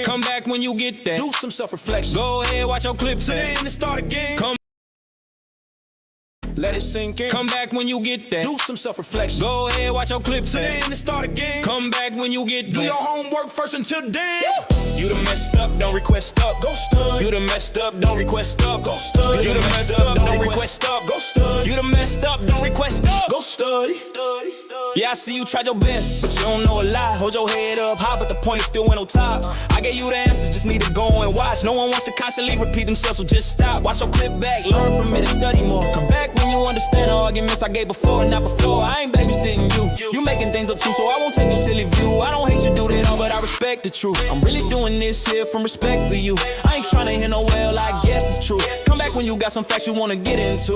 Come back when you get that. Do some self-reflection. Go ahead, watch your clip To the back. end and start again. Come Let it sink in. Come back when you get that. Do some self-reflection. Go ahead, watch your clip To the back. end and start again. Come back when you get Do that. your homework first until then. You done messed up, don't request up. Go study. You done messed up, don't request up. Go study. You done messed up, don't request up. Go study. You done messed up, don't request up. Go study. Yeah, I see you tried your best, but you don't know a lot. Hold your head up high, but the point is still went on top. I gave you the answers, just need to go and watch. No one wants to constantly repeat themselves, so just stop. Watch your clip back, learn from it and study more. Come back when you understand the arguments I gave before and not before. I ain't babysitting you. You making things up too, so I won't take your silly view. I don't hate you do that all, but I respect the truth. I'm really doing this here from respect for you. I ain't trying to hear no well, I guess it's true. Come back when you got some facts you wanna get into.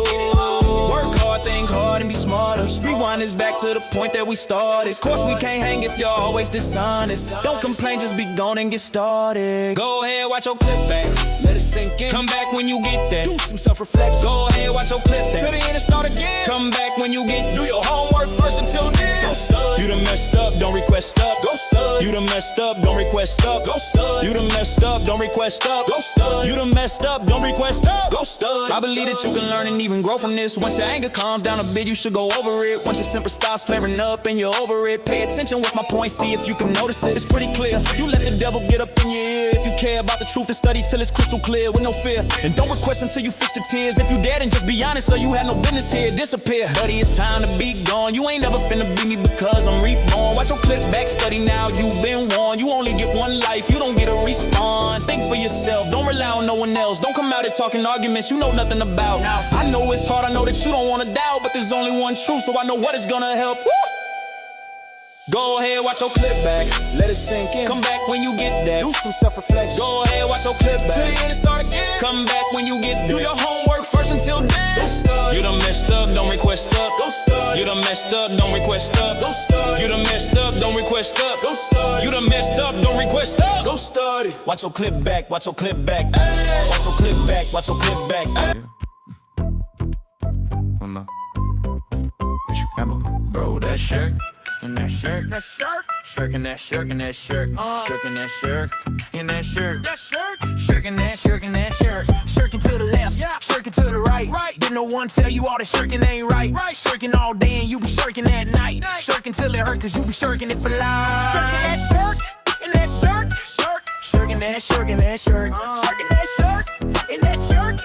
Work hard, think hard, and be smarter. Rewind this back to the point that we started. Of course we can't hang if you're always dishonest. Don't complain, just be gone and get started. Go ahead, watch your clip back. Let it sink in. Come back when you get that. Do some self-reflection. Go ahead, watch your clip back. To the end and start again. Come back when you get. Do your homework first until then. Go study. You done messed up, don't request up. Go study. You done messed up, don't request up. Go study. You done messed up, don't request up. Go study. You done messed up, don't request up. Go study. I believe that you can learn and even grow from this. Once your anger calms down a bit, you should go over it. Once your temper stops flaring up and you're over it, pay attention, what's my point, see if you can notice it. It's pretty clear, you let the devil get up in your ear. If you care about the truth, then study till it's crystal clear with no fear. And don't request until you fix the tears. If you dare, then just be honest, so you have no business here, disappear. Buddy, it's time to be gone. You ain't never finna beat me because I'm reborn. Watch your clip back, study now, you've been warned. You only get one life, you don't get a respawn. Think for yourself, don't rely on no one else. Don't come out here talking arguments you know nothing about. I know it's hard, I know that you don't wanna doubt, but there's only one truth, so I know what is gonna help. Woo! Go ahead, watch your clip back. Let it sink in. Come back when you get that. Do some self-reflection. Go ahead, watch your clip back. To the end and start again. Come back when you get that. Do your homework first until then. Go study. You done messed up, don't request up. Go study. You done messed up, don't request up. Go study. You done messed up, don't request up. Go study. You done messed up, don't request up. Go study. Watch your clip back, watch your clip back. Hey. Watch your clip back, watch your clip back. Hey. Hold on. Bro, that shirt. And that shirt, shirking that shirt, and that shirt, shirking that shirt, and that shirt, shirking that shirt, and that shirt, shirking to the left, shirking to the right. Didn't no one tell you all that shirking ain't right. Shirking all day and you be shirking at night. Shirking till it hurt, cause you be shirking it for life. Shirking that shirt, and that shirt, shirking that shirt, and that shirt, shirking that shirt, and that shirt,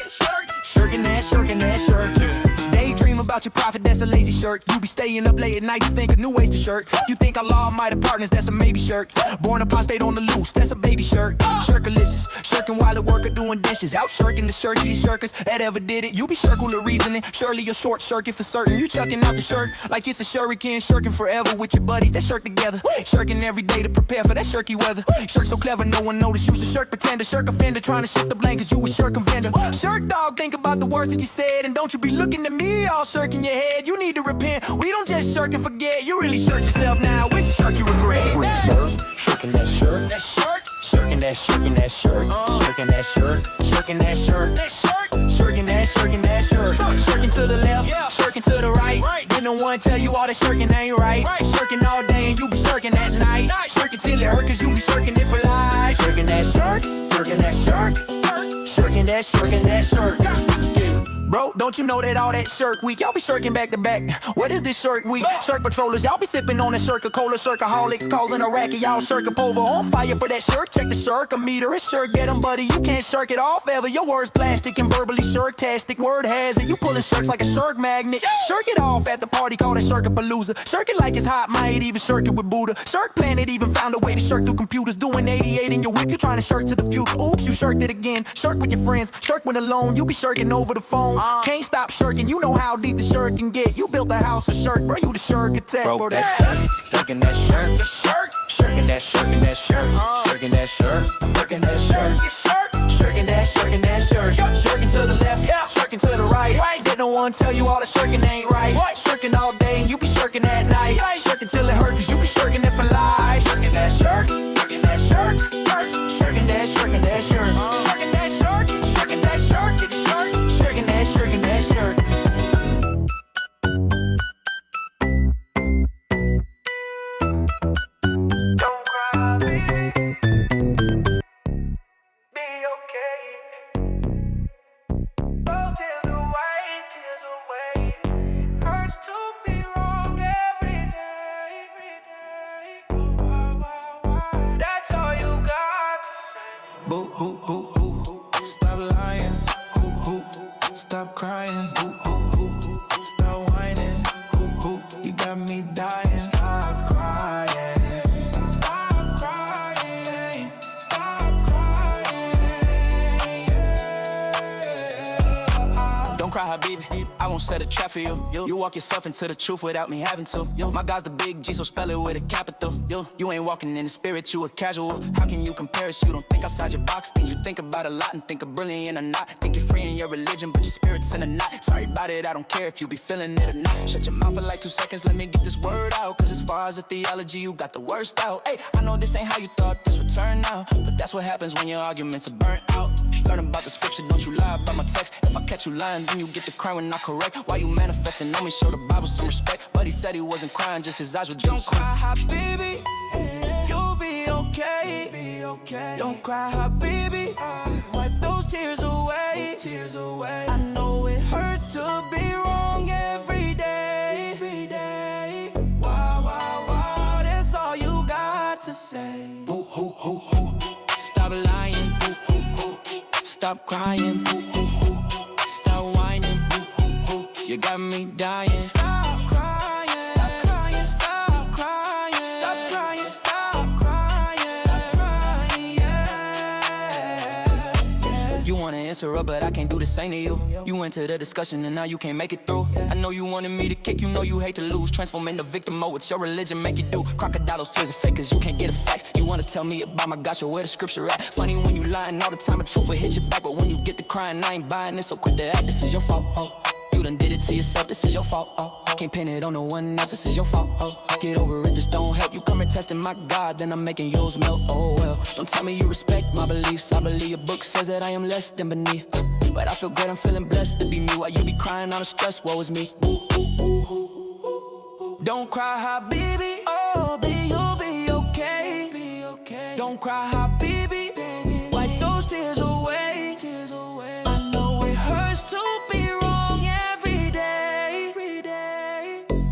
shirking that shirt. Daydream about your profit, that's a lazy shirt. You be staying up late at night, you think of new ways to shirt. You think Allah Almighty partners, that's a maybe shirt. Born apostate on the loose, that's a baby shirt. Shirkalicious, shirking while at work or doing dishes. Out shirking the shirkiest shirkers that ever did it. You be shirk with a reasoning, surely a short circuit for certain. You chucking out the shirt like it's a shuriken. Shirking forever with your buddies that shirk together. Shirking every day to prepare for that shirky weather. Shirk so clever, no one noticed. You's a shirk pretender, shirk offender, trying to shift the blame cause you a shirk vendor. Shirk dog, think about the words that you said, and don't you be looking at me all shirking your head. You need to repent. We don't just shirk and forget. You really shirk yourself now. Which shirk you regret? Shirking that shirt, that shirt, shirking that shirt, shirking that shirt, shirking that shirt, shirking that shirt, shirking to the left, shirking to the right. Didn't no one tell you all that shirking ain't right. Shirking all day and you be shirking at night. Shirking till it hurt cause you be shirking it for life. Shirking that shirt, shirking that shirt, shirking that shirt. Bro, don't you know that all that shirk week, y'all be shirking back to back. What is this shirk week? Shirk patrollers, y'all be sipping on a shirk of cola, shirkaholics causing a racket, y'all shirk up over on fire for that shirk. Check the shirk a meter, it's shirk, get 'em buddy, you can't shirk it off ever. Your words plastic and verbally shirk-tastic, word has it. You pulling shirks like a shirk magnet. Shirk it off at the party called a shirkapalooza. Shirk it like it's hot, might even shirk it with Buddha. Shirk Planet even found a way to shirk through computers. Doing 88 in your whip, you trying to shirk to the future. Oops, you shirked it again. Shirk with your friends, shirk when alone, you be shirking over the phone. Can't stop shirking, you know how deep the shirk can get. You built a house of shirk, bro, you the shirk attack. Bro, that shirt, shirking that shirt, shirking that shirt, shirking that shirt, shirking that shirt, shirking that shirt, shirking that shirt, shirking to the left, shirking to the right. Didn't no one tell you all the shirking ain't right. Shirking all day and you be shirking at night. Shirking till it hurt cause you be shirking it for life. Shirking that shirt, shirking that shirt, shirking that shirt, shirking that shirt, shirking that shirt, shirking that shirt, shirking that shirt. Boo hoo hoo hoo. Stop lying. Hoo hoo. Stop crying. Hoo hoo hoo. Stop whining. Hoo hoo. You got me dying. Stop crying. Stop crying. Stop crying. Yeah. Don't cry, Habibi. I won't set a trap for you. You walk yourself into the truth without me having to. My God's the big G, so spell it with a capital. You ain't walking in the spirit, you a casual. How can you compare us? You don't think outside your box. Things you think about a lot and think of brilliant or not. Think you're free in your religion, but your spirit's in a knot. Sorry about it, I don't care if you be feeling it or not. Shut your mouth for like 2 seconds, let me get this word out. Cause as far as the theology, you got the worst out. Hey, I know this ain't how you thought this would turn out, but that's what happens when your arguments are burnt out. Learn about the scripture, don't you lie about my text. If I catch you lying, then you get the cry when I correct. Why you manifesting on me, show the Bible some respect. But he said he wasn't crying, just his eyes were dim. Don't cry, Habibi, you'll be okay. Don't cry, Habibi, wipe those tears away. I know it hurts to be wrong every day. Wow, that's all you got to say. Boo hoo hoo hoo. Stop lying. Boo hoo hoo. Stop crying. Boo hoo hoo. Stop whining. Boo hoo hoo. You got me dying. Stop crying. Stop crying. Stop crying. Stop crying. Stop crying. Stop crying. Yeah. You wanna interrupt, but I can't do the same to you. You went to the discussion and now you can't make it through. I know you wanted me to kick, you know you hate to lose. Transform into victim mode, what's your religion make you do? Crocodiles, tears are fake cause you can't get the facts. You wanna tell me about my gosh, where the scripture at? Funny when you lying all the time, the truth will hit your back. But when you get the crying, I ain't buying this, so quit the act, this is your fault. You done did it to yourself, this is your fault. Can't pin it on no one else, this is your fault. Get over it, this don't help. You come and testing my God, then I'm making yours melt. Oh well, don't tell me you respect my beliefs. I believe your book says that I am less than beneath. But I feel good, I'm feeling blessed to be me. While you be crying on the stress, woe is me. Don't cry, Habibi, oh, you'll be okay. Don't cry, Habibi, wipe those tears away. I know it hurts to be wrong every day.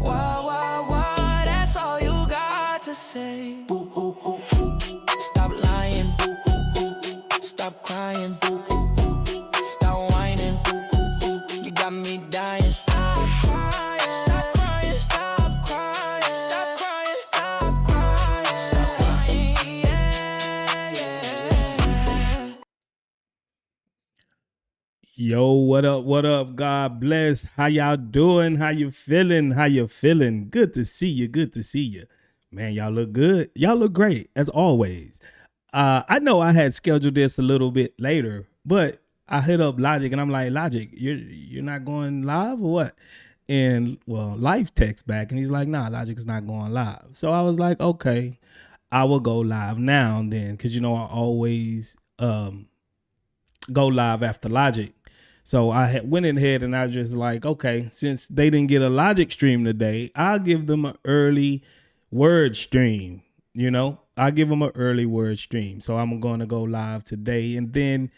Wow, that's all you got to say. Boo hoo hoo hoo. Stop lying. Boo hoo hoo. Stop crying. Boo hoo hoo. Stop whining. Boo hoo hoo. You got me dying. Stop crying. Stop crying. Stop crying. Stop crying. Stop crying. Stop crying. Yeah. Yo, what up? What up? God bless. How y'all doing? How you feeling? Good to see you. Man, y'all look good. Y'all look great, as always. I know I had scheduled this a little bit later, but I hit up Logic and I'm like, Logic, you're not going live or what? And well, Life texts back and he's like, nah, Logic's not going live. So I was like, okay, I will go live now and then, because I always go live after Logic. So I went ahead and I just like, okay, since they didn't get a Logic stream today, I'll give them an early word stream. I'll give them an early word stream. So I'm going to go live today. And then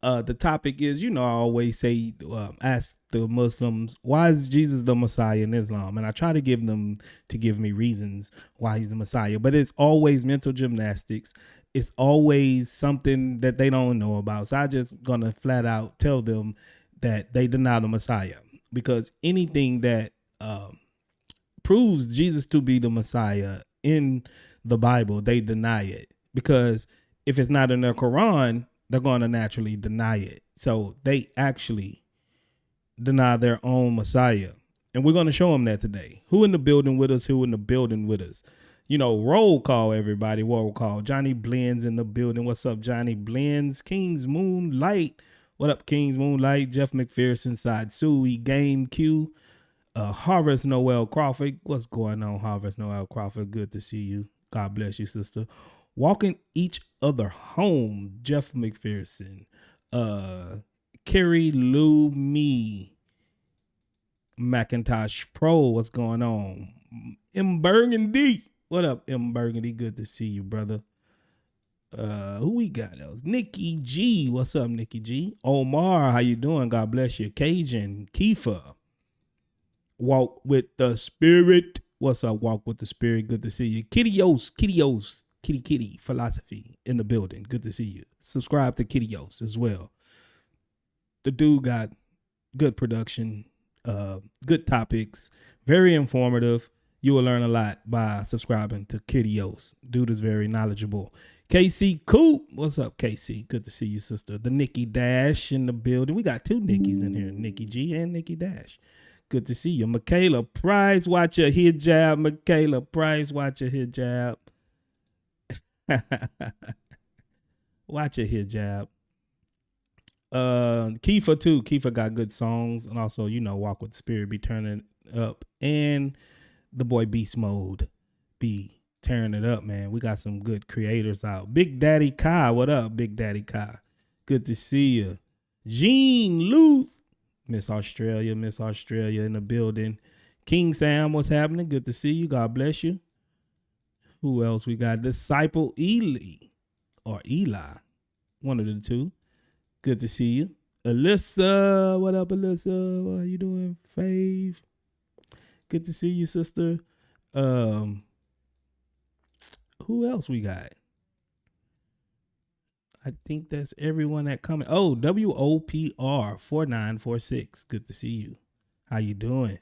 the topic is, I always say, ask the Muslims, why is Jesus the Messiah in Islam? And I try to give me reasons why he's the Messiah. But it's always mental gymnastics. It's always something that they don't know about. So I just going to flat out tell them that they deny the Messiah. Because anything that proves Jesus to be the Messiah in the Bible, they deny it. Because if it's not in their Quran, they're going to naturally deny it. So they actually deny their own Messiah. And we're going to show them that today. Who in the building with us? Roll call, everybody. Roll call. Johnny Blends in the building. What's up, Johnny Blends? King's Moonlight. What up, King's Moonlight? Jeff McPherson, Side Suey, Game Q. Harvest Noel Crawford. What's going on, Harvest Noel Crawford? Good to see you. God bless you, sister. Walking each other home. Jeff McPherson. Kerry Lou Me. Macintosh Pro. What's going on? M Burgundy. What up, M Burgundy? Good to see you, brother. Who we got else? Nikki G. What's up, Nikki G? Omar, how you doing? God bless you. Cajun, Kiefer. Walk with the Spirit. What's up, Walk with the Spirit? Good to see you. Kittyos. Kitty Philosophy in the building. Good to see you. Subscribe to Kittyos as well. The dude got good production, good topics, very informative. You will learn a lot by subscribing to Kittyos. Dude is very knowledgeable. KC Coop, what's up, KC? Good to see you, sister. The Nikki Dash in the building. We got two Nikki's in here, Nikki G and Nikki Dash. Good to see you. Michaela Price, watch your hijab. Michaela Price, watch your hijab. Watch your hijab. Kiefer too. Kiefer got good songs, and also, you know, Walk with the Spirit be turning up, and the boy Beast Mode be tearing it up, man. We got some good creators out. Big Daddy Kai, what up, Big Daddy Kai? Good to see you. Jean Luth, Miss Australia in the building. King Sam, what's happening? Good to see you. God bless you. Who else we got? Disciple Eli, one of the two. Good to see you. Alyssa, what up, Alyssa? What are you doing, Fave? Good to see you, sister. Who else we got? I think that's everyone that coming. Oh, WOPR 4946. Good to see you. How you doing?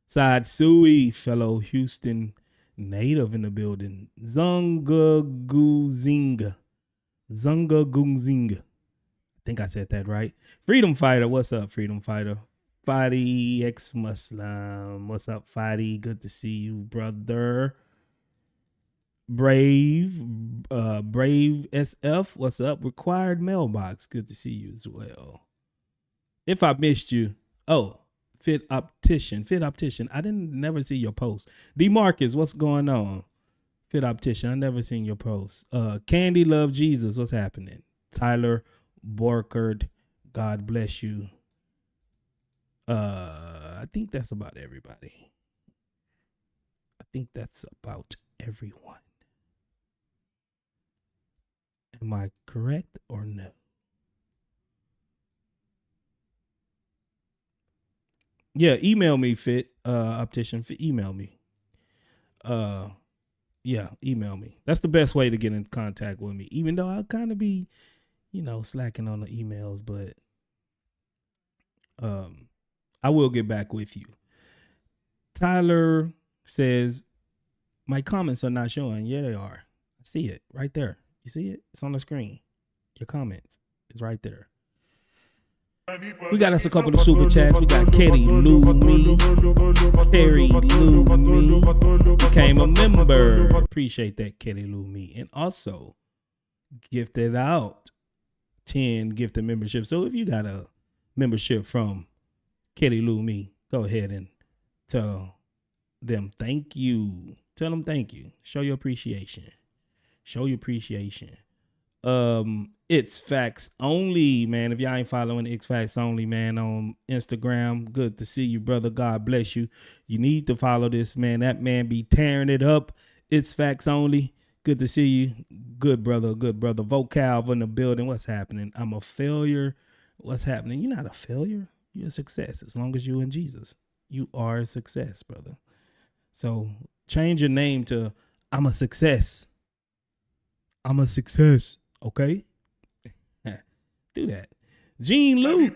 Side Sui, fellow Houston native in the building. Zunga Guzinga. I think I said that right. Freedom Fighter, what's up, Freedom Fighter? Fadi ex-Muslim, what's up, Fadi? Good to see you, brother. Brave SF, what's up? Required Mailbox, good to see you as well. If I missed you, Fit Optician, I never see your post. DeMarcus, what's going on? Fit Optician, I never seen your post. Candy Love Jesus, what's happening? Tyler Borkert, God bless you. I think that's about everybody. Am I correct or no? Yeah, email me, Fit Optician. Email me. Yeah, email me. That's the best way to get in contact with me. Even though I'll kind of be, slacking on the emails, but I will get back with you. Tyler says, my comments are not showing. Yeah, they are. I see it right there. You see it? It's on the screen. Your comments is right there. We got us a couple of super chats. We got Kerry Lou Me. Became a member. Appreciate that, Kerry Lou Me. And also gifted out 10 gifted memberships. So if you got a membership from Kerry Lou Me, go ahead and tell them thank you. Tell them thank you. Show your appreciation. It's Facts Only, man. If y'all ain't following It's Facts Only, man, on Instagram, good to see you, brother. God bless you. You need to follow this, man. That man be tearing it up. It's Facts Only. Good to see you. Good brother. Vocal in the building. What's happening? I'm a failure. What's happening? You're not a failure. You're a success. As long as you're in Jesus, you are a success, brother. So change your name to I'm a success. Okay? Do that. Jean Lou.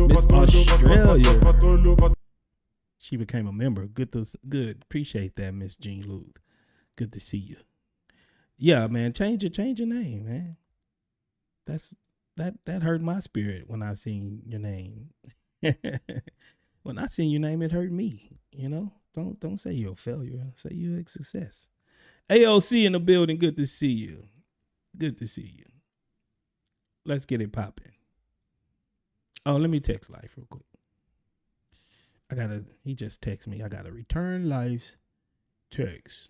Miss Australia. She became a member. Good. Appreciate that, Miss Jean Lou. Good to see you. Yeah, man. Change your name, man. That hurt my spirit when I seen your name. When I seen your name, it hurt me. Don't say you're a failure. Say you're a success. AOC in the building. Good to see you. Let's get it popping. Oh, let me text Life real quick. He just texted me. I gotta return Life's text.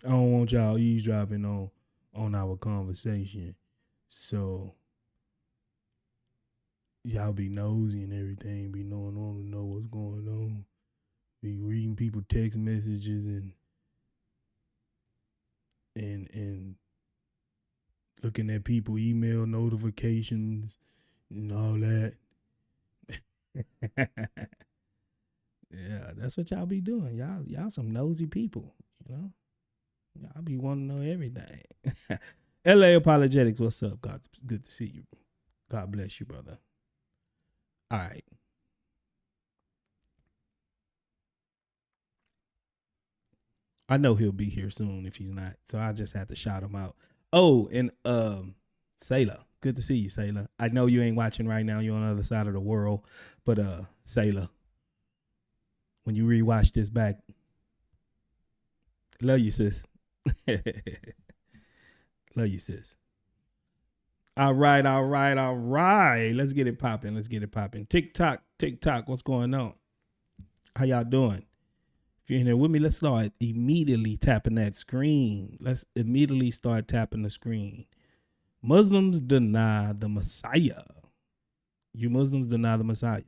I don't want y'all eavesdropping on our conversation. So y'all be nosy and everything, be want to know what's going on. Be reading people text messages and looking at people email notifications and all that. Yeah, that's what y'all be doing. Y'all some nosy people, you know? Y'all be wanting to know everything. LA Apologetics, what's up? God, good to see you. God bless you, brother. All right. I know he'll be here soon if he's not. So I just have to shout him out. Oh, and Sailor. Good to see you, Sailor. I know you ain't watching right now. You're on the other side of the world. But Sailor, when you rewatch this back, love you, sis. Love you, sis. All right. Let's get it popping. TikTok, what's going on? How y'all doing? If you're in here with me, let's start immediately tapping that screen. Let's immediately start tapping the screen. Muslims deny the Messiah. You Muslims deny the Messiah.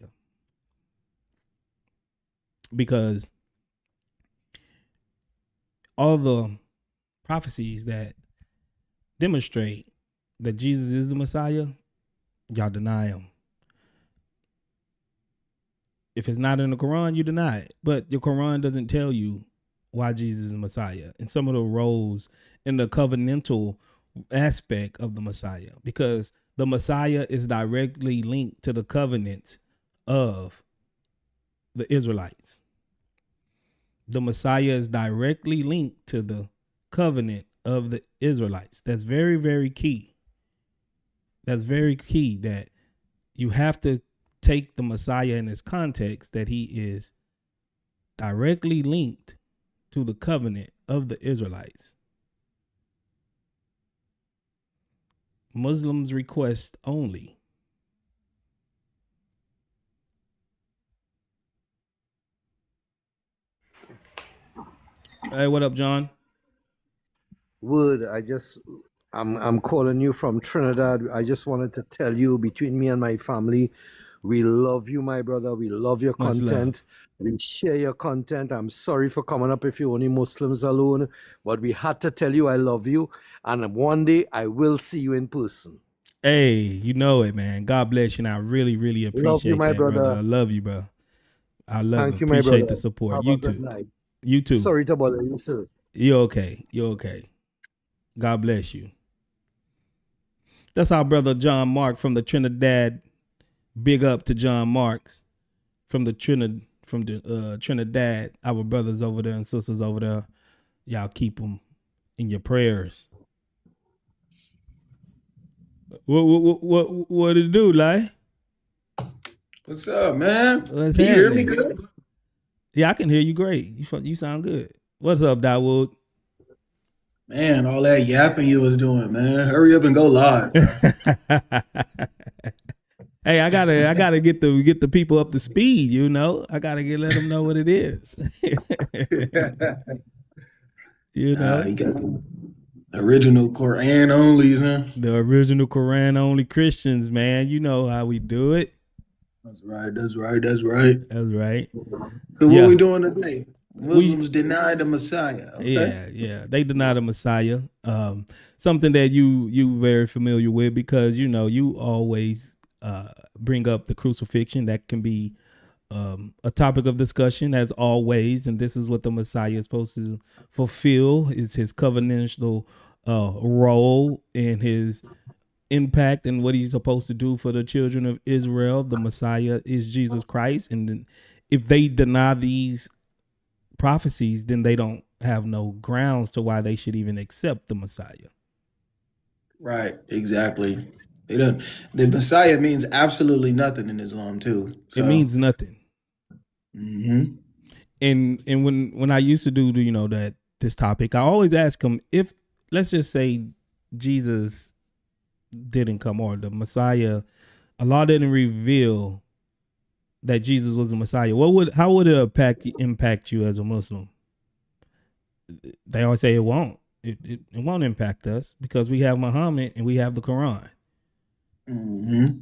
Because all the prophecies that demonstrate that Jesus is the Messiah, y'all deny him. If it's not in the Quran, you deny it. But your Quran doesn't tell you why Jesus is the Messiah and some of the roles in the covenantal aspect of the Messiah, because the Messiah is directly linked to the covenant of the Israelites. The Messiah is directly linked to the covenant of the Israelites. That's very, very key. That's very key, that you have to take the Messiah in its context, that he is directly linked to the covenant of the Israelites. Muslims request only. Hey, what up, John? Wood, I'm calling you from Trinidad. I just wanted to tell you, between me and my family, we love you, my brother. We love your Much content. We share your content. I'm sorry for coming up if you're only Muslims alone, but we had to tell you I love you. And one day I will see you in person. Hey, you know it, man. God bless you. And I really, really appreciate my that, brother. brother. I love you, bro. I love Thank it. you, my Appreciate brother. the support. Have You a good too. night. You too. Sorry to bother you, sir. You're okay. You're okay. God bless you. That's our brother John Mark from the Trinidad. Big up to John Marks from the Trinidad. Our brothers over there and sisters over there. Y'all keep them in your prayers. What did it do, like? What's up, man? What's Can you hear me happening? good? Yeah, I can hear you great. You sound good. What's up, TheWord? Man, all that yapping you was doing, man. Hurry up and go live, bro. Hey, I gotta get the people up to speed. You know, I gotta let them know what it is. You know, You got the original Quran onlys, huh? the original Quran only Christians, man. You know how we do it. That's right. That's right. That's right. That's right. So what Yeah. we doing today? Muslims deny the Messiah. Okay. Yeah. They deny the Messiah. Something that you very familiar with, because you know you always bring up the crucifixion. That can be a topic of discussion as always, and this is what the Messiah is supposed to fulfill: is his covenantal role and his impact and what he's supposed to do for the children of Israel. The Messiah is Jesus Christ, and then if they deny these prophecies, then they don't have no grounds to why they should even accept the Messiah. Right. Exactly. They don't. The Messiah means absolutely nothing in Islam too. So It means nothing. mhm. And when I used to do this topic, I always ask them, if let's just say Jesus didn't come, or the Messiah, Allah didn't reveal that Jesus was the Messiah, how would it impact you as a Muslim? They always say it won't. It won't impact us because we have Muhammad and we have the Quran. Mm-hmm.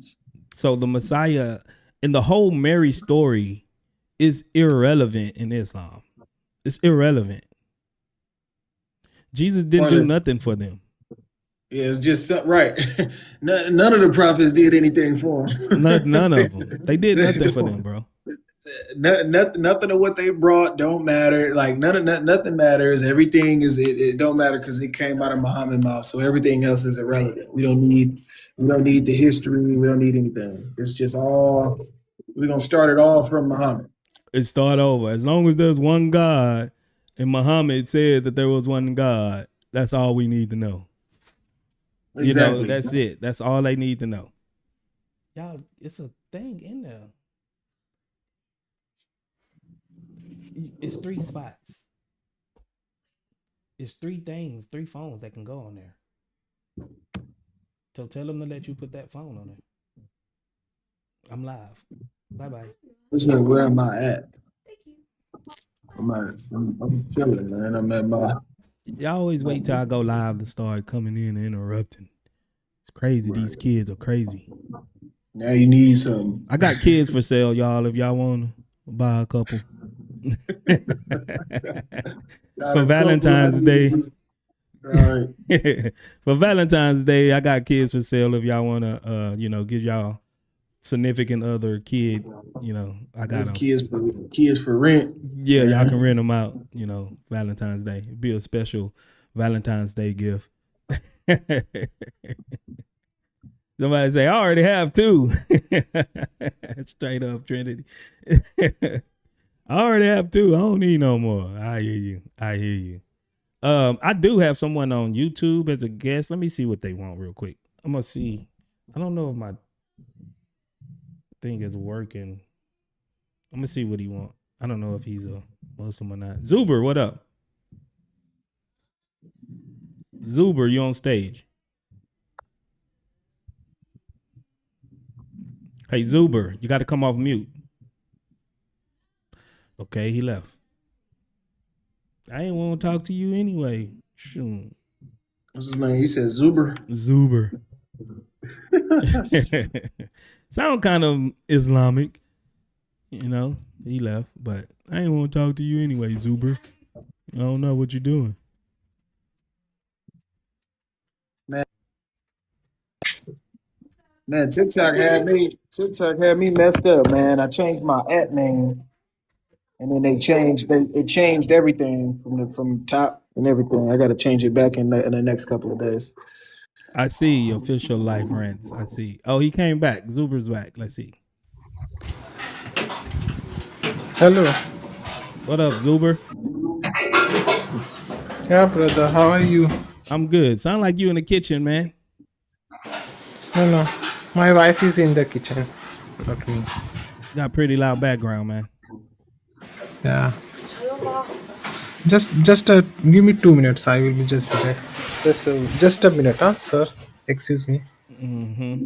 So the Messiah and the whole Mary story is irrelevant in Islam. It's irrelevant. Jesus didn't do nothing for them. Yeah, it's just right. None of the prophets did anything for None of them. They did nothing for them, them. bro. Nothing of what they brought don't matter. Like nothing matters. Everything is it don't matter because it came out of Muhammad's mouth. So everything else is irrelevant. We don't need the history. We don't need anything. It's just all we're gonna start it all from Muhammad. It start over. As long as there's one God, and Muhammad said that there was one God, that's all we need to know. Exactly. You know, that's it. That's all they need to know. Y'all, it's a thing in there. It's 3 spots. It's 3 things, 3 phones that can go on there. So tell them to let you put that phone on there. I'm live. Bye-bye. Listen, where am I at? I'm chilling, man. I'm at my. Y'all always wait till I go live to start coming in and interrupting. It's crazy. These kids are crazy. Now you need some. I got kids for sale, y'all. If y'all want to buy a couple. For Valentine's Day. Right. For Valentine's Day, I got kids for sale. If y'all want to, give y'all significant other kid, I got them. Kids for rent. Yeah, y'all can rent them out. Valentine's Day. It'd be a special Valentine's Day gift. Somebody say, I already have 2. Straight up Trinity. I already have 2. I don't need no more. I hear you. I do have someone on YouTube as a guest. Let me see what they want real quick. I'm gonna see. I don't know if my thing is working. I'm gonna see what he want. I don't know if he's a Muslim or not. Zuber, what up? Zuber, you on stage? Hey, Zuber, you got to come off mute. Okay, he left. I ain't want to talk to you anyway. Shoot. What's his name? He said Zuber. Zuber. Sound kind of Islamic. He left, but I ain't want to talk to you anyway, Zuber. I don't know what you're doing. Man, TikTok had me messed up, man. I changed my app name, and then it changed everything from top and everything. I got to change it back in the next couple of days. I see official life rants. I see. Oh, he came back. Zuber's back. Let's see. Hello. What up, Zuber? Yeah, brother. How are you? I'm good. Sound like you in the kitchen, man. No. My wife is in the kitchen, not me. Got pretty loud background, man. Yeah. Just give me 2 minutes. I will be just be there. Just a minute, sir. Excuse me. Mm-hmm.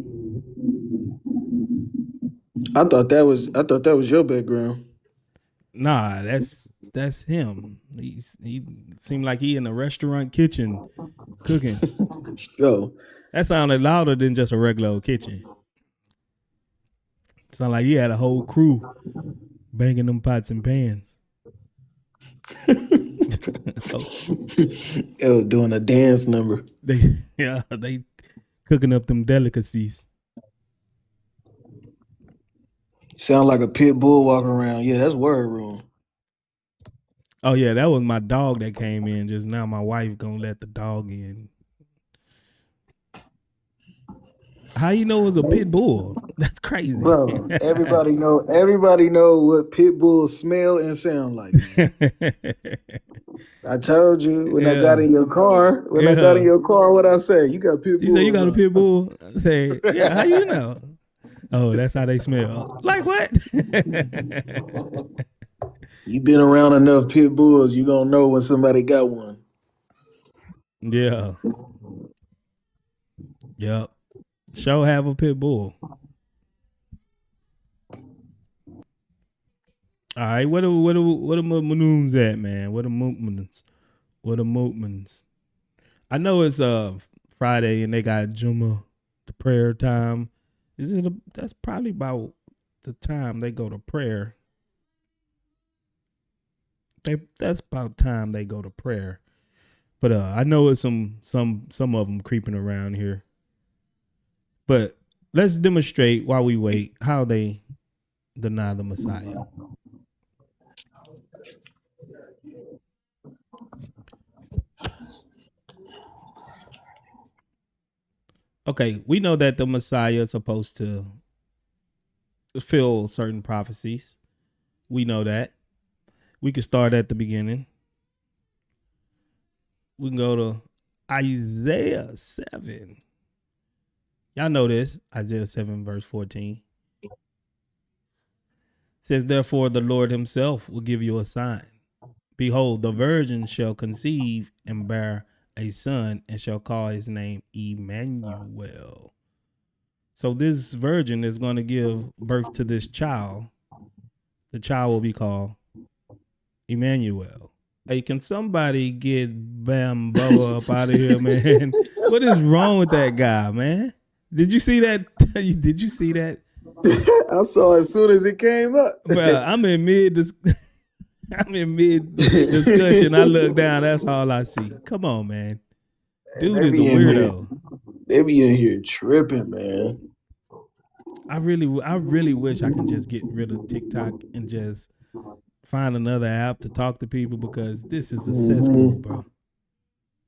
I thought that was your background. Nah, that's him. He seemed like he in a restaurant kitchen cooking. Yo, that sounded louder than just a regular old kitchen. Sound like he had a whole crew banging them pots and pans. It was doing a dance number. They cooking up them delicacies. Sound like a pit bull walking around. Yeah, that's word room. Oh yeah, that was my dog that came in just now. My wife gonna let the dog in. How you know it was a pit bull? That's crazy, bro. Everybody know what pit bulls smell and sound like. I told you when I got in your car. I got in your car, what I say? You got pit bull. You say you got a pit bull? I say, yeah. How you know? Oh, that's how they smell. Like what? You been around enough pit bulls, you gonna know when somebody got one. Yeah. Yep. Show have a pit bull. All right, what the Moons at, man? What the Mootmans? I know it's Friday and they got Juma, the prayer time. That's probably about the time they go to prayer. That's about time they go to prayer. But I know it's some of them creeping around here. But let's demonstrate while we wait how they deny the Messiah. Okay, we know that the Messiah is supposed to fulfill certain prophecies. We know that. We can start at the beginning. We can go to Isaiah 7. Y'all know this. Isaiah 7 verse 14. It says, therefore the Lord himself will give you a sign. Behold, the virgin shall conceive and bear a son and shall call his name Emmanuel. So this virgin is going to give birth to this child. The child will be called Emmanuel. Hey, can somebody get Bam Bubba up out of here, man? What is wrong with that guy, man? Did you see that? Did you see that? I saw it as soon as it came up. Bro, I'm in mid discussion. I look down. That's all I see. Come on, man. Dude is a weirdo. They be in here tripping, man. I really wish I can just get rid of TikTok and just find another app to talk to people, because this is a cesspool, bro.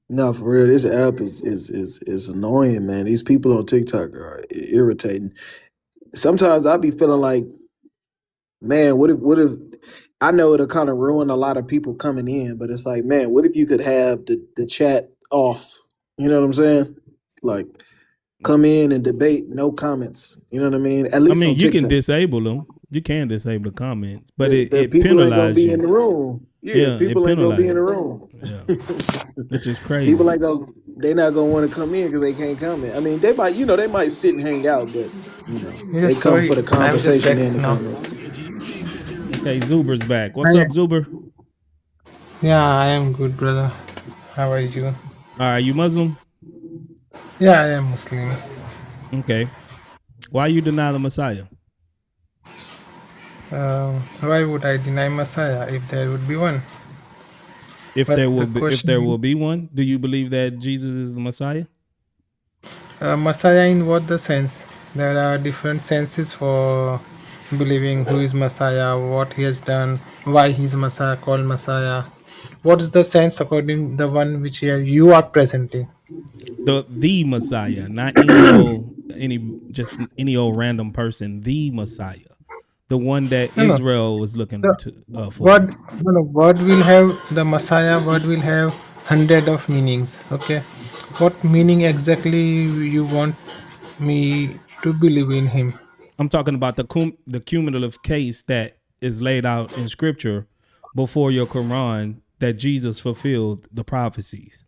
No, for real, this app is annoying, man. These people on TikTok are irritating. Sometimes I be feeling like, man, what if I know it'll kind of ruin a lot of people coming in, but it's like, man, what if you could have the chat off? You know what I'm saying? Like, come in and debate, no comments. You know what I mean? At least on you TikTok. can disable them. You can disable the comments, but it people ain't gonna penalizes be you. in the room. Yeah, people ain't gonna be in the room. Yeah, which is crazy. People they're not gonna want to come in because they can't comment. I mean, they might sit and hang out, but they come for the conversation and the comments. Okay, Zuber's back. What's up, Zuber? Yeah, I am good, brother. How are you? Are you Muslim? Yeah, I am Muslim. Okay. Why you deny the Messiah? Why would I deny Messiah if there would be one? If there will be one, do you believe that Jesus is the Messiah? Messiah in what the sense? There are different senses for believing who is Messiah, what he has done, why he is Messiah, called Messiah. What is the sense according the one which you are presenting? The Messiah, not any old random person. The Messiah, the one that Israel was looking for. Word will have the Messiah. Word will have 100 of meanings. Okay, what meaning exactly you want me to believe in him? I'm talking about the cumulative case that is laid out in Scripture before your Quran, that Jesus fulfilled the prophecies.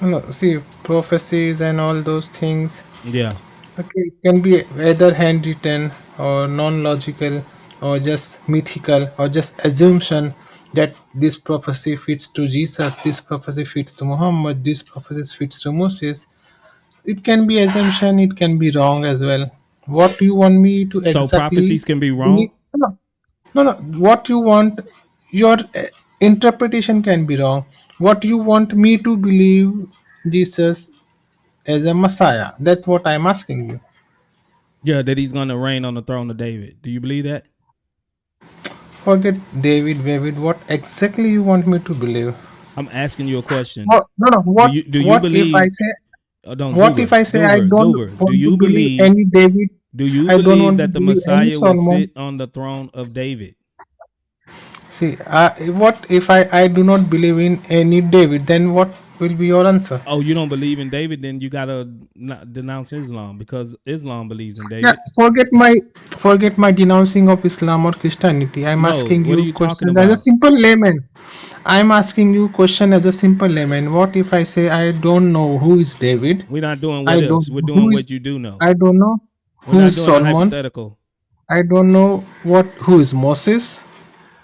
No, see, prophecies and all those things. Yeah. Okay, it can be either handwritten or non-logical or just mythical or just assumption that this prophecy fits to Jesus, this prophecy fits to Muhammad, this prophecy fits to Moses. It can be assumption, it can be wrong as well. What do you want me to exactly? So prophecies can be wrong? No. What you want, your interpretation can be wrong. What you want me to believe Jesus as a Messiah? That's what I'm asking you. Yeah, that he's going to reign on the throne of David. Do you believe that? Forget David. What exactly you want me to believe? I'm asking you a question. No. What? Do you believe? If I say? What if I say I don't want to believe any David? Do you believe that the Messiah will sit on the throne of David? See, what if I do not believe in any David? Then what will be your answer? Oh, you don't believe in David? Then you gotta denounce Islam, because Islam believes in David. Yeah, forget my denouncing of Islam or Christianity. I'm asking you questions as a simple layman. I'm asking you question as a simple layman. What if I say I don't know who is David? We're not doing what else. We're doing what you do know. I don't know who is Solomon. Hypothetical. I don't know who is Moses.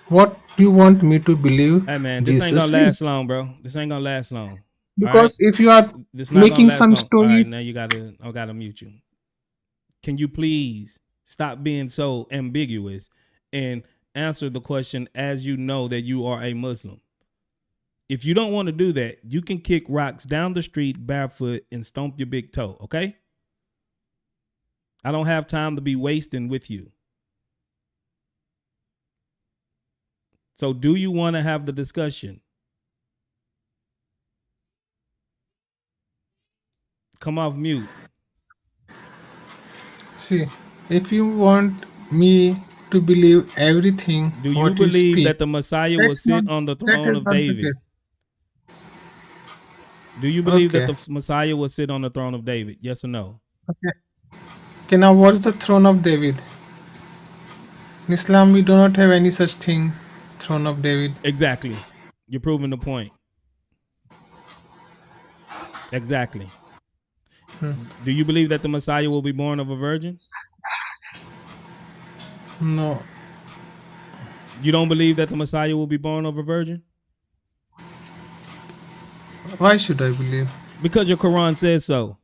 What do you want me to believe? Hey man, this ain't gonna last long, bro. This ain't gonna last long. Because if you are making some story, all right, now I gotta mute you. Can you please stop being so ambiguous and answer the question as you know that you are a Muslim? If you don't want to do that, you can kick rocks down the street barefoot and stomp your big toe, okay? I don't have time to be wasting with you. So do you want to have the discussion? Come off mute. See, if you want me to believe everything Do you what you believe speak, that the Messiah will sit on the that throne is of not the David? case. Do you believe that Okay. the Messiah will sit on the throne of David? Yes or no? Okay, now what is the throne of David? In Islam, we do not have any such thing, throne of David. Exactly. You're proving the point. Exactly. Do you believe that the Messiah will be born of a virgin? No. You don't believe that the Messiah will be born of a virgin? Why should I believe? Because your Quran says so.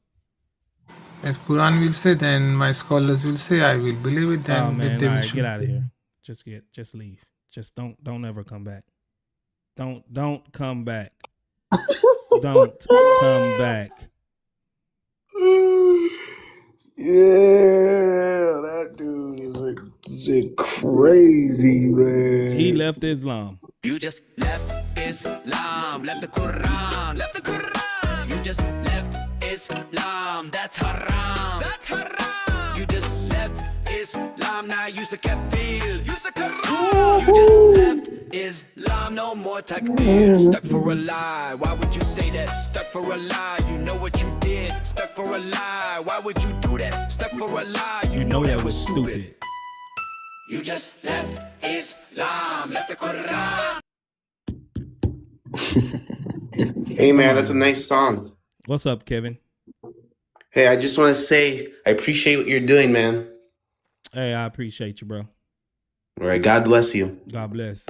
If Quran will say, then my scholars will say, I will believe it. Then Oh if man, they all will right, show get out of me. here. Just leave. Just don't ever come back. Don't come back. Don't come back. Yeah, that dude is crazy, man. He left Islam. You just left Islam, left the Quran, left the Quran. You just left Islam, that's haram, that's haram. You just left Islam, now you a kafir, you a Quran. You just left Islam, no more takbir. Stuck for a lie, why would you say that? Stuck for a lie, you know what you did. Stuck for a lie, why would you do that? Stuck for a lie, you know that was stupid. You just left Islam, left the Quran. Hey man, that's a nice song. What's up, Kevin? Hey, I just want to say I appreciate what you're doing, man. Hey, I appreciate you, bro. All right, God bless you. God bless.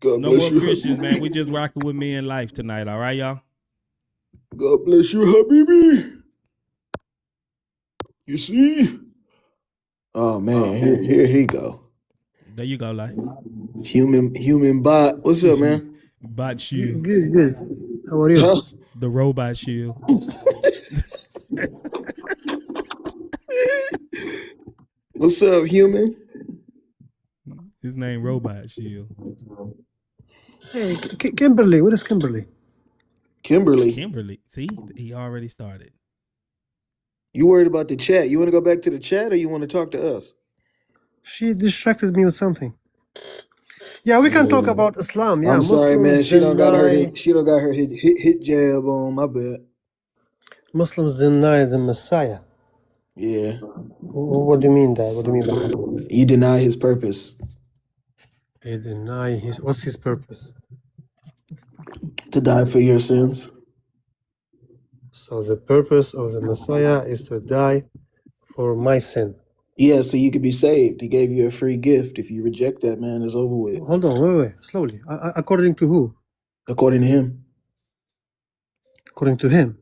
God No bless more you, Christians, man. Habibi. We just rocking with me in life tonight. All right, y'all? God bless you, Habibi. You see? Oh man, here he go. There you go, like. Human bot. What's up, man? Bot shield. Good. How are you? Huh? The robot shield. What's up, human? His name Robot Shield. Hey, Kimberly. What is Kimberly? Kimberly. See, he already started. You worried about the chat? You want to go back to the chat, or you want to talk to us? She distracted me with something. Yeah, we can talk about Islam. Yeah, I'm sorry, man. Muslims She don't got her. deny. She don't got her hit jab on. My bad. Muslims deny the Messiah. Yeah, What do you mean that? What do you mean by that? you deny his purpose They deny his. What's his purpose? to die for your sins. So the purpose of the Messiah is to die for my sin. Yeah, so you could be saved. He gave you a free gift. If you reject that, man, it's over with. Hold on, wait, slowly. According to who? According to him. According to him.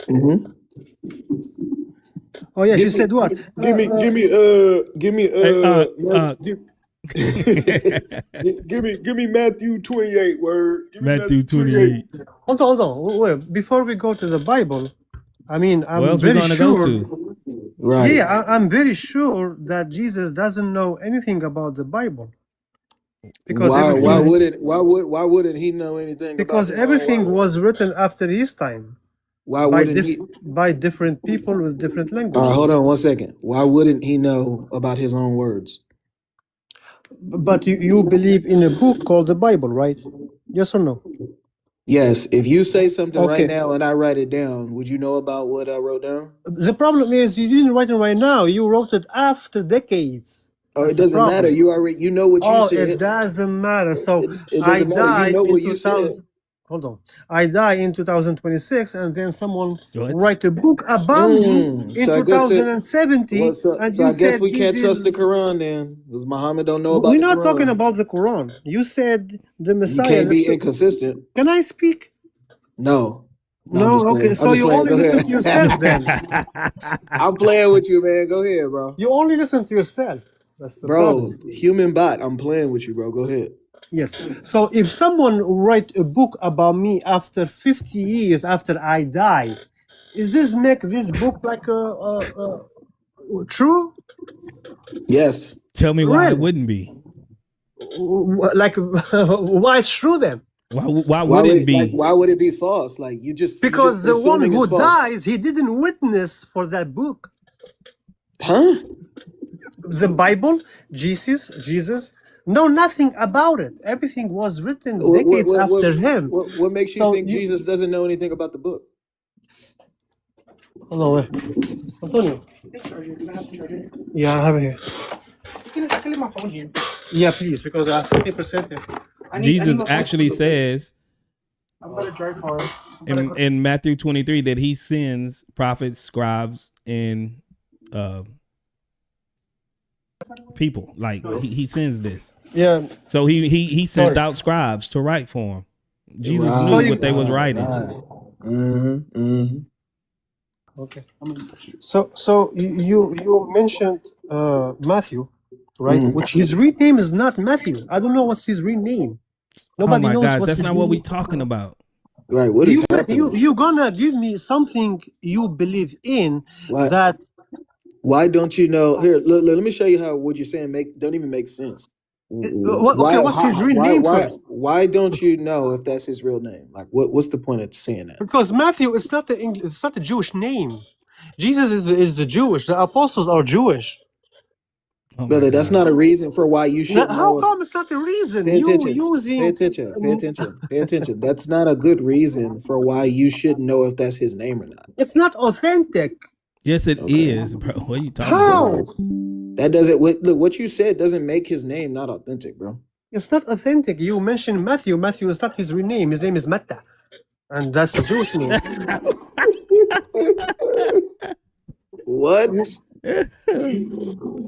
Mm-hmm. Oh yeah, she said what? Give me Matthew 28 word. Give me Matthew 28. Hold on. Wait, before we go to the Bible, I mean, I'm Where else we very gonna sure. go to? Right. Yeah, I'm very sure that Jesus doesn't know anything about the Bible. Because why everything, wouldn't he know anything because about his own everything words? was written after his time Why by wouldn't he? by different people with different All languages. right, hold on 1 second. Why wouldn't he know about his own words? But you believe in a book called the Bible, right? Yes or no? Yes, if you say something right Okay. now and I write it down, would you know about what I wrote down? The problem is you didn't write it right now. You wrote it after decades. Oh, That's it the doesn't matter. problem. You know what you Oh, said. it doesn't matter. So It I doesn't matter. You died know in what you said. 2000. Hold on. I die in 2026, and then someone What? write a book about me in So I guess 2070, and so you I guess said we can't this trust the is. Quran then, because Muhammad don't know about We're the not talking Quran. about the Quran. You said the You Messiah. can't be inconsistent. Can I speak? No. I'm No. just playing. Okay. I'm So just you playing. only Go listen to yourself ahead. then. I'm playing with you, man. Go ahead, bro. You only listen to yourself. That's the Bro, problem. human bot, I'm playing with you, bro. Go ahead. Yes. So if someone write a book about me after 50 years after I die, is this make this book like true? Yes. Tell me why it Really? wouldn't be. Like why it's true then? Why would it be? Why would it be false? Like you just Because the one assuming who it's false. dies, he didn't witness for that book. Huh? The Bible, Jesus, know nothing about it. Everything was written decades after him. What makes you think Jesus doesn't know anything about the book? Hold on, wait. Antonio. Yeah, I have it here. I can leave my phone here. Yeah, please, because I have 50% here. Jesus actually says I'm gonna drive far. in Matthew 23 that he sends prophets, scribes, and people. Like he sends this. Yeah. So he sent out scribes to write for him. Jesus knew what they was writing. Okay. So you mentioned Matthew, right? Which his real name is not Matthew. I don't know what's his real name. Nobody knows gosh, what's that's his not real what we name. talking about. Right. What is happening? You gonna give me something you believe in that. Why don't you know? Here, let me show you how what you're saying don't even make sense. What's his real name first? Why don't you know if that's his real name? Like, what's the point of saying that? Because Matthew is not it's not a Jewish name. Jesus is a Jewish. The apostles are Jewish. Oh Brother, that's not a reason for why you should know. How come it's not the reason? Pay attention. That's not a good reason for why you should know if that's his name or not. It's not authentic. Yes, it is, bro. What are you talking How? about? That doesn't look what you said doesn't make his name not authentic, bro. It's not authentic. You mentioned Matthew. Matthew is not his real name. His name is Matta. And that's a Jewish name. What? If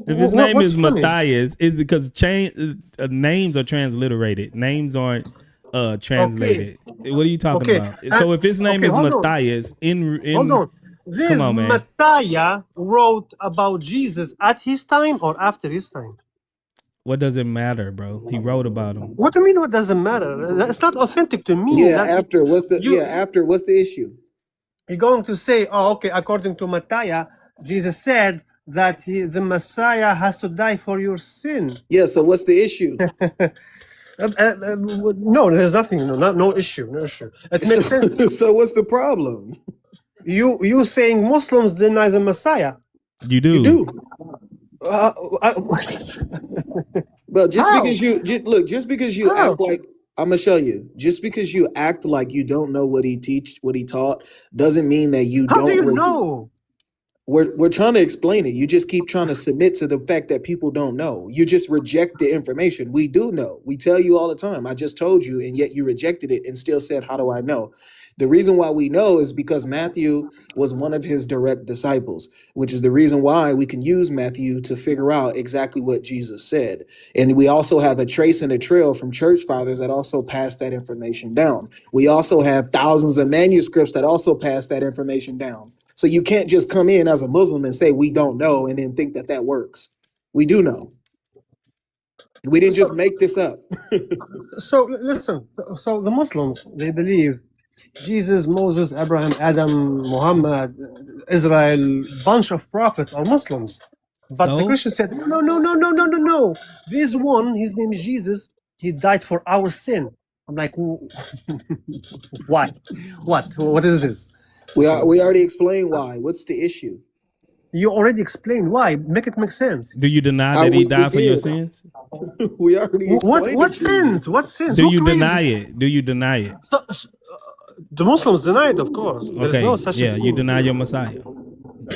his name is Matthias, it's because names are transliterated. Names aren't translated. Okay. What are you talking about? So if his name is Matthias, hold on. This Matthias wrote about Jesus at his time or after his time? What does it matter, bro? He wrote about him. What do you mean? What doesn't matter? It's not authentic to me. Yeah. After what's the issue? You're going to say, oh, okay. According to Matthias, Jesus said that the Messiah has to die for your sin. Yeah. So what's the issue? No, there's nothing. No issue. No issue. It makes sense. So what's the problem? You saying Muslims deny the Messiah? You do. You do. But just because you act like, I'm gonna show you. Just because you act like you don't know what he taught, doesn't mean that you don't. How do you know? We're trying to explain it. You just keep trying to submit to the fact that people don't know. You just reject the information. We do know. We tell you all the time. I just told you, and yet you rejected it and still said, how do I know? The reason why we know is because Matthew was one of his direct disciples, which is the reason why we can use Matthew to figure out exactly what Jesus said. And we also have a trace and a trail from church fathers that also pass that information down. We also have thousands of manuscripts that also pass that information down. So you can't just come in as a Muslim and say we don't know and then think that works. We do know. We didn't just make this up. So listen, so the Muslims, they believe Jesus, Moses, Abraham, Adam, Muhammad, Israel, bunch of prophets are Muslims. But the Christians said, no. This one, his name is Jesus, he died for our sin. I'm like, why? What is this? We already explained why. What's the issue? You already explained why. Make it make sense. Do you deny that he died for your sins? We already explained. What sins? What sins? Do you deny it? Do you deny it? The Muslims deny it, of course. There's no such thing. You deny your Messiah.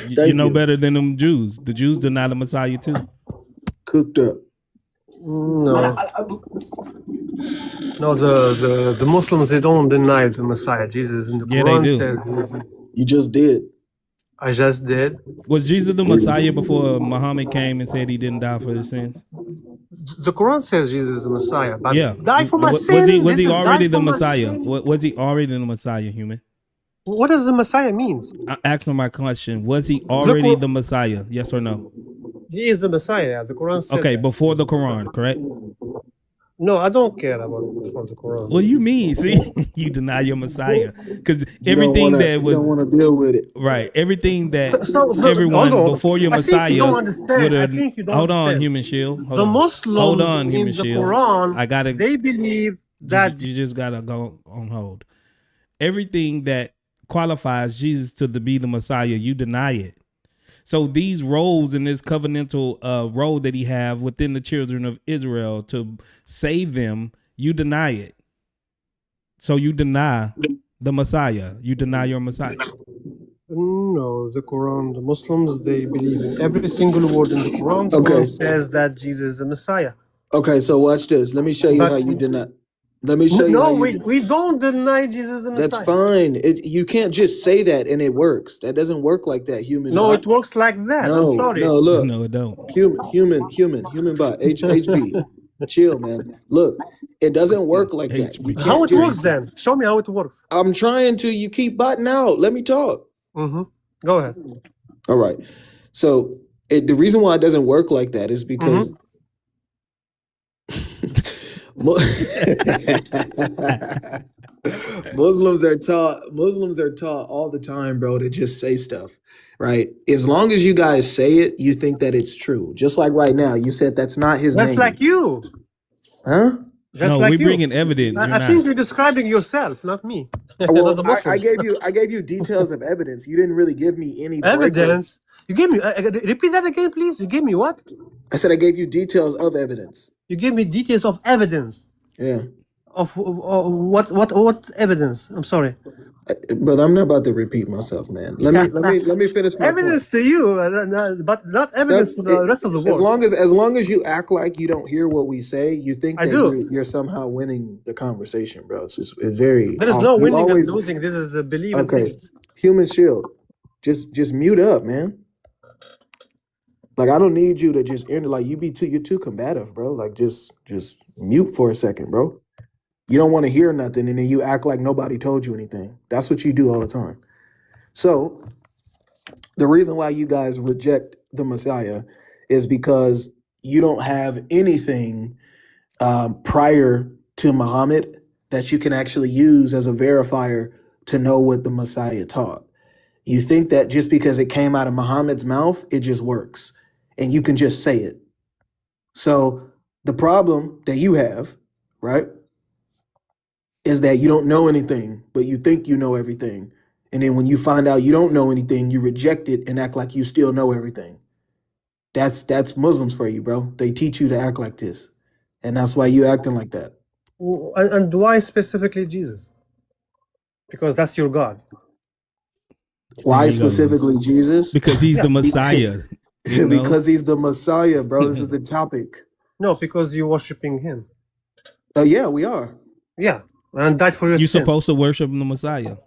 You know better than them Jews. The Jews deny the Messiah too. Cooked up. No. No, the Muslims, they don't deny the Messiah. Jesus in the Quran they do. said. You just did. I just did. Was Jesus the Messiah before Muhammad came and said he didn't die for his sins? The Quran says Jesus is the Messiah, but yeah. Die for my sin. Was he already the Messiah? Was he already the Messiah, human? What does the Messiah means? I asked him my question. Was he already the Messiah? Yes or no? He is the Messiah. The Quran said Okay, that. before the Quran, correct? No, I don't care about before the Quran. What do you mean? See, you deny your Messiah because You don't everything wanna, that you was don't want to deal with it. right, everything that So, everyone hold on. before your I think you don't Messiah understand. would I have. think you don't Hold on, understand. Human Shield. Hold The on. Muslims Hold on, Human in the Shield. Quran, I gotta. they believe that You just gotta go on hold. Everything that qualifies Jesus to be the Messiah, you deny it. So these roles in this covenantal role that he have within the children of Israel to save them, you deny it. So you deny the Messiah. You deny your Messiah. no, the Quran, the Muslims, they believe in every single word in the Quran. The Okay. Quran says that Jesus is the Messiah. Okay, so watch this. Let me show you But- how you deny. Let me show you how No, you. we don't deny Jesus is the That's Messiah. fine. You can't just say that and it works. That doesn't work like that, human. No, bot. it works like that. No, I'm sorry. no. Look, No, it don't. human bot. HB. Chill, man. Look, it doesn't work like that. You HB. How can't it just. works then? Show me how it works. I'm trying to. You keep botting out. Let me talk. Mm-hmm. Go ahead. All right. So the reason why it doesn't work like that is because. Muslims are taught all the time, bro, to just say stuff, right? As long as you guys say it, you think that it's true. Just like right now, you said that's not his Just name. like you. Huh? Just No, like we you. bringing evidence. I think you're describing yourself, not me. Well, Not the I Muslims. gave you details of evidence. You didn't really give me any breakdown. Evidence. You gave me. Repeat that again, please. You gave me what? I said I gave you details of evidence. You gave me details of evidence. Yeah. Of what evidence? I'm sorry. But I'm not about to repeat myself, man. Let me finish my Evidence point. to you, but not evidence to the rest of the world. As long as you act like you don't hear what we say, you think I that do. you're somehow winning the conversation, bro. It's very. There is no you winning always- and losing. This is the belief and Okay, faith. human shield. Just mute up, man. Like I don't need you to just enter. Like you're too combative, bro. Like just mute for a second, bro. You don't want to hear nothing, and then you act like nobody told you anything. That's what you do all the time. So the reason why you guys reject the Messiah is because you don't have anything prior to Muhammad that you can actually use as a verifier to know what the Messiah taught. You think that just because it came out of Muhammad's mouth, it just works, and you can just say it. So the problem that you have, right, is that you don't know anything, but you think you know everything. And then when you find out you don't know anything, you reject it and act like you still know everything. That's Muslims for you, bro. They teach you to act like this. And that's why you acting like that. And why specifically Jesus? Because that's your God. Why There you go, specifically Lewis. Jesus? Because he's the Messiah. You know? Because he's the Messiah, bro. This is the topic. No, because you're worshiping him. Oh, yeah, we are. Yeah, and died for your You're sin. supposed to worship the Messiah.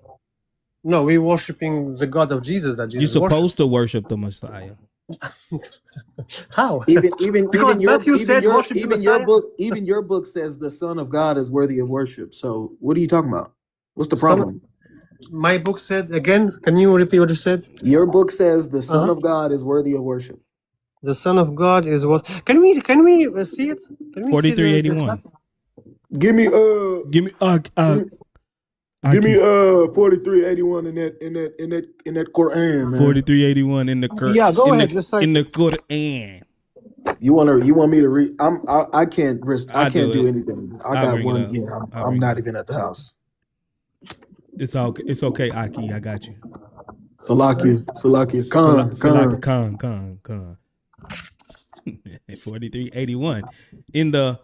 No, we're worshiping the God of Jesus that Jesus You're worshipped. supposed to worship the Messiah. How? Because Matthew said worship the Messiah. Even your book says the Son of God is worthy of worship. So what are you talking about? What's the problem? My book said again. Can you repeat what you said? Your book says the Son of God is worthy of worship. The Son of God is what? Can we see it? Can we see the 4381. Give me Give me give me 4381 in that Quran, man. 4381 in the Quran. Yeah, go in ahead, The, let's say- in the Quran. You want me to read? I can't risk. I I'll can't do do it. anything. I'll I got bring it one. up. Yeah, I'll I'm bring not it even at the house. It's okay, Aki. I got you. Salakia. Khan. 4381 in the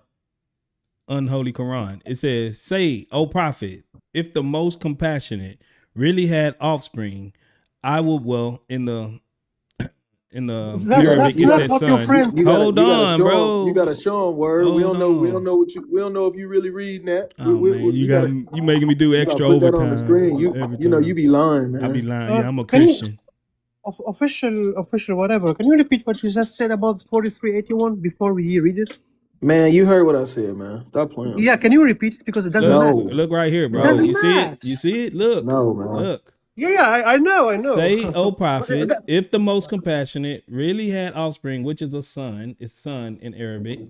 unholy Quran. It says, "Say, O prophet, if the most compassionate really had offspring, I would." Well, in the That's Arabic, it not says what your son. friend- Hold on, bro. You gotta show him word. We Hold don't know. We on. don't know we don't know if you really reading that. Oh man, you making me do extra put that overtime. on the screen. every You know time. you be lying, man. I be lying. Yeah, I'm a Can you- Christian. Official, whatever. Can you repeat what you just said about 4381 before we read it? Man, you heard what I said, man. Stop playing. Yeah, can you repeat it because it doesn't No. matter. Look right here, bro. Doesn't You see it? match. You see it? Look. No, man. Look. Yeah, I know. Say, O prophet, if the most compassionate really had offspring, which is a son, is son in Arabic,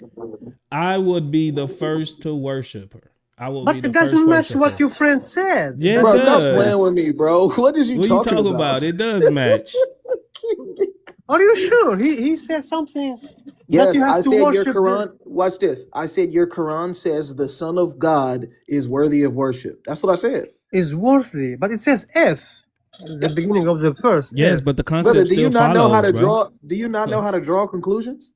I would be the first to worship her. I will be But the it first doesn't match worshiper. what your friend said. It Yeah, it Bro, doesn't stop match. playing does. with me, bro. What is you What are you talking talking about? about? It does match. Are you sure? He said something that Yes, you have I to said your worship. Quran. Watch this. I said your Quran says the Son of God is worthy of worship. That's what I said. Is worthy, but it says if the beginning of the verse. Yes, If. but the Brother, concept do you still not know how follows, to bro. draw? Do you not know how to draw conclusions?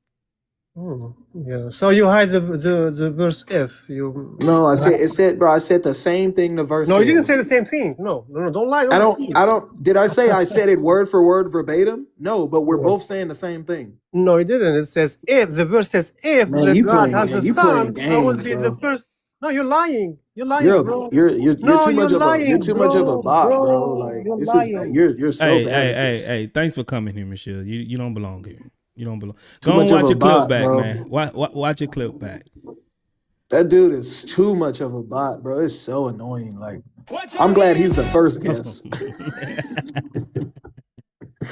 Oh, yeah. So you hide the verse if you. No, I said, bro. I said the same thing the verse No, you said. didn't say the same thing. No, don't lie. I Don't deceive. don't. Did I say I said it word for word verbatim? No, but we're both saying the same thing. No, it didn't. It says if the verse says if Man, the you God playing has a games. You playing son, I will games, be the bro. first. No, you're lying. You're lying, bro. You're No, too much you're of a lying, bot, bro. Like You're this is lying. you're so bad at this. Hey, thanks for coming here, Michelle. You don't belong here. You don't belong. Too Go and much of watch a your clip bot, back, bro. man. Watch your clip back. That dude is too much of a bot, bro. It's so annoying. Like, I'm glad he's the first guest.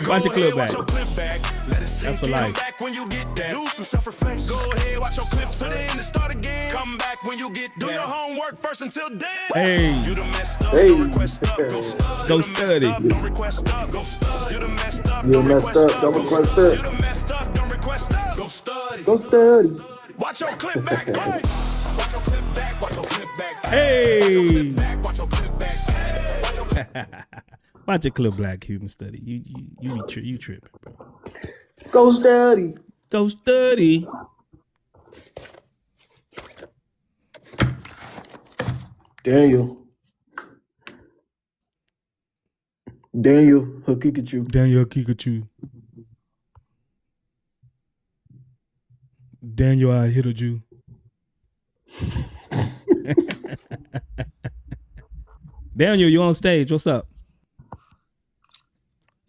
Watch your clip back. That's for life. Back when you get that. Do some self-reflection. Go ahead, watch your clip to the end and start again. Come back when you get that. Do your homework first until then. Hey. You done messed up, Hey. don't request up. Go study. Go You done messed study. up, don't request up. Go study. You done messed up, You don't messed request up, don't Go request study. up. You done messed up, don't request up. Go study. Go study. Watch your clip back, right? Watch your clip back, watch your clip back. Hey. Watch your clip back, watch your clip back. Watch your clip Watch your clip black human study. You tripping, bro. Go study. Go study. Daniel, Hakikachu. Daniel Kikachu. Daniel, I hit a Jew. Daniel, you on stage. What's up?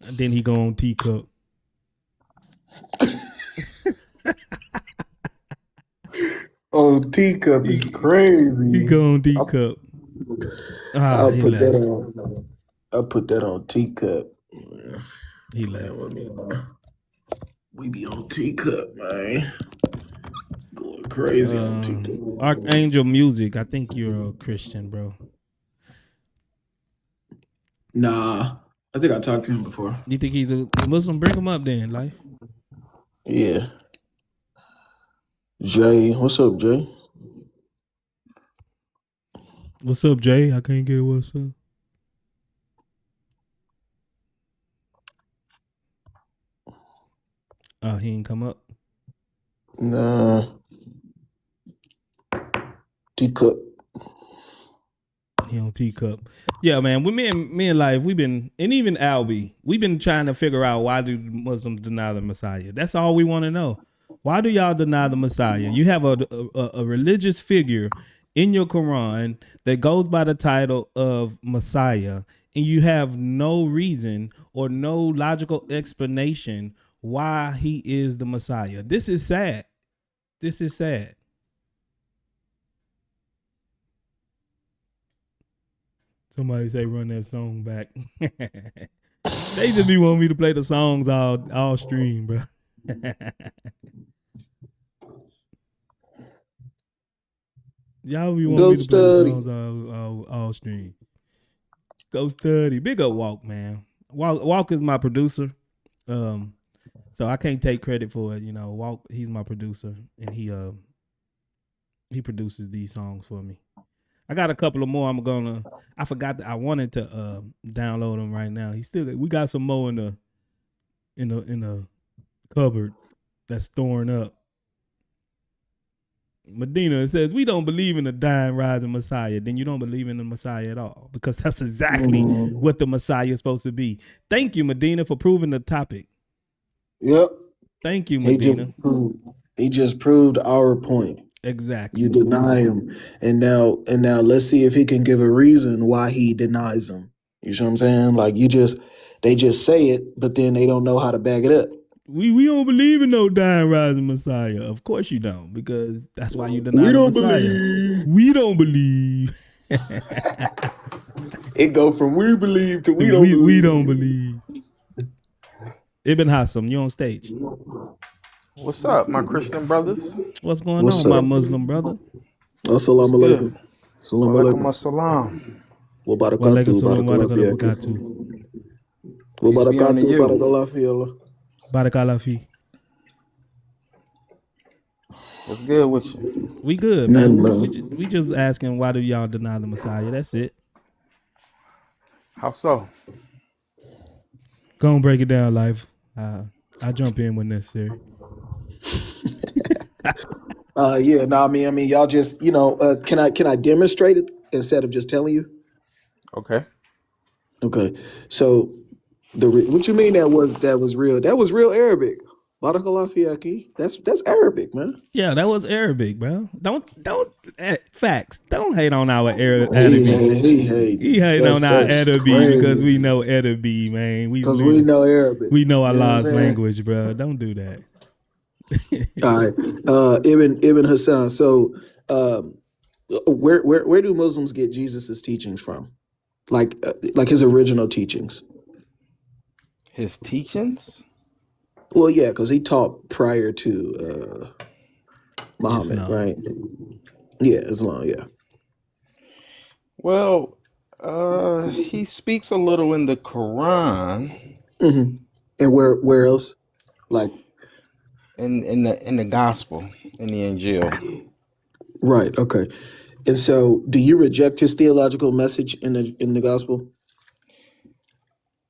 And then he go on teacup. Oh, teacup is crazy. He go on teacup. I'll He put left. that on. I'll put that on teacup. He left. We be on teacup, man. Going crazy on teacup. Archangel Music. I think you're a Christian, bro. Nah, I think I talked to him before. You think he's a Muslim? Bring him up then, life. Yeah. Jay, what's up, Jay? What's up, Jay? I can't get it. What's up? Oh, he ain't come up. Nah. Teacup. He on teacup. Yeah, man. Me and Life, we've been, and even Albie, we've been trying to figure out why do Muslims deny the Messiah. That's all we want to know. Why do y'all deny the Messiah? You have a religious figure in your Quran that goes by the title of Messiah, and you have no reason or no logical explanation why he is the Messiah. This is sad. This is sad. Somebody say run that song back. They just be wanting me to play the songs all stream, bro. Y'all be wanting me to play the songs all stream. Go study. Big up Walk, man. Walk is my producer. So I can't take credit for it. You know, Walk, he's my producer, and he produces these songs for me. I got a couple of more. I forgot that I wanted to download them right now. We got some more in the cupboard that's storing up. Medina, it says, we don't believe in a dying, rising Messiah. Then you don't believe in the Messiah at all, because that's exactly what the Messiah is supposed to be. Thank you, Medina, for proving the topic. Yep. Thank you, Medina. He just proved our point. Exactly. You deny him, and now let's see if he can give a reason why he denies him. You see what I'm saying? Like they just say it, but then they don't know how to back it up. We don't believe in no dying, rising Messiah. Of course you don't, because that's why you deny the Messiah. We don't believe. It go from we believe to we don't we believe. don't believe. Ibn Hassam, you on stage. What's up, my Christian brothers? What's going What's on, up? my Muslim brother? Assalamu What's alaikum. good? Assalamu Walaikum alaikum. assalam. Wa Walaikum barakatuh. salam wa Barakallahu barakatuh. fiyaki. Wa Peace be unto barakatuh. you. Barakallahu fiyallah. Barakallah fi. What's good with you? We good, Nothing, man. bro. We just asking why do y'all deny the Messiah? That's it. How so? Go and break it down, life. I jump in when necessary. Yeah, no, I mean, y'all just, can I demonstrate it instead of just telling you? Okay. Okay, so what you mean that was real? That was real Arabic. Barakallahu fiyaki. That's Arabic, man. Yeah, that was Arabic, bro. Don't facts. Don't hate on our Arabic. He hating on our Arabic because we know Arabic, man. Because we know Arabic. We know You know what I'm Allah's saying? language, bro. Don't do that. All right, Ibn Hassan. So, where do Muslims get Jesus's teachings from? Like his original teachings? His teachings? Well, yeah, because he taught prior to Muhammad, Islam. right? Yeah, Islam. Yeah. Well, he speaks a little in the Quran hmm And where else? Like, in the gospel, in the Injil. right? Okay. And so, do you reject his theological message in the gospel?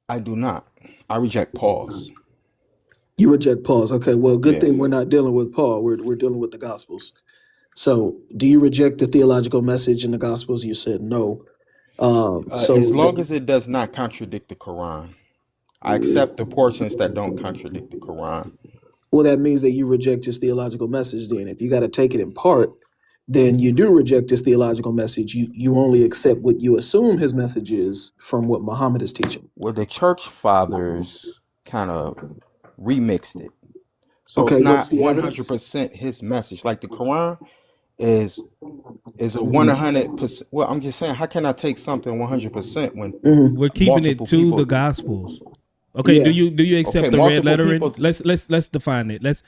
I do not. I reject Paul's. You reject Paul's. Okay. Well, good Yeah. thing we're not dealing with Paul. We're dealing with the Gospels. So, do you reject the theological message in the Gospels? You said no. So As long as it does not contradict the Quran. I accept the portions that don't contradict the Quran. well, that means that you reject his theological message. Then, if you got to take it in part, then you do reject his theological message. You only accept what you assume his message is from what Muhammad is teaching. Well, the church fathers kind of remixed it. So Okay, it's what's not the evidence? 100% his message. Like the Quran is a 100%. Well, I'm just saying, how can I take something 100% when Mm-hmm. We're keeping it multiple to people- the Gospels. Okay, Yeah. do you accept Okay, the red multiple lettering? people- Let's define it. Let's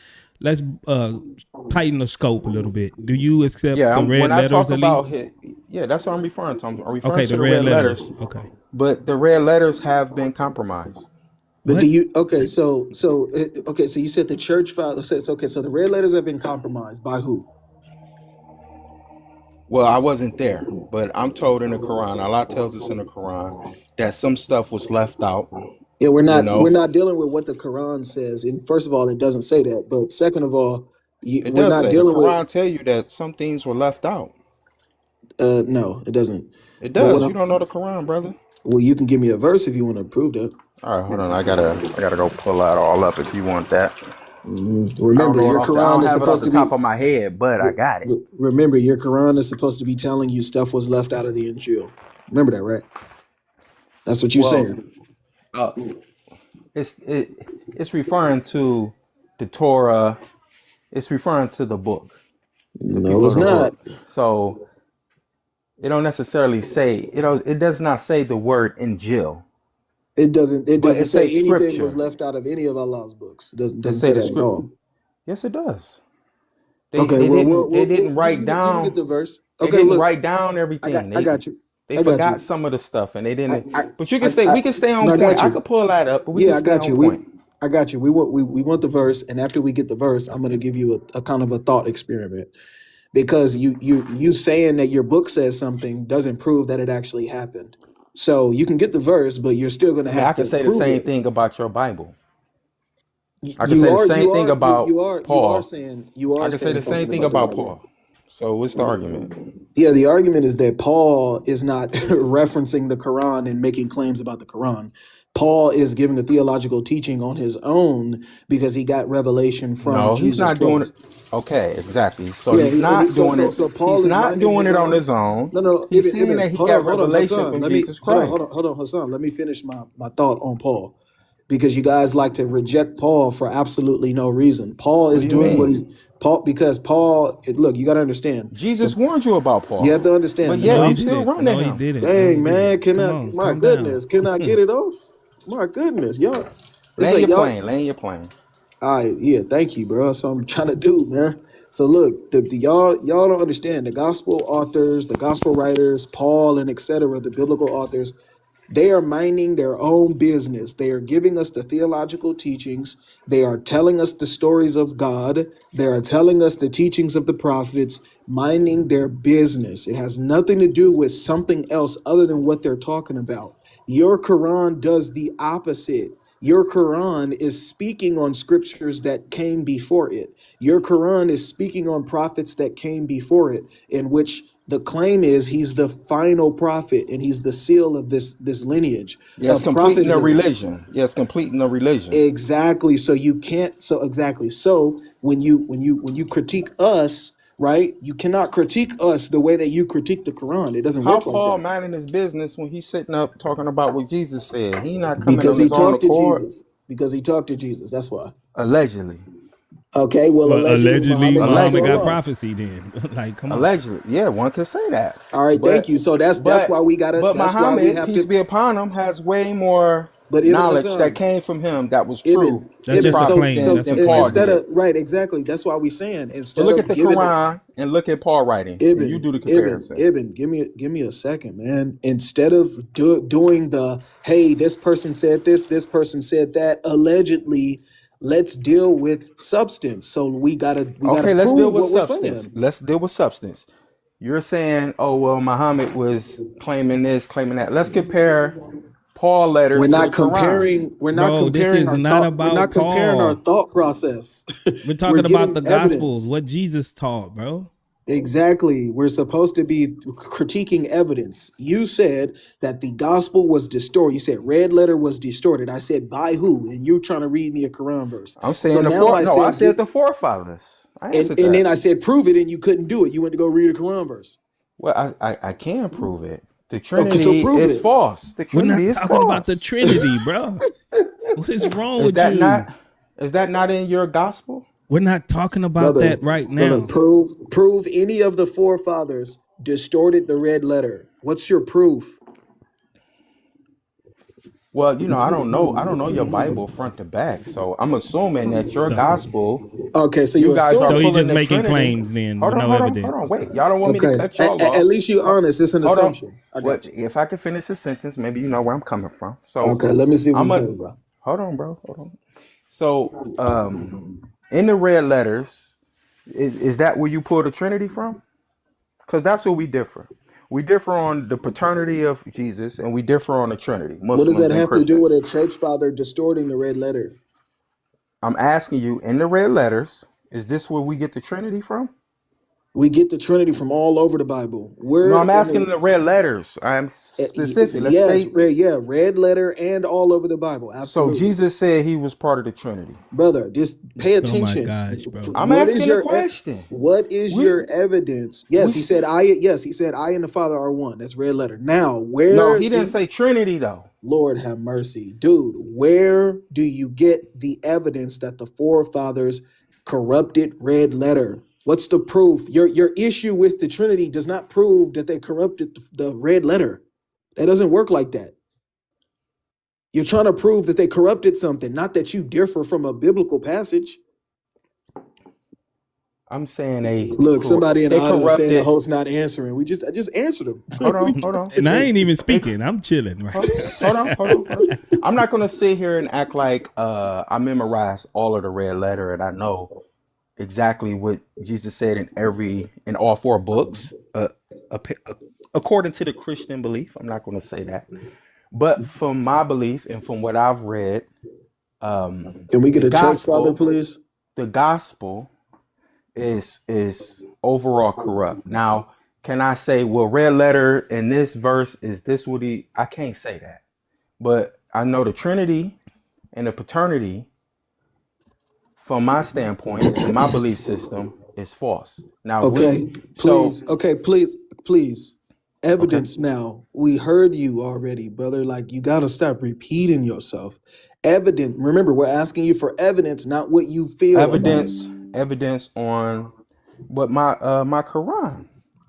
tighten the scope a little bit. Do you accept Yeah, the red when I letters talk at about least? yeah, that's what I'm referring to. I'm referring Okay, to the red letters. Okay. But the red letters have been compromised. But What? do you okay? So you said the church father says okay. So the red letters have been compromised by who? Well, I wasn't there, but I'm told in the Quran, Allah tells us in the Quran that some stuff was left out. Yeah, we're not know? we're not dealing with what the Quran says. And first of all, it doesn't say that. But second of all, It we're does not say the dealing with. Quran tell you that some things were left out. No, it doesn't. It But what does. I'm- You don't know the Quran, brother. Well, you can give me a verse if you want to prove that. All right, hold on. I gotta go pull that all up if you want that. Remember, your I Quran don't is have it off supposed the to top be. of my head, but I got it. Remember, your Quran is supposed to be telling you stuff was left out of the Injil. Remember that, right? That's what you're Well, saying. It's referring to the Torah. It's referring to the book. The No, people it's of the not. book. So it don't necessarily say it does not say the word Injil. It doesn't. It But doesn't it say says anything scripture. was left out of any of Allah's books. It doesn't It say say the that at all. Yes, it does. Okay, They well, didn't write you down. can get the verse. They Okay, didn't look, write down everything. I got you. They I got forgot you. some of the stuff, and they didn't. I- But you can I- stay. I- We can stay on no, I got point. I you. could pull that up, but we Yeah, can I stay got on you. point. I got you. We want the verse, and after we get the verse, I'm going to give you a kind of a thought experiment, because you saying that your book says something doesn't prove that it actually happened. So you can get the verse, but you're still going to I mean, have I can to say the prove same it. thing about your Bible. I can You say the are- same you thing are- about you are Paul. saying you are. I can say saying the same something thing the about Bible. Paul. So what's the argument? Yeah, the argument is that Paul is not referencing the Quran and making claims about the Quran. Paul is giving a theological teaching on his own because he got revelation from No, Jesus he's not doing Christ. it. Okay, exactly. So Yeah, he's not so doing it. Paul He's is not minding doing his it on own. his own. No, He's Ibn, saying that he hold got on, revelation Hassan. from Let me Jesus Christ. hold on, Hassan. Let me finish my thought on Paul. because you guys like to reject Paul for absolutely no reason. Paul What is do you doing what he's mean? because Paul. Look, you got to understand. Jesus warned you about You have Paul, to but understand the yet No, he you gospel. still didn't. run to No, he him. didn't. No, he Dang, man, didn't. can Come I? on, My calm down. goodness, can I get it off? My goodness, y'all. It's Land like your y'all. plane, land your plane. All right, yeah, thank you, bro. That's what I'm trying to do, man. So look, the y'all don't understand the gospel authors, the gospel writers, Paul and etc. The biblical authors. They are minding their own business. They are giving us the theological teachings. They are telling us the stories of God. They are telling us the teachings of the prophets, minding their business. It has nothing to do with something else other than what they're talking about. Your Quran does the opposite. Your Quran is speaking on scriptures that came before it. Your Quran is speaking on prophets that came before it, in which the claim is he's the final prophet and he's the seal of this lineage Yes, of completing the prophethood. religion. Yes, completing the religion. Exactly. So you can't. So exactly. So when you critique us, right? You cannot critique us the way that you critique the Quran. It doesn't How work like Paul that minding his business when he's sitting up talking about what Jesus said? He not coming because on he his own talked to accord, Jesus. Because he talked to Jesus. That's why. allegedly. Okay. Well, Well, allegedly, allegedly, Muhammad talked to Muhammad got Allegedly. Allah. prophecy then. Like, come on. Allegedly. Yeah, one could say that. All right. Thank But you. So that's why but we gotta. but That's why we Muhammad, have peace to. be upon him, has way more But Ibn knowledge that Hassan, came from him that was true Ibn, That's than Ibn. just a prophet So claim. so That's a than Paul claim. instead did. of right, exactly. That's why we saying But instead look at of the giving it. Quran and look at Paul writings, and you Ibn, do the Ibn, comparison. Ibn, give me a second, man. Instead of doing the hey, this person said this person said that, allegedly, let's deal with substance. So we gotta Okay, let's deal prove with what we're substance. saying. Let's deal with substance. You're saying, oh well, Muhammad was claiming this, claiming that. Let's compare Paul We're letters to the not Quran. comparing. We're not Bro, this comparing is our not thought. We're about not comparing our Paul. thought process. We're We're talking about giving the gospels, evidence. what Jesus taught, bro. Exactly. We're supposed to be critiquing evidence. You said that the gospel was distorted. You said red letter was distorted. I said by who? And you're trying to read me a Quran verse. I'm So saying the now four. I No, I said, said the forefathers. I answered and then that. I said, prove it, and you couldn't do it. You went to go read a Quran verse. Well, I can prove it. The Okay, so Trinity prove is it. false. The We're Trinity not is talking about the false. Trinity, bro. What is wrong Is with that you? not? Is that not in your gospel? We're not talking about Brother, that right brother, now. prove any of the forefathers distorted the red letter. What's your proof? Well, you know, I don't know. I don't know your Bible front to back. So I'm assuming that your So, gospel, Okay, so you you guys are so assuming. he pulling just the making Trinity. claims then Hold with on, no hold on, hold on. evidence. Wait, y'all don't want me to Okay, cut y'all at off. least you're honest. It's an Hold on. assumption. I What got you. if I can finish the sentence? Maybe you know where I'm coming from. So Okay, let me see where I'm you're a coming from. hold on, bro. Hold on. So in the red letters, is that where you pull the Trinity from? Because that's where we differ. We differ on the paternity of Jesus, and we differ on the Trinity, What does that Muslims and have to do with Christians. a church father distorting the red letter? I'm asking you, in the red letters, is this where we get the Trinity from? We get the Trinity from all over the Bible. No, We're I'm in asking in the the red letters. I'm specific. Let's yes, stay. red letter and all over the Bible. So Absolutely, Jesus said he was part of the Trinity. brother. Just pay Oh my attention. gosh, bro. I'm asking the question. What is We your evidence? we Yes, he said I. Yes, he said I and the Father are one. That's red letter. Now, no, where he didn't do say Trinity though. Lord have mercy, dude? Where do you get the evidence that the forefathers corrupted red letter? What's the proof? Your issue with the Trinity does not prove that they corrupted the red letter. That doesn't work like that. You're trying to prove that they corrupted something, not that you differ from a biblical passage. I'm saying they Look, somebody in the they audience saying the corrupted. host not answering. I just answered him. Hold on, hold on. And I They ain't even they speaking. I'm chilling right hold, hold on, hold on, hold on. I'm not gonna sit here and act like I memorized all of the red letter and I know exactly what Jesus said in all four books. According to the Christian belief, I'm not gonna say that. But from my belief and from what I've read, Can we get the a church father, gospel, please? the gospel is overall corrupt. Now, can I say, well, red letter in this verse is this what he? I can't say that, but I know the Trinity and the paternity, from my standpoint and my belief system, is false. Now, if we Okay, so please. Okay, please. okay, Evidence now. We heard you already, brother. Like you gotta stop repeating yourself. Evident. Remember, we're asking you for evidence, not what you feel about it. Evidence on what my Quran.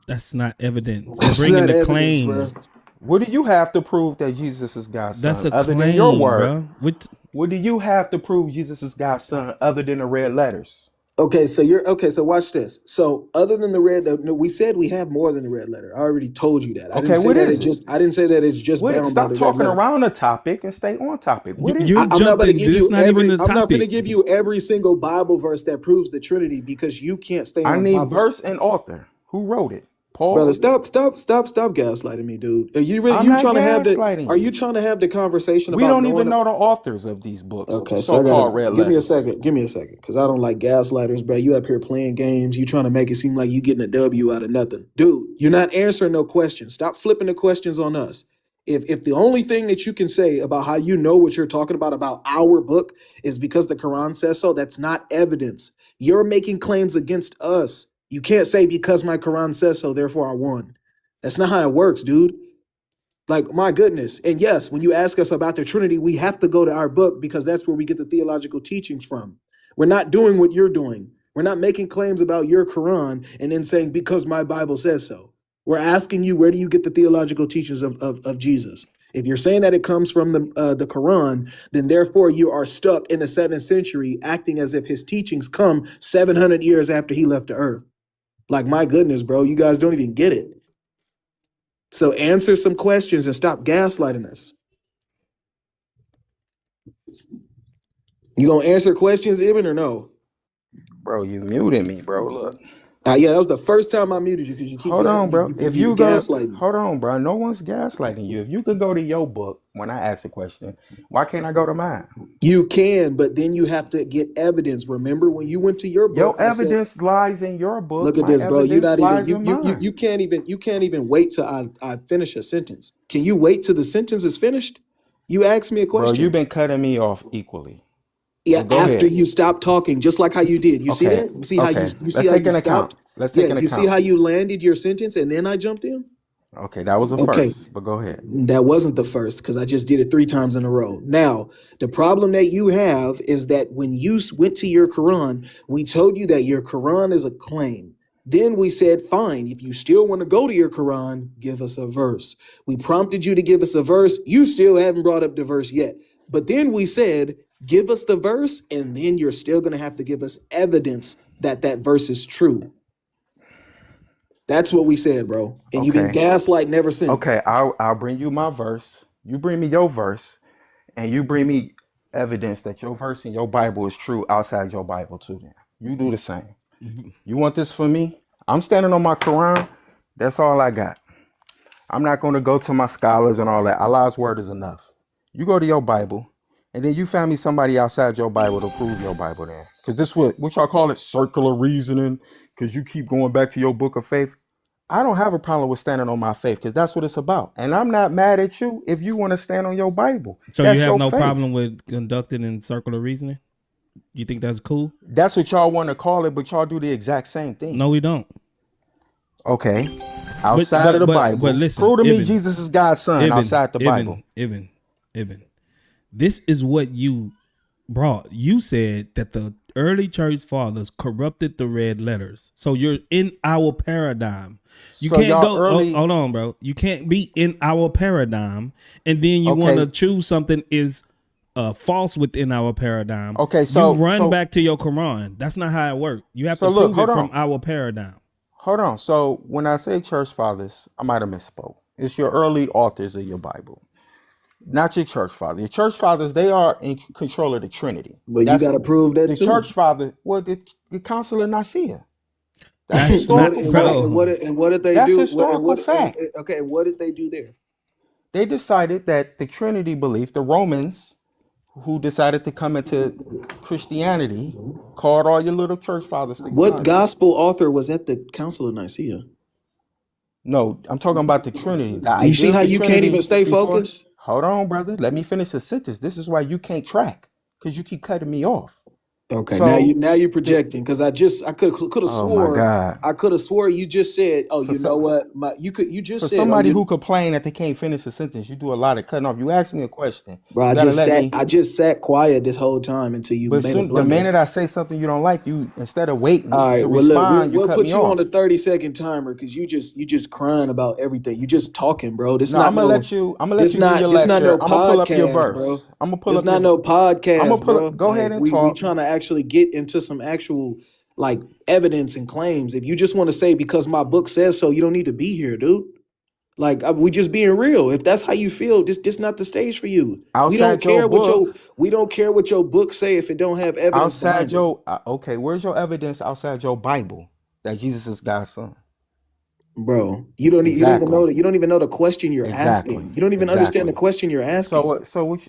That's not evidence. That's Bringing not the evidence, claim. bro. What do you have to prove that Jesus is God's son? That's a other claim, than your word, bro. What do you have to prove Jesus is God's son other than the red letters? Okay, so so watch this. So other than the red, no, we said we have more than the red letter. I already told you that. I Okay, didn't say what that is it? I didn't say that it's just What? bound by Stop the red talking letter. around the topic and stay on topic. What is You're it? I'm not going to jumping. give This you not even the I'm not going to topic. give you every single Bible verse that proves the Trinity because you can't stay I on need topic. verse and author. Who wrote it? Paul. Brother, stop gaslighting me, dude. Are you really I'm you not trying to have gaslighting Are you. you trying to have the conversation We about don't even knowing? know the authors of these books, Okay, so I so-called gotta red give me a letters. second. Give me a second, because I don't like gaslighters, bro. You up here playing games. You trying to make it seem like you getting a W out of nothing, dude. You're not answering no questions. Stop flipping the questions on us. If the only thing that you can say about how you know what you're talking about our book is because the Quran says so, that's not evidence. You're making claims against us. You can't say because my Quran says so, therefore I won. That's not how it works, dude. Like, my goodness. And yes, when you ask us about the Trinity, we have to go to our book because that's where we get the theological teachings from. We're not doing what you're doing. We're not making claims about your Quran and then saying, because my Bible says so. We're asking you, where do you get the theological teachings of Jesus? If you're saying that it comes from the Quran, then therefore you are stuck in the 7th century, acting as if his teachings come 700 years after he left the earth. Like, my goodness, bro, you guys don't even get it. So answer some questions and stop gaslighting us. You gonna answer questions, Ibn, or no? Bro, you muted me, bro. Look. Yeah, that was the first time I muted you because you keep Hold on, bro. If you go, gaslighting me. hold on, bro. No one's gaslighting you. If you could go to your book when I ask a question, why can't I go to mine? You can, but then you have to get evidence. Remember when you went to your book? Your evidence lies in your book. Look at My this, bro. You're not evidence even lies in mine. you can't even wait till I finish a sentence. Can you wait till the sentence is finished? You asked me a Bro, question. you've been cutting me off equally. Yeah, Well, go after ahead. you stop talking, just like how you did. You see Okay. that? You see how Okay. you see Let's how take you an account. stopped? Let's take an You see account. how you landed your sentence and then I jumped in? Okay, that was a Okay. first, but go ahead. That wasn't the first because I just did it 3 times in a row. Now, the problem that you have is that when you went to your Quran, we told you that your Quran is a claim. Then we said, fine, if you still want to go to your Quran, give us a verse. We prompted you to give us a verse. You still haven't brought up the verse yet. But then we said, give us the verse, and then you're still going to have to give us evidence that that verse is true. That's what we said, bro. And you've been Okay. gaslighting ever since. Okay, I'll bring you my verse. You bring me your verse, and you bring me evidence that your verse in your Bible is true outside your Bible too. Then you do the same. You want this for me? I'm standing on my Quran. That's all I got. I'm not going to go to my scholars and all that. Allah's word is enough. You go to your Bible, and then you find me somebody outside your Bible to prove your Bible then. Because this what y'all call it, circular reasoning, because you keep going back to your book of faith. I don't have a problem with standing on my faith because that's what it's about. And I'm not mad at you if you want to stand on your Bible. So That's you have your no faith. problem with conducting in circular reasoning? You think that's cool? That's what y'all want to call it, but y'all do the exact same thing. No, we don't. Okay. Outside of the Bible. But listen, prove to me Ibn, Jesus is God's son outside the Bible. Ibn. This is what you brought. You said that the early church fathers corrupted the red letters. So you're in our paradigm. You So can't y'all go. early- Hold on, bro. You can't be in our paradigm and then you want to choose something is false within our paradigm. Okay, so you run back to your Quran. That's not how it works. You have to look, prove hold it on. from our paradigm. Hold on. So when I say church fathers, I might have misspoke. It's your early authors of your Bible. Not your church fathers. Your church fathers, they are in control of the Trinity. But you got to prove that the too. church father, well, the Council of Nicaea. That's That's historical not- fact. bro. And what did they That's do? historical fact. Okay, what did they do there? They decided that the Trinity belief, the Romans who decided to come into Christianity, called all your little church fathers to What come. gospel author was at the Council of Nicaea? No, I'm talking about the Trinity. The You see idea of how the you can't Trinity even stay before- focused? Hold on, brother. Let me finish the sentence. This is why you can't track, because you keep cutting me off. Okay, So, now you're projecting because I could have oh my swore God. you just said, oh, For you know some, what, you for just said, oh, somebody you, who complain that they can't finish a sentence, you do a lot of cutting off. You ask me a question, bro, you gotta let me. I just sat quiet this whole time until you But made a soon, the blunder. minute I say something you don't like, you instead of waiting All right, to well, look, respond, you we'll cut me put you on a off. 30-second timer because you just crying about everything. You just talking, bro. No, I'm gonna let you. I'm gonna let you do your This not lecture. no I'm gonna pull up your podcast, bro. verse. I'm gonna pull This up your. not no I'm gonna podcast, pull bro. up. Go Like ahead and we talk. trying to actually get into some actual like evidence and claims. If you just want to say because my book says so, you don't need to be here, dude. Like we just being real. If that's how you feel, this not the stage for you. Outside your book. We don't care what your book say if it don't have evidence Outside behind it. your. Okay, where's your evidence outside your Bible that Jesus is God's son? Bro, you don't even know Exactly. that you don't even know the question you're Exactly. asking. You don't even understand the Exactly. question you're So asking. what? So which?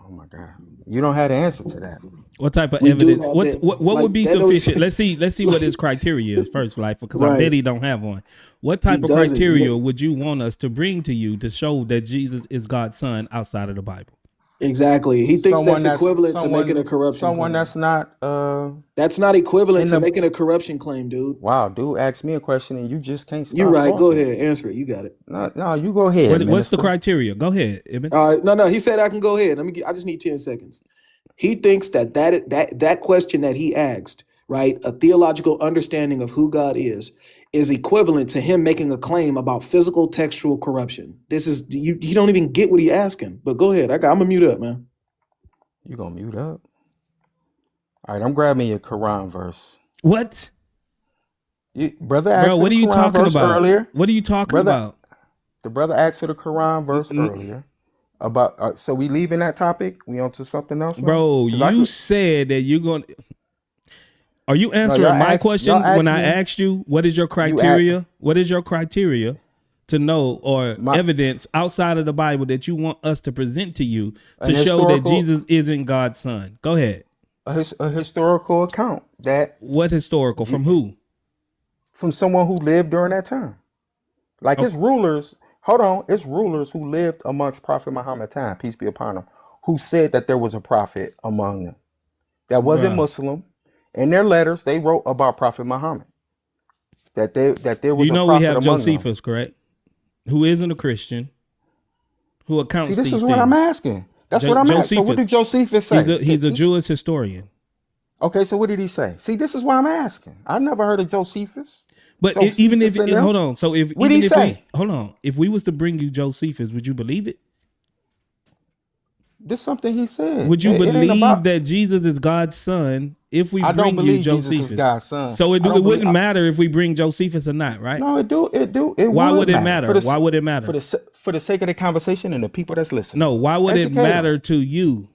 Oh my God! You don't have the answer to that. What type of We do evidence? have What that. what Like would be that don't sufficient? Let's see what his criteria is first, like, because I right. bet he don't have one. What He type of doesn't. criteria would you want us to bring to you to show that Jesus is God's son outside of the Bible? Exactly. He thinks Someone that's that's equivalent to making a corruption someone claim. that's not That's not equivalent in to the. making a corruption claim, dude. Wow, dude asked me a question and you just can't You're stop right. Go talking. ahead. Answer it. You got it. No, you go ahead, What's the minister. criteria? Go ahead, Ibn. No. He said I can go ahead. I just need 10 seconds. He thinks that question that he asked, right, a theological understanding of who God is equivalent to him making a claim about physical textual corruption. This is you don't even get what he asking. But go ahead. I'm gonna mute up, man. You gonna mute up? All right, I'm grabbing your Quran verse. What? Brother asked Bro, for what the are you Quran talking verse about? earlier. What are you talking Brother, about? the brother asked for the Quran verse earlier. About so we leaving that topic? We on to something else now? Bro, you said that you're going to. Are you answering my question when I asked you what is your criteria? What is your criteria to know or evidence outside of the Bible that you want us to present to you to show that Jesus isn't God's son? Go ahead. A historical account that. What historical? From who? From someone who lived during that time. Like it's rulers. Hold on, it's rulers who lived amongst Prophet Muhammad time, peace be upon him, who said that there was a prophet among them that wasn't Muslim. In their letters, they wrote about Prophet Muhammad. That there was a prophet among them. You know we have Josephus, correct? Who isn't a Christian, who accounts these things. See, this is what I'm asking. That's what I'm asking. So what did Josephus say? He's a Jewish historian. Okay, so what did he say? See, this is why I'm asking. I never heard of Josephus. But even if hold on, so if what did he say? Hold on, if we was to bring you Josephus, would you believe it? This is something he said. Would you believe that Jesus is God's son if we bring you Josephus? Jesus is God's son. So it wouldn't matter if we bring Josephus or not, right? No, it do. Why would it matter? Why would it matter? For the sake of the conversation and the people that's listening. No, why would it matter to you?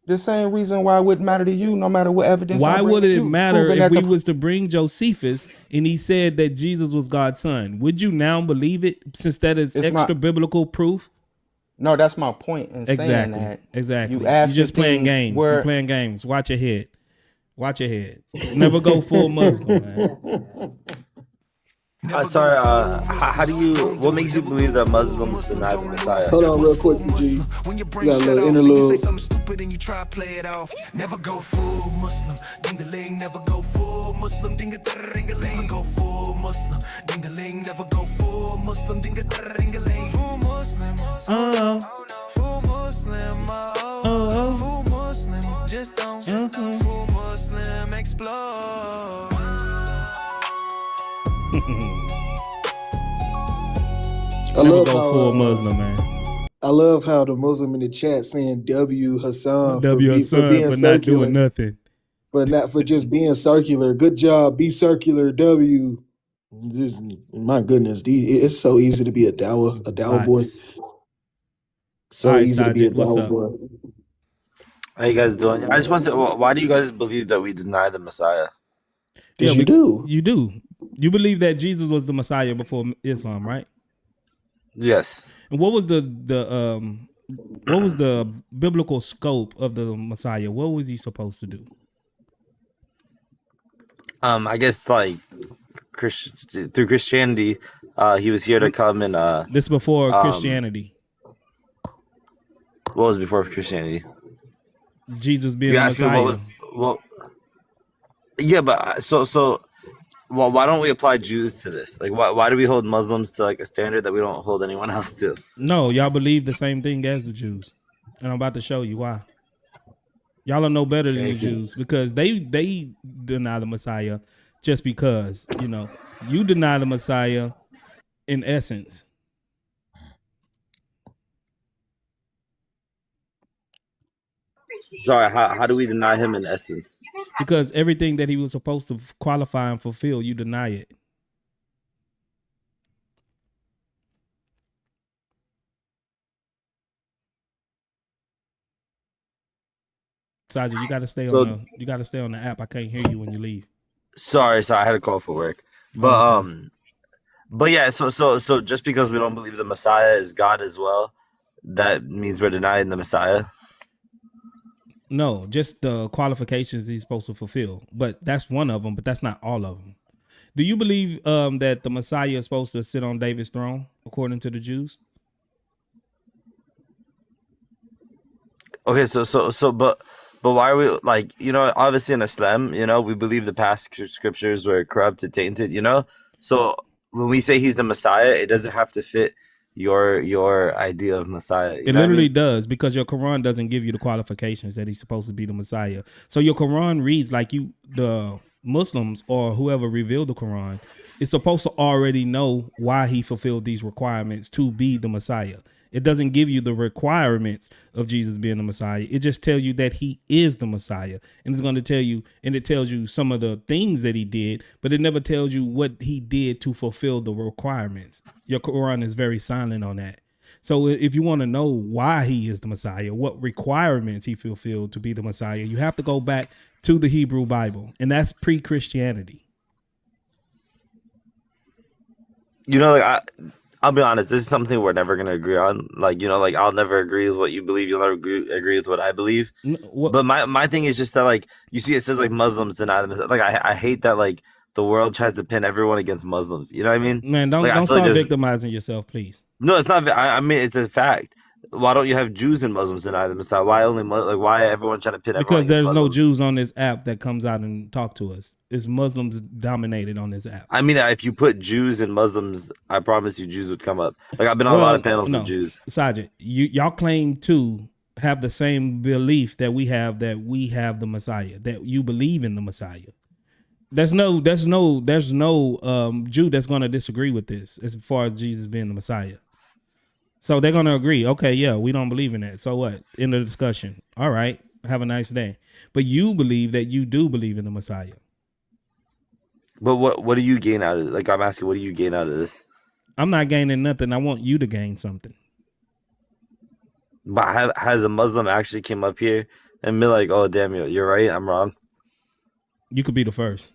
The same reason why it wouldn't matter to you, no matter what evidence. Why would it matter if we was to bring Josephus and he said that Jesus was God's son? Would you now believe it since that is extra biblical proof? No, that's my point in saying that. Exactly. You're just playing games. You're playing games. Watch your head. Watch your head. Never go full Muslim, man. Sorry, how do you, what makes you believe that Muslims deny the Messiah? Hold on real quick, CG. We got a little interlude. Never go full Muslim, ding-a-ling, never go full Muslim, ding-a-ling, go full Muslim, ding-a-ling, never go full Muslim, ding-a-ling, full Muslim, full Muslim, full Muslim, just don't, full Muslim, explode. Never go full Muslim, man. I love how the Muslim in the chat saying W Hassan for being not circular, doing nothing, but not for just being circular. Good job, be circular. W. Just, my goodness, it's so easy to be a Dawah boy. So easy to be a Dawah boy. How you guys doing? I just want to say, why do you guys believe that we deny the Messiah? Yeah, you do. You do. You believe that Jesus was the Messiah before Islam, right? Yes. And what was the biblical scope of the Messiah? What was he supposed to do? I guess like through Christianity, he was here to come and this before Christianity. What was before Christianity? Jesus being You're the asking what Messiah. was well. Yeah, but well, why don't we apply Jews to this? Like, why do we hold Muslims to like a standard that we don't hold anyone else to? No, y'all believe the same thing as the Jews, and I'm about to show you why. Y'all are no better than the Jews because they deny the Messiah just because, you know, you deny the Messiah in essence. Sorry, how do we deny him in essence? Because everything that he was supposed to qualify and fulfill, you deny it. Saja, you got to stay So- on the app. I can't hear you when you leave. Sorry, I had a call for work. But but yeah, so just because we don't believe the Messiah is God as well, that means we're denying the Messiah. No, just the qualifications he's supposed to fulfill. But that's one of them, but that's not all of them. Do you believe that the Messiah is supposed to sit on David's throne, according to the Jews? Okay, but why are we like, you know, obviously in Islam, you know, we believe the past scriptures were corrupted, tainted, you know? So when we say he's the Messiah, it doesn't have to fit your idea of Messiah. You It know what I literally mean? does, because your Quran doesn't give you the qualifications that he's supposed to be the Messiah. So your Quran reads like the Muslims or whoever revealed the Quran is supposed to already know why he fulfilled these requirements to be the Messiah. It doesn't give you the requirements of Jesus being the Messiah. It just tells you that he is the Messiah. And it's going to tell you, and it tells you some of the things that he did, but it never tells you what he did to fulfill the requirements. Your Quran is very silent on that. So if you want to know why he is the Messiah, what requirements he fulfilled to be the Messiah, you have to go back to the Hebrew Bible, and that's pre-Christianity. You know, like I'll be honest, this is something we're never gonna agree on. Like, you know, like I'll never agree with what you believe. You'll never agree with what I believe. But my thing is just that, like, you see, it says like Muslims deny the Messiah. Like, I hate that like the world tries to pin everyone against Muslims. You know what I mean? Man, don't Like, I feel start like there's- victimizing yourself, please. No, it's not. I mean, it's a fact. Why don't you have Jews and Muslims deny the Messiah? Why only like why everyone trying to pin everyone Because against there's no Muslims? Jews on this app that comes out and talk to us. It's Muslims dominated on this app. I mean, if you put Jews and Muslims, I promise you, Jews would come up. Like, I've been on a lot of panels with Jews. Sergeant, y'all claim to have the same belief that we have the Messiah, that you believe in the Messiah. There's no Jew that's going to disagree with this as far as Jesus being the Messiah. So they're going to agree. Okay, yeah, we don't believe in that. So what? End of the discussion. All right, have a nice day. But you believe that you do believe in the Messiah. But what do you gain out of it? Like, I'm asking, what do you gain out of this? I'm not gaining nothing. I want you to gain something. But has a Muslim actually came up here and been like, "Oh, damn, you're right, I'm wrong"? You could be the first.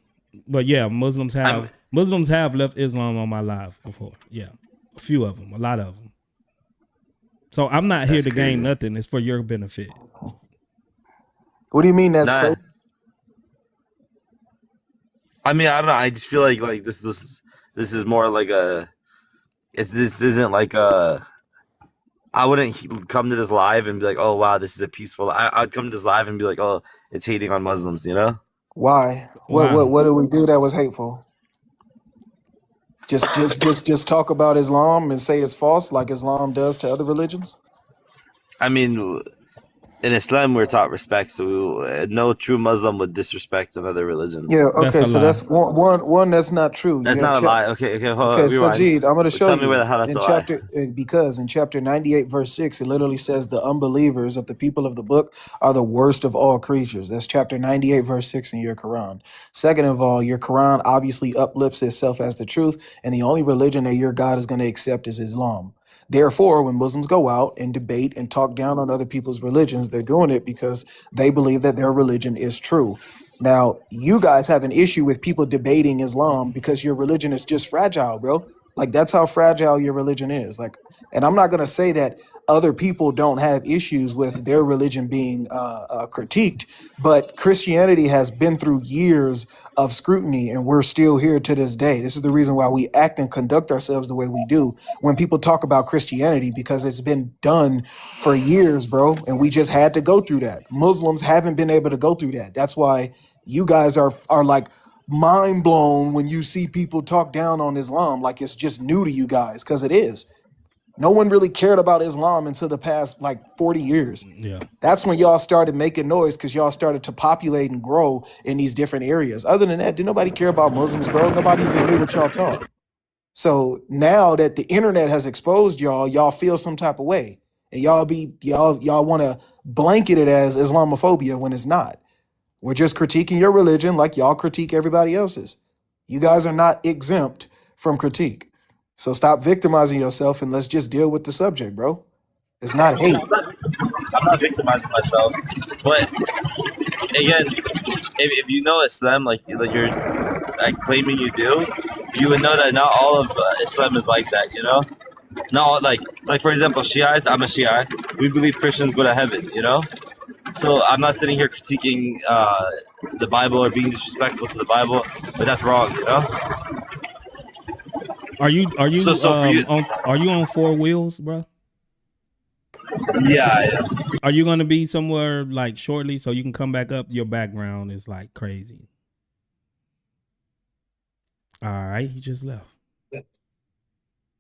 But yeah, Muslims have left Islam on my live before. Yeah, a few of them, a lot of them. So I'm not here to gain nothing. It's for your benefit. What do you mean that's crazy? I mean, I don't know. I just feel like this is more like this isn't like a. I wouldn't come to this live and be like, "Oh wow, this is a peaceful." I'd come to this live and be like, "Oh, it's hating on Muslims," you know? Why? What did we do that was hateful? Just talk about Islam and say it's false like Islam does to other religions? I mean, in Islam, we're taught respect, so no true Muslim would disrespect another religion. Yeah, okay, so that's one that's not true. That's not a lie. Okay, hold on. Okay, so Sajid, I'm going to show Tell you. me where the hell that's in a lie. chapter, because in chapter 98, verse 6, it literally says the unbelievers of the people of the book are the worst of all creatures. That's chapter 98, verse 6 in your Quran. Second of all, your Quran obviously uplifts itself as the truth, and the only religion that your God is going to accept is Islam. Therefore, when Muslims go out and debate and talk down on other people's religions, they're doing it because they believe that their religion is true. Now, you guys have an issue with people debating Islam because your religion is just fragile, bro. Like, that's how fragile your religion is. Like, and I'm not going to say that other people don't have issues with their religion being critiqued, but Christianity has been through years of scrutiny, and we're still here to this day. This is the reason why we act and conduct ourselves the way we do when people talk about Christianity, because it's been done for years, bro, and we just had to go through that. Muslims haven't been able to go through that. That's why you guys are like mind blown when you see people talk down on Islam like it's just new to you guys, because it is. No one really cared about Islam until the past like 40 years. Yeah. That's when y'all started making noise, because y'all started to populate and grow in these different areas. Other than that, did nobody care about Muslims, bro? Nobody even knew what y'all taught. So now that the internet has exposed y'all, y'all feel some type of way. And y'all want to blanket it as Islamophobia when it's not. We're just critiquing your religion like y'all critique everybody else's. You guys are not exempt from critique. So stop victimizing yourself and let's just deal with the subject, bro. It's not hate. I'm not victimizing myself, but again, if you know Islam, like you're like claiming you do, you would know that not all of Islam is like that. You know, not all, like for example, Shiites. I'm a Shiite. We believe Christians go to heaven. You know, so I'm not sitting here critiquing the Bible or being disrespectful to the Bible, but that's wrong. You know. Are you So for you, are you on four wheels, bro? Yeah, I am. Are you gonna be somewhere like shortly so you can come back up? Your background is like crazy. All right, he just left.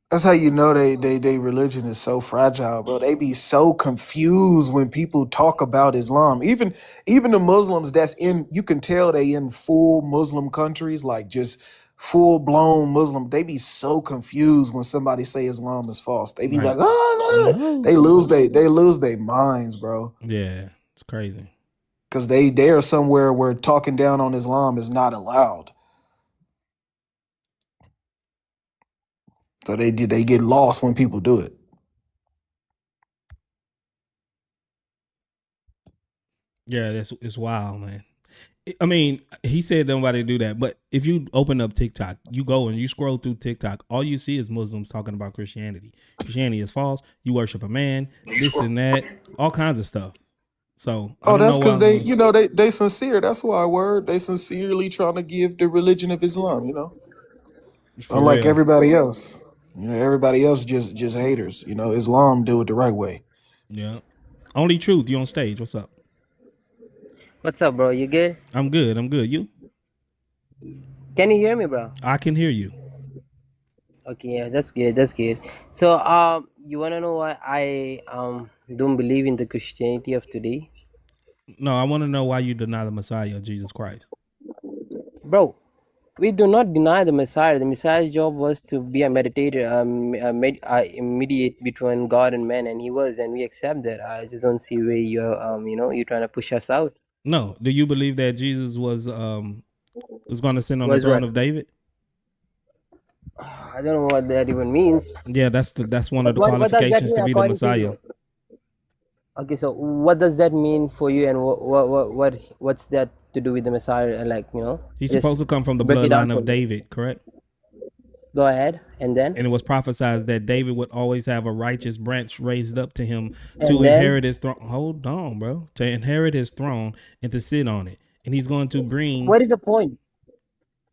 That's how you know they religion is so fragile, bro. They be so confused when people talk about Islam. Even the Muslims that's in, you can tell they in full Muslim countries, like just full blown Muslim. They be so confused when somebody say Islam is false. They be like, oh no, they lose their minds, bro. Yeah, it's crazy. Because they are somewhere where talking down on Islam is not allowed. So they get lost when people do it. Yeah, it's wild, man. I mean, he said nobody do that, but if you open up TikTok, you go and you scroll through TikTok, all you see is Muslims talking about Christianity. Christianity is false. You worship a man, this and that, all kinds of stuff. So that's because they sincere. That's why they sincerely trying to give the religion of Islam. You know, unlike everybody else. You know, everybody else just haters. You know, Islam do it the right way. Yeah. Only Truth, you on stage. What's up? What's up, bro? You good? I'm good. You? Can you hear me, bro? I can hear you. Okay, yeah, that's good. So, you wanna know why I don't believe in the Christianity of today? No, I want to know why you deny the Messiah, Jesus Christ. Bro, we do not deny the Messiah. The Messiah's job was to be a meditator, mediate between God and man, and he was, and we accept that. I just don't see where you're, you're trying to push us out. No, do you believe that Jesus was going to sit on the throne of David? I don't know what that even means. Yeah, that's one of the qualifications to be the Messiah. Okay, so what does that mean for you, and what's that to do with the Messiah? Like, he's supposed to come from the bloodline of David, correct? Go ahead, and then? And it was prophesied that David would always have a righteous branch raised up to him to inherit his throne. Hold on, bro. To inherit his throne and to sit on it. And he's going to bring... What is the point?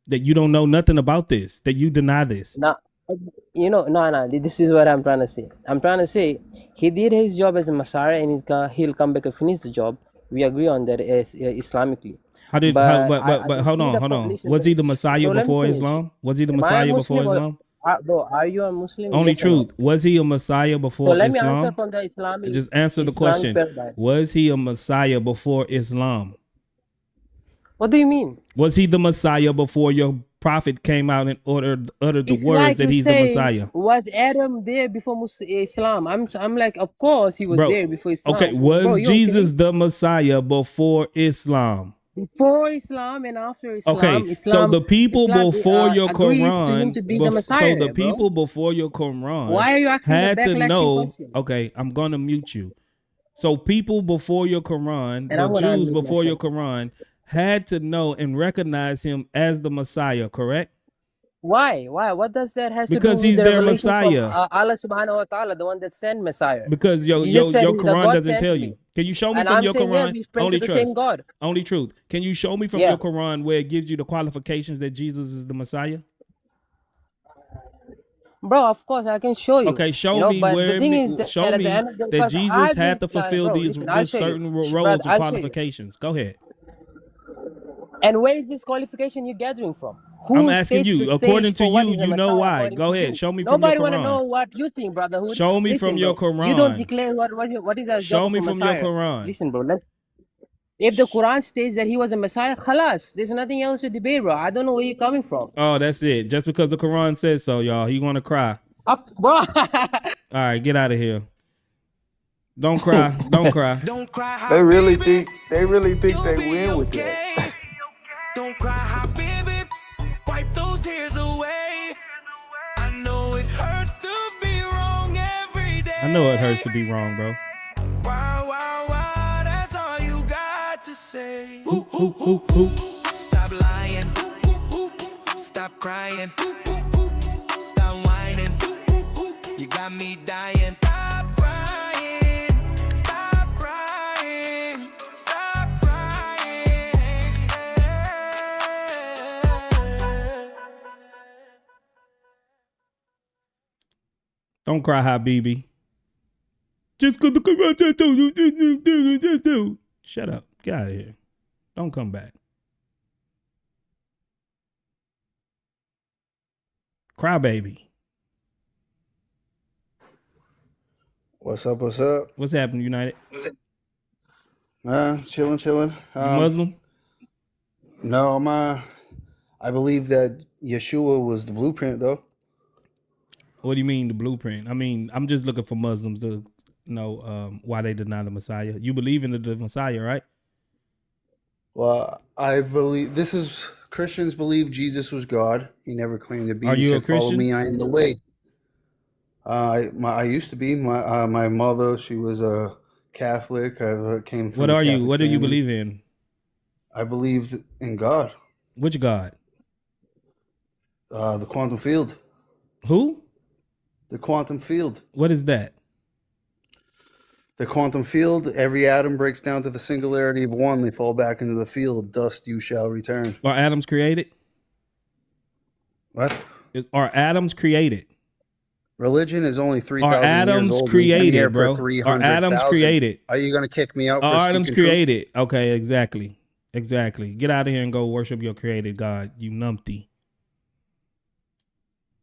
That you don't know nothing about this, that you deny this. No, this is what I'm trying to say. I'm trying to say he did his job as a Messiah, and he'll come back and finish the job. We agree on that Islamically. But hold on. Was he the Messiah before Islam? Was he the Messiah before Islam? Bro, are you a Muslim? Only Truth. Was he a Messiah before Islam? Let me answer from the Islamic. Just answer the question. Was he a Messiah before Islam? What do you mean? Was he the Messiah before your prophet came out and uttered the words that he's the Messiah? Was Adam there before Islam? I'm like, of course he was there before Islam. Okay, was Jesus the Messiah before Islam? Before Islam and after Islam. Okay, so the people before your Quran, to him to be the Messiah, so the people before your Quran, why are you asking had the to know? question? Okay, I'm gonna mute you. So people before your Quran, the Jews before your Quran, had to know and recognize him as the Messiah, correct? Why? Why? What does that has to do Because with he's the their revelation from Messiah. Allah Subhanahu wa Taala, the one that sent Messiah? Because You just said your the Quran God doesn't sent tell me, you. Can you show me and from I'm your saying, yeah, Quran? we pray to Only the same trust. God. Only truth. Can you show me from Yeah. your Quran where it gives you the qualifications that Jesus is the Messiah? Bro, of course I can show you. Okay, show You know, me but the where. thing is that Show at the me end of the day, that because Jesus I've had been, to fulfill bro, these listen, I'll this show you, certain brother. roles and I'll show you. qualifications. Go ahead. And where is this qualification you're gathering from? I'm Who asking sets the you. stage According to for what you, is the you know Messiah why. according Go to ahead. you? Show me from your Nobody want to Quran. know what you think, brotherhood. Show me Listen, from your bro, you don't Quran. declare what is the job Show of me a from your Messiah. Quran. Listen, bro, if the Quran states that he was a Messiah, khalas, there's nothing else to debate, bro. I don't know where you're coming from. Oh, that's it. Just because the Quran says so, y'all. He want to cry. Bro. All right, get out of here. Don't cry. Don't cry. Don't cry, They really think you'll they be win with okay. that. Don't cry, habibi. Wipe those tears away. I know it hurts to be wrong every day. I know it hurts to be wrong, bro. Wow, wow, wow, that's all you got to say. Ooh, ooh, ooh, ooh. Stop lying. Stop crying. Stop whining. You got me dying. Stop crying. Stop crying. Stop crying. Don't cry, Habibi. Just because the Quran says. Shut up. Get out of here. Don't come back. Cry baby. What's up? What's up? What's happening, United? Chilling. You Muslim? No, I believe that Yeshua was the blueprint, though. What do you mean the blueprint? I mean, I'm just looking for Muslims to know why they deny the Messiah. You believe in the Messiah, right? Well, I believe Christians believe Jesus was God. He never claimed to be. Are He you said, a Christian? "Follow me, I am the way." I used to be. My mother, she was a Catholic. I came from. What are you? Catholic What do you family. believe in? I believe in God. Which God? The quantum field. Who? The quantum field. What is that? The quantum field, every atom breaks down to the singularity of one. They fall back into the field. Dust you shall return. Are atoms created? What? Are atoms created? Religion is only 3,000 Are years atoms old. created, bro? Are 300,000. atoms created? Are you going to kick me out for Are atoms speaking truth? created? Okay, exactly. Get out of here and go worship your created God, you numpty.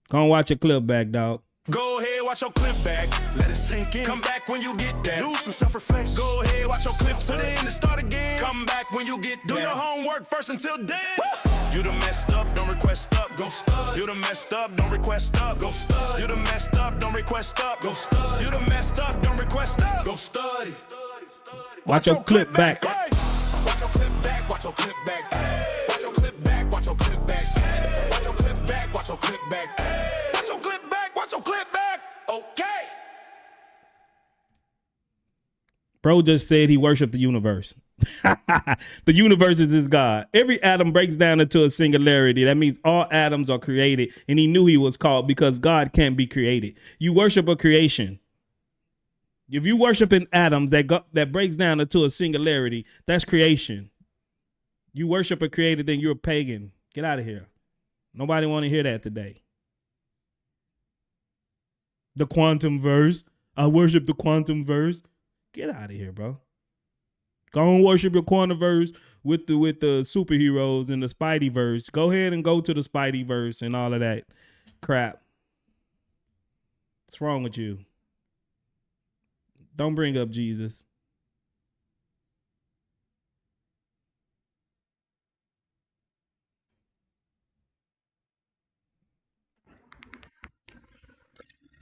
Go and watch your clip back, dog. Go ahead, watch your clip back. Let it sink in. Come back when you get that. Do some self-reflection. Go ahead, watch your clip to the end and start again. Come back when you get that. Do your homework first until then. You done messed up, don't request up. Go stud. You done messed up, don't request up. Go stud. You done messed up, don't request up. Go stud. You done messed up, don't request up. Go study. Watch your clip back. Watch your clip back, watch your clip back. Watch your clip back, watch your clip back. Watch your clip back, watch your clip back. Watch your clip back, watch your clip back. Okay. Bro just said he worshiped the universe. The universe is his God. Every atom breaks down into a singularity. That means all atoms are created, and he knew he was called because God can't be created. You worship a creation. If you worship an atom that breaks down into a singularity, that's creation. You worship a creator, then you're a pagan. Get out of here. Nobody want to hear that today. The quantum verse. I worship the quantum verse. Get out of here, bro. Go and worship your quantum verse with the superheroes and the Spidey verse. Go ahead and go to the Spidey verse and all of that crap. What's wrong with you? Don't bring up Jesus.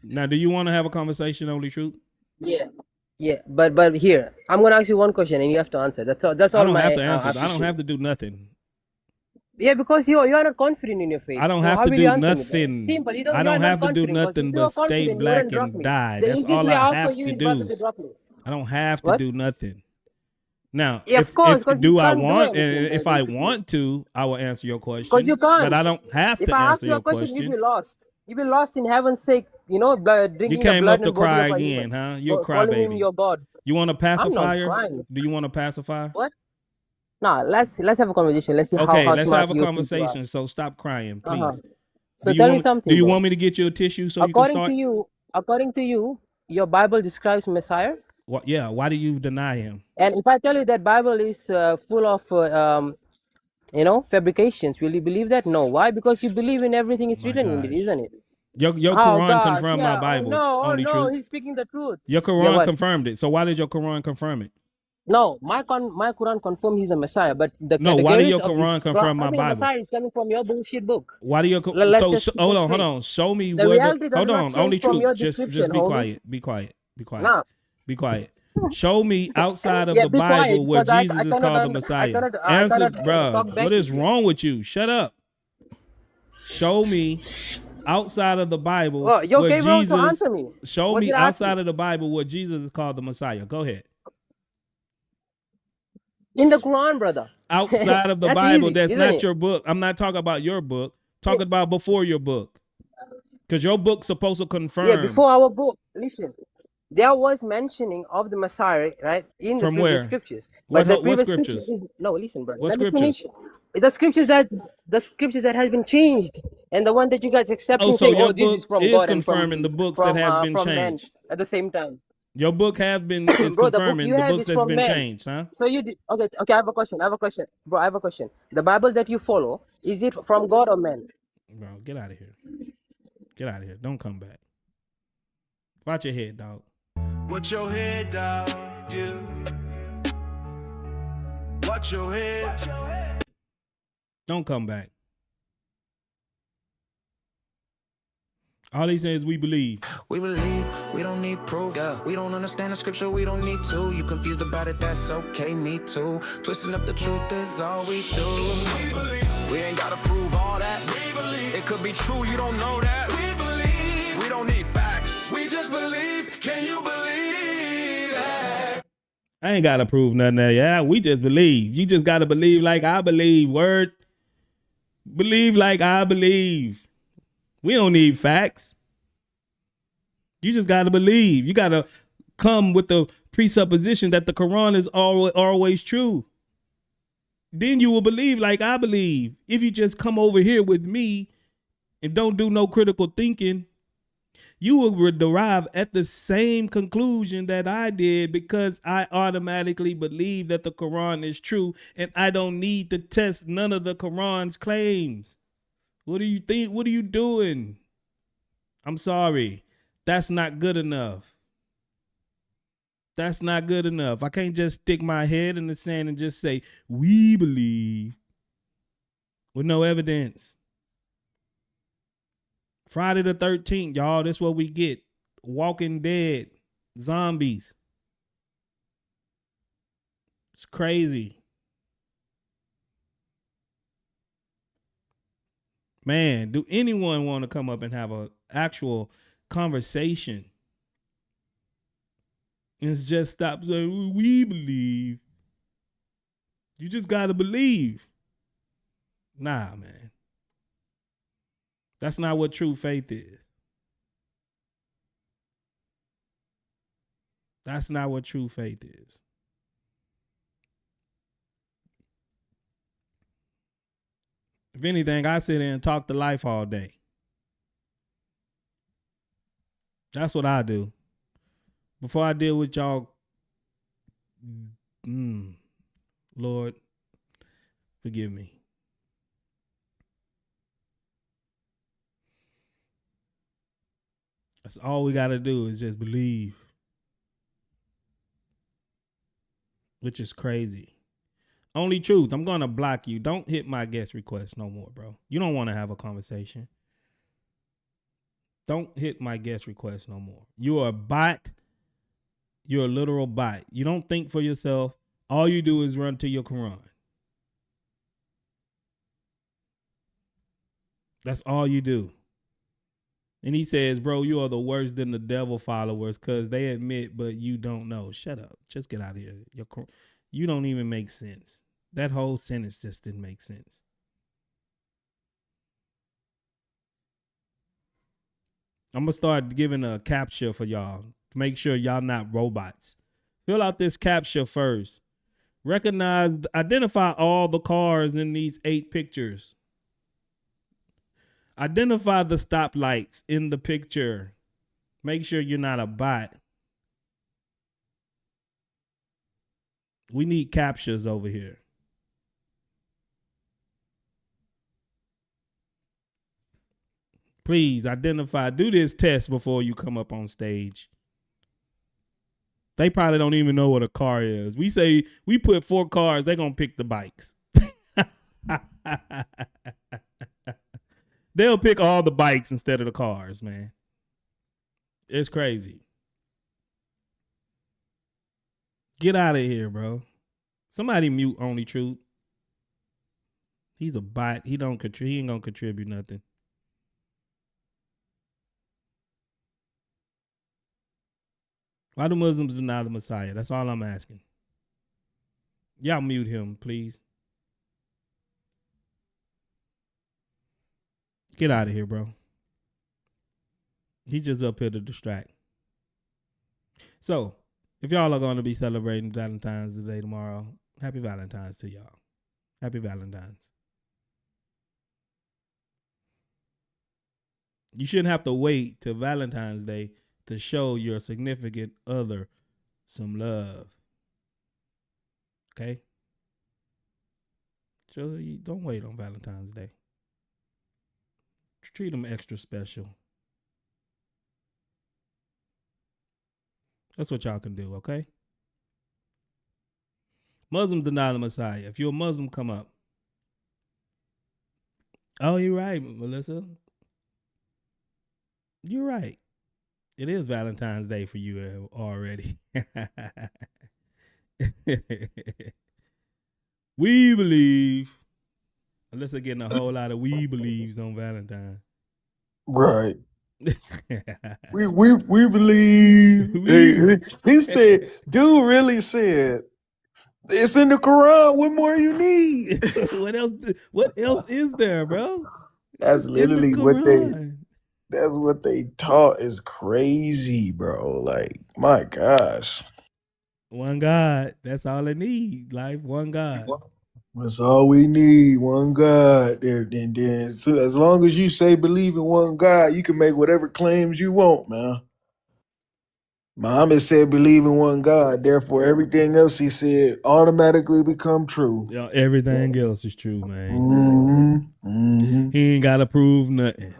Now, do you want to have a conversation, Only Truth? Yeah, but here I'm gonna ask you one question and you have to answer. That's all. That's all. I don't have to answer. I don't have to do nothing. Yeah, because you're not confident in your faith. I don't so have how to will do you answer nothing. Me Simple. I don't have to do nothing but stay black and die. That's all I have to do. I don't have to do nothing. Now, Yeah, of if course, because you do I can't do want, anything, and if I basically. want to, I will answer your Because you questions, but can't. I don't have If to I ask answer you a your question, you'll be question. lost. You'll be lost in heaven's sake, you know, You drinking the came blood up to and body cry of a again, human, huh? You're a calling him crybaby. your God. You want a I'm not pacifier? crying. Do you want a pacifier? What? Nah, let's have a conversation. Let's see Okay, how let's smart have a you think you are. conversation. So stop crying, Uh-huh. please. So tell me something, Do you bro. want me to get you a tissue so you can According start? to you, your Bible describes Messiah. What? Yeah. Why do you deny him? And if I tell you that Bible is full of you know, fabrications, will you believe that? No. Why? Because you believe in everything is My written in it, gosh. isn't it? Your Oh Quran gosh, confirmed my yeah. Bible. Oh Only no, truth. he's speaking the truth. Your Yeah, Quran what? confirmed it. So why did your Quran confirm it? No, my Quran confirm he's a Messiah, but the No. Why did categories your of Quran this, confirm my I mean, Bible? Messiah is coming from your bullshit book. Why do your Let's just keep hold it on, hold straight. on. Show me The where the reality does hold not on. change Only from truth. your Just description, be homie. quiet. Be quiet. Be quiet. Nah. Be quiet. Show me outside of Yeah, the be quiet Bible where because Jesus is called the I Messiah. cannot Answer, talk bruh. back What to is you. wrong with you? Shut up. Show me outside of the Bible Oh, you where came wrong to Jesus. answer me. Show What me did I ask outside you? of the Bible where Jesus is called the Messiah. Go ahead. In the Quran, brother. Outside of the That's Bible, easy, that's isn't not it? your book. I'm not talking about your book. Talking about before your book. Because your book's supposed to Yeah, confirm. before our book, listen, there was mentioning of the Messiah, right, in the From previous where? scriptures. But the What previous scriptures scriptures? is no. Listen, bro. What Let me scriptures? finish. The scriptures that has been changed, and the one that you guys Oh, accepting, so saying, your "Oh, this is book from is God and confirming the books that has been from man." changed. At the same time, Your book is bro, the book you confirming the have books is that's from been man. changed, huh? So okay. I have a question. Bro. I have a question. The Bible that you follow, is it from God or man? Bro, get out of here. Get out of here. Don't come back. Watch your head, dog. Watch your head, dog. Yeah. Watch your head. Don't come back. All he says is we believe. We believe, we don't need proof. Yeah. We don't understand the scripture, we don't need to. You confused about it, that's okay, me too. Twisting up the truth is all we do. We believe. We ain't gotta prove all that. We believe. It could be true, you don't know that. We believe. We don't need facts. We just believe. Can you believe that? I ain't gotta prove nothing there. Yeah, we just believe. You just gotta believe like I believe. Word. Believe like I believe. We don't need facts. You just gotta believe. You gotta come with the presupposition that the Quran is always true. Then you will believe like I believe. If you just come over here with me and don't do no critical thinking, you will derive at the same conclusion that I did because I automatically believe that the Quran is true and I don't need to test none of the Quran's claims. What do you think? What are you doing? I'm sorry. That's not good enough. That's not good enough. I can't just stick my head in the sand and just say, we believe with no evidence. Friday the 13th, y'all, that's what we get. Walking Dead, zombies. It's crazy. Man, do anyone want to come up and have an actual conversation? It's just stop saying, we believe. You just got to believe. Nah, man. That's not what true faith is. That's not what true faith is. If anything, I sit there and talk to life all day. That's what I do. Before I deal with y'all, Lord, forgive me. That's all we got to do is just believe. Which is crazy. Only truth. I'm going to block you. Don't hit my guest request no more, bro. You don't want to have a conversation. Don't hit my guest request no more. You're a bot. You're a literal bot. You don't think for yourself. All you do is run to your Quran. That's all you do. And he says, bro, you are the worst than the devil followers because they admit, but you don't know. Shut up. Just get out of here. You don't even make sense. That whole sentence just didn't make sense. I'm going to start giving a captcha for y'all to make sure y'all not robots. Fill out this captcha first. Identify all the cars in these 8 pictures. Identify the stoplights in the picture. Make sure you're not a bot. We need captchas over here. Please identify. Do this test before you come up on stage. They probably don't even know what a car is. We say we put 4 cars, they're going to pick the bikes. They'll pick all the bikes instead of the cars, man. It's crazy. Get out of here, bro. Somebody mute Only Truth. He's a bot. He ain't gonna contribute nothing. Why do Muslims deny the Messiah? That's all I'm asking. Y'all mute him, please. Get out of here, bro. He's just up here to distract. So, if y'all are going to be celebrating Valentine's Day tomorrow, happy Valentine's to y'all. Happy Valentine's. You shouldn't have to wait till Valentine's Day to show your significant other some love. Okay? So you don't wait on Valentine's Day. Treat them extra special. That's what y'all can do, okay? Muslims deny the Messiah. If you're a Muslim, come up. Oh, you're right, Melissa. You're right. It is Valentine's Day for you already. We believe. Alyssa getting a whole lot of we believes on Valentine. Right. we believe. He said, dude really said, it's in the Quran. What more you need? What else is there, bro? That's literally that's what they taught is crazy, bro. Like, my gosh. One God. That's all it needs. Life, one God. That's all we need, one God. And then so as long as you say believe in one God, you can make whatever claims you want, man. Muhammad said believe in one God, therefore everything else he said automatically become true. Yeah, everything else is true, man. He ain't got to prove nothing.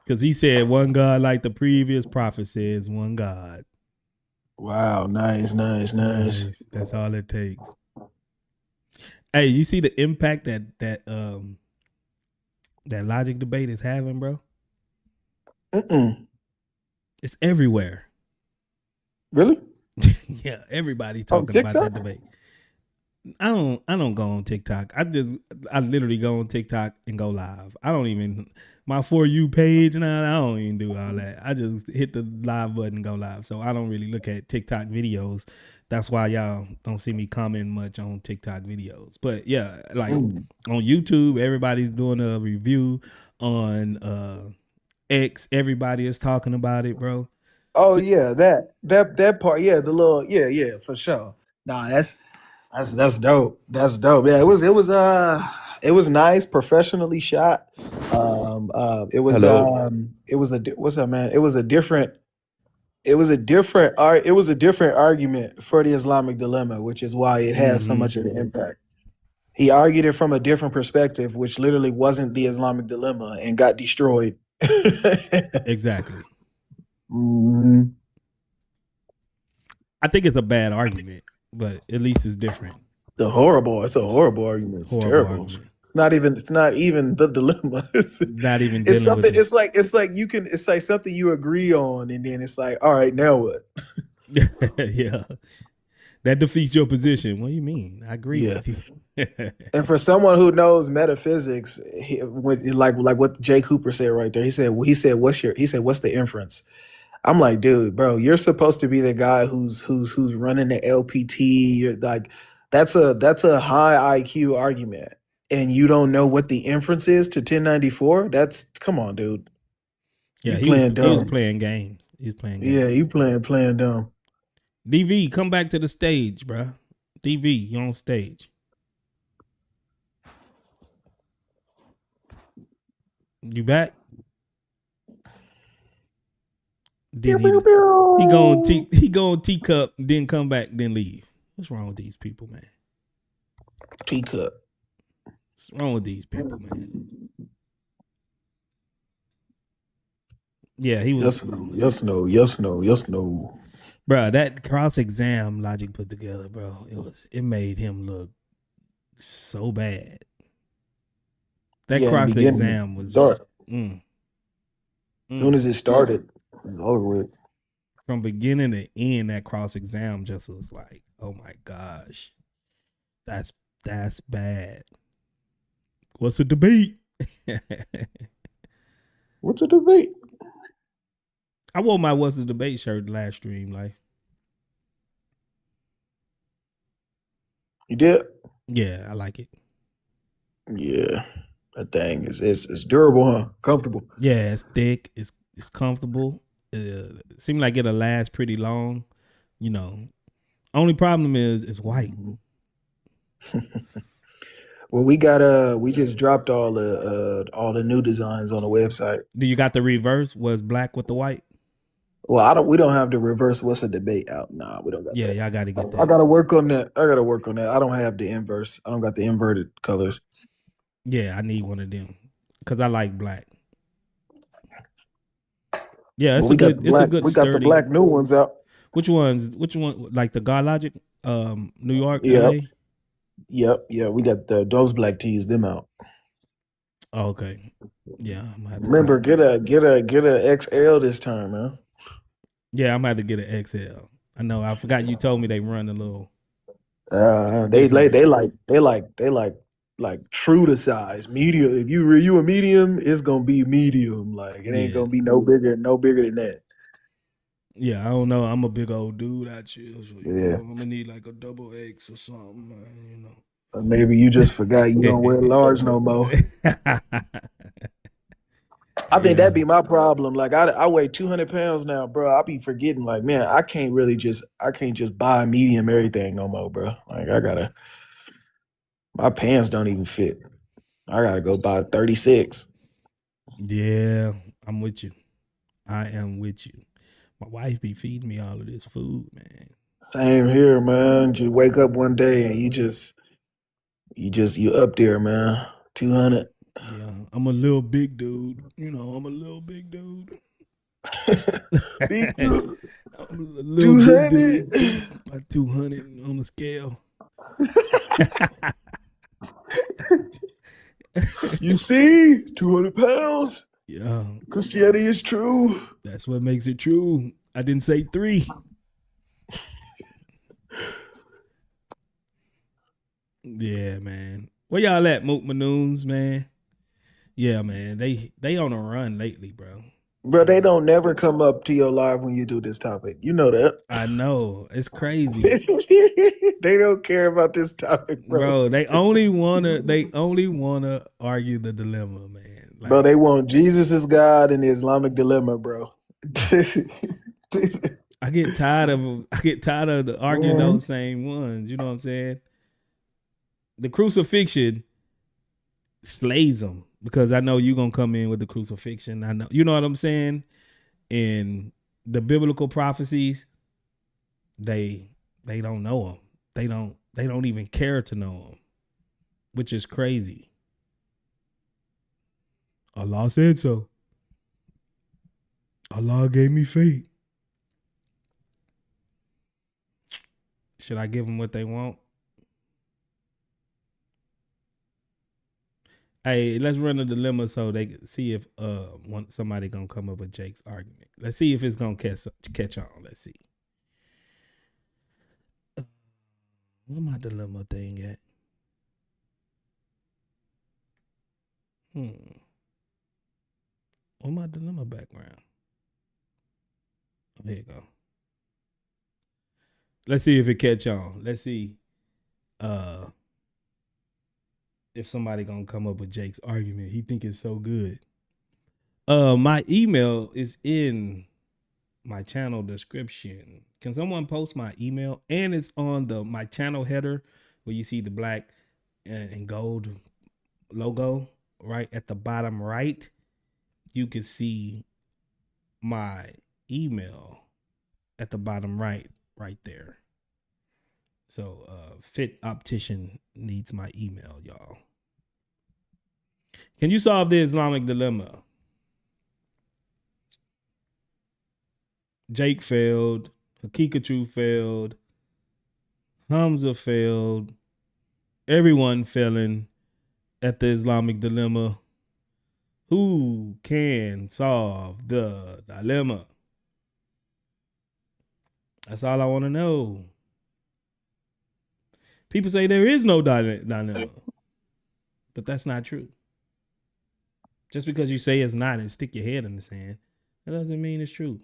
Because he said one God like the previous prophet says, one God. Wow, nice. That's all it takes. Hey, you see the impact that logic debate is having, bro? It's everywhere. Really? Yeah, everybody talking about that debate. I don't go on TikTok. I literally go on TikTok and go live. I don't even my For You page and I don't even do all that. I just hit the live button and go live. So I don't really look at TikTok videos. That's why y'all don't see me comment much on TikTok videos. But yeah, like on YouTube, everybody's doing a review. On X, everybody is talking about it, bro. Oh yeah, that part, yeah, the little yeah, for sure. Nah, that's dope. That's dope. Yeah, it was nice, professionally shot. It was what's up, man? It was a different argument for the Islamic dilemma, which is why it has so much of an impact. He argued it from a different perspective, which literally wasn't the Islamic dilemma and got destroyed. Exactly. Mm-hmm. I think it's a bad argument, but at least it's different. It's a horrible argument. It's terrible. Argument. It's not even the dilemma. It's something. It's like something you agree on, and then it's like, all right, now what? Yeah, that defeats your position. What do you mean? I agree with you. And for someone who knows metaphysics, like what Jay Cooper said right there, he said, what's the inference? I'm like, dude, bro, you're supposed to be the guy who's running the LPT. You're like, that's a high IQ argument, and you don't know what the inference is to 1094. That's come on, dude. Yeah, You he was playing dumb. playing games. He's playing games. Yeah, you playing dumb. DV, come back to the stage, bro. DV, you on stage. You back? Then he go teacup, then come back, then leave. What's wrong with these people, man? Teacup. What's wrong with these people, man? Yeah, he was. Yes, no. Bro, that cross exam Logic put together, bro, it made him look so bad. That Yeah, in the cross beginning, exam was just as soon as it started, it was over with. From beginning to end, that cross exam just was like, oh my gosh, that's bad. What's a debate? What's a debate? I wore my "What's the Debate" shirt last stream, like. You did? Yeah, I like it. Yeah, that thing is it's durable, huh? Comfortable. Yeah, it's thick. It's comfortable. Seems like it'll last pretty long. You know, only problem is it's white. Well, we just dropped all the new designs on the website. Do you got the reverse? Was black with the white? Well, we don't have the reverse "What's a Debate" out. Nah, we don't got that. Yeah, y'all gotta get that. I gotta work on that. I don't have the inverse. I don't got the inverted colors. Yeah, I need one of them because I like black. Yeah, it's a good. It's a good. We got the black new ones out. Which ones? Which one? Like the God Logic, New York, Yep. LA. Yep. Yeah, we got those black tees. Them out. Oh, okay. Yeah, I'm gonna have to remember get a XL this time, man. Yeah, I'm gonna have to get an XL. I know. I forgot you told me they run a little. They like true to size. Medium. If you a medium, it's gonna be medium. Like it ain't gonna be no bigger than that. Yeah, I don't know. I'm a big old dude out here, so Yeah. I'm gonna need like a double X or something. You know. Maybe you just forgot you don't wear large no more. I think that'd be my problem. Like I weigh 200 pounds now, bro. I be forgetting, like, man, I can't just buy medium everything no more, bro. Like my pants don't even fit. I gotta go buy 36. Yeah, I'm with you. I am with you. My wife be feeding me all of this food, man. Same here, man. You wake up one day and you up there, man. 200. Yeah, I'm a little big dude. You know, I'm a little big dude. Big dude. I'm a little 200. big dude. My 200 on the scale. You see, 200 pounds. Yeah, Christianity is true. That's what makes it true. I didn't say 3. Yeah, man. Where y'all at, Moot Manoons, man? Yeah, man. They on a run lately, bro. Bro, they don't never come up to your live when you do this topic. You know that. I know. It's crazy. They don't care about this topic, bro. They only wanna argue the dilemma, man. Like, bro, they want Jesus is God and the Islamic dilemma, bro. I get tired of arguing those same ones. You know what I'm saying? The crucifixion slays them because I know you're gonna come in with the crucifixion. I know, you know what I'm saying? And the biblical prophecies, they don't know them. They don't even care to know them, which is crazy. Allah said so. Allah gave me faith. Should I give them what they want? Hey, let's run a dilemma so they can see if somebody gonna come up with Jake's argument. Let's see if it's gonna catch on. Let's see. Where my dilemma thing at? Where my dilemma background? Here you go. Let's see if it catch on. Let's see if somebody gonna come up with Jake's argument. He think it's so good. My email is in my channel description. Can someone post my email? And it's on my channel header where you see the black and gold logo right at the bottom right. You can see my email at the bottom right there. So Fit Optician needs my email, y'all. Can you solve the Islamic dilemma? Jake failed. Hakikachu failed. Hamza failed. Everyone failing at the Islamic dilemma. Who can solve the dilemma? That's all I want to know. People say there is no dilemma, but that's not true. Just because you say it's not and stick your head in the sand, that doesn't mean it's true.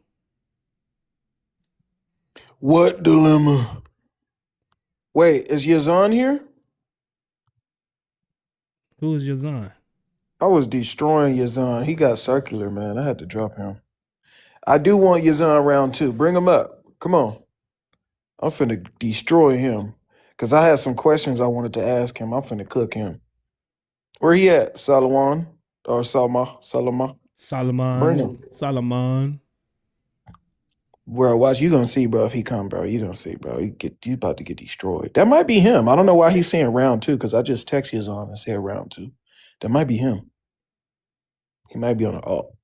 What dilemma? Wait, is Yazan here? Who is Yazan? I was destroying Yazan. He got circular, man. I had to drop him. I do want Yazan round 2. Bring him up. Come on. I'm finna destroy him. Because I had some questions I wanted to ask him. I'm finna cook him. Where he at? Salawan? Or Salma? Bring him. Solomon. Bro, watch. You gonna see, bro, if he come, bro. You gonna see, bro. You about to get destroyed. That might be him. I don't know why he's saying round 2, because I just text Yazan and said round 2. That might be him. He might be on the alt.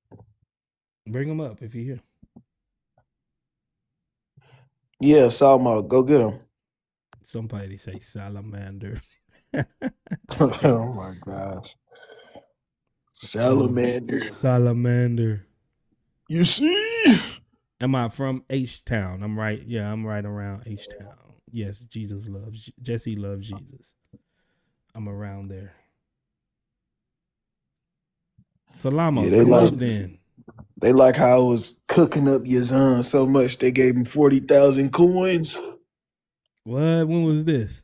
Bring him up if you're here. Yeah, Salma, go get him. Somebody say salamander. Oh my gosh. Salamander. You see? Am I from H-Town? I'm right. Yeah, I'm right around H-Town. Yes, Jesse loves Jesus. I'm around there. Salama, Yeah, come up then. They like how I was cooking up Yazan so much they gave him 40,000 coins. What? When was this?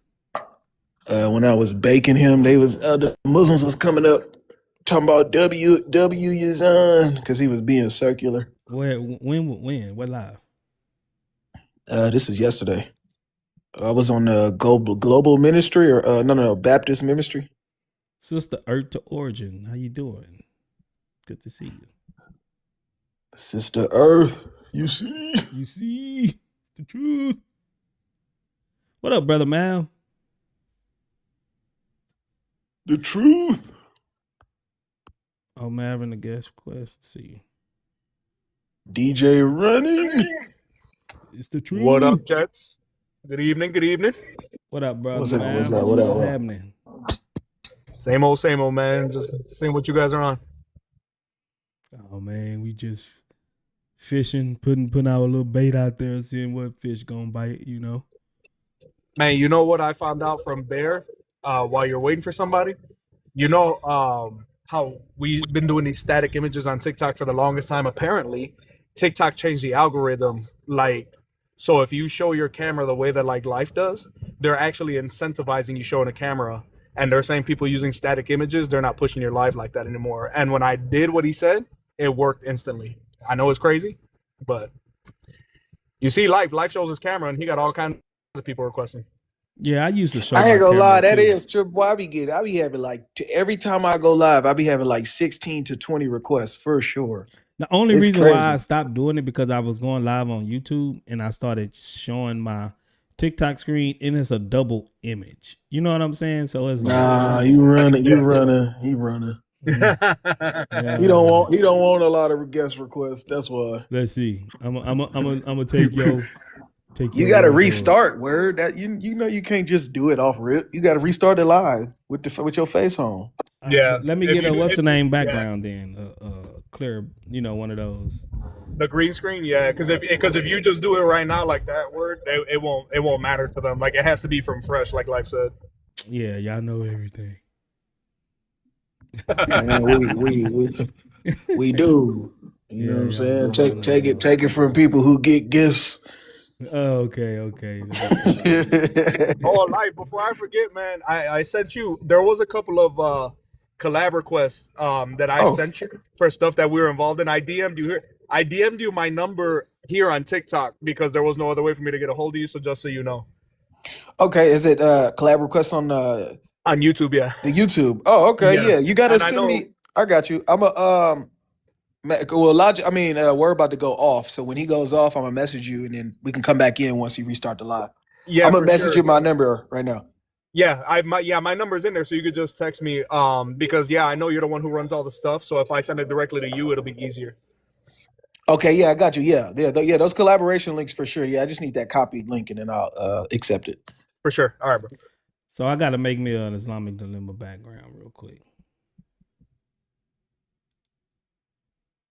When I was baking him, the Muslims was coming up talking about W Yazan because he was being circular. Where? When? What live? This is yesterday. I was on the global ministry or Baptist ministry. Sister Earth to Origin, how you doing? Good to see you. Sister Earth, you see? You see the truth. What up, brother Mal? The truth. Oh, Marvin, a guest request. Let's see. DJ running. It's the truth. What up, Jets? Good evening. Good evening. What up, brother? What's up? What's happening? Same old, man. Just seeing what you guys are on. Oh man, we just fishing, putting our little bait out there, seeing what fish gonna bite. You know. Man, you know what I found out from Bear while you're waiting for somebody? You know how we've been doing these static images on TikTok for the longest time. Apparently, TikTok changed the algorithm. So if you show your camera the way that Life does, they're actually incentivizing you showing a camera. And they're saying people using static images, they're not pushing your live like that anymore. And when I did what he said, it worked instantly. I know it's crazy, but you see Life shows his camera and he got all kinds of people requesting. Yeah, I used to show. I ain't gonna lie, that too. is true. Boy, I be having every time I go live, I be having 16 to 20 requests for sure. The only It's reason crazy. why I stopped doing it because I was going live on YouTube and I started showing my TikTok screen and it's a double image. You know what I'm saying? So it's like, you running. He don't want a lot of guest requests. That's why. Let's see. I'm gonna take your. You got to restart. Word that you know you can't just do it off rip. You got to restart it live with your face on. Yeah. Let me get what's the name background then. Clear. You know, one of those. The green screen, yeah. Because if you just do it right now like that, word, it won't matter to them. It has to be from fresh, like Life said. Yeah, y'all know everything. Man, we do. You know Yeah, what I'm y'all saying? be on Take it from people who get gifts. Okay. Let Oh, like before I forget, man, I sent you. There was a couple of collab requests that I Oh, sent you for stuff that we were involved in. I DM'd you here. I DM'd you my number here on TikTok because there was no other way for me to get a hold of you. So just so you know, okay. Is it collab requests on on YouTube, yeah, the YouTube? Oh, okay, yeah. yeah. You gotta And I send know, me. I got you. I'm a well, Logic. I mean, we're about to go off. So when he goes off, I'm gonna message you, and then we can come back in once he restart the live. yeah, I'm gonna for message sure. you my number right now. Yeah, my number's in there, so you could just text me. Because yeah, I know you're the one who runs all the stuff. So if I send it directly to you, it'll be easier. Okay, yeah, I got you. Yeah. Those collaboration links for sure. Yeah, I just need that copied link, and then I'll accept it. For sure. All right, bro. So I gotta make me an Islamic dilemma background real quick.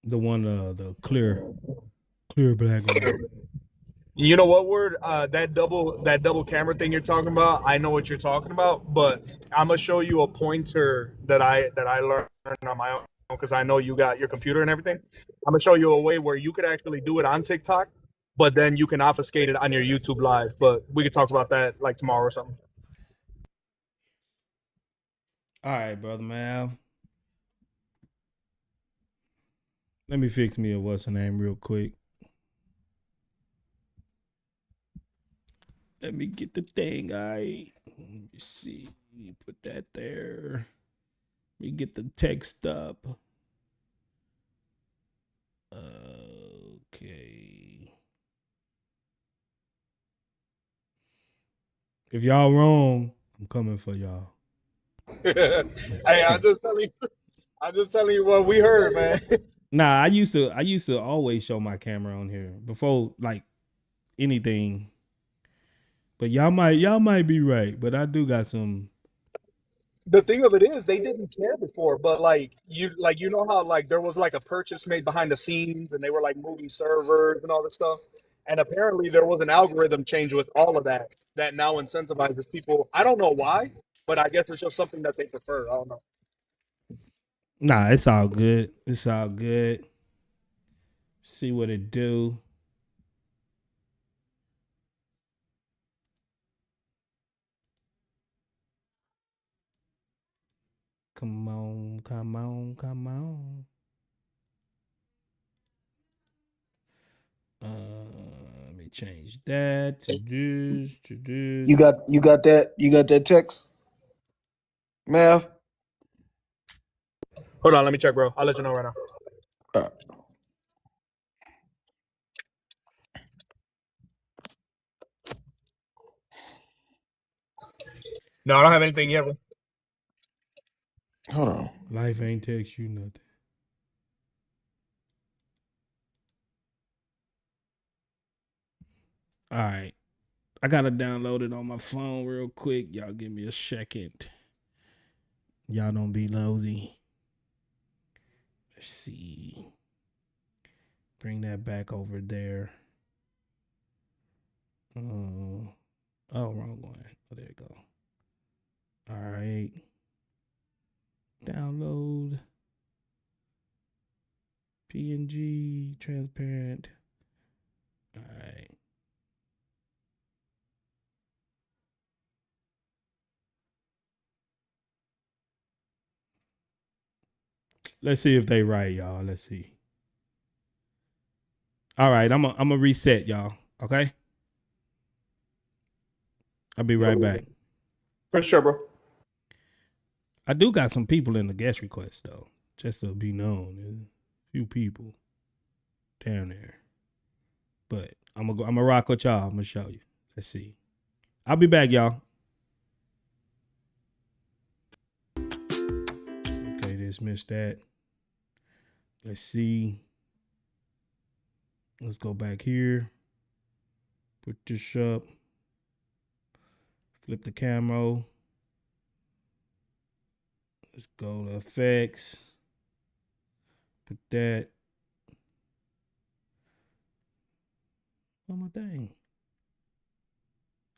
The one, the clear background. You know what word? That double camera thing you're talking about. I know what you're talking about, but I'm gonna show you a pointer that I learned on my own because I know you got your computer and everything. I'm gonna show you a way where you could actually do it on TikTok, but then you can obfuscate it on your YouTube live. But we could talk about that like tomorrow or something. All right, brother man. Let me fix me a what's her name real quick. Let me get the thing. Let me see. Put that there. We get the text up. Okay. If y'all wrong, I'm coming for y'all. Hey, I'm just telling you what we heard, man. Nah, I used to always show my camera on here before like anything. But y'all might be right, but I do got some. The thing of it is they didn't care before, but you know how like there was like a purchase made behind the scenes and they were like moving servers and all this stuff, and apparently there was an algorithm change with all of that now incentivizes people. I don't know why, but I guess it's just something that they prefer. I don't know. Nah, it's all good. It's all good. See what it do. Come on, come on, come on. Let me change that to this, to this. You got that text, Mav. Hold on, let me check, bro. I'll let you know right now. No, I don't have anything yet, bro. Hold on. Life ain't text you nothing. All right. I gotta download it on my phone real quick. Y'all give me a second. Y'all don't be nosy. Let's see. Bring that back over there. Oh, wrong one. Oh, there you go. All right. Download. PNG, transparent. All right. Let's see if they right, y'all. Let's see. All right, I'm a reset, y'all. Okay? I'll be right back. For sure, bro. I do got some people in the guest request though, just to be known. There's a few people down there, but I'm gonna rock with y'all. I'm gonna show you. Let's see. I'll be back, y'all. Okay, dismiss that. Let's see. Let's go back here. Put this up. Flip the camera. Let's go to effects. Put that. Oh my thing.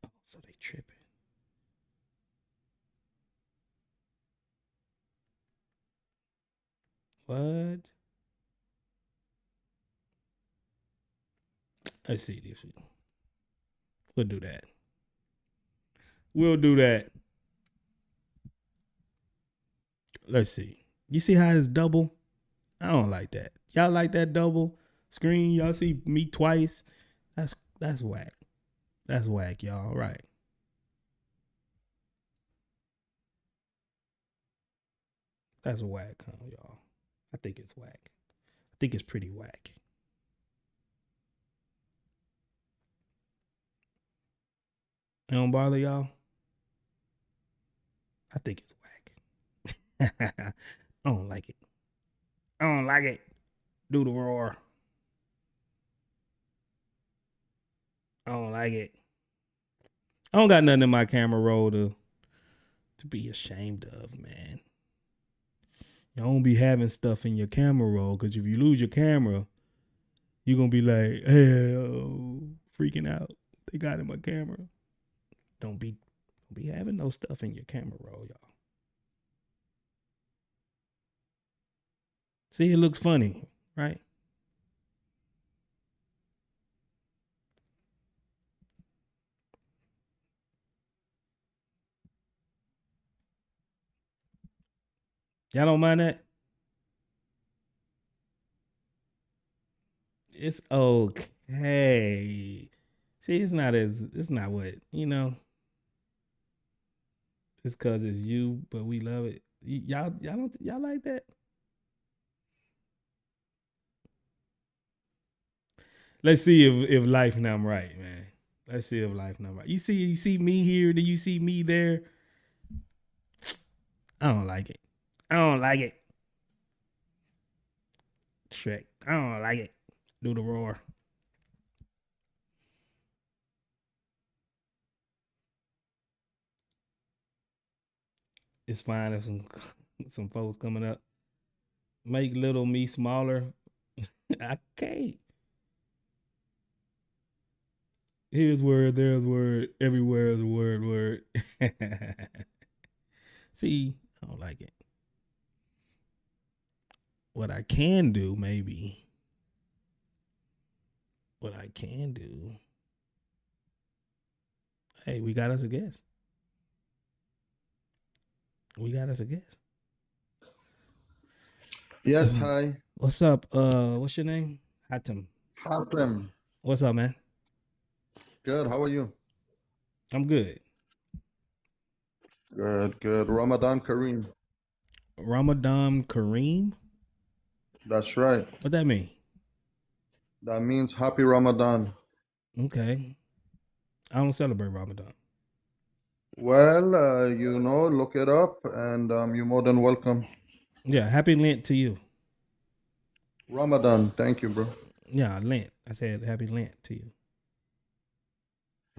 Oh, so they tripping. What? Let's see this. We'll do that. We'll do that. Let's see. You see how it's double? I don't like that. Y'all like that double screen? Y'all see me twice? That's whack. That's whack, y'all. Right. That's whack, huh, y'all? I think it's whack. I think it's pretty whack. It don't bother y'all? I think it's whack. I don't like it. I don't like it. Do the roar. I don't like it. I don't got nothing in my camera roll to be ashamed of, man. You don't be having stuff in your camera roll, because if you lose your camera, you're going to be like, hey, freaking out. They got in my camera. Don't be having no stuff in your camera roll, y'all. See, it looks funny, right? Y'all don't mind that? It's okay. See, it's not what, it's because it's you, but we love it. Y'all like that? Let's see if life and I'm right, man. Let's see if life and I'm right. You see me here, then you see me there. I don't like it. I don't like it. Shrek. I don't like it. Do the roar. It's fine if some folks coming up. Make little me smaller. I can't. Here's word, there's word, everywhere is a word. See, I don't like it. What I can do, maybe. Hey, we got us a guest. Yes, hi. What's up? What's your name? Hatem. Hatem. What's up, man? Good. How are you? I'm good. Good. Ramadan Kareem. Ramadan Kareem? That's right. What that mean? That means happy Ramadan. Okay. I don't celebrate Ramadan. Well, look it up, and you're more than welcome. Yeah, happy Lent to you. Ramadan. Thank you, bro. Yeah, Lent. I said happy Lent to you.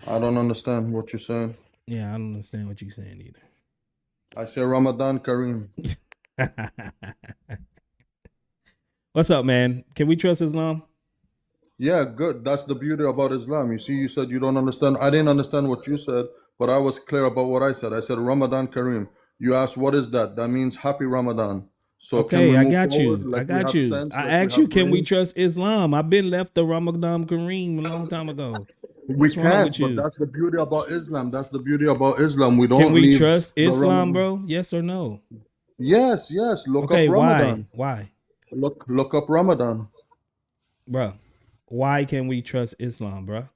I don't understand what you're saying. Yeah, I don't understand what you're saying either. I say Ramadan Kareem. What's up, man? Can we trust Islam? Yeah, good. That's the beauty about Islam. You see, you said you don't understand. I didn't understand what you said, but I was clear about what I said. I said Ramadan Kareem. You asked, what is that? That means happy Ramadan. So okay, I got you. I got you. I asked you, can we trust Islam? I've been left the Ramadan Kareem a long time ago. We can't, but that's the beauty about Islam. That's the beauty about Islam. We don't. Can we trust Islam, bro? Yes or no? Yes. Look up Ramadan. Why? Look up Ramadan. Bro, why can we trust Islam, bro?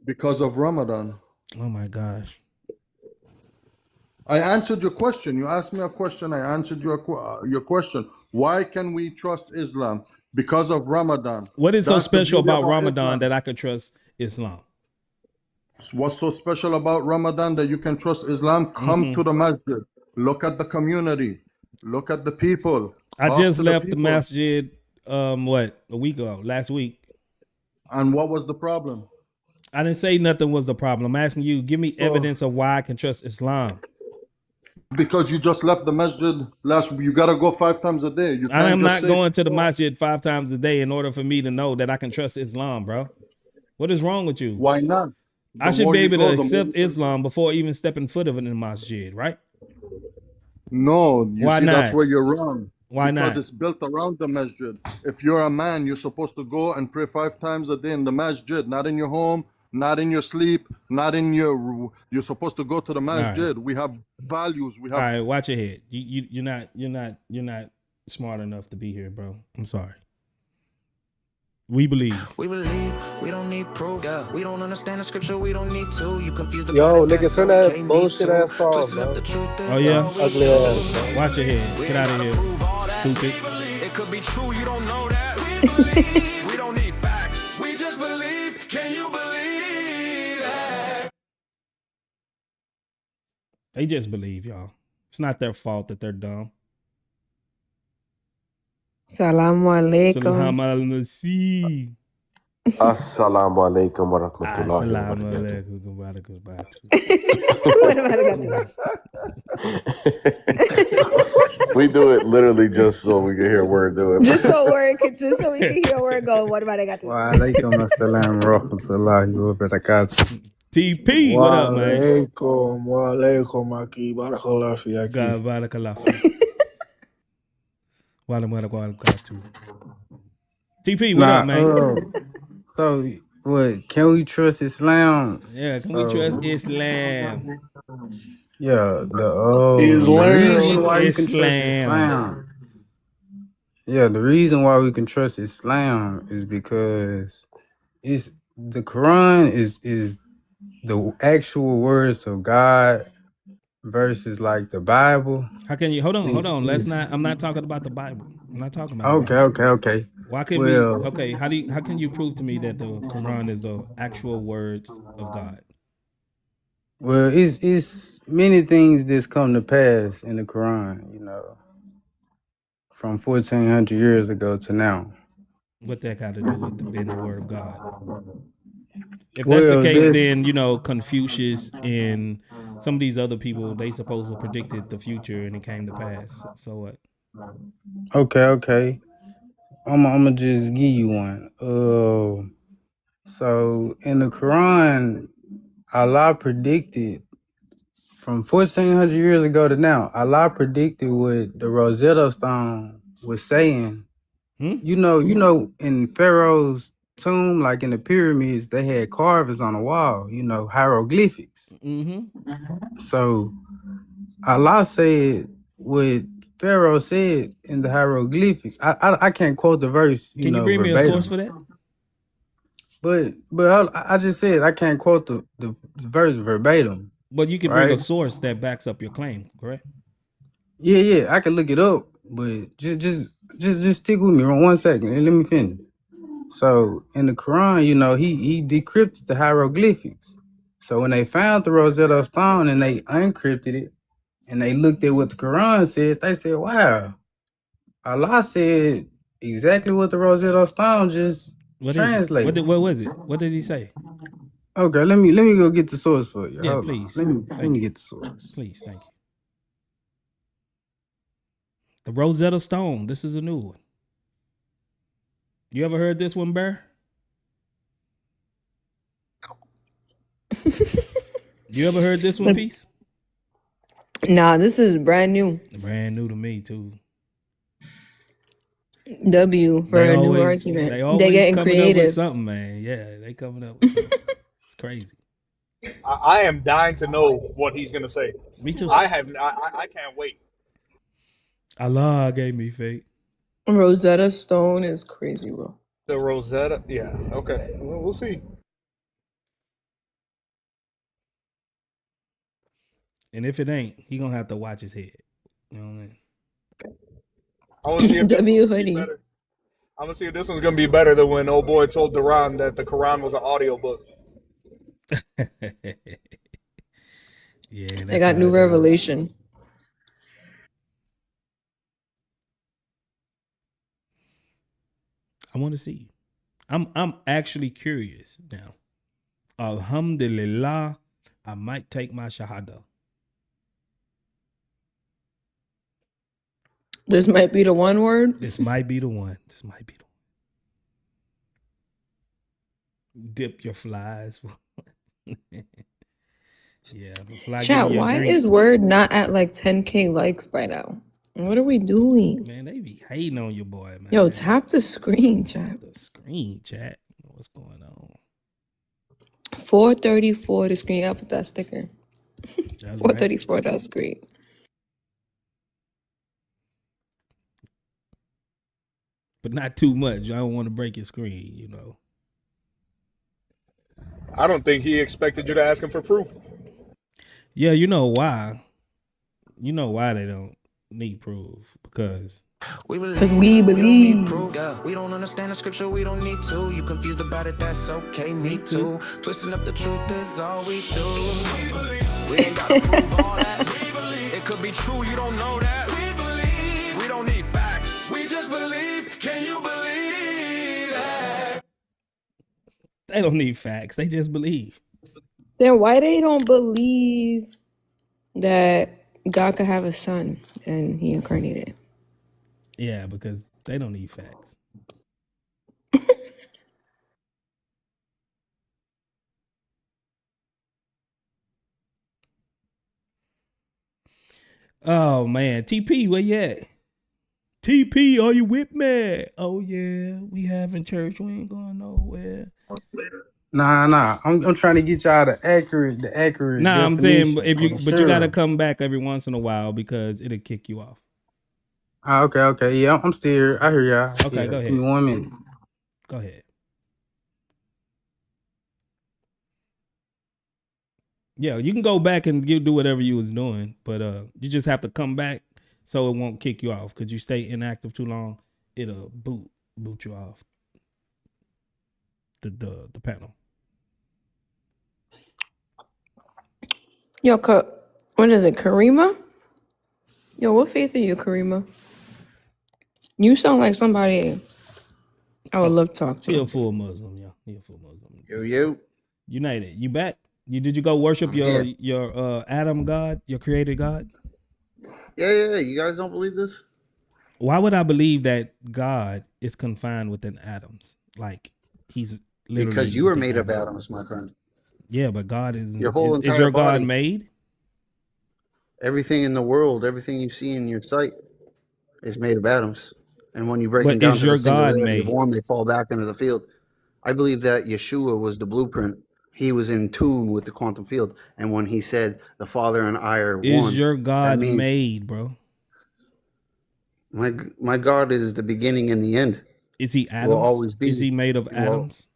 Because of Ramadan. Oh my gosh. I answered your question. You asked me a question. I answered your question. Why can we trust Islam? Because of Ramadan. What is so special about Ramadan that I could trust Islam? What's so special about Ramadan that you can trust Islam? Come to the masjid. Look at the community. Look at the people. I just left the masjid, a week ago, last week. And what was the problem? I didn't say nothing was the problem. I'm asking you, give me evidence of why I can trust Islam. Because you just left the masjid last week. You got to go 5 times a day. I am not going to the masjid 5 times a day in order for me to know that I can trust Islam, bro. What is wrong with you? Why not? I should be able to accept Islam before even stepping foot in the masjid, right? No, why not? That's where you're wrong. Why because not? it's built around the masjid. If you're a man, you're supposed to go and pray 5 times a day in the masjid, not in your home, not in your sleep, not in your. You're supposed to go to the masjid. We have values. We All have. right, watch your head. You're not smart enough to be here, bro. I'm sorry. We believe. We believe, we don't need proof. Yeah. We don't understand the scripture, we don't need to. You confuse the Yo, body, nigga, that's turn so we that can't bullshit need to. ass off, Twisting up bro. the truth Oh is yeah, all we Ugly ass, bro. watch your head. Get out of here, stupid. It could be true, you don't know that. We believe, we don't need facts. We just believe. Can you believe that? They just believe, y'all. It's not their fault that they're dumb. Salamu alaikum. Salam alaikum. Assalamu alaikum wa rahmatullahi wa Assalamu barakatuh. alaikum wa We do it literally just so we can hear Word do it. just so we can hear where it go. What about I got to? Wa alaikum assalam wa rahmatullahi wa barakatuh. TP, what up, man? Wa alaikum, Aki. Barakallah fi Aki. God, barakallah fi. TP, what up, man? So, what? Can we trust Islam? Yeah, can we trust Islam? Yeah, the reason why we can trust Islam. Yeah, the reason why we can trust Islam is because it's the Quran is the actual words of God versus like the Bible. How can you hold on? I'm not talking about the Bible. I'm not talking about Okay. Why can we how can you prove to me that the Quran is the actual words of God? Well, it's many things that's come to pass in the Quran, you know, from 1400 years ago to now. What that got to do with being the word of God? If that's the case, then Confucius and some of these other people, they supposedly predicted the future and it came to pass. So what? Okay. I'm gonna just give you one. So in the Quran, Allah predicted from 1400 years ago to now. Allah predicted what the Rosetta Stone was saying. You know, in Pharaoh's tomb, like in the pyramids, they had carvings on the wall. You know, hieroglyphics. So Allah said what Pharaoh said in the hieroglyphics. I can't quote the verse. Can you bring verbatim. me a source for that? But I just said I can't quote the verse verbatim. But you can bring a source that backs up your claim, correct? Yeah, I can look it up, but just stick with me for 1 second and let me finish. So in the Quran, you know, he decrypted the hieroglyphics. So when they found the Rosetta Stone and they unencrypted it and they looked at what the Quran said, they said, "Wow, Allah said exactly what the Rosetta Stone just translated." What was it? What did he say? Okay, let me go get the source for you. Yeah, Hold please. on. Let me get the source. Please, thank you. The Rosetta Stone. This is a new one. You ever heard this one, Bear? You ever heard this one, Peace? Nah, this is brand new. Brand new to me too. W for a new argument. They getting coming creative. Up with something, man. Yeah, they coming up with something. It's crazy. I am dying to know what he's gonna say. Me too. I can't wait. Allah gave me faith. Rosetta Stone is crazy, bro. The Rosetta, yeah. Okay, we'll see. And if it ain't, he gonna have to watch his head. You know what I mean? I want to see if W hoodie. I'm gonna see if this one's gonna be better than when old boy told Duran that the Quran was an audiobook. Yeah, I got new revelation. I want to see. I'm actually curious now. Alhamdulillah, I might take my shahada. This might be the one word. This might be the one. This might be the one. Dip your flies. Yeah. Fly Chat, why is Word not at like 10K likes by now? What are we doing? Man, they be hating on your boy, man. Yo, tap the screen, chat. The screen chat. What's going on? 434 the screen. I put that sticker. That's 434 that screen. But not too much. I don't want to break your screen, you know. I don't think he expected you to ask him for proof. Yeah, you know why? You know why they don't need proof? Because we believe. Yeah, we don't understand the scripture, we don't need to. You confused about it, that's okay, me too. Twisting up the truth is all we do. We ain't gotta prove all that. It could be true, you don't know that. We believe. We don't need facts. We just believe. Can you believe that? they don't need facts. They just believe. Then why they don't believe that God could have a son and he incarnated? Yeah, because they don't need facts. Oh man, TP, where you at? TP, are you with me? Oh yeah, we having church. We ain't going nowhere. Nah. I'm trying to get y'all the accurate. Nah, I'm saying if you, definition. but you gotta come back every once in a while because it'll kick you off. Okay. Yeah, I'm still here. I hear y'all. Okay, Yeah, go ahead. Give me 1 minute. Go ahead. Yeah, you can go back and do whatever you was doing, but you just have to come back so it won't kick you off. Because you stay inactive too long, it'll boot you off the panel. Yo, what is it, Karima? Yo, what faith are you, Karima? You sound like somebody I would love to talk to. He a full Muslim, yeah. He a full Muslim. Yo. United. You back? Did you go worship your Adam God, your created God? Yeah. You guys don't believe this? Why would I believe that God is confined within atoms? Like he's literally because you were made of atoms, my friend. Yeah, but God is your whole entire is your body, God made? Everything in the world, everything you see in your sight is made of atoms. And when you break them down to the singularity of one, they fall back into the field. I believe that Yeshua was the blueprint. He was in tune with the quantum field. And when he said the Father and I are one, is your God made, bro? My God is the beginning and the end. Is he atoms? Will always be. Is he made of atoms?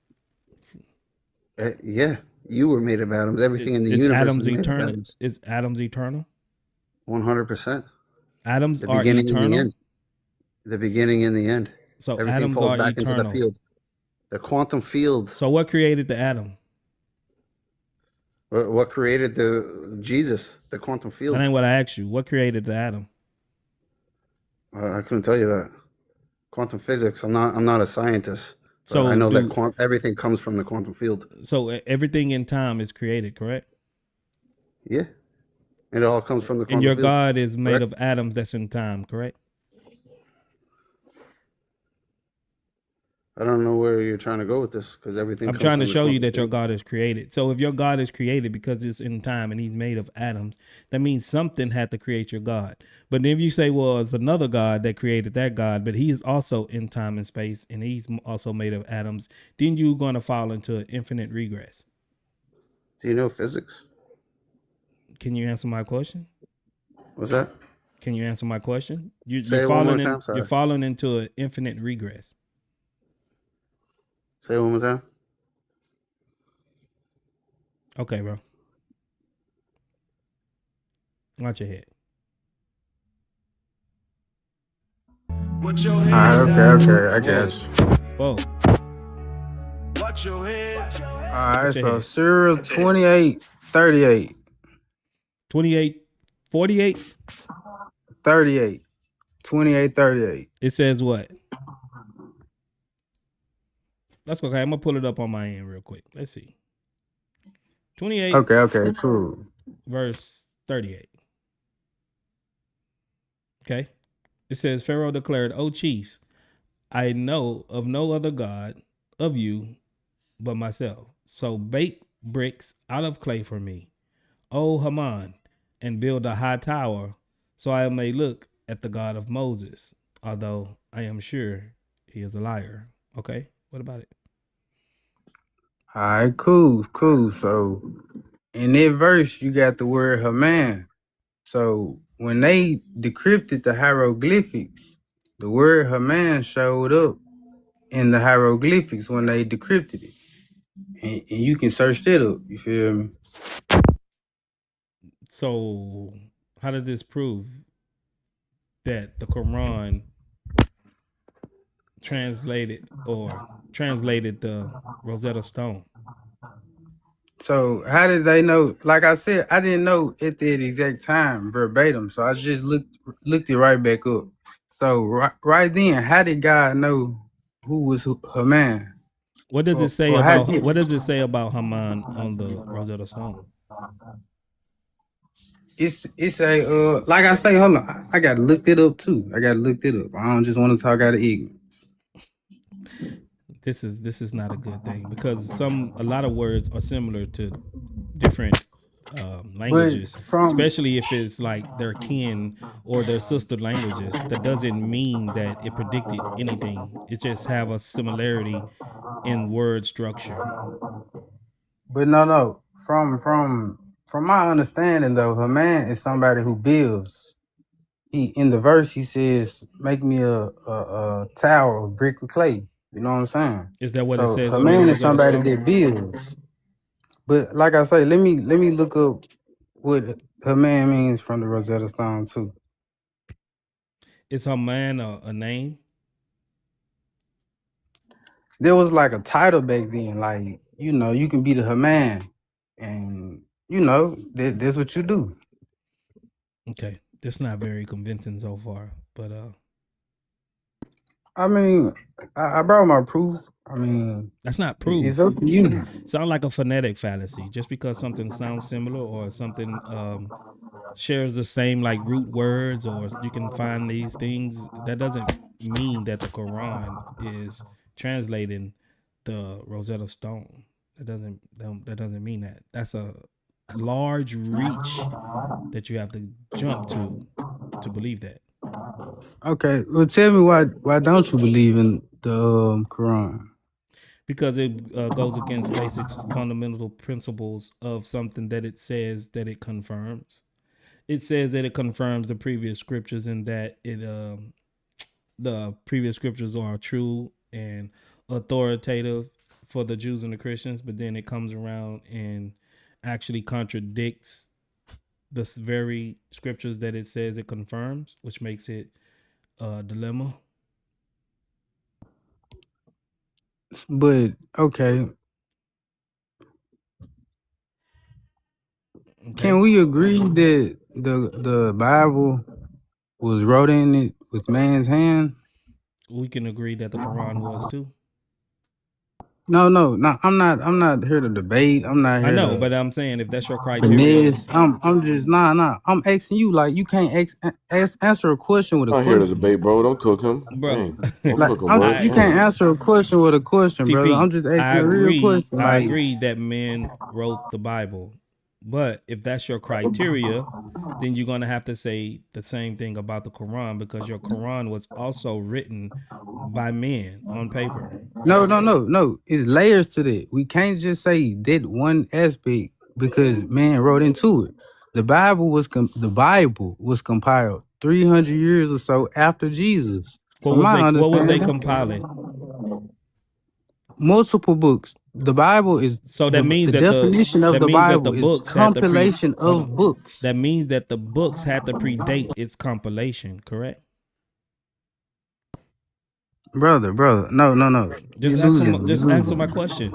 Yeah, you were made of atoms. Everything in the universe is made of atoms. Is atoms eternal? 100%. Atoms are eternal. The beginning and the end. So everything atoms falls are back eternal. into the field. The quantum field. So what created the atom? What created the Jesus? The quantum field. That ain't what I asked you. What created the atom? I couldn't tell you that. Quantum physics. I'm not a scientist. So I know that everything comes from the quantum field. So everything in time is created, correct? Yeah. It all comes from the quantum field. And your field. God is made of atoms that's in time, correct? I don't know where you're trying to go with this because everything. I'm trying to show you that your God is created. So if your God is created because it's in time and he's made of atoms, that means something had to create your God. But if you say, well, it's another God that created that God, but he is also in time and space and he's also made of atoms, then you're going to fall into an infinite regress. Do you know physics? Can you answer my question? What's that? Can you answer my question? You're Sorry. falling into an infinite regress. Say it one more time. Okay, bro. Watch your head. Okay, I guess. Whoa. Watch your head. All right, so Surah 28:38. 28, 48? 38. 28:38. It says what? That's okay. I'm going to pull it up on my end real quick. Let's see. 28. Okay, cool. Verse 38. Okay. It says, Pharaoh declared, O chiefs, I know of no other God of you but myself. So bake bricks out of clay for me, O Haman, and build a high tower so I may look at the God of Moses, although I am sure he is a liar. Okay, what about it? All right, cool. So in that verse, you got the word Haman. So when they decrypted the hieroglyphics, the word Haman showed up in the hieroglyphics when they decrypted it. And you can search that up, you feel me? So how did this prove that the Quran translated the Rosetta Stone? So how did they know? Like I said, I didn't know at that exact time verbatim. So I just looked it right back up. So right then, how did God know who was Haman? What does it say Or how about did- what does it say about Haman on the Rosetta Stone? It's a like I say, hold on, I gotta look it up too. I don't just want to talk out of ignorance. This is not a good thing because a lot of words are similar to different languages, especially if it's like their kin or their sister languages. That doesn't mean that it predicted anything. It just have a similarity in word structure. But no. From my understanding though, Haman is somebody who builds. He in the verse he says, "Make me a tower of brick and clay." You know what I'm saying? Is that what it So says on the Haman is Rosetta somebody Stone? that builds. But like I say, let me look up what Haman means from the Rosetta Stone too. Is Haman a name? There was like a title back then, like you can be the Haman, and that's what you do. Okay, that's not very convincing so far, but I mean, I brought my proof. I mean, that's not proof. it's up to you. Sound like a phonetic fallacy. Just because something sounds similar or something shares the same like root words, or you can find these things, that doesn't mean that the Quran is translating the Rosetta Stone. That doesn't mean that. That's a large reach that you have to jump to believe that. Okay, well, tell me why don't you believe in the Quran? Because it goes against basic fundamental principles of something that it says that it confirms. It says that it confirms the previous scriptures and that the previous scriptures are true and authoritative for the Jews and the Christians, but then it comes around and actually contradicts the very scriptures that it says it confirms, which makes it a dilemma. But okay. Can we agree that the Bible was wrote in it with man's hand? We can agree that the Quran was too. No. I'm not here to debate. I'm not here. I know, to but I'm saying if that's your criteria, I'm just nah. I'm asking you, like, you can't answer a question with a I'm question. here to debate, bro. Don't cook him, bro. Don't cook him, bro. You can't answer a question with a question, TP, brother. I'm just asking a real question. I agree that men wrote the Bible, but if that's your criteria, then you're gonna have to say the same thing about the Quran, because your Quran was also written by men on paper. No. It's layers to that. We can't just say that one aspect because man wrote into it. The Bible was compiled 300 years or so after Jesus. What was they compiling? Multiple books. The Bible is so that means the that definition of the Bible is compilation of books. That means that the books had to predate its compilation, correct? Brother, no. Just answer my question.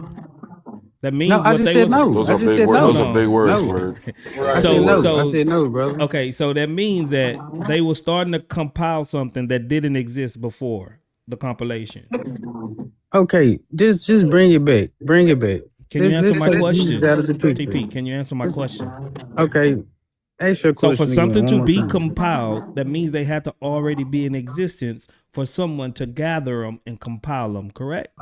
That means no, I just said no. Those are big words. Those are big words, word. I said no, brother. Okay, so that means that they were starting to compile something that didn't exist before the compilation. Okay, just bring it back. Can you answer my question? TP, can you answer my question? Okay. Ask your question. So for something to be compiled, that means they had to already be in existence for someone to gather them and compile them, correct?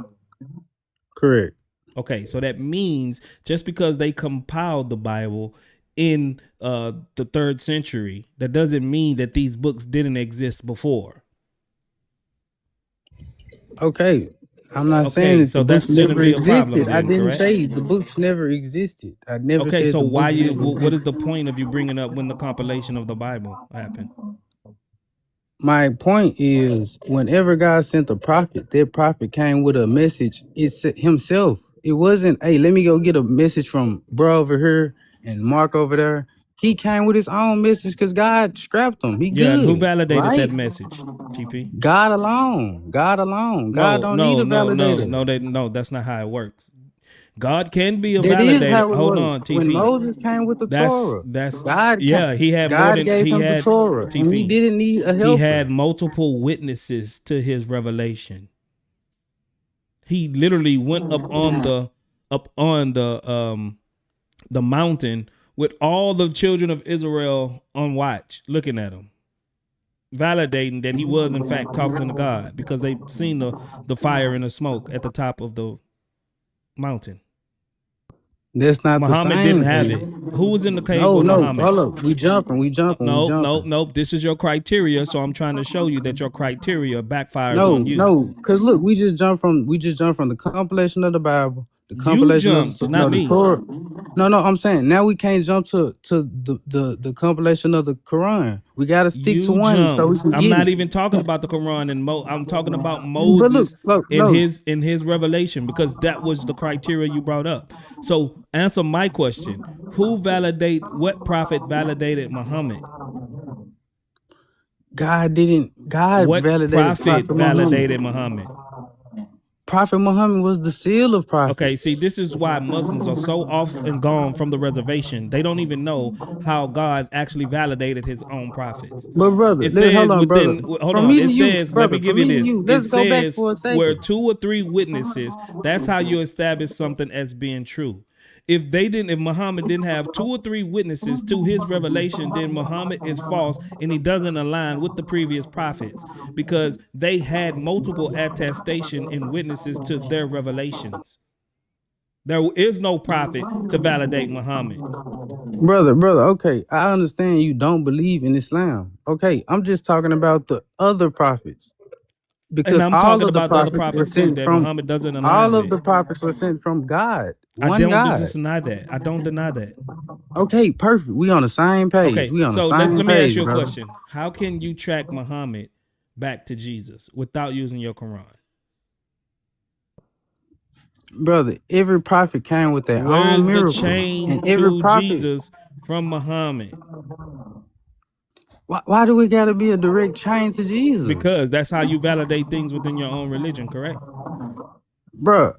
Correct. Okay, so that means just because they compiled the Bible, in the 3rd century, that doesn't mean that these books didn't exist before. Okay. I'm not saying that so the that books never shouldn't be a problem existed. I then, didn't correct? say the books never existed. I never Okay, said so the why books you? never What is existed. the point of you bringing up when the compilation of the Bible happened? My point is, whenever God sent a prophet, that prophet came with a message. It's himself. It wasn't, hey, let me go get a message from bro over here and Mark over there. He came with his own message because God strapped him. He Yeah, and who good, validated that right? message, TP? God alone. God alone. God No, don't need no, a no, no, validator. no. That's not how it works. God can be a That is validator. how it Hold works. on, When TP. Moses came with the Torah, That's God yeah. He had more God than gave him the Torah, and he TP. didn't need a He helper. had multiple witnesses to his revelation. He literally went up on the mountain with all the children of Israel on watch, looking at him, validating that he was in fact talking to God because they seen the fire and the smoke at the top of the mountain. That's not the Muhammad didn't same have thing. it. Who was in the cave No, with no, Muhammad? hold up. We jumping. Nope. This is your criteria, so I'm trying to show you that your criteria backfires on you. No, because look, we just jumped from the compilation of the Bible, the You compilation of jumped, not the me. Torah. No, I'm saying now we can't jump to the compilation of the Quran. We got to stick to You one so we jumped. can I'm get not it. even talking about the Quran and I'm talking about But Moses look, in no. his revelation because that was the criteria you brought up. So answer my question: what prophet validated Muhammad? God What validated prophet Prophet Muhammad. validated Muhammad? Prophet Muhammad was the seal of prophets. Okay, see, this is why Muslims are so off and gone from the reservation. They don't even know how God actually validated his own prophets. But brother, It says hold within, on, brother. hold From on, me to it you, says, let me brother. give From you me to this. you. It Let's go back says for a second. where 2 or 3 witnesses, that's how you establish something as being true. If Muhammad didn't have 2 or 3 witnesses to his revelation, then Muhammad is false and he doesn't align with the previous prophets because they had multiple attestation and witnesses to their revelations. There is no prophet to validate Muhammad. Brother, okay, I understand you don't believe in Islam. Okay, I'm just talking about the other prophets. And Because I'm all talking of the about the other prophets were prophets too sent that from Muhammad doesn't align all of with. the prophets were sent from God. I One don't God. deny that. I don't deny that. Okay, perfect. We on the same page. Okay, We on the so same let me ask page, you a brother. question. How can you track Muhammad back to Jesus without using your Quran? Brother, every prophet came with their Where's own the miracle. chain And every to prophet. Jesus from Muhammad? Why do we gotta be a direct chain to Jesus? Because that's how you validate things within your own religion, correct? Brother.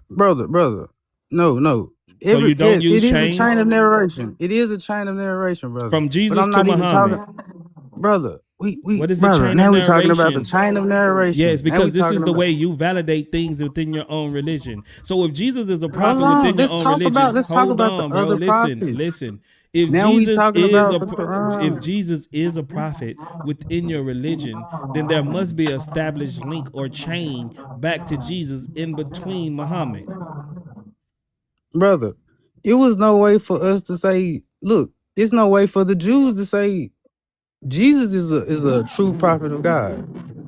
No. So you don't It use is a chain chains? of narration. It is a chain of narration, brother. From But Jesus I'm to not even Muhammad. talking, brother. What is the Brother. chain of Now we talking about the narration? chain of narration. Yes, Now we because this talking is the about. way you validate things within your own religion. So if Jesus is a Hold prophet on. within your own religion, Let's talk hold about the on, bro. other prophets. Listen. If Now we Jesus talking is about the Quran. a prophet within your religion, then there must be an established link or chain back to Jesus in between Muhammad. Brother, it was no way for us to say, look, it's no way for the Jews to say Jesus is a true prophet of God.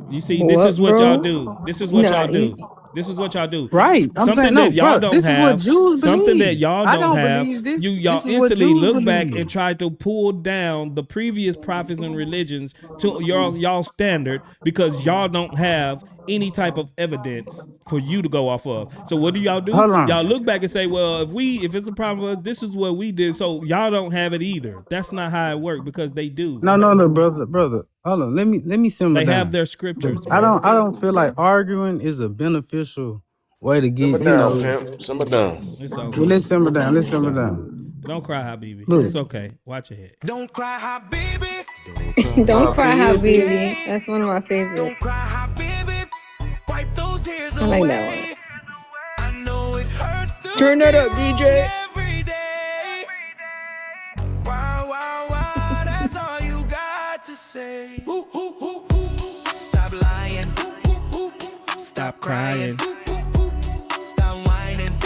You see, this What, is what y'all bro? do. This is what Nah, y'all do. This is what y'all do. Right. I'm saying Something no, that y'all bro. don't This is what have, Jews something that believe. y'all I don't don't have, believe this. y'all This is what instantly Jews look back believe. and try to pull down the previous prophets and religions to y'all standard because y'all don't have any type of evidence for you to go off of. So what do? Hold on. Y'all look back and say, well, if it's a problem with us, this is what we did. So y'all don't have it either. That's not how it works because they do. No, brother. Hold on. Let me simmer They down. have their scriptures, I bro. don't feel like arguing is a beneficial way to Simmer get, down, pimp. Simmer down. It's okay. Well, let's simmer down. Let's It's simmer okay. down. Don't cry, Habibi. Look. It's okay. Watch your head. Don't cry, Habibi. Don't cry, Habibi. Habibi. That's one of my Don't favorites. cry, Habibi. Wipe those tears I like that one. away. I know it hurts to Turn be that up, wrong DJ. every day. Wow, that's all you got to say. Stop lying. Stop crying. Stop whining.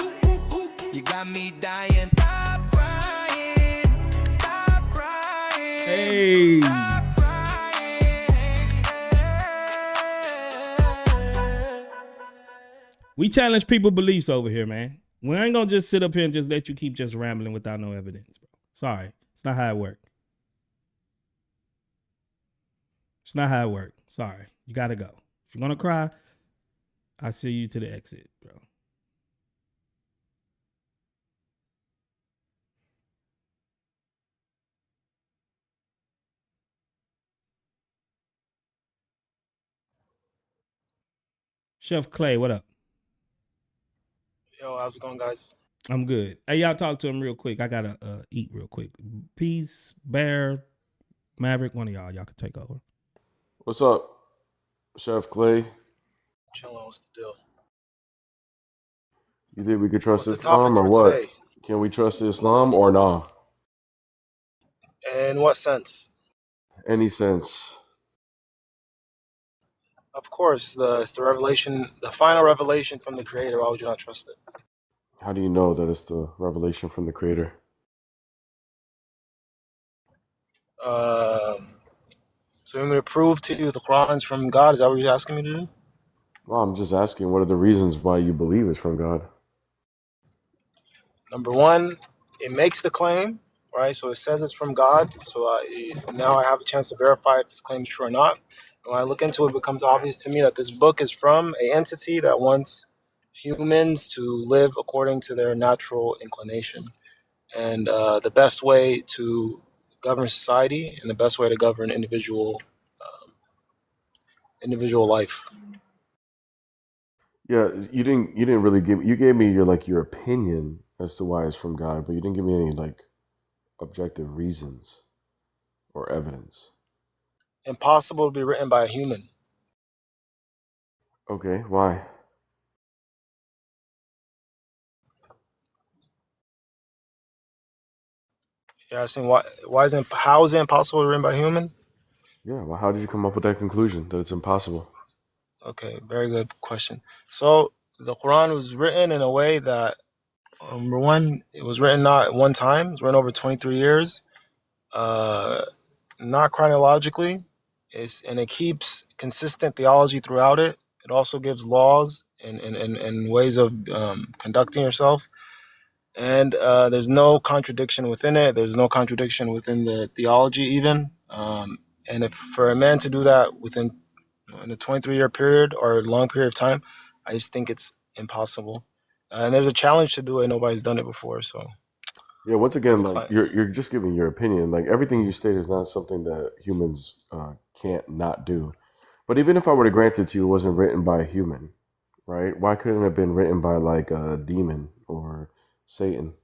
You got me dying. Stop crying. Stop Hey. We challenge people's beliefs over here, man. We ain't gonna just sit up here and just let you keep just rambling without no evidence, bro. Sorry. It's not how it works. It's not how it works. Sorry. You gotta go. If you're gonna cry, I see you to the exit, bro. Chef Clay, what up? Yo, how's it going, guys? I'm good. Hey, y'all talk to him real quick. I gotta eat real quick. Peace, Bear, Maverick, one of y'all can take over. What's up, Chef Clay? Chilling, what's the deal? You think we could trust What's the topic Islam or for what? today? Can we trust Islam or nah? In what sense? Any sense? Of course, it's the revelation, the final revelation from the Creator. Why would you not trust it? How do you know that it's the revelation from the Creator? So you want me to prove to you the Quran's from God? Is that what you're asking me to do? Well, I'm just asking, what are the reasons why you believe it's from God? Number one, it makes the claim, right? So it says it's from God. So now I have a chance to verify if this claim is true or not. And when I look into it, it becomes obvious to me that this book is from an entity that wants humans to live according to their natural inclination. And the best way to govern society and the best way to govern individual life. Yeah, you didn't really you gave me your opinion as to why it's from God, but you didn't give me any objective reasons or evidence. Impossible to be written by a human. Okay, why? You're asking how is it impossible to be written by a human? Yeah, well, how did you come up with that conclusion that it's impossible? Okay, very good question. So the Quran was written in a way that, number one, it was written not at one time. It was written over 23 years, not chronologically. And it keeps consistent theology throughout it. It also gives laws and ways of conducting yourself. And there's no contradiction within it. There's no contradiction within the theology even. And if for a man to do that in a 23-year period or a long period of time, I just think it's impossible. And there's a challenge to do it. Nobody's done it before, so. Yeah, once again, you're just giving your opinion. Like everything you state is not something that humans can't not do. But even if I were to grant it to you, it wasn't written by a human, right? Why couldn't it have been written by like a demon or Satan?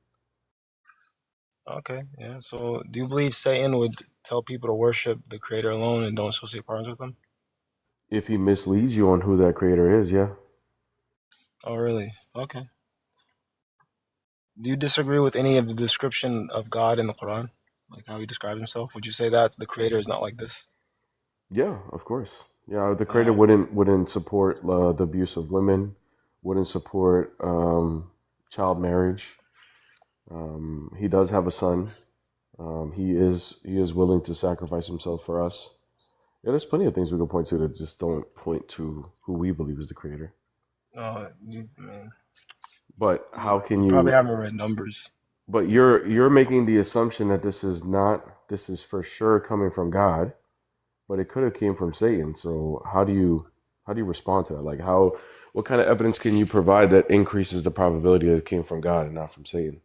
Okay, yeah. So do you believe Satan would tell people to worship the Creator alone and don't associate partners with him? If he misleads you on who that creator is, yeah. Oh, really? Okay. Do you disagree with any of the description of God in the Quran? Like how he describes himself? Would you say that the Creator is not like this? Yeah, of course. Yeah, the creator wouldn't support the abuse of women, wouldn't support child marriage. He does have a son. He is willing to sacrifice himself for us. Yeah, there's plenty of things we can point to that just don't point to who we believe is the creator. But how can you probably haven't read Numbers? But you're making the assumption that this is for sure coming from God, but it could have came from Satan. So how do you respond to that? Like what kind of evidence can you provide that increases the probability that it came from God and not from Satan?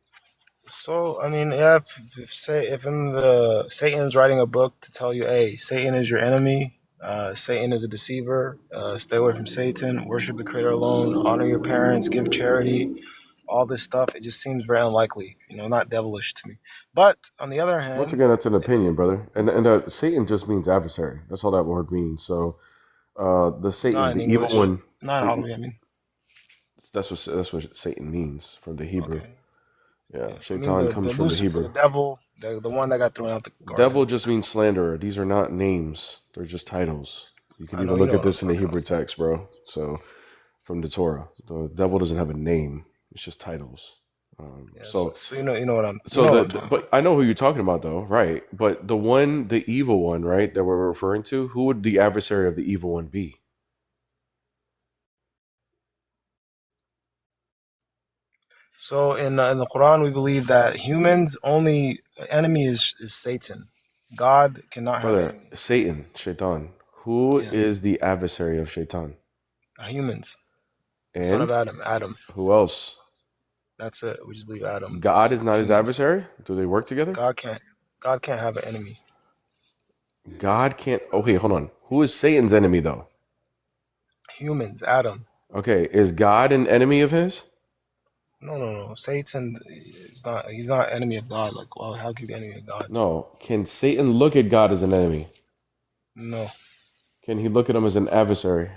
So I mean, yeah, if Satan's writing a book to tell you, hey, Satan is your enemy. Satan is a deceiver. Stay away from Satan. Worship the Creator alone. Honor your parents. Give charity. All this stuff. It just seems very unlikely. Not devilish to me. But on the other hand, Once again, that's an opinion, brother. And Satan just means adversary. That's all that word means. So the Satan, not in the English, evil one. not in Arabic. I mean, that's what Satan means from the Hebrew. Okay. Yeah, Shaitan I mean, comes the from the Lucifer, Hebrew. the devil, the one that got thrown out the garden. Devil just means slanderer. These are not names. They're just titles. You can even look at this in the Hebrew text, bro. So from the Torah, the devil doesn't have a name. It's just titles. Yeah, So so you know what I'm talking but I know who you're talking about though, right? But the evil one, right, that we're referring to, who would the adversary of the evil one be? So in the Quran, we believe that humans only enemy is Satan. God cannot have Brother, enemy. Satan, Shaitan. Who Yeah, is the adversary of Shaitan? humans, son of And Adam, Adam. who else? That's it. We just believe Adam. God is not his Humans. adversary? Do they work together? God can't have an enemy. God can't. Okay, hold on. Who is Satan's enemy though? Humans, Adam. Okay, is God an enemy of his? No. Satan is not. He's not enemy of God. Like, well, how could he be enemy of God? No. Can Satan look at God as an enemy? No, Can he look at him as an adversary?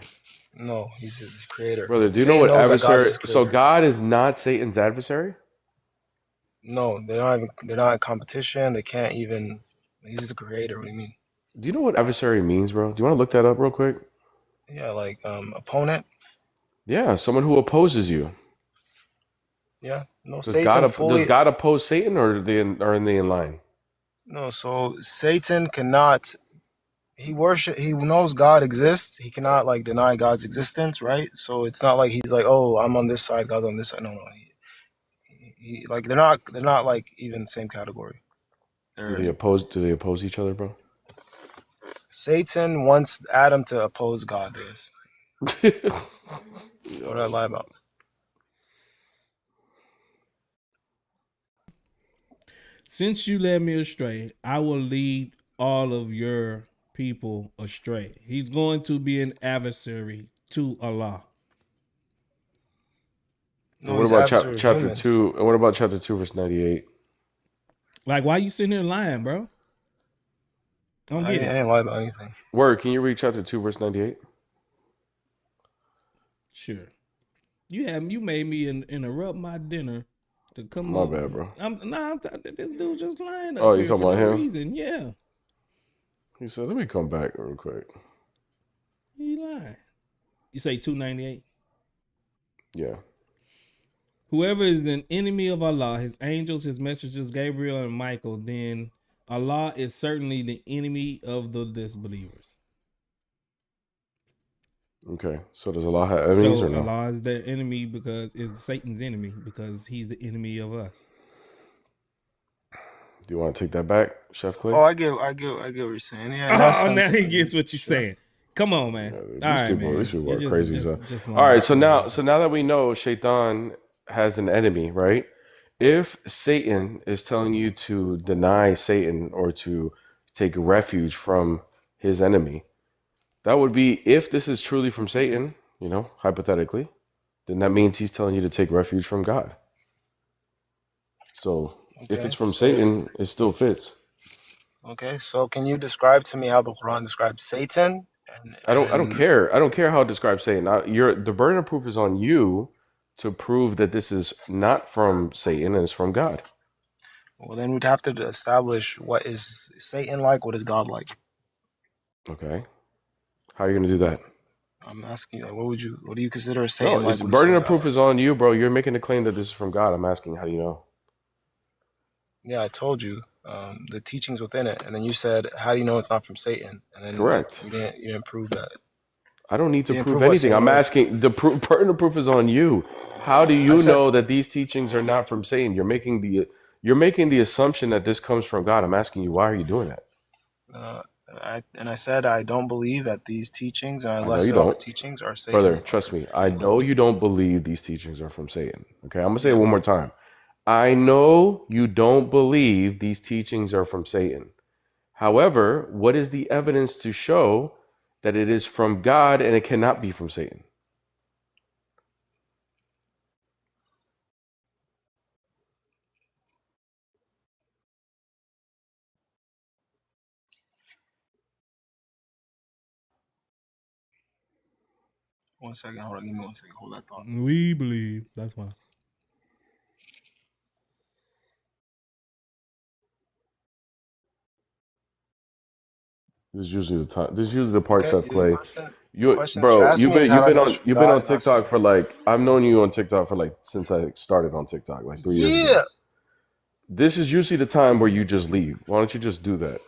no. He's his creator. Brother, do you know Satan what knows that God is adversary? his So creator. God is not Satan's adversary? No, they're not even. They're not in competition. They can't even. He's the creator. What do you mean? Do you know what adversary means, bro? Do you want to look that up real quick? Yeah, like opponent. Yeah, someone who opposes you. Yeah, no. Does Satan fully. God oppose Satan, or are they in line? No, so Satan cannot. He knows God exists. He cannot like deny God's existence, right? So it's not like he's like, oh, I'm on this side, God's on this side. No. He like they're not like even same category. Do They're, they oppose each other, bro? Satan wants Adam to oppose God. Yes. What did I lie about? Since you led me astray, I will lead all of your people astray. He's going to be an adversary to Allah. And No, what he's about adversary of chapter humans. 2? And what about chapter 2, verse 98? Like, why you sitting here lying, bro? I don't I get it. didn't lie about anything. Word, can you read chapter 2, verse 98? Sure. You made me interrupt my dinner to come My up. bad, bro. This dude just lying Oh, up you here talking for about no him? reason. Yeah, He said, let me come back real quick. he lying. You say 298? Yeah. Whoever is an enemy of Allah, his angels, his messengers, Gabriel and Michael, then Allah is certainly the enemy of the disbelievers. Okay. So does Allah have enemies So or no? Allah is their enemy because is Satan's enemy because he's the enemy of us. Do you want to take that back, Chef Clay? Oh, I get what you're saying. Yeah, in that Now sense. he gets what you're saying. Come on, man. These All right, people man. are crazy. Just All right. So now that we know Shaitan has an enemy, right? If Satan is telling you to deny Satan or to take refuge from his enemy, that would be, if this is truly from Satan, hypothetically, then that means he's telling you to take refuge from God. So if it's from Satan, it still fits. Okay, so can you describe to me how the Quran describes Satan? I don't care. I don't care how it describes Satan. The burden of proof is on you to prove that this is not from Satan and it's from God. Well, then we'd have to establish what is Satan like, what is God like. Okay. How are you going to do that? I'm asking you, like, what do you consider Satan No, like? it's burden of proof is on you, bro. You're making the claim that this is from God. I'm asking, how do you know? Yeah, I told you the teachings within it, and then you said, "How do you know it's not from Satan?" And then Correct. You didn't prove that. I don't need to prove anything. I'm asking. The burden of proof is on you. How do you know that these teachings are not from Satan? You're making the assumption that this comes from God. I'm asking you, why are you doing that? I said I don't believe that these teachings, and I I know you listed all the don't. teachings are Satan. Brother, trust me. I know you don't believe these teachings are from Satan. Okay, I'm gonna say it one more time. I know you don't believe these teachings are from Satan. However, what is the evidence to show that it is from God and it cannot be from Satan? One second, hold on, give me 1 second, hold that thought. We believe. That's why. This is usually the time. This is usually the part, Chef Clay. You, question that you're bro, asking me is how do I know it's from you've been God on and not TikTok Satan? for like, I've known you on TikTok for like since I started on TikTok like 3 years ago. Yeah. This is usually the time where you just leave. Why don't you just do that?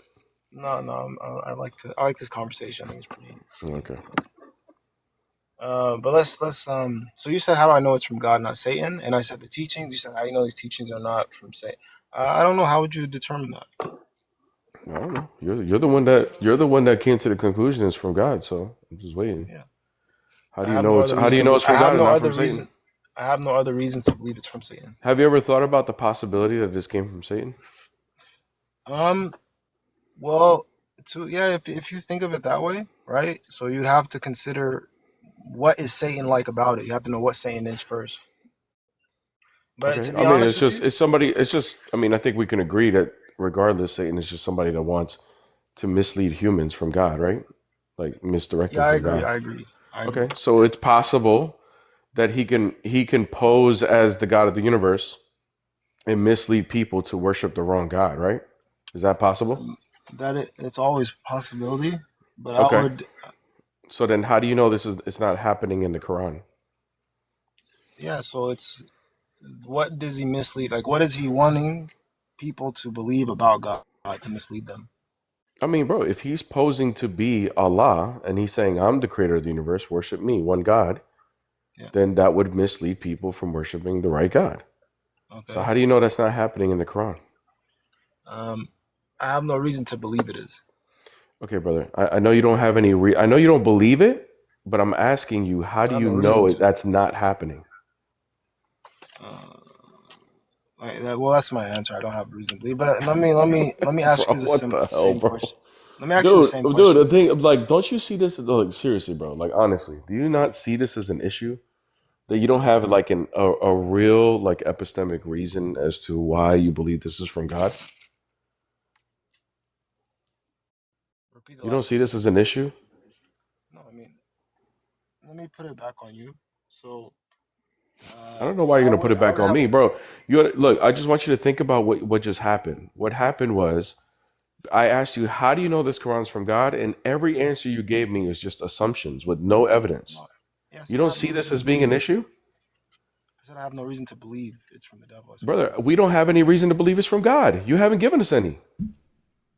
No. I like this conversation. I think it's pretty. Okay. But let's. So you said, how do I know it's from God, not Satan? And I said the teachings. You said, how do you know these teachings are not from Satan? I don't know. How would you determine that? I don't know. You're the one that came to the conclusion it's from God. So I'm just waiting. Yeah. How I do you have know no it's other How do reason you to know believe. it's I from have God and no not other from Satan? reason. I have no other reasons to believe it's from Satan. Have you ever thought about the possibility that this came from Satan? Well, if you think of it that way, right? So you'd have to consider what is Satan like about it. You have to know what Satan is first. But Okay. to I be mean, honest with you, I mean, I think we can agree that regardless, Satan is just somebody that wants to mislead humans from God, right? Like misdirect yeah, them I from agree. God. I agree. I agree. Okay. So it's possible that he can pose as the God of the universe and mislead people to worship the wrong God, right? Is that possible? It's always a possibility, but I Okay. would, So then how do you know it's not happening in the Quran? yeah. So it's what does he mislead? Like, what is he wanting people to believe about God to mislead them? I mean, bro, if he's posing to be Allah and he's saying, I'm the creator of the universe, worship me, one God, Yeah. then that would mislead people from worshiping the right God. So Okay. how do you know that's not happening in the Quran? I have no reason to believe it is. Okay, brother. I know you don't have any I know you don't believe it, but I'm asking you, how I do have you no reason know to. that's not happening? Well, that's my answer. I don't have a reason to believe. But let me ask Bro, you the what the hell, same bro? question. Let me ask you the Dude, same the question. thing, like, don't you see this? Like, seriously, bro. Like, honestly, do you not see this as an issue that you don't have like a real like epistemic reason as to why you believe this is from God? Repeat the You don't last see thing you this said. as an issue? No, I mean, let me put it back on you. So, I don't know why you're I gonna put would it I back would on have me, bro. You look. I just want you to think about what just happened. What happened was I asked you, how do you know this Quran's from God? And every answer you gave me was just assumptions with no evidence. no. Yeah, I You said I don't have no see this reason to as being an believe it. issue? I said I have no reason to believe it's from the devil. That's what I Brother, said. we don't have any reason to believe it's from God. You haven't given us any.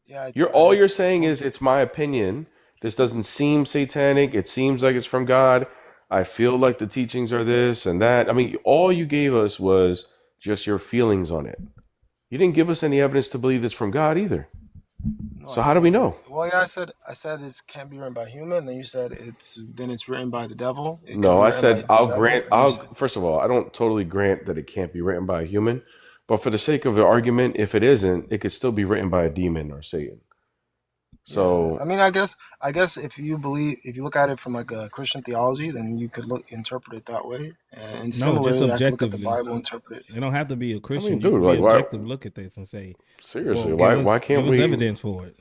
Yeah, You're I saying told is it's my opinion. This doesn't seem satanic. It seems like it's from God. I feel like the teachings are this and that. I mean, all you gave us was just your feelings on it. You didn't give us any evidence to believe it's from God either. no. So I how do we told you. know? Well, yeah, I said it can't be written by human. Then you said it's written by the devil. It could No, be I written by said the I'll devil. grant. And you said First of all, I don't totally grant that it can't be written by a human, but for the sake of the argument, if it isn't, it could still be written by a demon or Satan. yeah. So I mean, I guess if you look at it from like a Christian theology, then you could interpret it that way. And No, just similarly, I could look at the objectively. Bible, interpret it. It don't have to be a I mean, Christian. You dude, can be like why? objective. Look at this and say, "Well, Seriously, why give can't us we? evidence for it."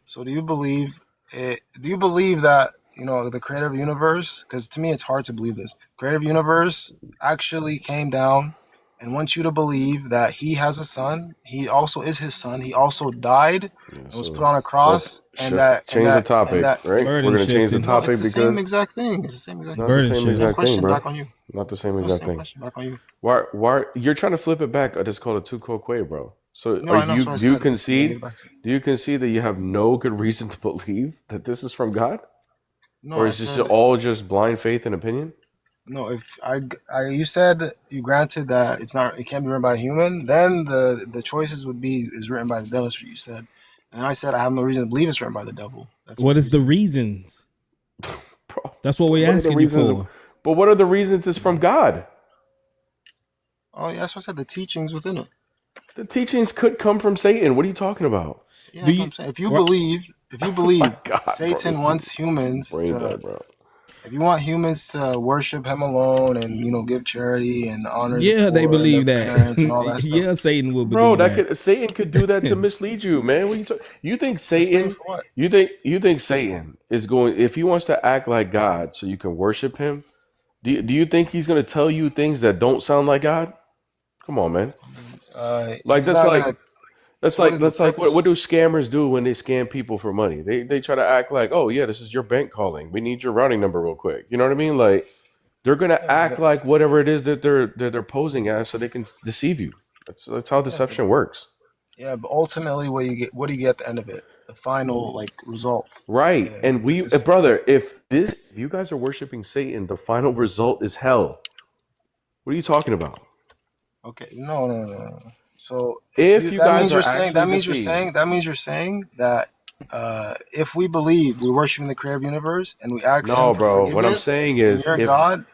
So do you believe it? Do you believe that the creator of the universe? Because to me, it's hard to believe this. Creator of the universe actually came down and wants you to believe that he has a son. He also is his son. He also died Yeah, and was so put on a let's cross, and shift, that and change the that and topic, that. right? We're Burden gonna change the shifting. No, it's topic the same because exact thing. It's the same it's exact not the thing. Burden same Same exact shifting. thing, question bro. back on you. Not the same No, exact same thing. question back on you. Why you're trying to flip it back? It's called a two quote quay, bro. So No, I know. That's what I do you said. I'm gonna get concede? it back to you. Do you concede that you have no good reason to believe that this is from God, No, or I is this said all just blind faith and opinion? no. If you said you granted that it can't be written by a human, then the choices would be is written by the devil. That's what you said, and I said I have no reason to believe it's written by the devil. That's my What is the reason. reasons? Bro, That's what but we're what are the asking you reasons? for. But what are the reasons it's from God? Oh, yeah, that's what I said. The teachings within it. The teachings could come from Satan. What are you talking about? Yeah, Do that's what you? I'm saying. If you Oh my believe God, bro, Satan this dude wants humans brain to, dead, bro. if you want humans to worship him alone and give charity and honor the Yeah, they poor and their believe that. parents and all that stuff, Yeah, Satan will Bro, believe that. Satan could do that to mislead you, man. What you think mislead Satan? for what? You think Satan is going if he wants to act like God so you can worship him? Do you think he's going to tell you things that don't sound like God? Come on, man. Like He's that's not like gonna. That's So what like is the what purpose? do scammers do when they scam people for money? They try to act like, oh yeah, this is your bank calling. We need your routing number real quick. You know what I mean? Like they're gonna Yeah, act like whatever it is that they're posing as, so they can deceive you. That's how yeah, deception works. but ultimately, what do you get at the end of it? The final like result. Right. And It's brother, if you guys are worshiping Satan, the final result is hell. What are you talking about? okay. No. So if If you you that guys means are you're saying actually deceived, that if we believe we worship in the creator of the universe and we ask him no, for bro. What I'm forgiveness, saying and is you're if God,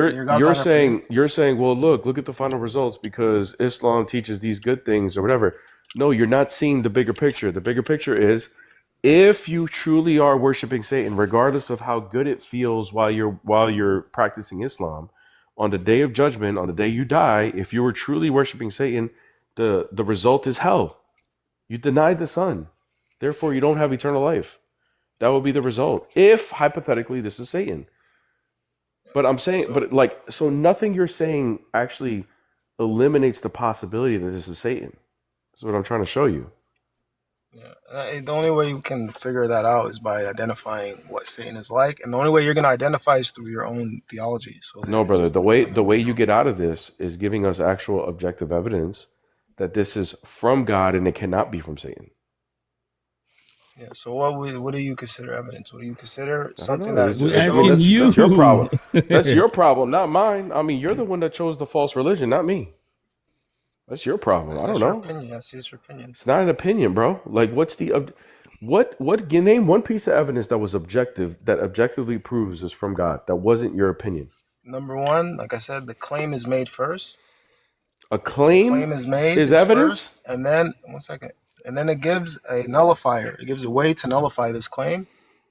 and your God's not gonna forgive. you're saying, well, look at the final results because Islam teaches these good things or whatever. No, you're not seeing the bigger picture. The bigger picture is if you truly are worshiping Satan, regardless of how good it feels while you're practicing Islam, on the day of judgment, on the day you die, if you were truly worshiping Satan, the result is hell. You denied the Son. Therefore, you don't have eternal life. That will be the result. If hypothetically this is Satan. But I'm saying, so nothing you're saying actually eliminates the possibility that this is Satan. That's what I'm trying to show you. The only way you can figure that out is by identifying what Satan is like, and the only way you're gonna identify is through your own theology. So No, brother. The way you get out of this is giving us actual objective evidence that this is from God and it cannot be from Satan. yeah. So what do you consider evidence? What do you consider I don't something know. that It's, just it's- I mean, shows? that's your problem. That's your problem, not mine. I mean, you're the one that chose the false religion, not me. That's your problem. I don't That's your know. opinion. Yes, it's your opinion. It's not an opinion, bro. Like, what's the name one piece of evidence that was objective that objectively proves is from God that wasn't your opinion? Number one, like I said, the claim is made first. A claim Claim is made is is evidence. first, and then one second, and then it gives a nullifier. It gives a way to nullify this claim.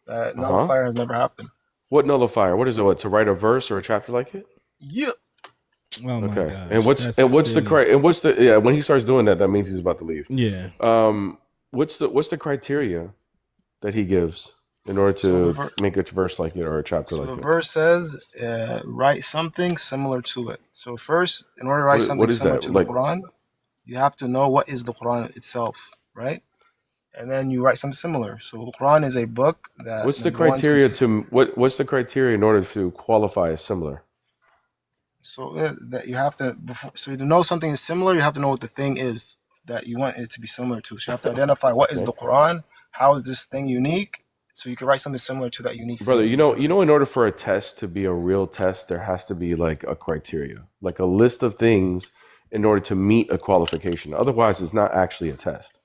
That nullifier has never happened. What nullifier? What is it? What, to write a verse or a chapter like it? Yeah. Oh my Okay. gosh. And what's the when he starts doing that, that means he's about to leave. Yeah. What's the criteria that he gives in order to make a verse like it or a chapter like So it? the verse says, write something similar to it. So first, in order to write something similar to the Quran, you have to know what is the Quran itself, right? And then you write something similar. So the Quran is a book that. What's the criteria what's the criteria in order to qualify as similar? So that you have to so to know something is similar, you have to know what the thing is that you want it to be similar to. So you have to identify what is the Quran, how is this thing unique, so you can write something similar to that unique Brother, thing. you know, in order for a test to be a real test, there has to be like a criteria, like a list of things in order to meet a qualification. Otherwise, it's not actually a test.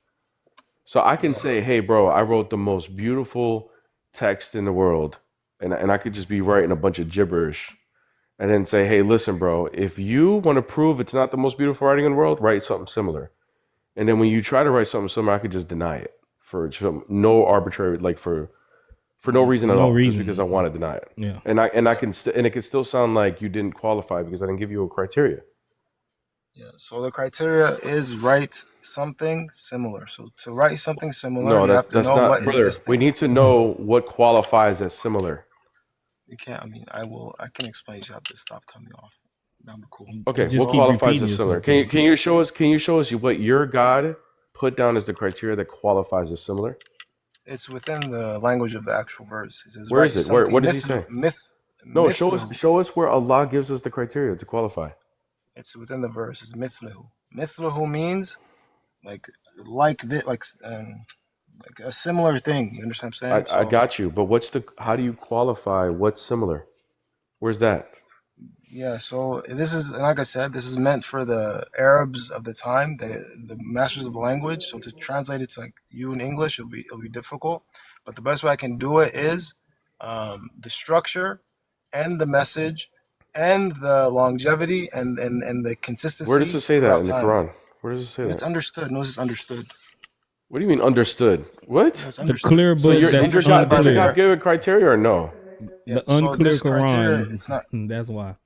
So I can say, hey, bro, I wrote the most beautiful text in the world, and I could just be writing a bunch of gibberish and then say, hey, listen, bro, if you want to prove it's not the most beautiful writing in the world, write something similar. And then when you try to write something similar, I could just deny it for no arbitrary, like for no reason at all, just because I want to deny it. Yeah. And it could still sound like you didn't qualify because I didn't give you a criteria. Yeah. So the criteria is write something similar. So to write something similar, No, you have to that's know not, what brother. is this thing. We need to know what qualifies as similar. You can't. I mean, I can explain. You just have to stop coming off. That'd be cool. Okay, what qualifies as similar? Can you show us what your God put down as the criteria that qualifies as similar? It's within the language of the actual verse. It says, Where is it? What does he say? No, mithlu. show us where Allah gives us the criteria to qualify. It's within the verse. It's mithluhu. Mithluhu means like a similar thing. You understand what I'm saying? I got you, but how do you qualify what's similar? Where's that? Yeah, so this is, like I said, this is meant for the Arabs of the time, the masters of the language. So to translate it to like you in English, it'll be difficult. But the best way I can do it is the structure and the message and the longevity and the consistency. Where does it say that in the time. Quran? Where does it say It's that? understood. No, it's understood. What do you mean understood? What? It's The understood. clear So book did that's your God unclear. give a criteria or no? Yeah, The so unclear this criteria, Quran. it's not. That's why.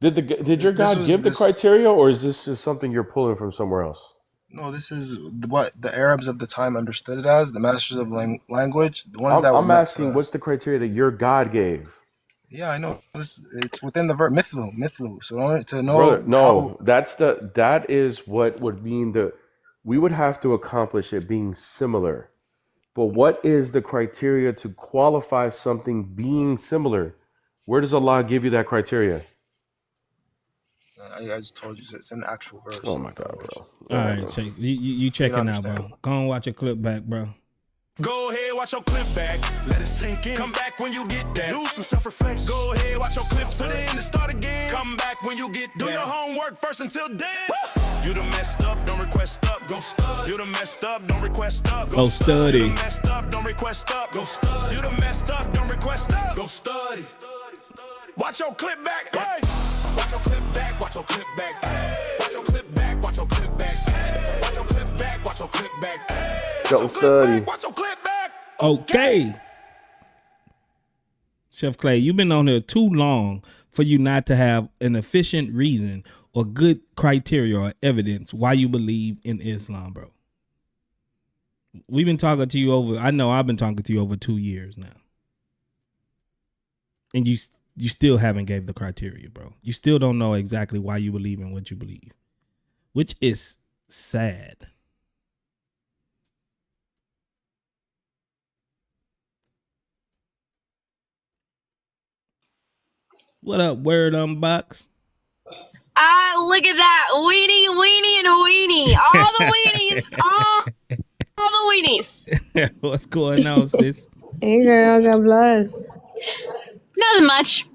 Did your God give the criteria, or is this just something you're pulling from somewhere else? No, this is what the Arabs of the time understood it as, the masters of language, the ones that were I'm asking, what's the criteria that your God gave? Yeah, I know. It's within the verb mithlu. So to know Brother, no, that is what would mean we would have to accomplish it being similar. But what is the criteria to qualify something being similar? Where does Allah give you that criteria? I just told you it's in the actual verse. Oh my God, bro. All right, so you checking out, bro. Go and watch a clip back, bro. Go ahead, watch your clip back. Let it sink in. Come back when you get that. Do some self-reflection. Go ahead, watch your clip to the end and start again. Come back when you get that. Do your homework first until then. You done messed up, don't request up. Go study. You done messed up, don't request up. Go study. You done messed up, don't request up. Go study. You done messed up, don't request up. Go study. Watch your clip back. Hey. Watch your clip back. Watch your clip back. Watch your clip back. Watch your clip back. Watch your clip back. Watch your clip back. Go study. Watch your clip back. Okay. Chef Clay, you've been on here too long for you not to have an efficient reason or good criteria or evidence why you believe in Islam, bro. We've been talking to you I know I've been talking to you over 2 years now. And you still haven't gave the criteria, bro. You still don't know exactly why you believe in what you believe, which is sad. What up, Word Unbox? Look at that. Weenie, weenie, and weenie. All the weenies. All the weenies. What's going on, sis? Hey, girl. God bless. Nothing much.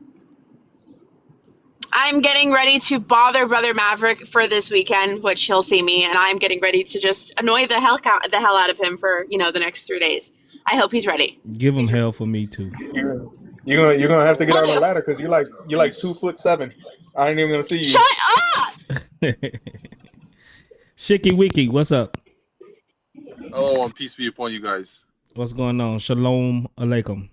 I'm getting ready to bother Brother Maverick for this weekend, which he'll see me, and I'm getting ready to just annoy the hell out of him for, the next 3 days. I hope he's ready. Give him hell for me too. You're gonna have to get on the ladder because you're like 2'7". I ain't even gonna see you. Shut up! Shicky Wiki, what's up? Oh, and peace be upon you guys. What's going on? Shalom alaikum.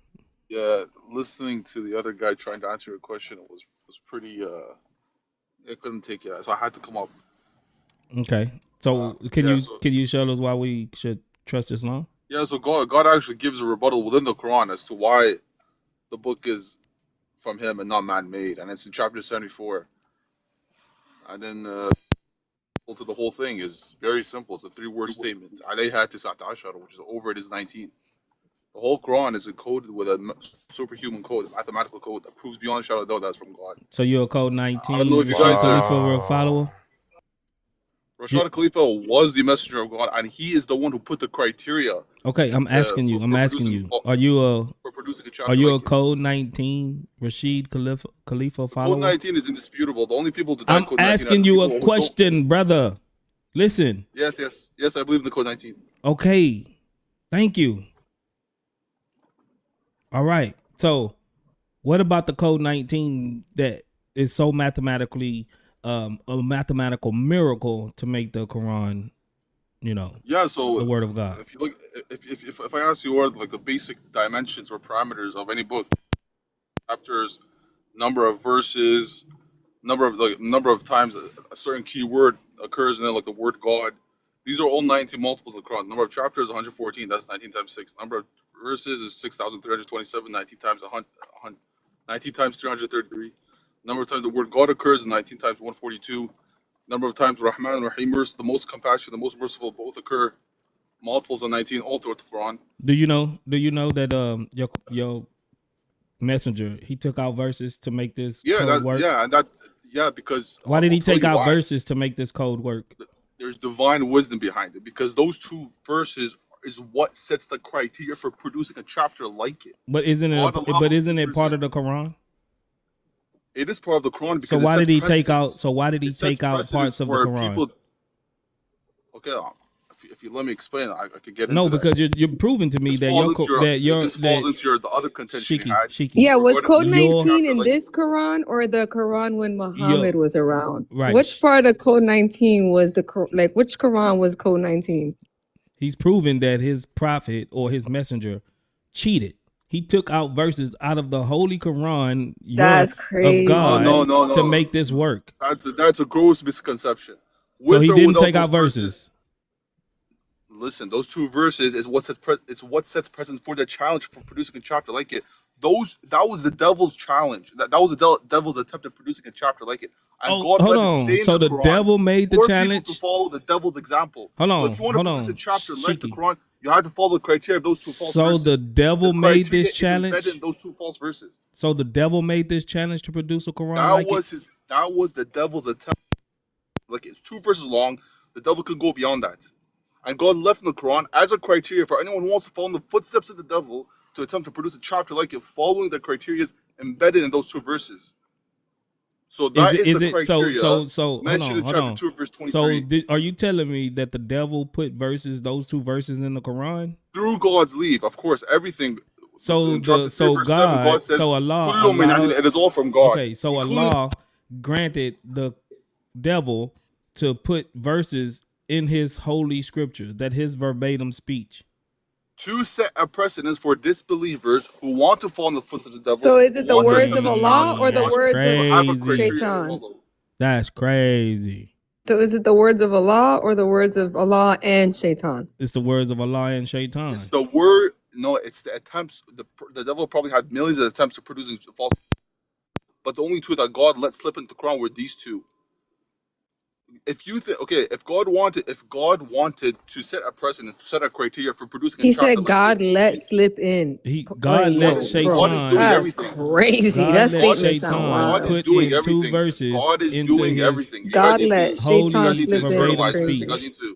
Yeah, listening to the other guy trying to answer your question was pretty. I couldn't take it, so I had to come up. Okay, so can you show us why we should trust Islam? Yeah, so God actually gives a rebuttal within the Quran as to why the book is from Him and not man-made, and it's in chapter 74. And then to the whole thing is very simple. It's a 3-word statement. Alayha tis'at ashara, which is over it is 19. The whole Quran is encoded with a superhuman code, a mathematical code that proves beyond a shadow of doubt that's from God. So you're a code 19. I don't know if you guys are a follower. Rashad Khalifa was the messenger of God, and he is the one who put the criteria. Okay, I'm asking you. Are you a code 19 Rashid Khalifa follower? Code 19 is indisputable. The only people to I'm code 19 asking you a question, brother. Listen. Yes, I believe in the code 19. Okay, thank you. All right. So, what about the code 19 that is so mathematically a mathematical miracle to make the Quran, so the word of God? If you look, if I ask you what like the basic dimensions or parameters of any book, chapters, number of verses, number of times a certain key word occurs in it, like the word God. These are all 19 multiples of the Quran. Number of chapters 114. That's 19 times 6. Number of verses is 6,327. 19 times 100. 19 times 333. Number of times the word God occurs is 19 times 142. Number of times Rahman and Rahim, the most compassionate, the most merciful, both occur multiples of 19 all throughout the Quran. Do you know that your messenger, he took out verses to make this code work? Because why did he take out verses to make this code work? There's divine wisdom behind it, because those 2 verses is what sets the criteria for producing a chapter like it. But isn't it part of the Quran? It is part of the Quran because so why did he take out parts of the Quran? Okay, if you let me explain, I could get into no, because you're proving to me that this falls into the other contention you had. Yeah, was code 19 in this Quran or the Quran when Muhammad was around? Right. Which part of code 19 was which Quran was code 19? He's proven that his prophet or his messenger cheated. He took out verses out of the Holy Quran That's crazy. of God no. to make this work. That's a gross misconception. So he didn't take out verses. Listen, those 2 verses is what sets precedent for the challenge for producing a chapter like it. That was the devil's challenge. That was the devil's attempt at producing a chapter like it. And God hold let it on. stay in So the Quran devil made the for challenge. people to follow the devil's example. Hold So on, if you want to hold produce a on, chapter like the Shiki. Quran, you have to follow the criteria of those two false So verses. the devil The made criteria this is embedded challenge. in those two false verses. So the devil made this challenge to produce a Quran That like was it. that was the devil's attempt. Like, it's 2 verses long. The devil could go beyond that. And God left in the Quran as a criteria for anyone who wants to follow in the footsteps of the devil to attempt to produce a chapter like it, following the criteria embedded in those 2 verses. So that is the criteria mentioned in chapter 2, verse 23. So are you telling me that the devil put those 2 verses in the Quran? Through God's leave, of course, everything. So in chapter 3, verse 7, God says, Allah, it is all from God. Okay, so Allah granted the devil to put verses in his holy scripture, that his verbatim speech. To set a precedence for disbelievers who want to follow in the footsteps of the devil. So is it the words of the Allah or the words of Shaitan? That's crazy. So is it the words of Allah or the words of Allah and Shaitan? It's the words of Allah and Shaitan. It's the word. No, it's the attempts. The devil probably had millions of attempts to producing false. But the only 2 that God let slip into the Quran were these 2. If you think, okay, if God wanted to set a precedent, to set a criteria for producing, He said God let slip in. God let Shaitan. That's crazy. That statement sounds wild. God is doing everything. 2 verses. God is doing everything. God let Shaitan slip in. You guys need to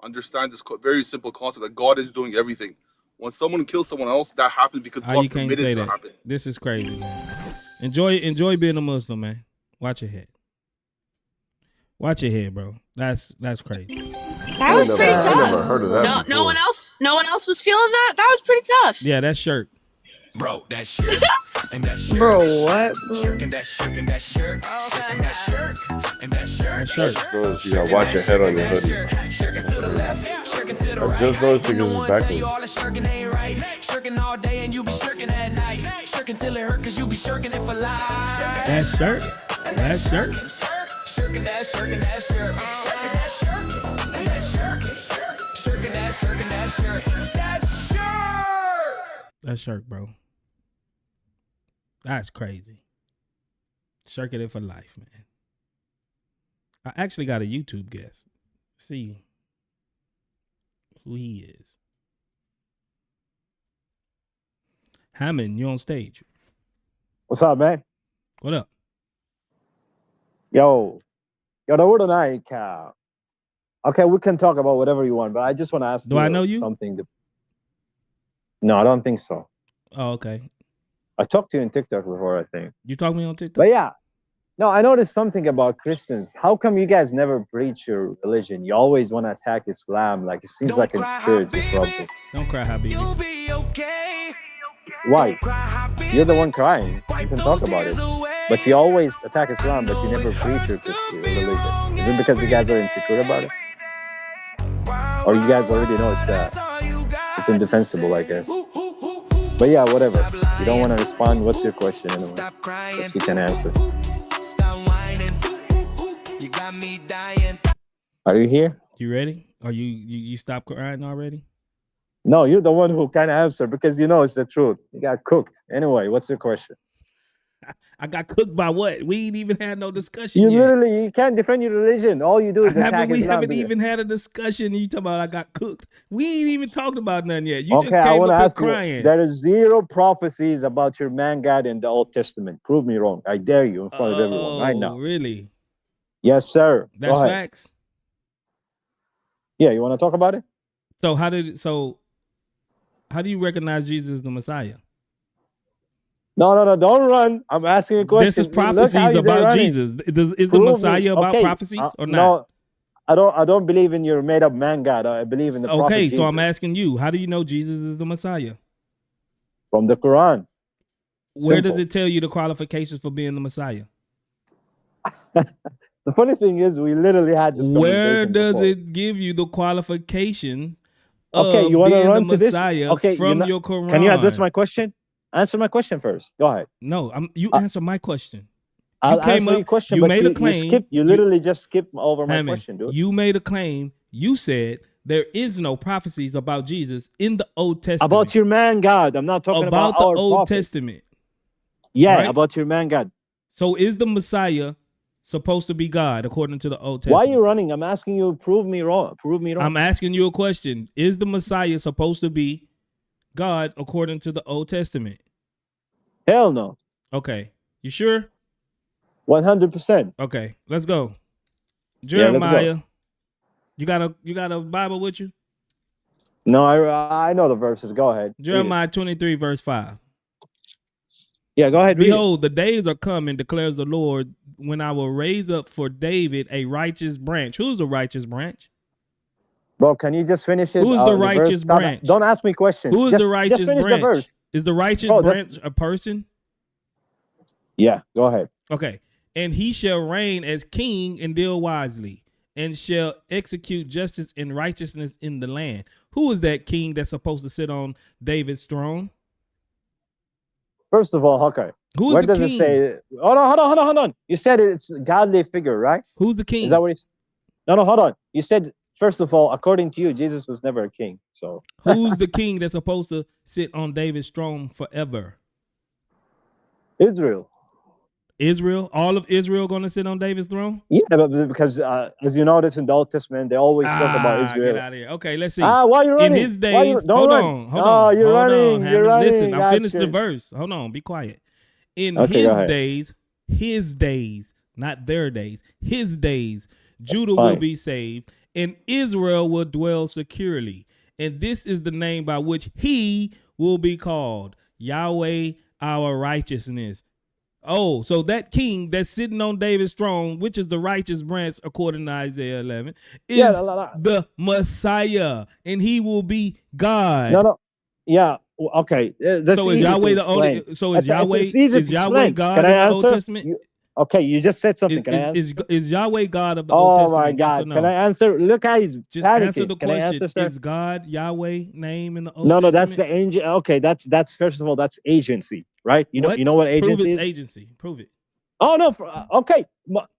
understand this very simple concept that God is doing everything. When someone kills someone else, that happens because God permitted it to happen. This is crazy, man. Enjoy being a Muslim, man. Watch your head. Watch your head, bro. That's crazy. That was pretty tough. I never heard of that. No one else was feeling that. That was pretty tough. Yeah, that's sherd. Bro, that sherd. And that sherd. Bro, what? Bro? And that sherd. And that sherd. And that sherd. And that sherd. You gotta watch your head on your hoodie. I just noticed it because it's backwards. Shirking all day and you be shirking at night. Shirking till it hurt cause you be shirking it for life. That's sherd. That's sherd. Shirking that, shirking that shirt. Shirking that shirt. And that shirt. Shirking that shirt. That shirt. That's shirk, bro. That's crazy. Shirking it for life, man. I actually got a YouTube guest. See who he is. Hammond, you on stage. What's up, man? What up? Yo, TheWord&I. Okay, we can talk about whatever you want, but I just want to ask Do I know you? Something. No, I don't think so. Oh, okay. I talked to you on TikTok before, I think. You talked to me on TikTok? But yeah. No, I noticed something about Christians. How come you guys never preach your religion? You always want to attack Islam. Like, it seems like it's spiritual problem. Don't cry, Habibi. Why? You're the one crying. You can talk about it. But you always attack Islam, but you never preach your religion. Is it because you guys are insecure about it? Or you guys already know it's indefensible, I guess. But yeah, whatever. You don't want to respond. What's your question anyway? If you can answer. Are you here? You ready? Are you stopped crying already? No, you're the one who can answer because you know it's the truth. You got cooked. Anyway, what's your question? I got cooked by what? We ain't even had no discussion you yet. Literally, you can't defend your religion. All you do is attack We Islam. haven't even had a discussion. You talking about I got cooked. We ain't even talked about nothing yet. You okay, just came up with crying. There is 0 prophecies about your man God in the Old Testament. Prove me wrong. I dare you in front of everyone right now. Really? Yes, sir. That's facts? Yeah, you want to talk about it? So how do you recognize Jesus as the Messiah? No, don't run. I'm asking a question. This is prophecies about Jesus. Is the Messiah about prophecies or not? No, I don't believe in your made up man God. I believe in the prophet Okay, Jesus. so I'm asking you, how do you know Jesus is the Messiah? From the Quran. Where does it tell you the qualifications for being the Messiah? The funny thing is, we literally had this conversation. Where does before. it give you the qualification Okay, you want to run the to Messiah this? Okay, from your Quran? Can you address my question? Answer my question first. Go ahead. No, you answer my question. I'll answer your question. You made a claim. You literally just skipped over my question, dude. You made a claim. You said there is no prophecies about Jesus in the Old Testament. About your man God. I'm not talking about the our Old prophet. Testament. Yeah, right? about your man God. So is the Messiah supposed to be God according to the Old Why Testament? are you running? I'm asking you. Prove me wrong. Prove me wrong. I'm asking you a question. Is the Messiah supposed to be God according to the Old Testament? Hell no. Okay. You sure? 100%. Okay. Let's go. Yeah, let's Jeremiah. go. You got a Bible with you? No, I know the verses. Go ahead. Jeremiah 23, verse 5. Yeah, go ahead. Behold, the days are coming, declares the Lord, when I will raise up for David a righteous branch. Who's the righteous branch? Bro, can you just finish it? Who's the righteous branch? Don't ask me questions. Who is the righteous just finish branch? the verse. Is the righteous branch a person? Yeah, go ahead. Okay. And he shall reign as king and deal wisely, and shall execute justice and righteousness in the land. Who is that king that's supposed to sit on David's throne? First of all, okay. Who is Where the does king? it say? Hold on. You said it's a godly figure, right? Who's the king? Is that what? No, hold on. You said, first of all, according to you, Jesus was never a king. So who's the king that's supposed to sit on David's throne forever? Israel. Israel? All of Israel going to sit on David's throne? Yeah, but because as you notice in the Old Testament, they always talk about Israel. Get out of here. Okay, let's see. Why are you running? In his days, hold on. You're running. Listen, I'm finished the verse. Hold on, be quiet. In his days, not their days, his days, Judah will be saved, and Israel will dwell securely. And this is the name by which he will be called, Yahweh our righteousness. Oh, so that king that's sitting on David's throne, which is the righteous branch according to Isaiah 11, is the Messiah, and he will be God. No. Yeah. Okay. So is Yahweh the only? So is Yahweh God of the Old Testament? Okay, you just said something. Can I answer? Is Yahweh God of the Old Testament? Oh my God! Yes, no? Can I answer? Look how he's just panicking. Answer the Can question. I answer, sir? Is God Yahweh name in the Old Testament? No, that's Testament? the angel. Okay, that's first of all, that's agency, right? You know what agency Prove is? It's agency. Prove it. Oh no. Okay.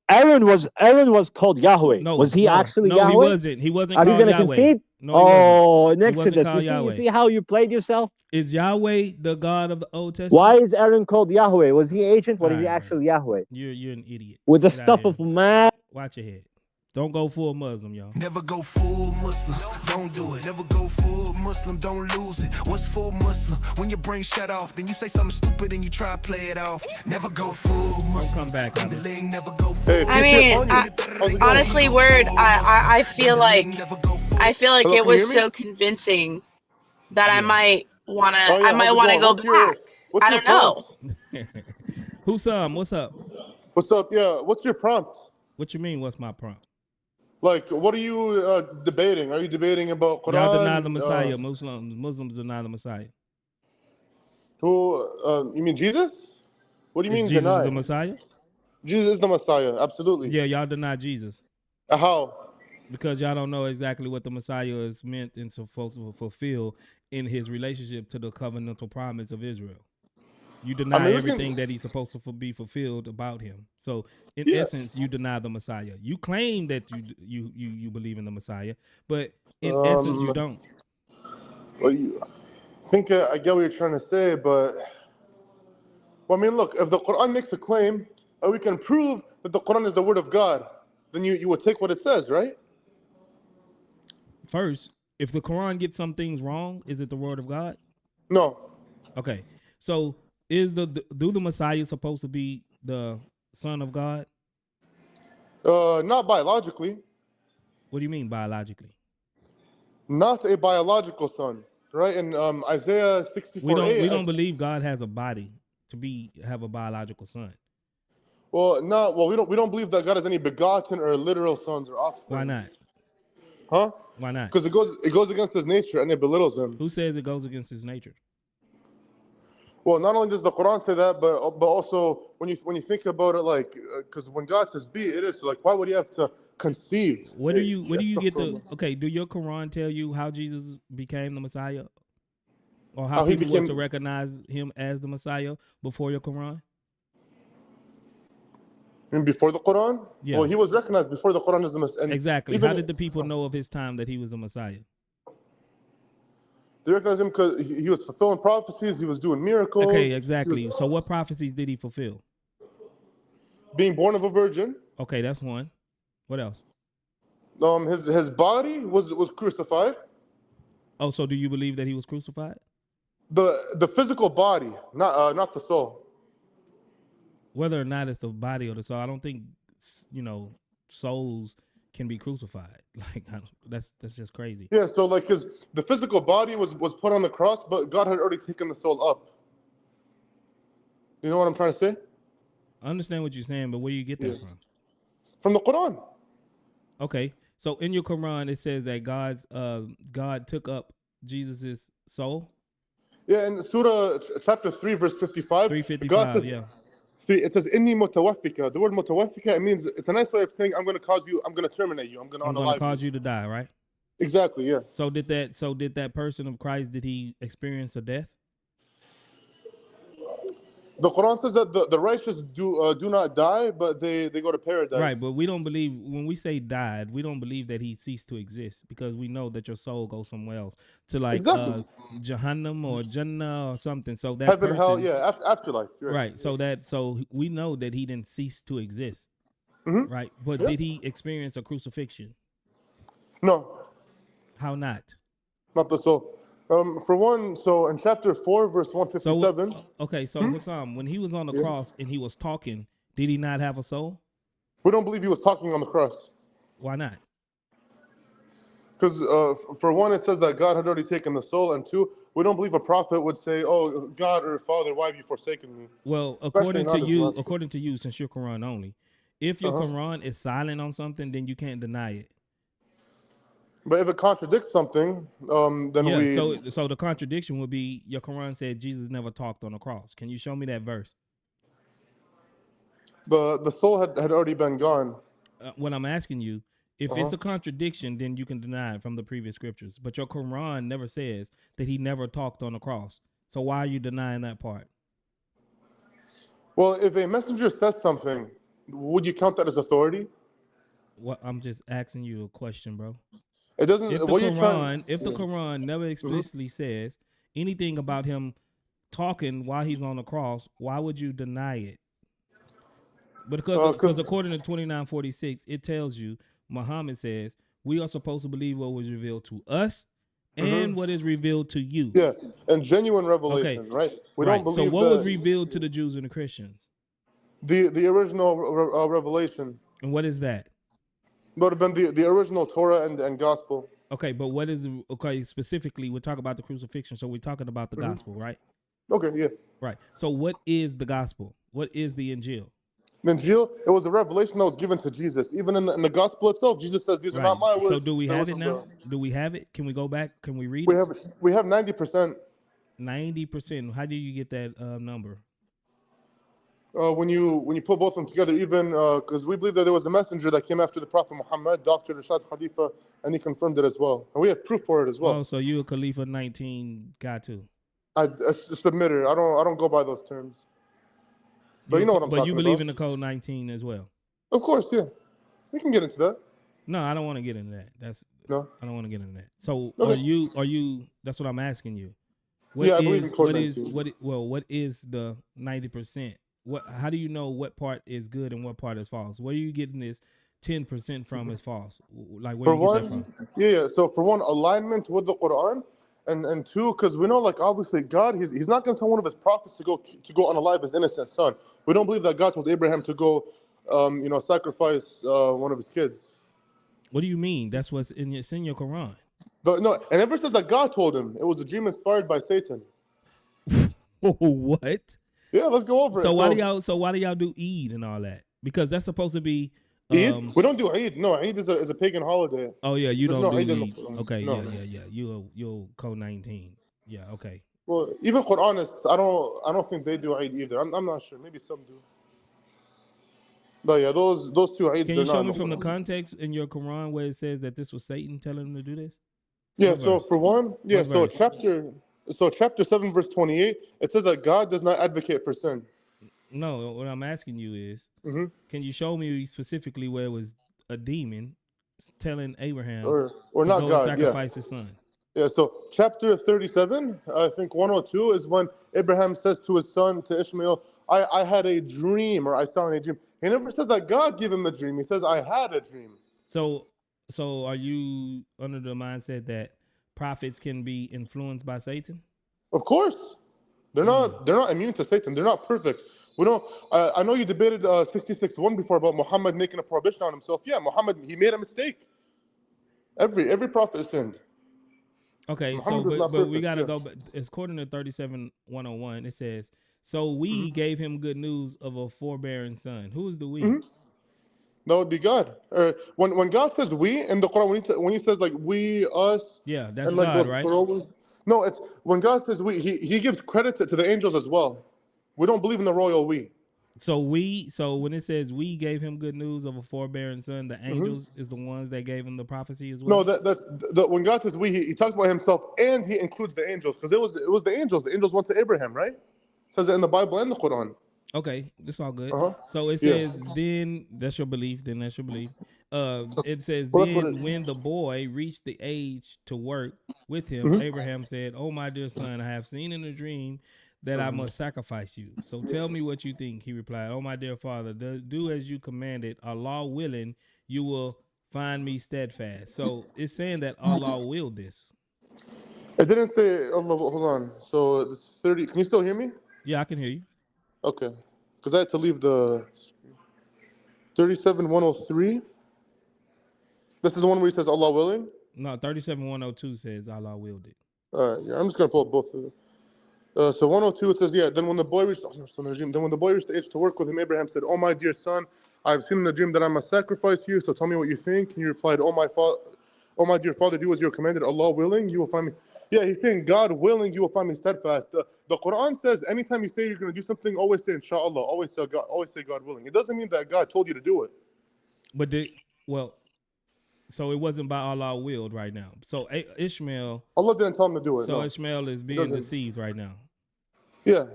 Aaron was called Yahweh. No, was he actually no, Yahweh? he wasn't. He wasn't. Are called you going to Yahweh. concede? No, in Exodus. You see how you played yourself? Is Yahweh the God of the Old Testament? Why is Aaron called Yahweh? Was he ancient? What is he actually Yahweh? You're an idiot. With the stuff of man. Watch your head. Don't go full Muslim, y'all. Never go full Muslim, don't do it. Never go full Muslim, don't lose it. What's full Muslim? When your brain shut off, then you say something stupid and you try to play it off. Never go full Muslim. Don't come back. Never go full. I mean, honestly, Word, I feel like it was so convincing that I might wanna go back. I don't know. Hussam, what's up? What's up? Yeah, what's your prompt? What you mean? What's my prompt? Like, what are you debating? Are you debating about Quran? Y'all deny the Messiah. Muslims deny the Messiah. Who? You mean Jesus? What do you mean Jesus deny? Is the Messiah? Jesus is the Messiah. Absolutely. Yeah, y'all deny Jesus. How? Because y'all don't know exactly what the Messiah is meant and supposed to fulfill in his relationship to the covenantal promise of Israel. You deny everything that he's supposed to be fulfilled about him. So, in essence, you deny the Messiah. You claim that you believe in the Messiah, but in essence, you don't. Well, I think I get what you're trying to say, but well, I mean, look, if the Quran makes a claim, and we can prove that the Quran is the word of God, then you would take what it says, right? First, if the Quran gets some things wrong, is it the word of God? No. Okay, so. Do the Messiah supposed to be the Son of God? Not biologically. What do you mean biologically? Not a biological son, right? In Isaiah 64:8. We don't believe God has a body to have a biological son. Well, we don't believe that God has any begotten or literal sons or offspring. Why not? Huh? Why not? Because it goes against his nature and it belittles him. Who says it goes against his nature? Well, not only does the Quran say that, but also when you think about it, like, because when God says be, it is like, why would he have to conceive? Where do you get to? Okay, do your Quran tell you how Jesus became the Messiah, or how people was to recognize him as the Messiah before your Quran? And before the Quran? Yeah. Well, he was recognized before the Quran as the Messiah. Exactly. How did the people know of his time that he was the Messiah? They recognize him because he was fulfilling prophecies. He was doing miracles. Okay, exactly. So what prophecies did he fulfill? Being born of a virgin. Okay, that's one. What else? His body was crucified. Oh, so do you believe that he was crucified? The physical body, not the soul. Whether or not it's the body or the soul, I don't think souls can be crucified. Like that's just crazy. Yeah, so like the physical body was put on the cross, but God had already taken the soul up. You know what I'm trying to say? I understand what you're saying, but where do you get that from? From the Quran. Okay, so in your Quran it says that God took up Jesus's soul. Yeah, in Surah chapter 3, verse 55. 355. God says, yeah. See, it says "Inni mutawaffika." The word "mutawaffika" it means it's a nice way of saying I'm going to terminate you. I'm going to cause you to die, right? Exactly. Yeah. So did that person of Christ, did he experience a death? The Quran says that the righteous do not die, but they go to paradise. Right, but we don't believe, when we say died, we don't believe that he ceased to exist, because we know that your soul goes somewhere else, to like Jahannam or Jannah or something. So that heaven, person, hell, yeah, afterlife. Right. So we know that he didn't cease to exist. Right. But did he experience a crucifixion? No. How not? Not the soul. For one, so in chapter 4, verse 157. So Hassam, when he was on the cross and he was talking, did he not have a soul? We don't believe he was talking on the cross. Why not? Because for one, it says that God had already taken the soul, and two, we don't believe a prophet would say, "Oh, God or Father, why have you forsaken me?" Well, according to you, since you're Quran only, if your Quran is silent on something, then you can't deny it. But if it contradicts something, then we. So the contradiction would be your Quran said Jesus never talked on the cross. Can you show me that verse? But the soul had already been gone. What I'm asking you, if it's a contradiction, then you can deny it from the previous scriptures. But your Quran never says that he never talked on the cross. So why are you denying that part? Well, if a messenger says something, would you count that as authority? What, I'm just asking you a question, bro. It doesn't. If the Quran never explicitly says anything about him talking while he's on the cross, why would you deny it? Because according to 2946, it tells you, Muhammad says, we are supposed to believe what was revealed to us and what is revealed to you. Yeah, and genuine revelation, right? We don't believe. So what was revealed to the Jews and the Christians? The original revelation. And what is that? Would have been the original Torah and gospel. Okay, but what is specifically? We're talking about the crucifixion, so we're talking about the gospel, right? Okay, yeah. Right. So what is the gospel? What is the Injil? The Injil, it was a revelation that was given to Jesus. Even in the gospel itself, Jesus says, "These are not my words." So do we have it now? Do we have it? Can we go back? Can we read it? We have 90%. 90%. How do you get that number? When you put both of them together, even because we believe that there was a messenger that came after the Prophet Muhammad, Dr. Rashad Khalifa, and he confirmed it as well. And we have proof for it as well. Oh, so you a Khalifa 19 guy too? I submit it. I don't go by those terms. But you know what I'm talking about. But you believe in the code 19 as well? Of course, yeah. We can get into that. No, I don't want to get into that. No. I don't want to get into that. So okay. are you? That's what I'm asking you. I believe in code 19. What is the 90%? How do you know what part is good and what part is false? Where are you getting this 10% from is false? Like where do you get that from? Yeah. So for one, alignment with the Quran, and two, because we know, like, obviously God, he's not going to tell one of his prophets to go unalive his innocent son. We don't believe that God told Abraham to go, sacrifice one of his kids. What do you mean? That's what's in your Quran. No, and it never says that God told him. It was a dream inspired by Satan. What? Yeah, let's go over it. So why do y'all do Eid and all that? Because that's supposed to be Eid? We don't do Eid. No, Eid is a pagan holiday. Oh yeah, you There's don't no do Eid. Eid. Okay, yeah. You'll code 19. Yeah, okay. Well, even Quranists, I don't think they do Eid either. I'm not sure. Maybe some do. But yeah, those two Eids. Can you show me from the context in your Quran where it says that this was Satan telling him to do this? Yeah. So for one, chapter 7, verse 28, it says that God does not advocate for sin. No, what I'm asking you is, can you show me specifically where it was a demon telling Abraham or to not go God, sacrifice his son? Yeah, so chapter 37, I think 102 is when Abraham says to his son, to Ishmael, I had a dream, or I saw in a dream. He never says that God gave him a dream. He says, I had a dream. So are you under the mindset that prophets can be influenced by Satan? Of course. They're not immune to Satan. They're not perfect. We don't. I know you debated 66:1 before about Muhammad making a prohibition on himself. Yeah, Muhammad, he made a mistake. Every prophet sinned. Okay, Muhammad is so not but we perfect. gotta Yeah. go. But it's according to 37:101. It says, "So we gave him good news of a forbearing son." Who is the we? That would be God. When God says we in the Quran, when he says like we, us, Yeah, that's and like God, those right? plurals, no, it's when God says we, he gives credit to the angels as well. We don't believe in the royal we. So when it says we gave him good news of a forbearing son, the angels is the ones that gave him the prophecy as well. No, that's when God says we, he talks about himself and he includes the angels because it was the angels. The angels went to Abraham, right? It says it in the Bible and the Quran. Okay, that's all good. Uh-huh. So it Yeah. says, then that's your belief. Then that's your belief. It says, Well, that's what it then when the boy reached the age to work with him, Mhm. Abraham said, "Oh my dear son, I have seen in a dream that I must sacrifice you. So tell me what you think." He replied, "Oh my dear father, do as you commanded. Allah willing, you will find me steadfast." So it's saying that Allah willed this. It didn't say Allah. Hold on. So it's 30. Can you still hear me? Yeah, I can hear you. Okay. Because I had to leave the 37:103. This is the one where he says Allah willing. No, 37:102 says Allah willed it. Yeah, I'm just gonna pull up both of them. So 102 it says, yeah. Then when the boy reached the age to work with him, Abraham said, "Oh my dear son, I've seen in a dream that I must sacrifice you. So tell me what you think." And he replied, "Oh my dear father, do as you are commanded. Allah willing, you will find me." Yeah, he's saying, God willing, you will find me steadfast. The Quran says, anytime you say you're going to do something, always say inshallah. Always say God willing. It doesn't mean that God told you to do it. But so it wasn't by Allah willed right now. So Ishmael, Allah didn't tell him to do it. So no. Ishmael is being deceived right now. Yeah.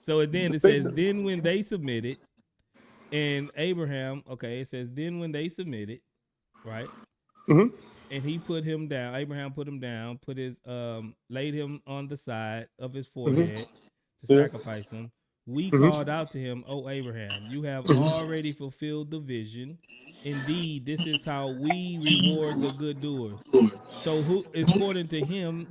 So then it says, then when they submitted, and Abraham, okay, it says, then when they submitted, right? Mm-hmm. And he put him down. Abraham put him down, laid him on the side of his forehead to sacrifice him. We called out to him, "O Abraham, you have already fulfilled the vision. Indeed, this is how we reward the good doers." So who, according to him,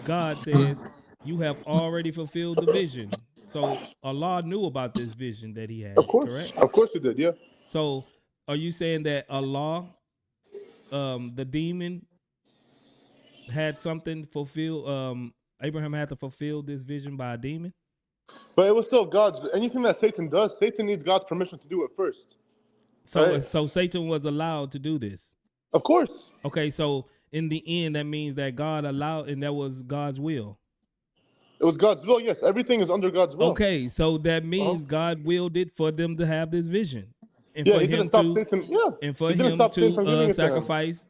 God says, you have already fulfilled the vision. So Allah knew about this vision that he had, correct? Of course he did, yeah. So are you saying that Allah, the demon, had something fulfill? Abraham had to fulfill this vision by a demon? But it was still God's. Anything that Satan does, Satan needs God's permission to do it first. So right? so Satan was allowed to do this? Of course. Okay, so in the end, that means that God allowed, and that was God's will. It was God's will, yes. Everything is under God's will. Okay, so that means God willed it for them to have this vision. And Yeah, for he him didn't stop to, Satan. Yeah. and for He didn't him stop Satan from giving to it to him. sacrifice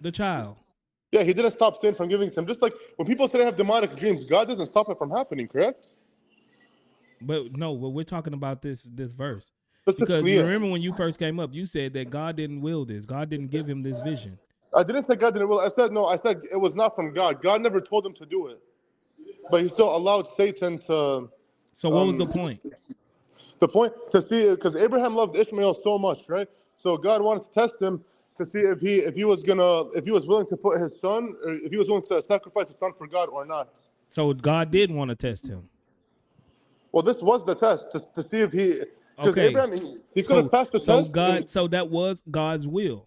the child. Yeah, he didn't stop Satan from giving it to him. Just like when people today have demonic dreams, God doesn't stop it from happening, correct? But no, but we're talking about this verse. Specifically, Because yeah. remember when you first came up, you said that God didn't will this. God didn't give him this vision. I didn't say God didn't will. I said no. I said it was not from God. God never told him to do it, but he still allowed Satan to. So what was the point? The point to see, because Abraham loved Ishmael so much, right? So God wanted to test him to see if he was willing to put his son, or if he was willing to sacrifice his son for God or not. So God did want to test him. Well, this was the test to see if he, because Abraham he's going to pass the test. So that was God's will.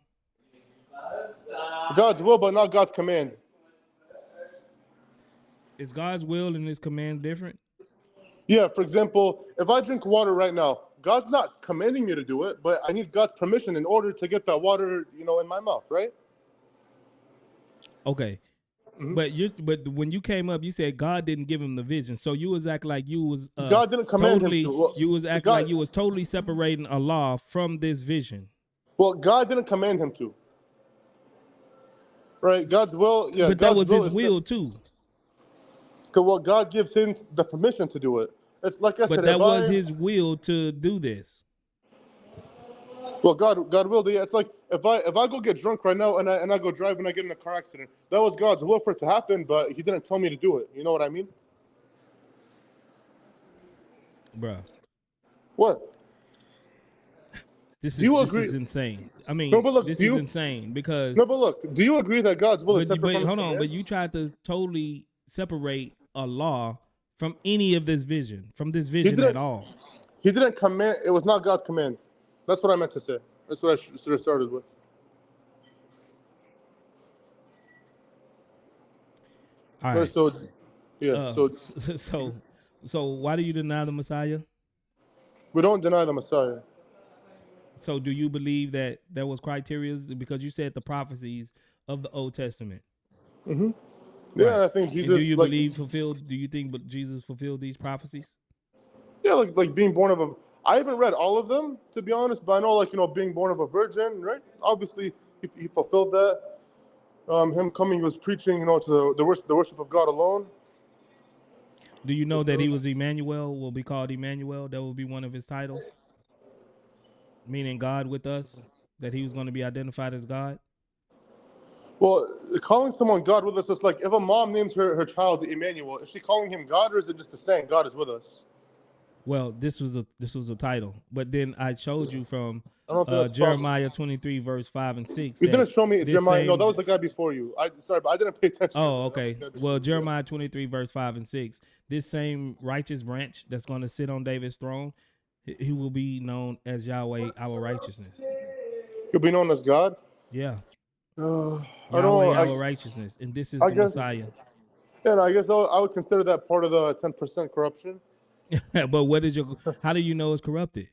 God's will, but not God's command. Is God's will and his command different? Yeah, for example, if I drink water right now, God's not commanding me to do it, but I need God's permission in order to get that water, in my mouth, right? Okay. Mm-hmm. But when you came up, you said God didn't give him the vision. So you was acting like you was God didn't command him to. Well, you was acting like you was totally separating Allah from this vision. Well, God didn't command him to. Right? God's will, yeah. But God's that was his will too. Well, God gives him the permission to do it. It's like I said. But that was his will to do this. Well, God willed it. Yeah, it's like if I go get drunk right now and I go drive and I get in a car accident, that was God's will for it to happen, but he didn't tell me to do it. You know what I mean? Bruh. What? This Do you is agree? insane. I mean, No, but look, this do is you? insane because. No, but look, do you agree that God's will is separate But from His hold on, command? but you tried to totally separate a law from any of this vision, from this He vision at didn't. all. He didn't command. It was not God's command. That's what I meant to say. That's what I should have started with. All No, right. so, yeah. So why do you deny the Messiah? We don't deny the Messiah. So do you believe that there was criteria because you said the prophecies of the Old Testament? Mm-hmm. Yeah, right. and I think Jesus. And do you believe fulfilled? Do you think Jesus fulfilled these prophecies? Yeah, like being born of a. I haven't read all of them, to be honest, but I know, being born of a virgin, right? Obviously, he fulfilled that. Him coming, he was preaching, to the worship of God alone. Do you know that he was Emmanuel? Will be called Emmanuel. That will be one of his titles, meaning God with us. That he was going to be identified as God. Well, calling someone God with us is like if a mom names her child Emmanuel, is she calling him God, or is it just a saying God is with us? Well, this was a title, but then I showed you from I don't think that's Jeremiah 23 verse 5 and 6. You didn't show me Jeremiah. No, that was Same, the guy before you. Sorry, but I didn't pay attention. oh, okay. Well, Jeremiah 23 verse 5 and 6. This same righteous branch that's going to sit on David's throne, he will be known as Yahweh, our righteousness. He'll be known as God. Yeah. I don't. Our righteousness, and this is the Messiah. Yeah, I guess I would consider that part of the 10% corruption. But what is how do you know it's corrupted?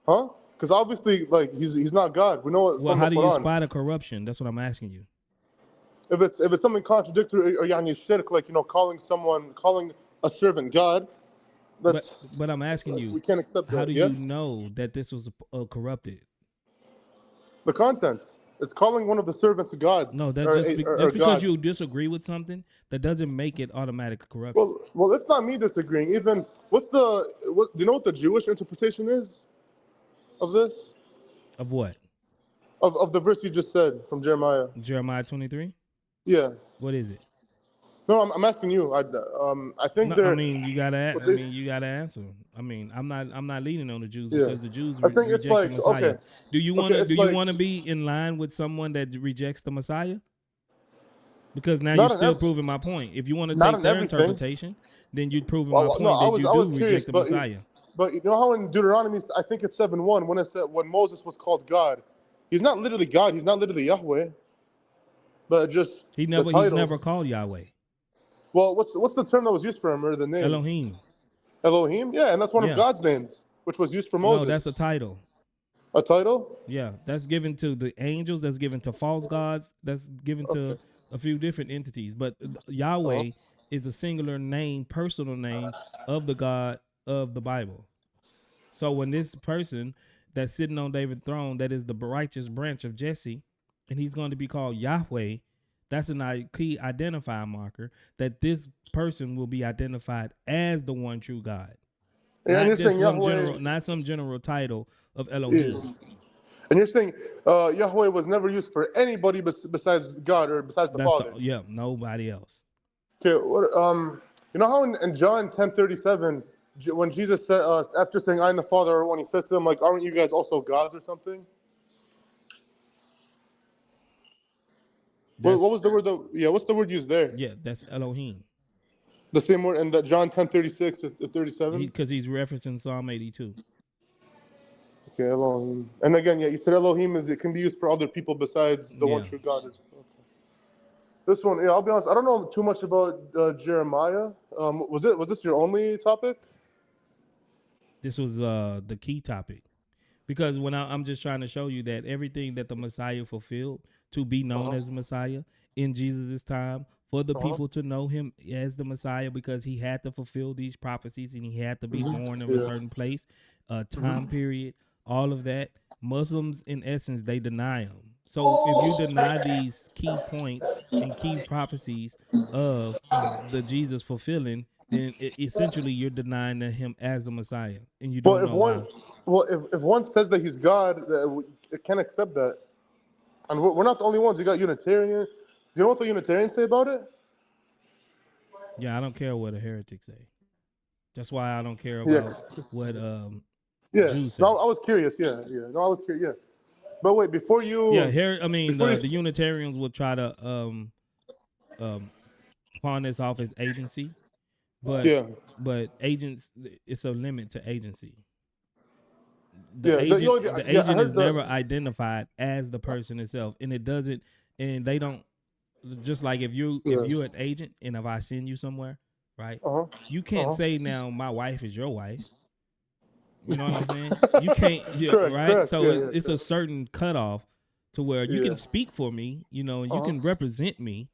Huh? Because obviously, he's not God. We know it Well, from how the do Quran. you spot a corruption? That's what I'm asking you. If it's something contradictory or shirk, calling a servant God, that's. But I'm asking you, we can't accept that. How do yeah? you know that this was corrupted? The content. It's calling one of the servants gods. No, that just because you disagree with something, that doesn't make it automatic corruption. Well, it's not me disagreeing. Even do you know what the Jewish interpretation is of this? Of what? Of the verse you just said from Jeremiah. Jeremiah 23. Yeah. What is it? No, I'm asking you. I think I mean, you gotta answer. I mean, I'm not leaning on the Jews because the Jews reject the Messiah. Okay. Do you want to be in line with someone that rejects the Messiah? Because now you're still proving my point. If you want to take their interpretation, then you'd prove my point that you do reject the Messiah. But you know how in Deuteronomy, I think it's 7:1, when it said when Moses was called God, he's not literally God. He's not literally Yahweh. But just he's never called Yahweh. Well, what's the term that was used for him, or the name? Elohim. Elohim, yeah, and that's one of God's names, which was used for Moses. No, that's a title. A title? Yeah, that's given to the angels. That's given to false gods. That's given to a few different entities. But Yahweh is a singular name, personal name of the God of the Bible. So when this person that's sitting on David's throne, that is the righteous branch of Jesse, and he's going to be called Yahweh, that's a key identifying marker that this person will be identified as the one true God. Yeah, Not some general title of Elohim. Yeah. And you're saying Yahweh was never used for anybody besides God or besides the Father? Nobody else. Okay, you know how in John 10:37, when Jesus said, after saying I and the Father, when he says to them, aren't you guys also gods or something? What was the word? What's the word used there? Yeah, that's Elohim. The same word in the John 10:36 to 37? Because he's referencing Psalm 82. Okay, Elohim. And again, you said Elohim it can be used for other people besides the one true God. Okay. This one, I'll be honest, I don't know too much about Jeremiah. Was this your only topic? This was the key topic. Because when I'm just trying to show you that everything that the Messiah fulfilled to be known as the Messiah in Jesus' time, for the people to know him as the Messiah, because he had to fulfill these prophecies and he had to be born in a certain place, time period, all of that. Muslims, in essence, they deny him. So if you deny these key points and key prophecies of the Jesus fulfilling, then essentially you're denying him as the Messiah, and you don't know why. Well, if one says that he's God, it can't accept that. And we're not the only ones. You got Unitarians. Do you know what the Unitarians say about it? Yeah, I don't care what a heretic say. That's why I don't care about what Yeah. Jews say. No, I was curious. Yeah. No, I was curious. Yeah. But wait, before Yeah, you, here I mean before you, the Unitarians will try to um pawn this off as agency, but yeah, agents, it's a limit to agency. The yeah, agent the yeah. I agent heard is never the. identified as the person itself, and it doesn't, and they don't, just like if Yeah. you're an agent and if I send you somewhere, right? Uh huh. You Uh can't huh. say now my wife is your wife. You know what I'm saying? You can't, yeah, Correct. right? Correct. So Yeah. Yeah. it's a Correct. certain cutoff to where you Yeah. can speak for me, and you Uh huh. can represent me,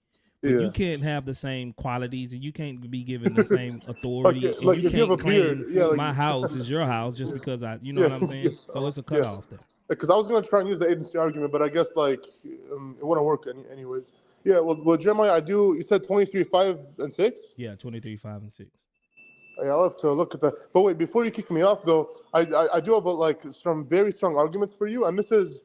but you Yeah. can't have the same qualities and you can't be given the same Like, authority and you like if you have can't a beard, claim yeah, like, my house is your house just because you know yeah, what I'm yeah, saying? So it's a yeah. cutoff there. Because I was gonna try and use the agency argument, but I guess like it wouldn't work anyways. Yeah. Well, Jeremiah, I do. You said 23:5 and 6. Yeah, 23, 5, and 6. Yeah, I'll have to look at that. But wait, before you kick me off, though, I do have like some very strong arguments for you, and this is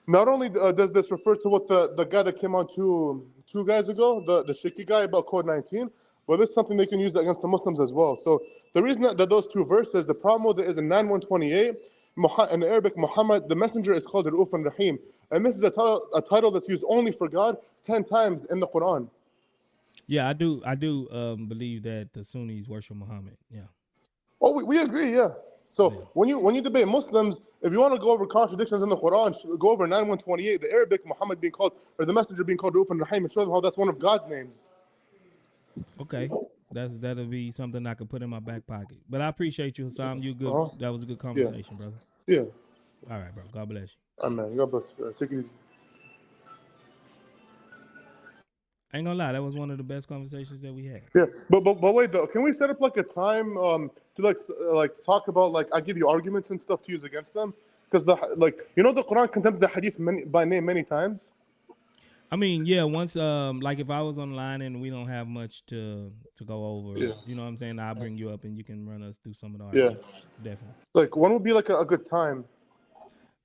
not only does this refer to what the guy that came on two guys ago, the Shiki guy about Code 19, but this is something they can use against the Muslims as well. So the reason that those two verses, the problem with it is in 9128, in the Arabic, Muhammad, the messenger is called Ra'uf and Rahim, and this is a title that's used only for God 10 times in the Quran. Yeah, I do believe that the Sunnis worship Muhammad. Yeah. Oh, we agree, yeah. So Yeah. when you debate Muslims, if you want to go over contradictions in the Quran, go over 9128, the Arabic, Muhammad being called, or the messenger being called Ra'uf and Rahim, and show them how that's one of God's names. Okay. That'll be something I could put in my back pocket. But I appreciate you, Hassan. You good. Uh-huh. That was a good Yeah. conversation, brother. Yeah. All right, bro. God bless you. Amen. God bless you. Take it easy. I ain't gonna lie, that was one of the best conversations that we had. Yeah, but wait though, can we set up like a time to like talk about like I give you arguments and stuff to use against them? Because the the Quran condemns the hadith by name many times. I mean, yeah, once like if I was online and we don't have much to go over, Yeah. you know what I'm saying? I'll bring you up and you can run us through some of the Yeah. arguments. Definitely. Like when would be like a good time?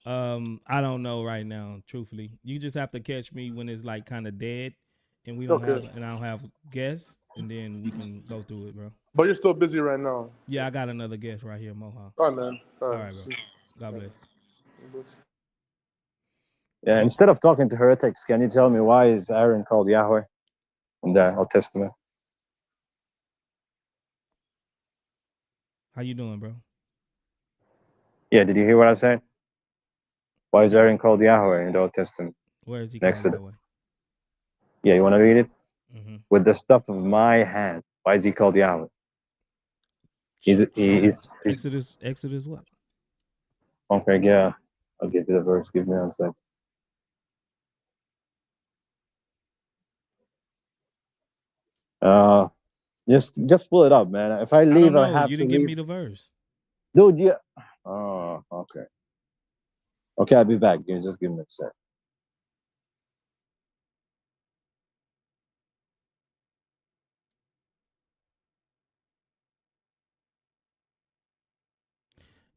I don't know right now, truthfully. You just have to catch me when it's like kind of dead and I don't have guests, and then we can go through it, bro. But you're still busy right now. Yeah, I got another guest right here, Moha. All right, man. All right, bro. God bless. Yeah, instead of talking to heretics, can you tell me why is Aaron called Yahweh in the Old Testament? How you doing, bro? Yeah, did you hear what I said? Why is Aaron called Yahweh in the Old Testament? Where is he called Yahweh? Yeah, you want to read it? Mm-hmm. With the stuff of my hand. Why is he called Yahweh? Exodus what? Okay, yeah. I'll give you the verse. Give me one second. Just pull it up, man. If I leave, I have you to didn't leave. give me the verse. Dude, yeah. Oh, okay. Okay, I'll be back. Just give me a sec.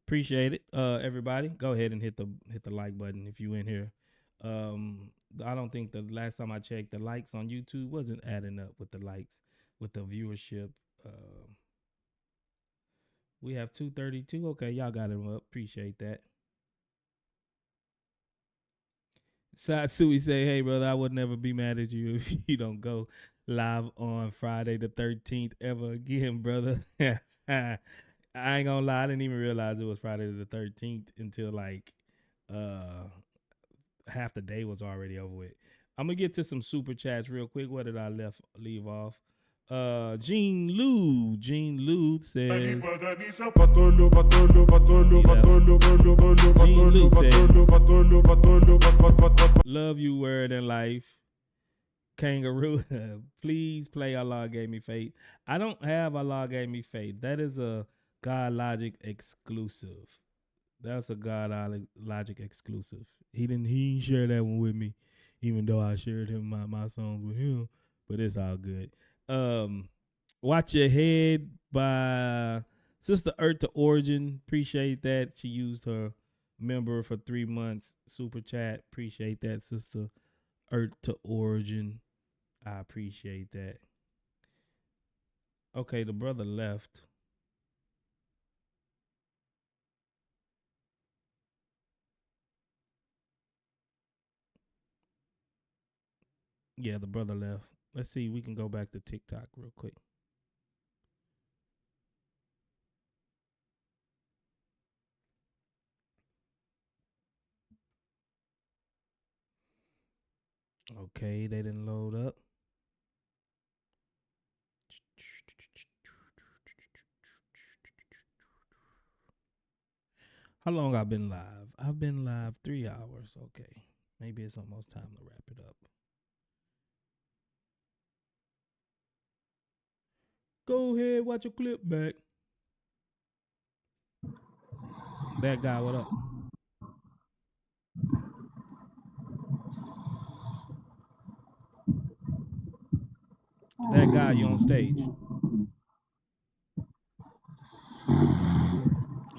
Appreciate it. Everybody, go ahead and hit the like button if you in here. I don't think the last time I checked, the likes on YouTube wasn't adding up with the likes, with the viewership. We have 232. Okay, y'all got it up. Appreciate that. Satsui say, hey, brother, I would never be mad at you if you don't go live on Friday the 13th ever again, brother. I ain't gonna lie, I didn't even realize it was Friday the 13th until like half the day was already over with. I'm gonna get to some super chats real quick. Where did I leave off? Gene Lou says, love you, word and life. Kangaroo, please play Allah Gave Me Faith. I don't have Allah Gave Me Faith. That is a God Logic exclusive. That's a God Logic exclusive. He didn't share that one with me, even though I shared my songs with him. But it's all good. Watch Your Head by Sister Earth to Origin. Appreciate that. She used her member for 3 months. Super chat. Appreciate that, Sister Earth to Origin. I appreciate that. Okay, the brother left. Yeah, the brother left. Let's see. We can go back to TikTok real quick. Okay, they didn't load up. How long I've been live? I've been live 3 hours. Okay. Maybe it's almost time to wrap it up. Go ahead, watch your clip back. That guy, what up? That guy, you on stage.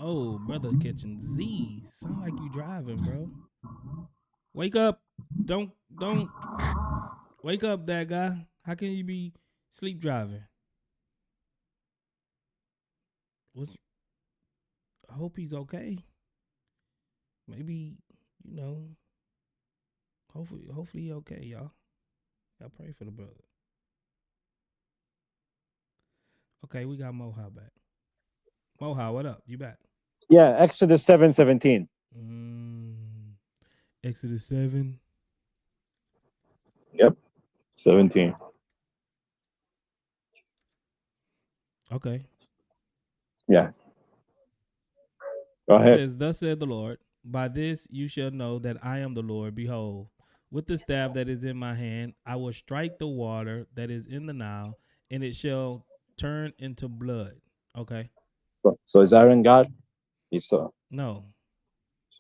Oh, brother catching Z's. Sound like you driving, bro. Wake up. Don't wake up, that guy. How can you be sleep driving? I hope he's okay. Maybe, hopefully he okay, y'all. Y'all pray for the brother. Okay, we got Moha back. Moha, what up? You back? Yeah, Exodus 7:17. Exodus 7. Yep, 17. Okay. Yeah. Go ahead. It says, thus said the Lord, by this you shall know that I am the Lord. Behold, with the staff that is in my hand, I will strike the water that is in the Nile, and it shall turn into blood. Okay. So is Aaron God? No.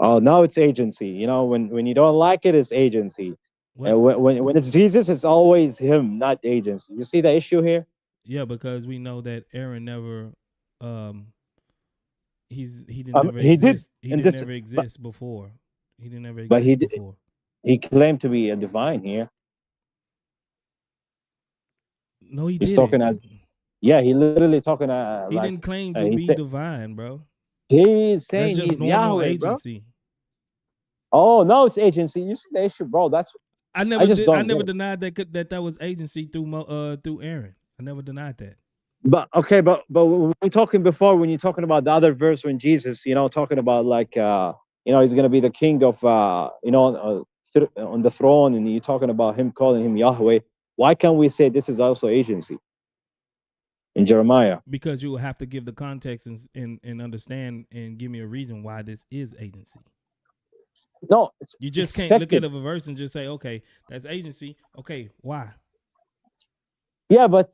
Oh, now it's agency. When you don't like it, it's agency. And when it's Jesus, it's always him, not agency. You see the issue here? Yeah, because we know that Aaron never he didn't never exist. He didn't ever exist before. He didn't ever exist before. He claimed to be a divine here. No, he He's didn't. talking as he literally talking he didn't claim to be divine, bro. He's saying that's just he's normal Yahweh, agency. Bro. Oh no, it's agency. You see the issue, bro. I never denied that was agency through Aaron. I never denied that. But when we're talking before, when you're talking about the other verse, when Jesus, talking about he's gonna be the king of on the throne, and you're talking about him calling him Yahweh. Why can't we say this is also agency in Jeremiah? Because you will have to give the context and understand and give me a reason why this is agency. No, you just can't look at a verse and just say, okay, that's agency. Okay, why? Yeah, but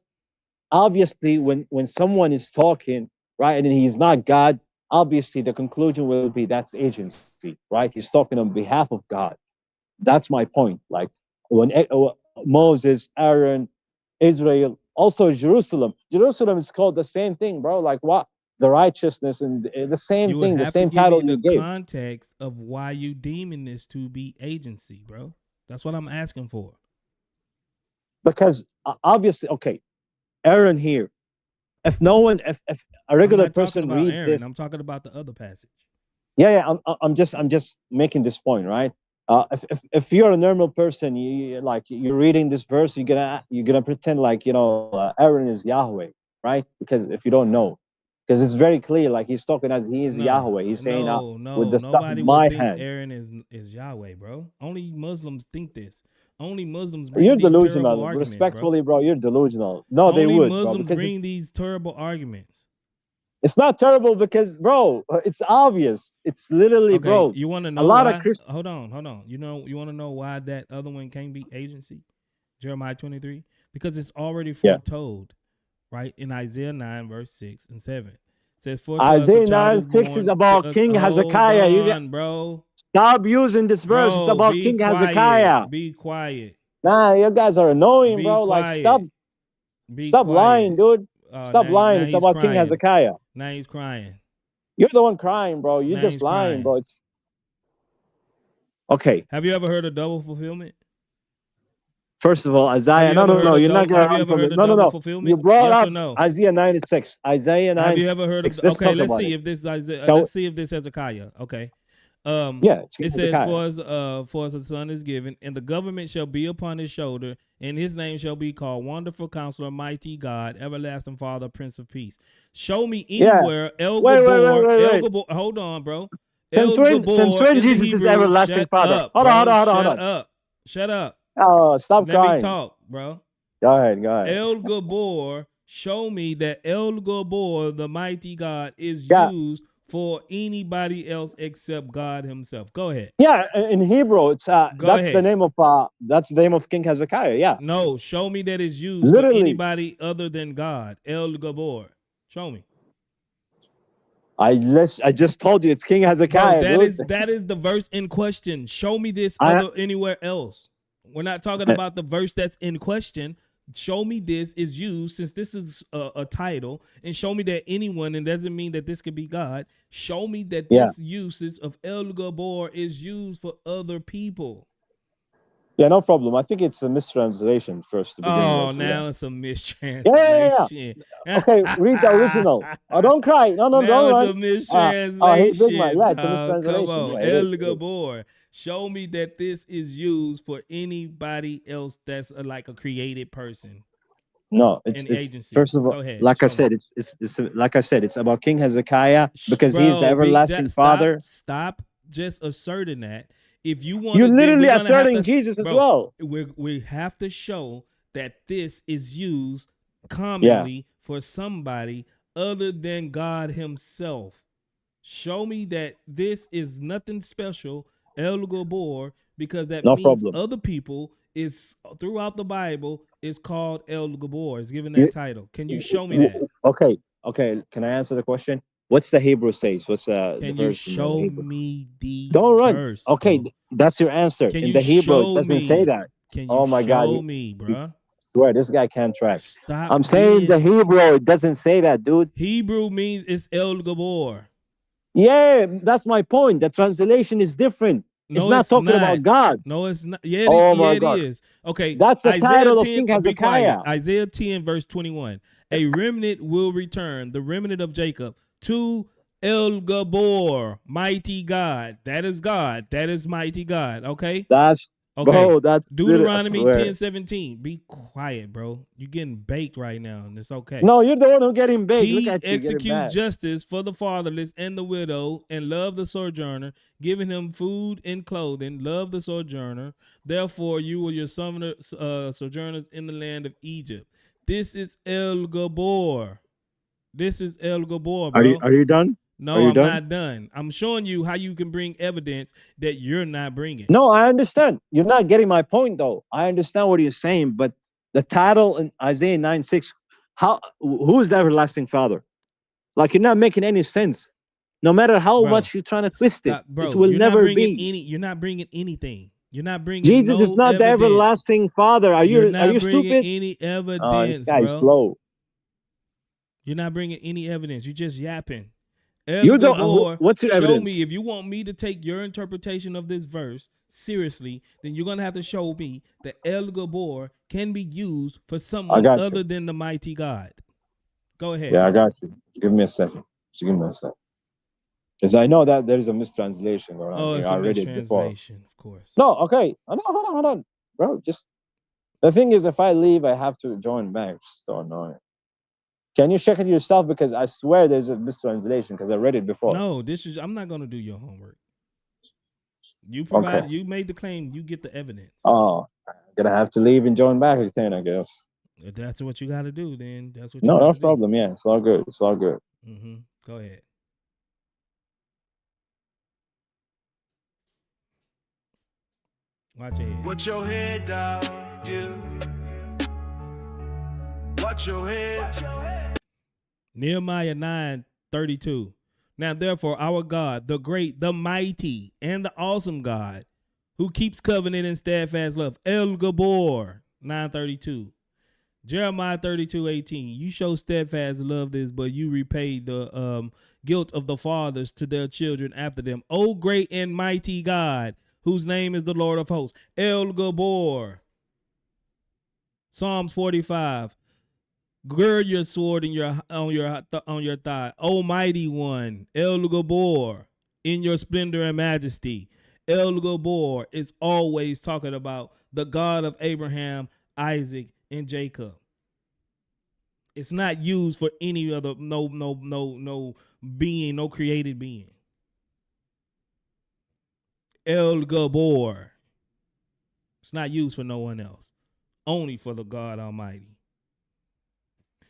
obviously when someone is talking, right, and he's not God, obviously the conclusion will be that's agency, right? He's talking on behalf of God. That's my point. Like when Moses, Aaron, Israel, also Jerusalem is called the same thing, bro. Like what? The righteousness and the same thing, the same title you gave. Context of why you deeming this to be agency, bro. That's what I'm asking for. Because obviously, okay, Aaron here. If a regular person reads Aaron, this, I'm talking about the other passage. Yeah, I'm just making this point, right? If you're a normal person, you're reading this verse, you're gonna pretend like Aaron is Yahweh, right? Because if you don't know, because it's very clear, like he's talking as he is Yahweh. He's saying with the stuff in my hand. Aaron is Yahweh, bro. Only Muslims think this. Only Muslims bring these terrible arguments. Respectfully, bro, you're delusional. No, only they would. Muslims bring these terrible arguments. It's not terrible because, bro, it's obvious. It's literally, okay, bro. You want to know why? Hold on. You want to know why that other one can't be agency? Jeremiah 23, because it's already foretold, right? In Isaiah 9, verse 6 and 7. It says, "For Isaiah 9:6 is about King Hezekiah. Bro. Stop using this verse. It's about King Hezekiah. Be quiet. Nah, you guys are annoying, bro. Quiet. Like, stop lying, dude. Stop lying. It's about crying. King Hezekiah. Now he's crying. You're the one crying, bro. You're just lying, bro. It's okay. Have you ever heard of double fulfillment? First of all, Isaiah. No. You're not gonna. Have you ever heard of double fulfillment? You brought yes up or no? Isaiah 96. Isaiah 9. Have you ever heard of? Okay, let's see if this Isaiah. Let's see if this Hezekiah. Okay, Yeah, it's it King says, Hezekiah. for us a son is given, and the government shall be upon his shoulder, and his name shall be called Wonderful Counselor, Mighty God, Everlasting Father, Prince of Peace. Show me anywhere El Gabor. Hold on, bro. Since El when Gabor in the Jesus is Hebrew. everlasting Shut Father? up, Hold on, bro. hold Shut on. up. Shut up. Oh, stop Let me crying. talk, bro. Go ahead. El Gabor, show me that El Gabor, the mighty God, is Yeah. used for anybody else except God himself. Go ahead. Yeah, in Hebrew, it's that's the name of King Hezekiah. Yeah. No, show me that is used Literally. for anybody other than God. El Gabor. Show me. I just told you it's King Hezekiah. Bro, dude. that is the verse in question. Show me this anywhere else. We're not talking about the verse that's in question. Show me this is used, since this is a title, and show me that anyone, and doesn't mean that this could be God. Show me that this usage of El Gabor is used for other people. Yeah, no problem. I think it's a mistranslation first to begin with. Oh, now it's a mistranslation. Yeah. Okay, read the original. Oh, don't cry. No, don't run. It's a mistranslation. Yeah, it's a mistranslation. Come on, Yeah, El Gabor. Show me that this is used for anybody else that's like a created person. No, it's agency. First of all, go ahead, like I said, it's like I said, it's about King Hezekiah because he's the everlasting Father. Stop just asserting that. If you want, you're literally asserting Jesus as well. We have to show that this is used commonly for somebody other than God Himself. Show me that this is nothing special, El Gabor, because that means other people is throughout the Bible is called El Gabor. Is given that title. Can you show me that? Okay. Can I answer the question? What's the Hebrew says? What's the Can the you verse show in the Hebrew? me the Don't run. verse? Okay, bro? that's your answer. Can in you the Hebrew, show it doesn't me? say that. Can you oh my God! show me, bro? I swear, this guy can't track. Stop. I'm saying the Hebrew, it doesn't say that, dude. Hebrew means it's El Gabor. Yeah, that's my point. The translation is different. No, it's not talking about God. No, it's not. Yeah, it is. Okay, that's the Isaiah title 10, of King Hezekiah. Be quiet. Isaiah 10, verse 21. A remnant will return, the remnant of Jacob, to El Gabor, mighty God. That is God. That is mighty God. Okay? That's okay. Bro, that's Deuteronomy 10:17. Be quiet, bro. You're getting baked right now, and it's okay. No, you're the one who's getting baked. He Look at you, executes justice for the fatherless and the widow, and love the sojourner, giving him food and clothing. Love the sojourner. Therefore, you were your sojourners in the land of Egypt. This is El Gabor. This is El Gabor, bro. Are you done? No, I'm not done. I'm showing you how you can bring evidence that you're not bringing. No, I understand. You're not getting my point, though. I understand what you're saying, but the title in Isaiah 9:6, who's the everlasting Father? Like, you're not making any sense. No matter how much you're trying to twist it, it will never be. You're not bringing anything. You're not bringing. Jesus is not the everlasting Father. Are you stupid? Any evidence, this guy's bro. slow. You're not bringing any evidence. You're just yapping. What's your evidence? Show me. If you want me to take your interpretation of this verse seriously, then you're gonna have to show me that El Gabor can be used for someone other than the mighty God. Go ahead. Yeah, I got you. Give me a second. Because I know that there's a mistranslation going on. Oh, it's I a read it before. mistranslation, of course. No, okay. Hold on. Bro, the thing is, if I leave, I have to join back. It's so annoying. Can you check it yourself? Because I swear there's a mistranslation because I read it before. No, I'm not gonna do your homework. You provide. You made the claim. You get the evidence. Oh, I'm gonna have to leave and join back again, I guess. If that's what you got to do, then that's what. No problem. Yeah, it's all good. Mm-hmm. Go ahead. Watch your head. Watch your head, dog. Yeah. Watch your head. Nehemiah 9:32. Now therefore our God, the great, the mighty, and the awesome God, who keeps covenant and steadfast love, El Gabor 9:32. Jeremiah 32:18. You show steadfast love this, but you repay the guilt of the fathers to their children after them. O great and mighty God, whose name is the Lord of hosts, El Gabor. Psalms 45. Gird your sword on your thigh, Almighty One, El Gabor, in your splendor and majesty. El Gabor is always talking about the God of Abraham, Isaac, and Jacob. It's not used for any other no being, no created being. El Gabor. It's not used for no one else. Only for the God Almighty.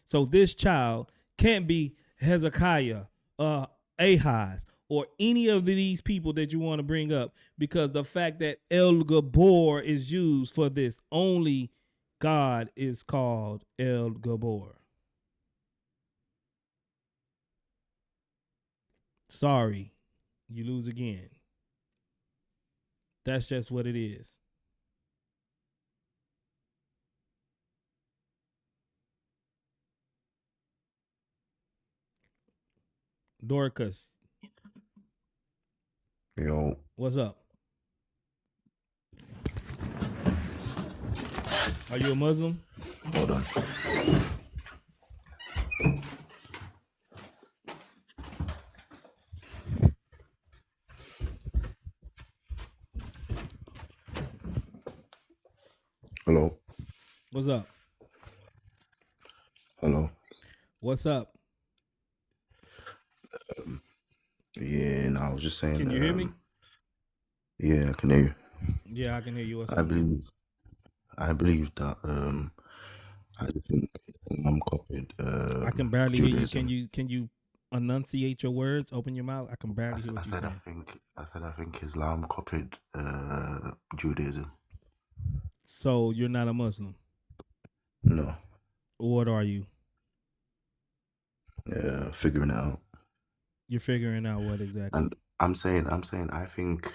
So this child can't be Hezekiah, Ahaz, or any of these people that you want to bring up, because the fact that El Gabor is used for this, only God is called El Gabor. Sorry, you lose again. That's just what it is. Dorcas. Yo. What's up? Are you a Muslim? Hold on. Hello. What's up? Hello. What's up? Yeah, no, I was just saying. Can you hear me? Yeah, I can hear you. Yeah, I can hear you. What's I up? believe that I think I'm copied. I can barely Judaism. hear you. Can you enunciate your words? Open your mouth. I can barely hear what you're saying. I think Islam copied Judaism. So you're not a Muslim? No. What are you? Figuring it out. You're figuring out what exactly? And I think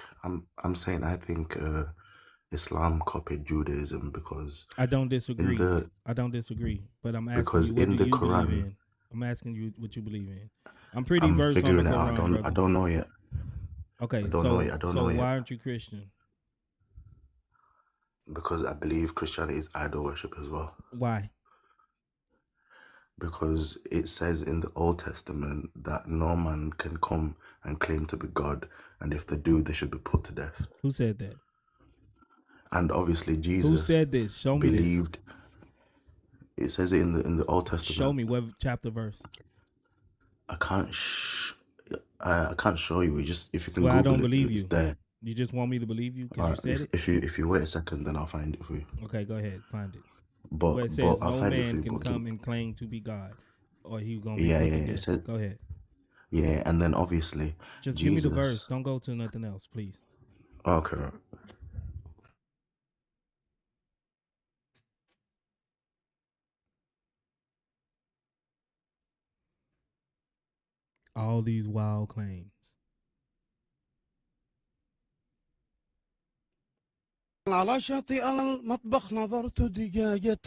Islam copied Judaism because I don't disagree. But I'm asking you, what do you believe in? I'm asking you what you believe in. I'm pretty versed on the Quran, I don't know yet. Okay, I don't know yet. why aren't you Christian? Because I believe Christianity is idol worship as well. Why? Because it says in the Old Testament that no man can come and claim to be God, and if they do, they should be put to death. Who said that? And obviously Jesus. Who said this? Show me believed. It says it in the Old Testament. Show me what chapter verse. I can't show you. If you can Well, Google I don't believe it's you. there. You just want me to believe you because you said it? If you wait a second, then I'll find it for you. Okay, go ahead, find it. But where it says I'll no find man it for you. can come and claim to be God, or he gonna be Yeah. It says, go ahead. Yeah, and then obviously just Jesus. give me the verse. Don't go to nothing else, please. Okay. All these wild claims. على شاطئ المطبخ نظرت دجاجة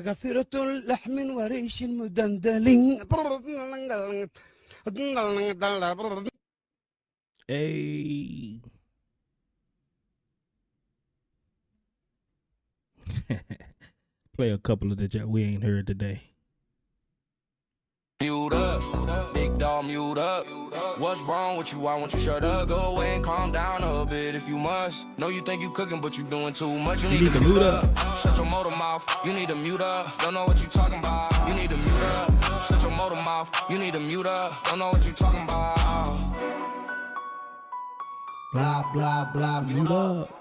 كثيرة اللحم وريش مدندل. Hey. Play a couple of the we ain't heard today. Mute up, big dog, mute up. What's wrong with you? I want you shut up. Go away and calm down a bit if you must. Know you think you cooking, but you doing too much. You need to mute up. Shut your motor mouth. You need to mute up. Don't know what you talking about. You need to mute up. Shut your motor mouth. You need to mute up. Don't know what you talking about. Blah blah blah. Mute up.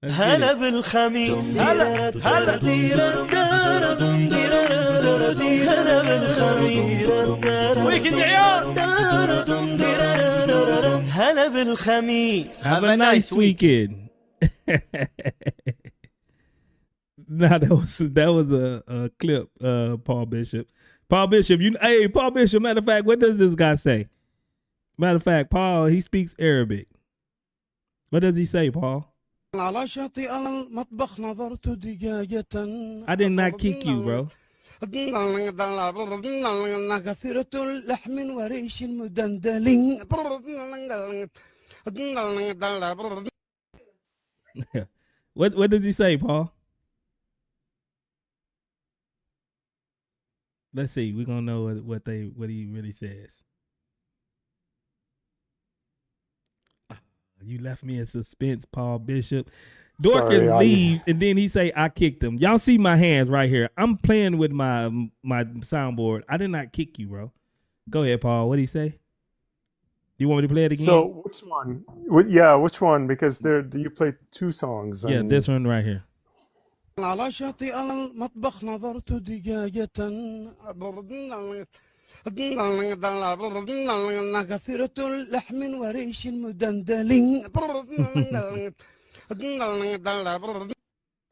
هلا بالخميس هلا هلا هلا بالخميس ويكند عيال هلا بالخميس. Have a nice weekend. Now that was a clip, Paul Bishop. Paul Bishop, Paul Bishop, matter of fact, what does this guy say? Matter of fact, Paul, he speaks Arabic. What does he say, Paul? على شاطئ المطبخ نظرت دجاجة. I did not kick you, bro. كثيرة اللحم وريش مدندل. What does he say, Paul? Let's see. We're gonna know what he really says. You left me in suspense, Paul Bishop. Dorcas leaves, and then he say, I kicked him. Y'all see my hands right here. I'm playing with my soundboard. I did not kick you, bro. Go ahead, Paul. What did he say? You want me to play it again? So which one? Yeah, which one? Because you played two songs. Yeah, this one right here. على شاطئ المطبخ نظرت دجاجة كثيرة اللحم وريش مدندل.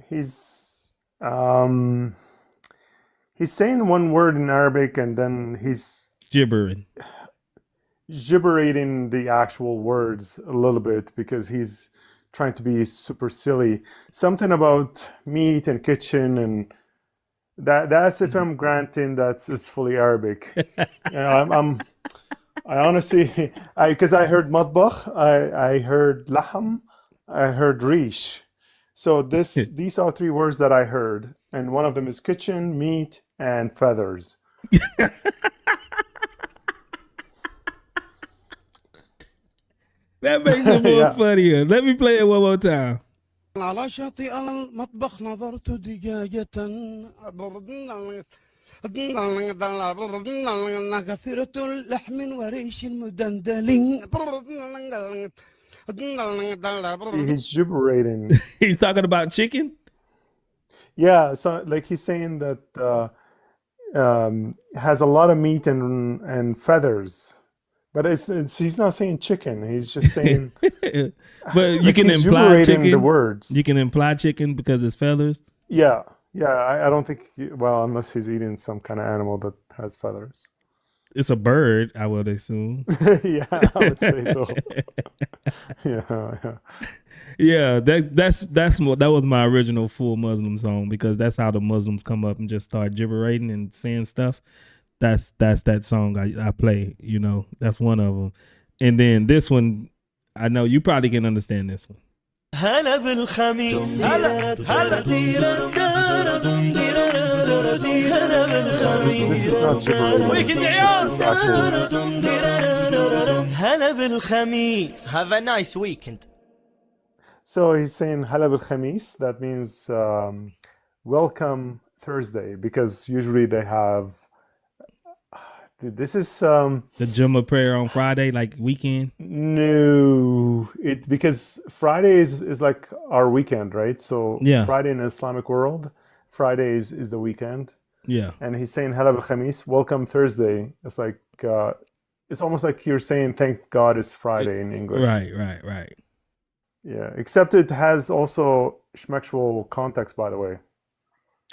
He's saying one word in Arabic and then he's gibbering the actual words a little bit because he's trying to be super silly. Something about meat and kitchen, and that's if I'm granting that's fully Arabic. I honestly, because I heard matbakh, I heard laham, I heard rish. So these are three words that I heard, and one of them is kitchen, meat, and feathers. That makes it more funnier. Let me play it one more time. على شاطئ المطبخ نظرت دجاجة كثيرة اللحم وريش مدندل. He's gibbering. He's talking about chicken? Yeah, so like he's saying that has a lot of meat and feathers. But he's not saying chicken. He's just saying. But you can imply chicken. The words. You can imply chicken because it's feathers. Yeah. I don't think. Well, unless he's eating some kind of animal that has feathers. It's a bird, I would assume. Yeah, I would say so. Yeah. That was my original full Muslim song because that's how the Muslims come up and just start gibbering and saying stuff. That's that song I play, you know. That's one of them. And then this one, I know you probably can understand this one. هلا بالخميس هلا This is not gibberish. هلا بالخميس. Have a nice weekend. So he's saying هلا بالخميس. That means welcome Thursday, because usually they have. This is the Jummah prayer on Friday, like weekend. No, because Friday is like our weekend, right? So yeah. Friday in the Islamic world, Friday is the weekend. Yeah. And he's saying Hala al-Khamis, welcome Thursday. It's like it's almost like you're saying thank God it's Friday in English. Right. Yeah, except it has also shmexual context, by the way.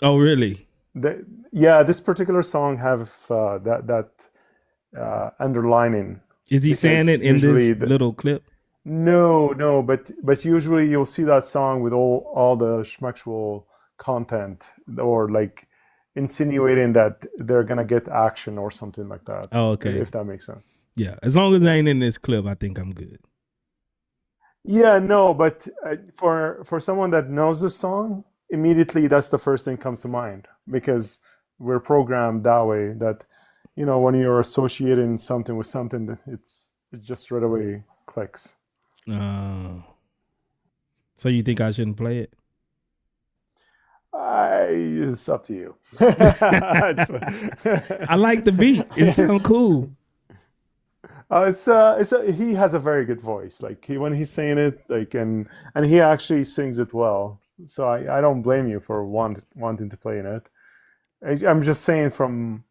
Oh, really? This particular song have that underlining. Is he saying it in this little clip? No, but usually you'll see that song with all the shmexual content, or like insinuating that they're gonna get action or something like that. Oh, okay. If that makes sense. Yeah, as long as it ain't in this clip, I think I'm good. Yeah, no, but for someone that knows the song, immediately that's the first thing comes to mind, because we're programmed that way, that when you're associating something with something, it just right away clicks. So you think I shouldn't play it? It's up to you. I like the beat. It sounds cool. He has a very good voice. Like when he's saying it, like and he actually sings it well. So I don't blame you for wanting to play in it. I'm just saying from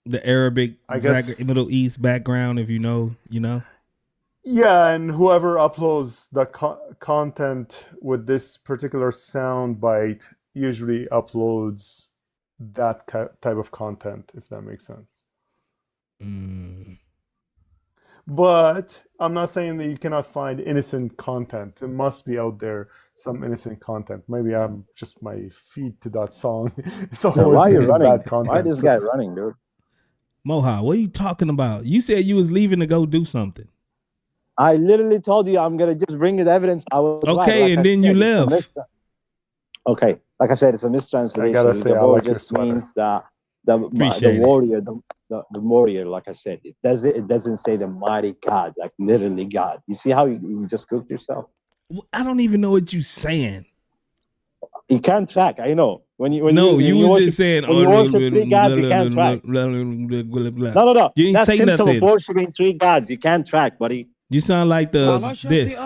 the Arabic, Middle East background. If you know. Yeah, and whoever uploads the content with this particular sound bite usually uploads that type of content, if that makes sense. But I'm not saying that you cannot find innocent content. It must be out there, some innocent content. Maybe I'm just my feed to that song. It's always why are you running? bad content. Why this guy running, dude? Moha, what are you talking about? You said you was leaving to go do something. I literally told you I'm gonna just bring you the evidence. I was okay, right. and then you left. Okay, like I said, it's a mistranslation. I gotta say, the I like just your means that the Appreciate it. warrior, the warrior. Like I said, it doesn't say the mighty God, like literally God. You see how you just cooked yourself? I don't even know what you're saying. You can't track. I know. You was just saying, when you worship three gods, you can't track. No. You ain't That's say symptom nothing. of worshiping three gods. You can't track, buddy. You sound like this.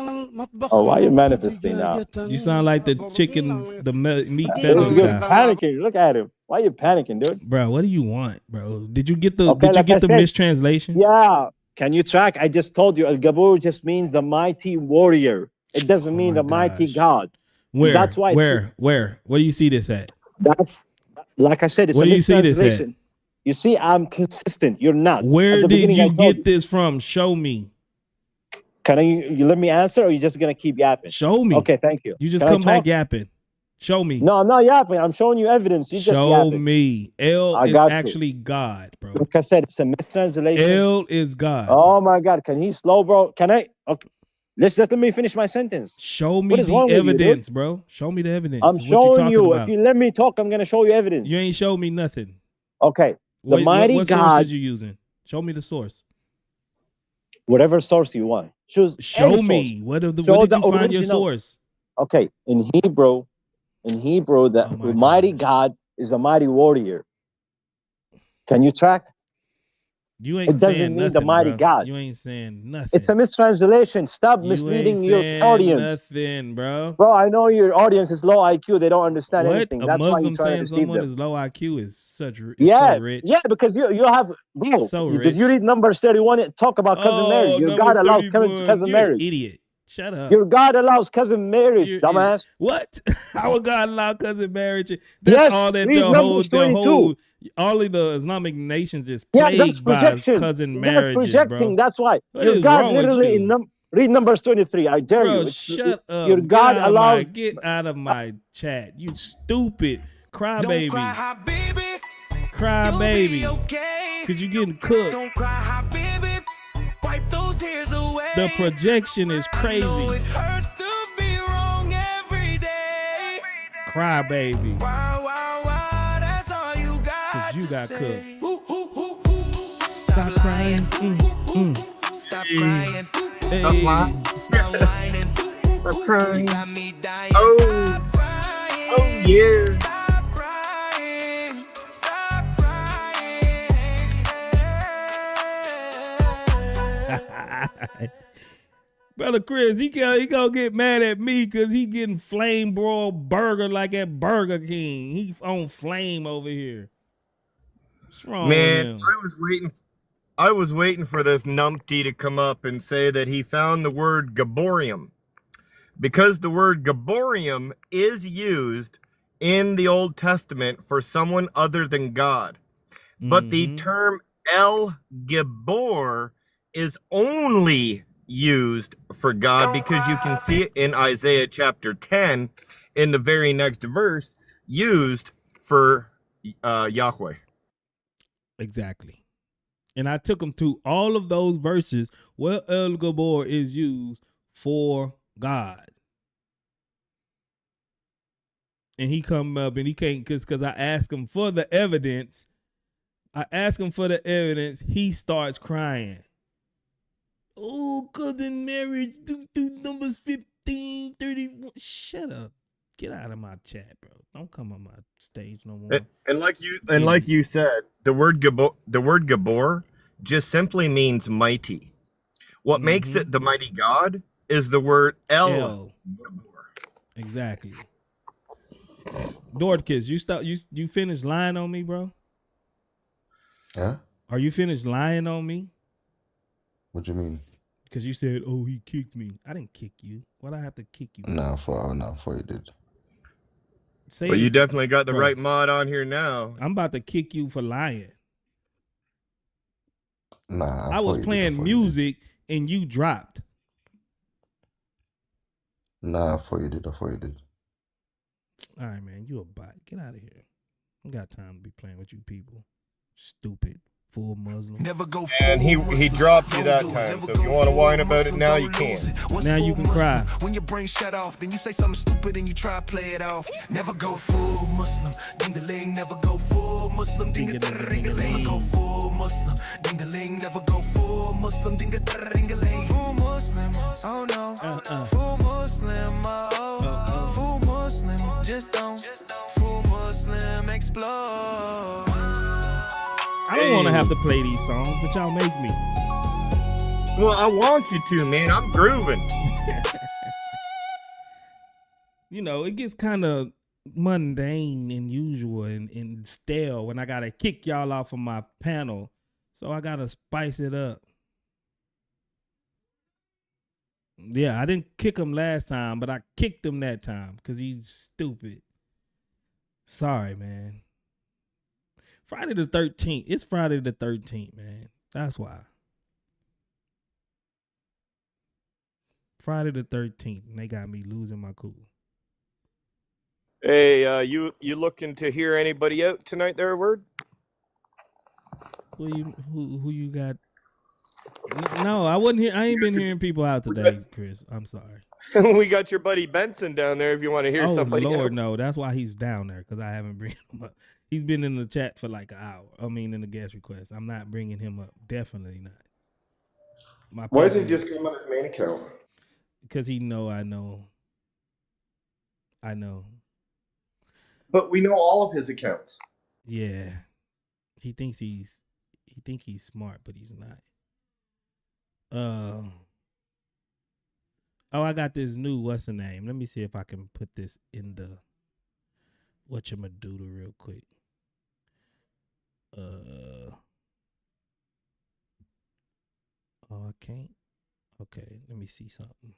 Oh, why are you manifesting now? You sound like the chicken, the meat You're fetish guy. panicking. Look at him. Why are you panicking, dude? Bro, what do you want, bro? Did you get the mistranslation? Yeah. Can you track? I just told you, Al-Gabur just means the mighty warrior. It doesn't mean the mighty God. That's why. Where do you see this at? That's like I said. It's Where a do you see this at? You see, I'm consistent. You're not. Where did you get this from? Show me. Can you let me answer, or are you just gonna keep yapping? Show me. Okay, thank you. You just come back yapping. Show me. No, I'm not yapping. I'm showing you evidence. You just yapping. Show me. El is actually God, bro. Like I said, it's a mistranslation. El is God. Oh my God, can he slow, bro? Can I? Okay. Let me finish my sentence. Show me the evidence, bro. Show me the evidence. I'm showing you. If you let me talk, I'm gonna show you evidence. You ain't show me nothing. Okay. The mighty what God. source are you using? Show me the source. Whatever source you want. Show me. Where did you find your source? Okay. In Hebrew, the mighty God is a mighty warrior. Can you track? You ain't it doesn't saying mean nothing, the mighty bro. God. You ain't saying nothing. It's a mistranslation. Stop misleading your audience. Nothing, bro. Bro, I know your audience is low IQ. They don't understand anything. That's Muslim why you try to deceive someone them. Is low IQ is so rich. Yeah, because you have bro. So did you read Numbers 31? Talk about cousin marriage. Your God allows cousin marriage. Idiot. Shut up. Your God allows cousin marriage, dumbass. What? How would God allow cousin marriage? That's all that all of the Islamic nations is plagued by cousin marriages, bro. That's why. Your God literally read Numbers 23. I dare you. Shut up. Your God allows. Get out of my chat. You stupid crybaby. Crybaby. Because you're getting cooked. Don't cry, baby. Wipe those tears away. The projection is crazy. It hurts to be wrong every day. Cry baby. Wow, that's all you got. Cause you got cooked. Stop crying. Stop crying. Hey. Stop whining. Stop crying. You got me dying. Oh yeah. Stop crying. Stop crying. Brother Chris, he gonna get mad at me because he getting flame broiled burger like at Burger King. He on flame over here. What's wrong with him? I was waiting for this numpty to come up and say that he found the word Gaborium, because the word Gaborium is used in the Old Testament for someone other than God. But the term El Gabor is only used for God, because you can see it in Isaiah chapter 10 in the very next verse, used for Yahweh. Exactly. And I took him to all of those verses where El Gabor is used for God. And he come up and he can't, because I asked him for the evidence. He starts crying. Oh, cousin marriage, Numbers 15, 31. Shut up. Get out of my chat, bro. Don't come on my stage no more. And like you said, the word Gabor just simply means mighty. What makes it the mighty God is the word El Gabor. Exactly. Dorcas, you finished lying on me, bro? Yeah? Are you finished lying on me? What do you mean? Because you said, oh, he kicked me. I didn't kick you. Why'd I have to kick you? No, for you did. But you definitely got the right mod on here now. I'm about to kick you for lying. Nah, I was playing music and you dropped. Nah, I thought you did. All right, man. You a bot. Get out of here. I don't got time to be playing with you people. Stupid. Full Muslim. And he dropped you that time. So if you want to whine about it now, you can. Now you can cry. When your brain shut off, then you say something stupid and you try to play it off. Never go full Muslim, ding-a-ling, never go full Muslim, ding-a-ling, never go full Muslim, ding-a-ling, never go full Muslim, ding-a-ling, full Muslim, oh no, full Muslim, oh, full Muslim, just don't, full Muslim, explode. I don't want to have to play these songs, but y'all make me. Well, I want you to, man. I'm grooving. You know, it gets kind of mundane and usual and stale when I got to kick y'all off of my panel. So I got to spice it up. Yeah, I didn't kick him last time, but I kicked him that time because he's stupid. Sorry, man. Friday the 13th. It's Friday the 13th, man. That's why. Friday the 13th, and they got me losing my cool. Hey, you looking to hear anybody out tonight there, Word? Who you got? No, I wasn't here. I ain't been hearing people out today, Chris. I'm sorry. We got your buddy Benson down there if you want to hear somebody Lord, out. no. That's why he's down there, because I haven't bring him up. He's been in the chat for like an hour. I mean, in the guest request. I'm not bringing him up. Definitely not. Why doesn't he just come on his main account? Because he know I know. I know. But we know all of his accounts. Yeah. He thinks he's smart, but he's not. Oh, I got this new, what's the name? Let me see if I can put this in the whatchamadoodle real quick. Oh, I can't. Okay, let me see something.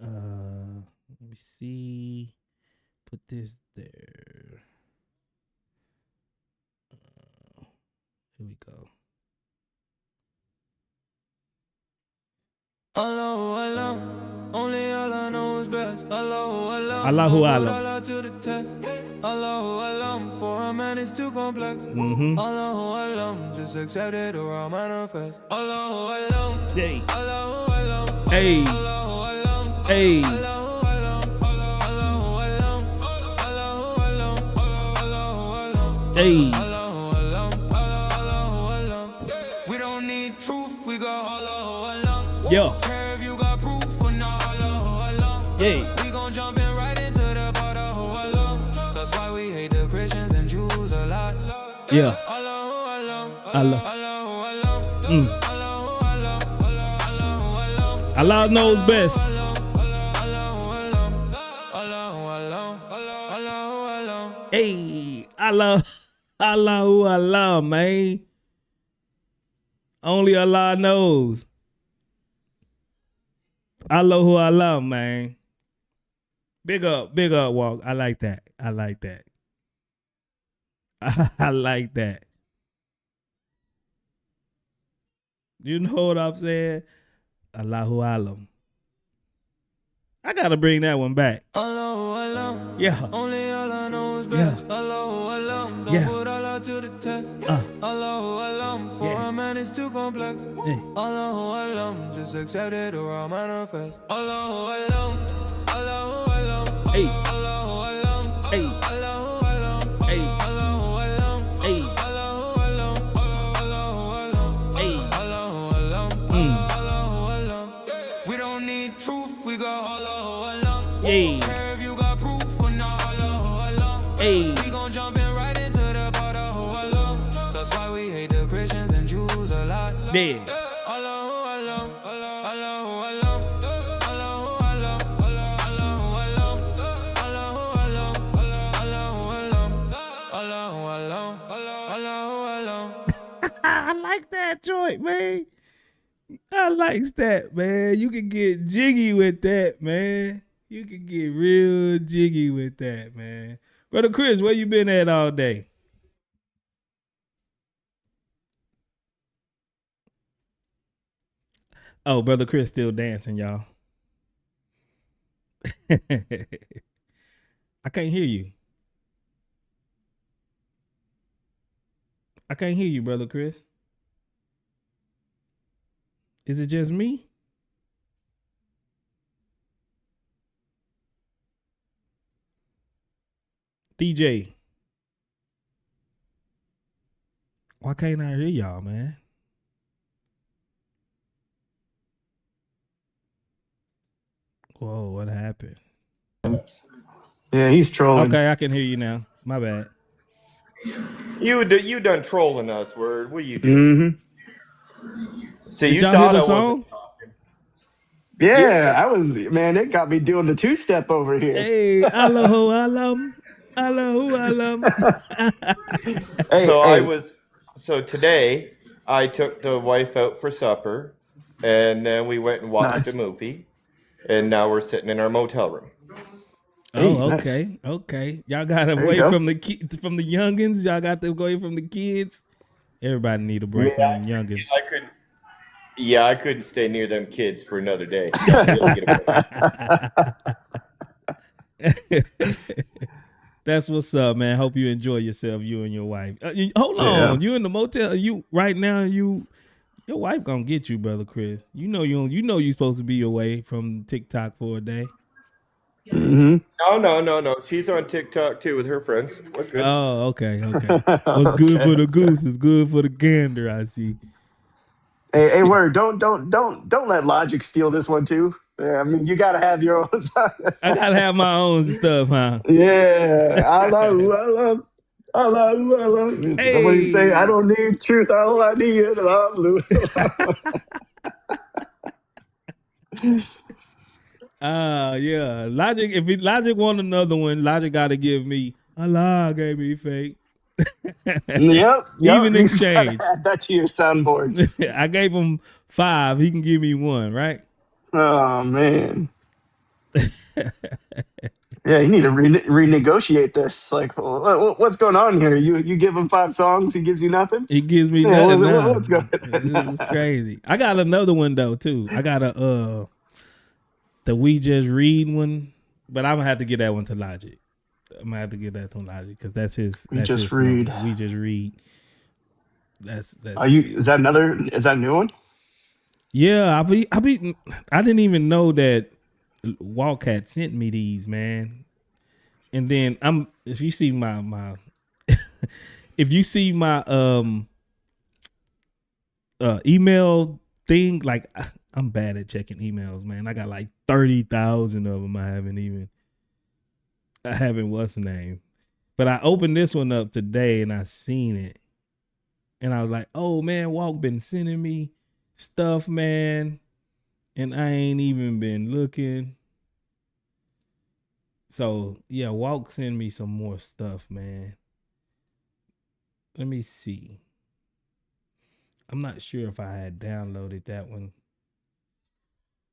Let me see. Put this there. Here we go. Allah, only Allah knows best. Allah, Allahu Alam. Allah to the test. Allahu Alam, for a man is too complex. Mm-hmm. Allahu Alam, just accept it or I'll manifest. Allahu Alam, hey, Allahu Alam, hey, Allahu Alam, hey. Allahu Alam, Allahu Alam, Allahu Alam, Allahu Alam, Hey. Allahu Alam, Allahu Alam. We don't need truth, we got Allahu Alam. Yo. Care if you got proof or not, Allahu Alam. Yeah. We gon' jump in right into the part of Alam. That's why we hate the Christians and Jews a lot. Yeah. Allahu Alam, Allah. Allahu Alam, Mm. Allahu Alam, Allahu Alam. Allah knows best. Hey, Allahu Allah, man. Only Allah knows. Allahu Allah, man. Big up, Walk. I like that. I like that. I like that. You know what I'm saying? Allahu Alam. I gotta bring that one back. Yeah. Only Allah knows best. Allahu Alam, don't put Allah to the test. Allahu Alam, for a man is too complex. Allahu Alam, just accept it or I'll manifest. Allahu Alam, Allahu Alam, hey, Allahu Alam, hey, Allahu Alam, hey, Allahu Alam, hey, Allahu Alam, Allahu Alam, hey, Allahu Alam, Allahu Alam. We don't need truth, we got Allahu Alam. hey. Care if you got proof or not, Allahu Alam. Hey. We gon' jump in right into the part of Alam. That's why we hate the Christians and Jews a lot. Yeah. Allahu Alam, Allahu Alam, Allahu Alam, Allahu Alam, Allahu Alam, Allahu Alam, Allahu Alam, Allahu Alam. I like that joint, man. I likes that, man. You can get jiggy with that, man. You can get real jiggy with that, man. Brother Chris, where you been at all day? Oh, Brother Chris still dancing, y'all. I can't hear you. I can't hear you, brother Chris. Is it just me? DJ. Why can't I hear y'all, man? Whoa, what happened? Yeah, he's trolling. Okay, I can hear you now. My bad. You done trolling us, Word. What are you doing? So Did you y'all hear thought the I wasn't song? talking. Yeah, I was, man, it got me doing the two-step over here. Hey, Allahu Alam. Allahu Alam. So today I took the wife out for supper, and then we went and watched a movie, and now we're sitting in our motel room. Oh, okay, okay. Y'all got away from the youngins. Y'all got to away from the kids. Everybody need a break from them youngins. I couldn't stay near them kids for another day. Yeah, really get away. That's what's up, man. Hope you enjoy yourself, you and your wife. Hold on, you in the motel? You right now? Your wife gonna get you, brother Chris. You know you're supposed to be away from TikTok for a day. No. She's on TikTok too with her friends. We're good. Oh, okay. What's good for the goose is good for the gander. I see. Hey, Word, don't let Logic steal this one too. Yeah, I mean, you gotta have your own. I gotta have my own stuff, huh? Yeah, Allah. Hey. What do you say? I don't need truth. All I need is Allah. Yeah. Logic. If Logic want another one, Logic got to give me. Allah gave me fake. Yep. Even You exchange. gotta add that to your soundboard. I gave him 5. He can give me 1, right? Oh man. Yeah, you need to renegotiate this. Like, what's going on here? You give him 5 songs, he gives you nothing. He gives me nothing. What's going on? This is crazy. I got another one though too. I got the We Just Read one, but I'm gonna have to get that one to Logic. I'm gonna have to get that to Logic because that's his. We That's Just his Read. song. We Just Read. That's. Is that a new one? Yeah, I didn't even know that Walk had sent me these, man. And then if you see my if you see my email thing, like I'm bad at checking emails, man. I got like 30,000 of them. I haven't what's the name. But I opened this one up today and I seen it. And I was like, oh man, Walk been sending me stuff, man. And I ain't even been looking. So yeah, Walk send me some more stuff, man. Let me see. I'm not sure if I had downloaded that one.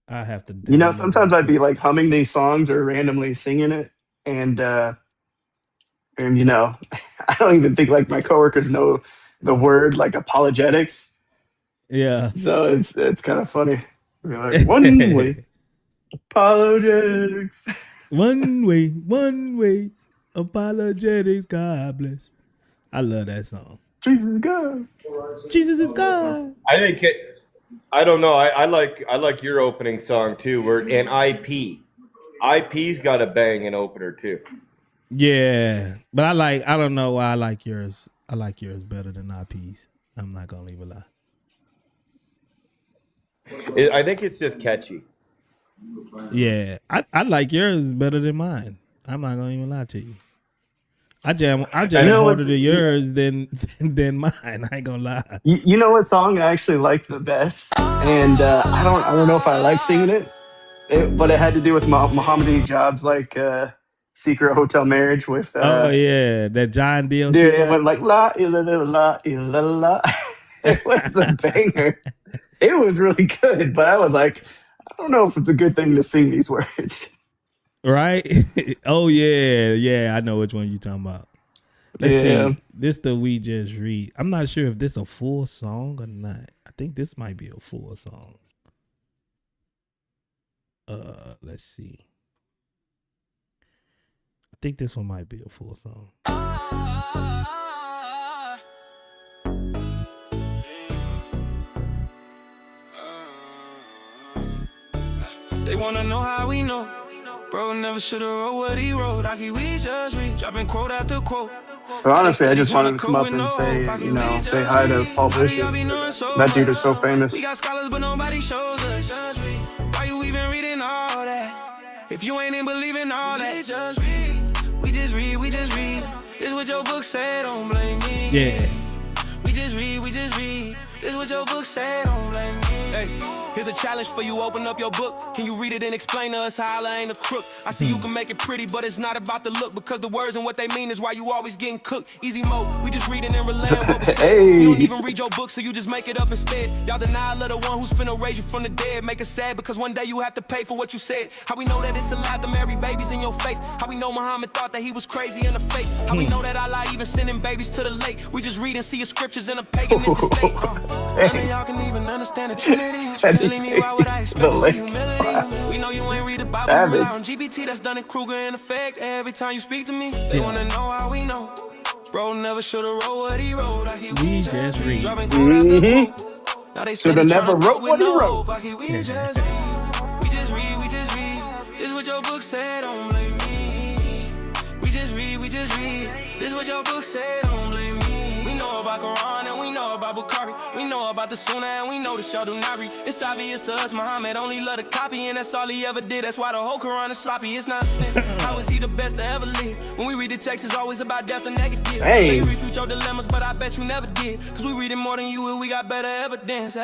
I have to download Sometimes I'd be like humming these songs or randomly singing it, and I don't even think like my coworkers know the word like apologetics. Yeah. So it's kind of funny. You're like, one way apologetics. One way apologetics. God bless. I love that song. Jesus is God. Jesus is God. I think I don't know. I like your opening song too. Word and IP's got a banging opener too. Yeah, but I don't know why I like yours. I like yours better than IP's. I'm not gonna leave a lie. I think it's just catchy. Yeah, I like yours better than mine. I'm not gonna even lie to you. I jam harder to yours than mine. I ain't gonna lie. You know what song I actually like the best, and I don't know if I like singing it, but it had to do with Muhammad Jobs, like Secret Hotel Marriage with. Oh yeah, that John DLC. Dude, it went like la la la la la la. It was a banger. It was really good, but I was like, I don't know if it's a good thing to sing these words. Right? Oh yeah. I know which one you talking about. Let's see. This the We Just Read. I'm not sure if this a full song or not. I think this might be a full song. Let's see. I think this one might be a full song. They wanna know how we know. Bro never should've wrote what he wrote. We just read, dropping quote after quote. But honestly, I just wanted to come up and say, you know, say hi to Paul Bishop. That dude is so We famous. got scholars, but nobody shows us. Why you even reading all that? If you ain't in believing all that, just read. We just read, we just read. This what your book said, don't blame me. Yeah. We just read, we just read. This what your book said, don't blame me. Hey, here's a challenge for you, open up your book. Can you read it and explain to us how I ain't a crook? I see you can make it pretty, but it's not about the look. Because the words and what they mean is why you always getting cooked. Easy mode, we just reading and relaying what we said. You don't even read your book, so you just make it up instead. Y'all deny of the one who's finna raise you from the dead. Make us sad because one day you have to pay for what you said. How we know that it's allowed to marry babies in your faith? How we know Muhammad thought that he was crazy in the faith? How we know that Allah even sending babies to the lake? We just read and see your scriptures in a paganistic state. None of y'all can even understand the Trinity. Silly me, why would I expect to see humility? We know you ain't read the Bible, you rely on GPT. That's done in Kruger in effect. Every time you speak to me, they wanna know how we know. Bro never should've wrote what he wrote. We just read. Now they Shoulda never wrote what he wrote. We just read, we just read, we just read. This what your book said, don't blame me. We just read, we just read. This what your book said, don't blame me. We know about Quran and we know about Bukhari. We know about the Sunnah and we know that y'all do not read. It's obvious to us Muhammad only loved a copy, and that's all he ever did. That's why the whole Quran is sloppy. It's nonsense. How is he the best to ever live? When we read the text, it's always about death and negative. Hey. So you refute your dilemmas, but I bet you never did. Cause we read it more than you and we got better evidence.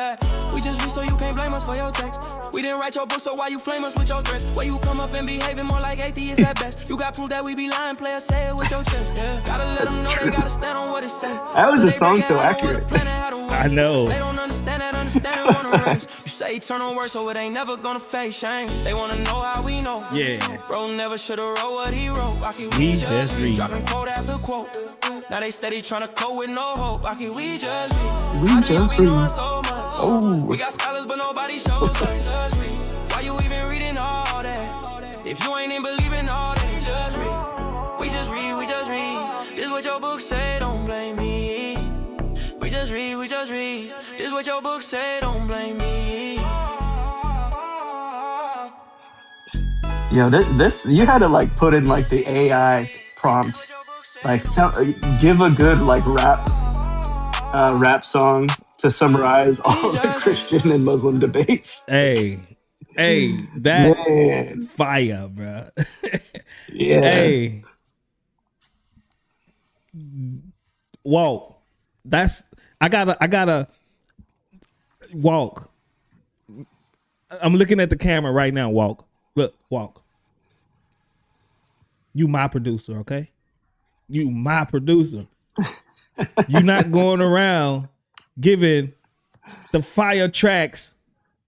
We just read so you can't blame us for your text. We didn't write your book, so why you flame us with your threats? Where you come up and behaving more like atheists at best. You got proof that we be lying, player, say it with your chest. Yeah. Gotta let them know they gotta stand on what it said. How is the song so accurate? I know. They don't understand that, understanding wanna race. You say eternal word, so it ain't never gonna face shame. They wanna know how we know. Yeah. Bro never should've wrote what he wrote. We just read. Dropping quote after quote. Now they steady tryna code with no hope. We just read. We just read. So Oh. we got scholars, but nobody shows us. Why you even reading all that? If you ain't in believing all that, just read. We just read, we just read. This what your book say, don't blame me. We just read, we just read. This what your book say, don't blame me. Yo, this you had to like put in like the AI prompt, like give a good like rap song to summarize all the Christian and Muslim debates. Hey, that's fire, bro. Yeah. Hey, Walk. I gotta Walk. I'm looking at the camera right now. Walk. Look, Walk. You my producer, okay? You my producer. You're not going around giving the fire tracks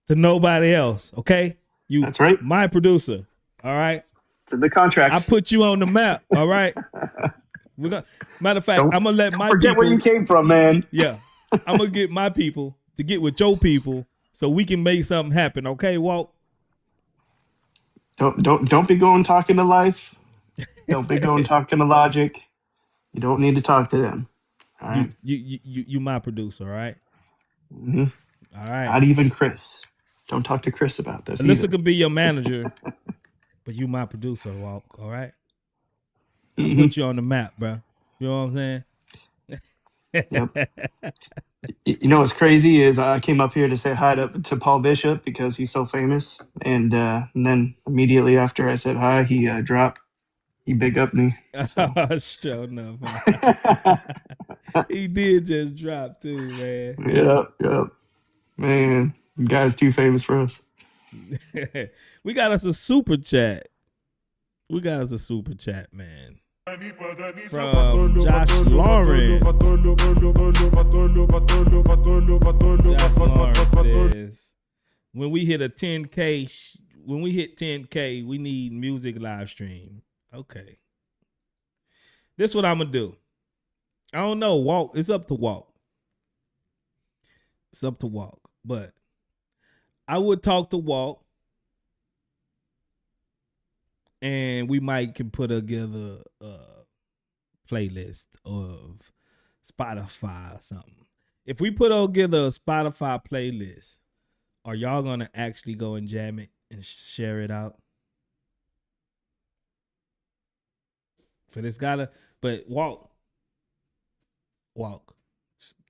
to nobody else, okay? That's right. My producer, all right? It's in the contract. I put you on the map, all right? Matter of fact, I'm gonna let my forget people, where you came from, man. Yeah, I'm gonna get my people to get with your people so we can make something happen, okay, Walt? Don't be going talking to Life. Don't be going talking to Logic. You don't need to talk to them. All right. You my producer, all right? Mm-hmm. All right. Not even Chris. Don't talk to Chris about this. Alyssa can be your manager, but you my producer, Walk. All right. I put you on the map, bro. You know what I'm saying? Yep. You know what's crazy is I came up here to say hi to Paul Bishop because he's so famous, and then immediately after I said hi, he dropped. He big up me. So. Sure enough. He did just drop too, man. Yep. Man, you guys too famous for us. We got us a super chat. Man. From Josh Lawrence. Josh Lawrence says, when we hit 10K, we need music live stream. Okay. This is what I'm gonna do. I don't know. Walk. It's up to Walk. But I would talk to Walk, and we might can put together a playlist of Spotify or something. If we put together a Spotify playlist, are y'all gonna actually go and jam it and share it out. But it's gotta. But walk.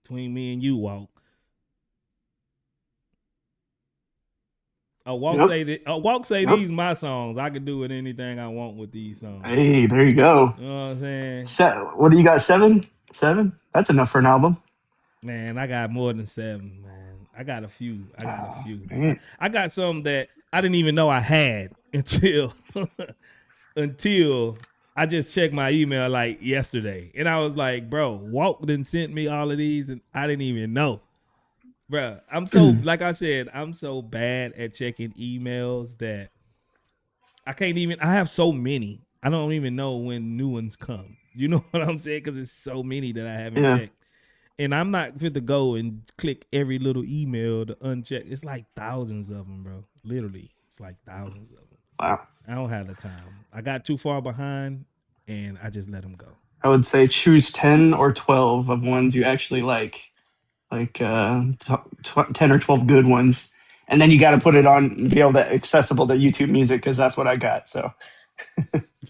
Between me and you, walk. Walk say these my songs. I can do with anything I want with these songs. Hey, there you go. You know what I'm saying? What do you got? 7? That's enough for an album. Man, I got more than 7, man. I got a few. I got some that I didn't even know I had until I just checked my email like yesterday. And I was like, bro, Walk done sent me all of these and I didn't even know. Bro, I'm so, like I said, I'm so bad at checking emails that I have so many. I don't even know when new ones come. You know what I'm saying? Because it's so many that I haven't checked. And I'm not fit to go and click every little email to uncheck. It's like thousands of them, bro. Literally, it's like thousands of them. Wow. I don't have the time. I got too far behind, and I just let them go. I would say choose 10 or 12 of ones you actually like 10 or 12 good ones. And then you got to put it on, be able to accessible to YouTube Music, because that's what I got. So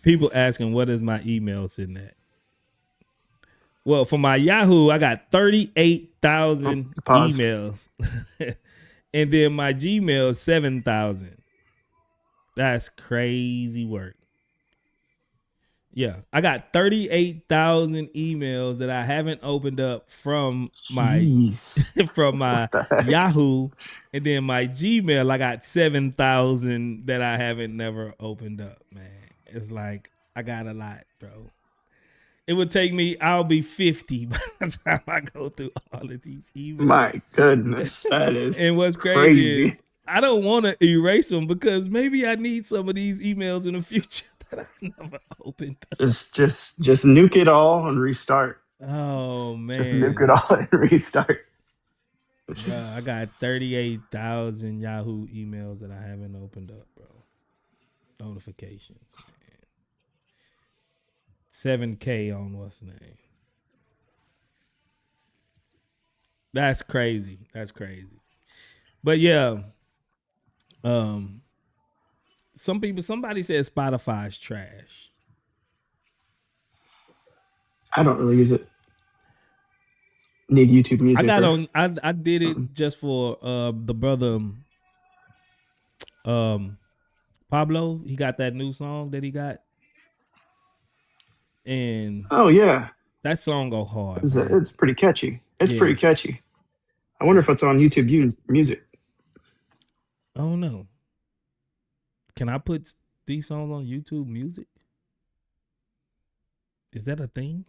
people asking, what is my email sitting at? Well, for my Yahoo, I got 38,000 emails. And then my Gmail, 7,000. That's crazy work. Yeah, I got 38,000 emails that I haven't opened up from my Yahoo, and then my Gmail, I got 7,000 that I haven't never opened up. Man, it's like I got a lot, bro. It would take me, I'll be 50 by the time I go through all of these emails. My goodness, that is and what's crazy is I don't want to erase them because maybe I need some of these emails in the future that I never opened up. Just nuke it all and restart. Oh, man. Just nuke it all and restart. Bro, I got 38,000 Yahoo emails that I haven't opened up, bro. Notifications, man. 7K on what's the name? That's crazy. But yeah, somebody said Spotify's trash. I don't really use it. Need YouTube Music. I did it just for the brother Pablo. He got that new song that he got. And oh yeah, that song go hard. It's pretty catchy. Pretty catchy. I wonder if it's on YouTube Music. I don't know. Can I put these songs on YouTube Music? Is that a thing?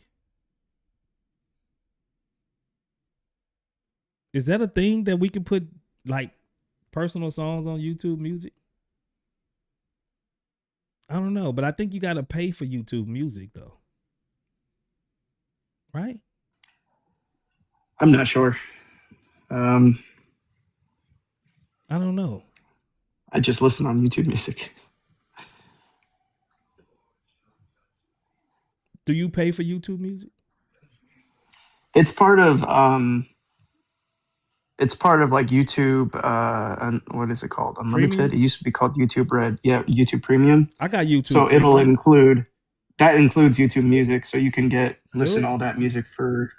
Is that a thing that we can put like personal songs on YouTube Music? I don't know, but I think you got to pay for YouTube Music though. Right? I'm not sure. I don't know. I just listen on YouTube Music. Do you pay for YouTube Music? It's part of like YouTube what is it called? Unlimited. Premium? It used to be called YouTube Red. Yeah, YouTube Premium. I got YouTube. So it'll includes YouTube Music, so you can listen to all that music for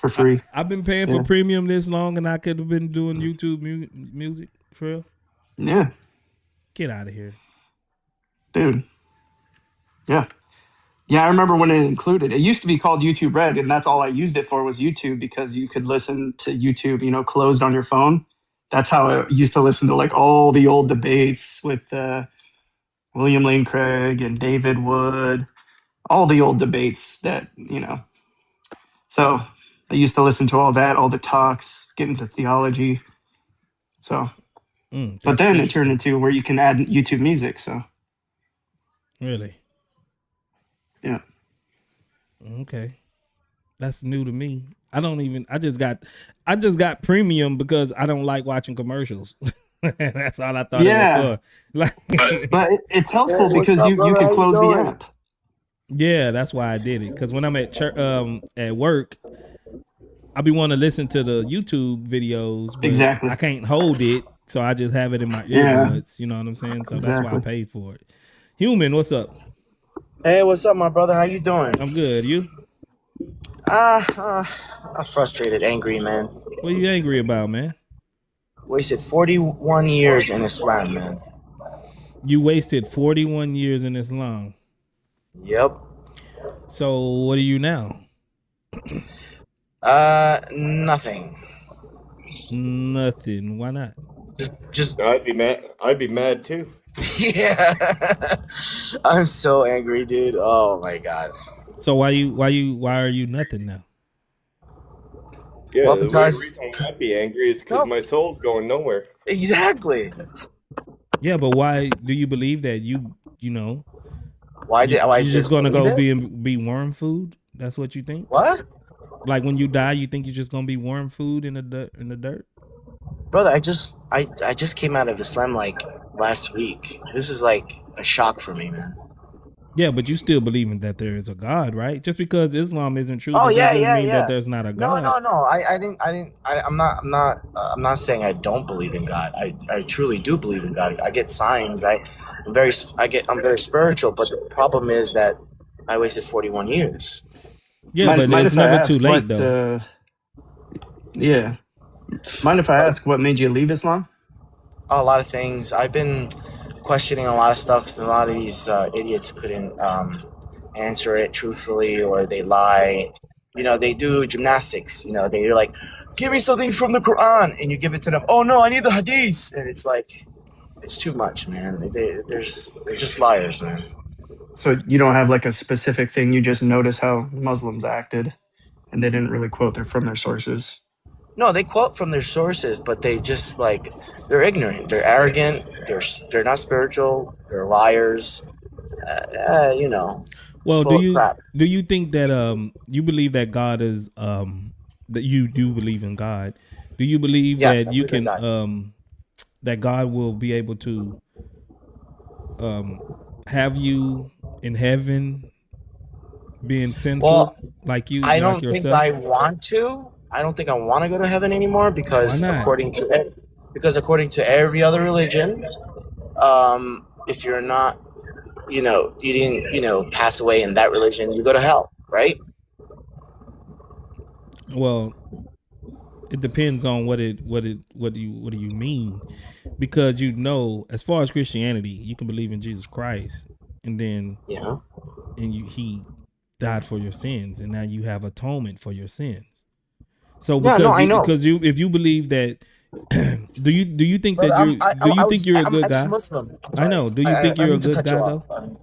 free. I've been paying for Premium this long, and I could have been doing YouTube Music for real. Yeah. Get out of here, dude. Yeah. Yeah, I remember when it included. It used to be called YouTube Red, and that's all I used it for was YouTube, because you could listen to YouTube, closed on your phone. That's how I used to listen to like all the old debates with William Lane Craig and David Wood, all the old debates that, So I used to listen to all that, all the talks, get into theology. So, but then it turned into where you can add YouTube Music. So, really. Yeah. Okay. That's new to me. I just got Premium because I don't like watching commercials. That's all I thought it was for. But it's helpful because you can close the app. Yeah, that's why I did it. Because when I'm at church, at work, I be wanting to listen to the YouTube videos. But exactly. I can't hold it So I just have it in my Yeah, earbuds. You know what I'm saying? So that's why I exactly. paid for it. Human, what's up? Hey, what's up, my brother? How you doing? I'm good. You? I'm frustrated, angry, man. What are you angry about, man? Wasted 41 years in Islam, man. You wasted 41 years in Islam. Yep. So what are you now? Nothing. Nothing. Why not? Just. I'd be mad. I'd be mad too. Yeah. I'm so angry, dude. Oh my god. So why are you nothing now? Yeah, Well, the because reason I'd be angry is because my soul's going nowhere. exactly. Yeah, but why do you believe that? You know. Why you're just gonna go it? be worm food? That's what you think? What? Like when you die, you think you're just gonna be worm food in the dirt? Brother, I just came out of Islam like last week. This is like a shock for me, man. Yeah, but you still believing that there is a God, right? Just because Islam isn't true, Oh that yeah, doesn't mean that yeah. there's not a No, God. no. I'm not saying I don't believe in God. I truly do believe in God. I get signs. I'm very spiritual, but the problem is that I wasted 41 years. Yeah, but Mind it's if I never ask too late what? though. Yeah. Mind if I ask what made you leave Islam? A lot of things. I've been questioning a lot of stuff. A lot of these idiots couldn't answer it truthfully, or they lie. You know, they do gymnastics. You know, they're like, "Give me something from the Quran," and you give it to them. Oh no, I need the Hadith, and it's like, it's too much, man. They're just liars, man. So you don't have like a specific thing. You just notice how Muslims acted, and they didn't really quote from their sources. No, they quote from their sources, but they just like they're ignorant, they're arrogant, they're not spiritual, they're liars. You know, Well, full of crap. do you think that you believe that God is that you do believe in God? Do you believe Yes, that I you believe in can God. that God will be able to have you in heaven being sinful Well, like you I like don't think yourself? I want to. I don't think I want to go to heaven anymore Why because not? according to every other religion, if you're not, you didn't, pass away in that religion, you go to hell, right? Well, it depends on what do you mean? Because as far as Christianity, you can believe in Jesus Christ and then Yeah. and he died for your sins and now you have atonement for your sins. So Yeah, no, I know. if you believe that do you think Brother, that you're a I'm good guy? ex-Muslim. I know. Do you think I you're a need to good cut you guy off. though?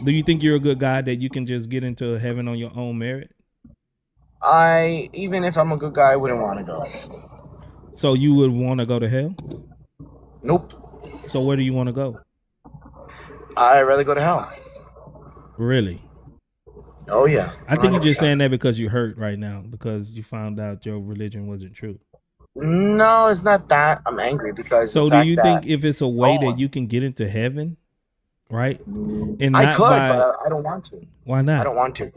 Do you think you're a good guy that you can just get into heaven on your own merit? Even if I'm a good guy, I wouldn't want to go. So you would want to go to hell? Nope. So where do you want to go? I'd rather go to hell. Really? Oh yeah. 100%. I think you're just saying that because you're hurt right now because you found out your religion wasn't true. No, it's not that. I'm angry because so the do fact you that think if it's a way that you can get into heaven, right? And I not could, by but I don't want to. why not? I don't want to.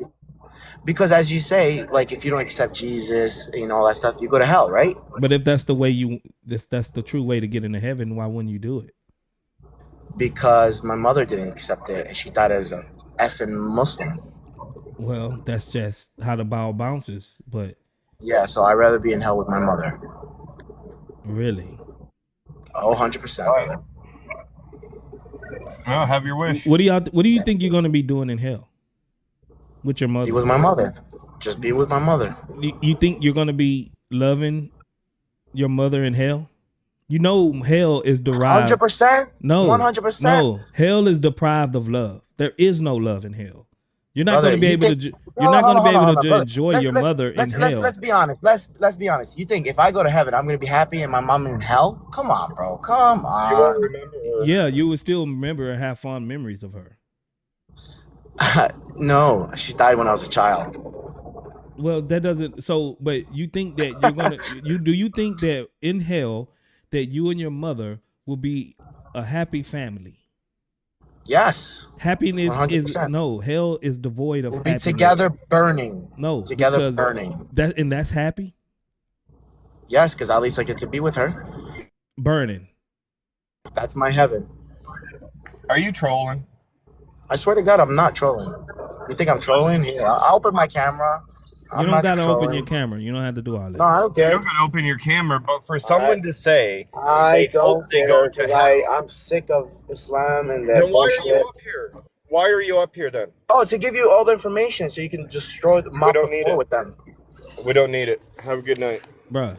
Because as you say, like if you don't accept Jesus, all that stuff, you go to hell, right? But if that's the way that's the true way to get into heaven, why wouldn't you do it? Because my mother didn't accept it and she died as a effing Muslim. Well, that's just how the ball bounces, but yeah, so I'd rather be in hell with my mother. Really? Oh, 100%. Brother. Well, have your wish. What do you think you're going to be doing in hell with your mother? Be with my mother. Just be with my mother. You think you're going to be loving your mother in hell? Hell is derived 100%. No, 100%. No, hell is deprived of love. There is no love in hell. You're not going to be able to. You're not going to be able to enjoy your mother in hell. Let's be honest. Let's be honest. You think if I go to heaven, I'm going to be happy and my mom in hell? Come on, bro. Come on. Yeah, you would still remember and have fond memories of her. No, she died when I was a child. Well, that doesn't. So, but you think that you're gonna? Do you think that in hell that you and your mother will be a happy family? Yes. Happiness 100%. is no. Hell is devoid of happiness. Together burning. No, together burning. That's happy. Yes, because at least I get to be with her. Burning. That's my heaven. Are you trolling? I swear to God, I'm not trolling. You think I'm trolling? Here, I'll open my camera. You I'm don't not gotta open your trolling. camera. You don't have to do all that. No, I don't You care. don't gotta open your camera, but for someone to say I they hope don't they go care to because hell, I'm sick of Islam and that then why bullshit. are you up here? Why are you up here then? Oh, to give you all the information so you can destroy the mop the floor with them. We don't need it. Have a good night. Bruh,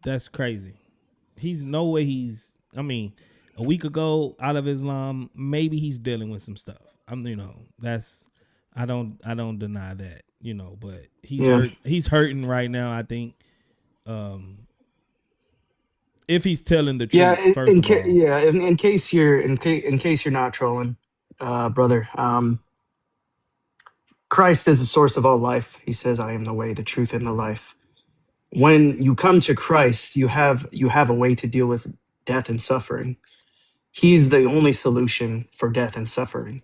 that's crazy. He's no way I mean, a week ago out of Islam, maybe he's dealing with some stuff. I don't deny that, but he's hurting right now, I think. If he's telling the truth, first of all. In case you're not trolling, brother, Christ is the source of all life. He says, "I am the way, the truth, and the life." When you come to Christ, you have a way to deal with death and suffering. He's the only solution for death and suffering.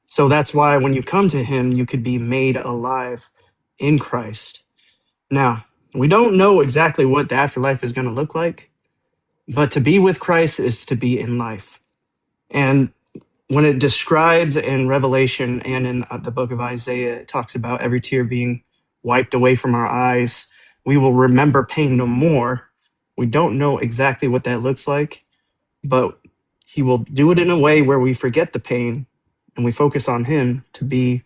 So that's why when you come to him, you could be made alive in Christ. Now, we don't know exactly what the afterlife is going to look like, but to be with Christ is to be in life. And when it describes in Revelation and in the book of Isaiah, it talks about every tear being wiped away from our eyes. We will remember pain no more. We don't know exactly what that looks like, but he will do it in a way where we forget the pain and we focus on him to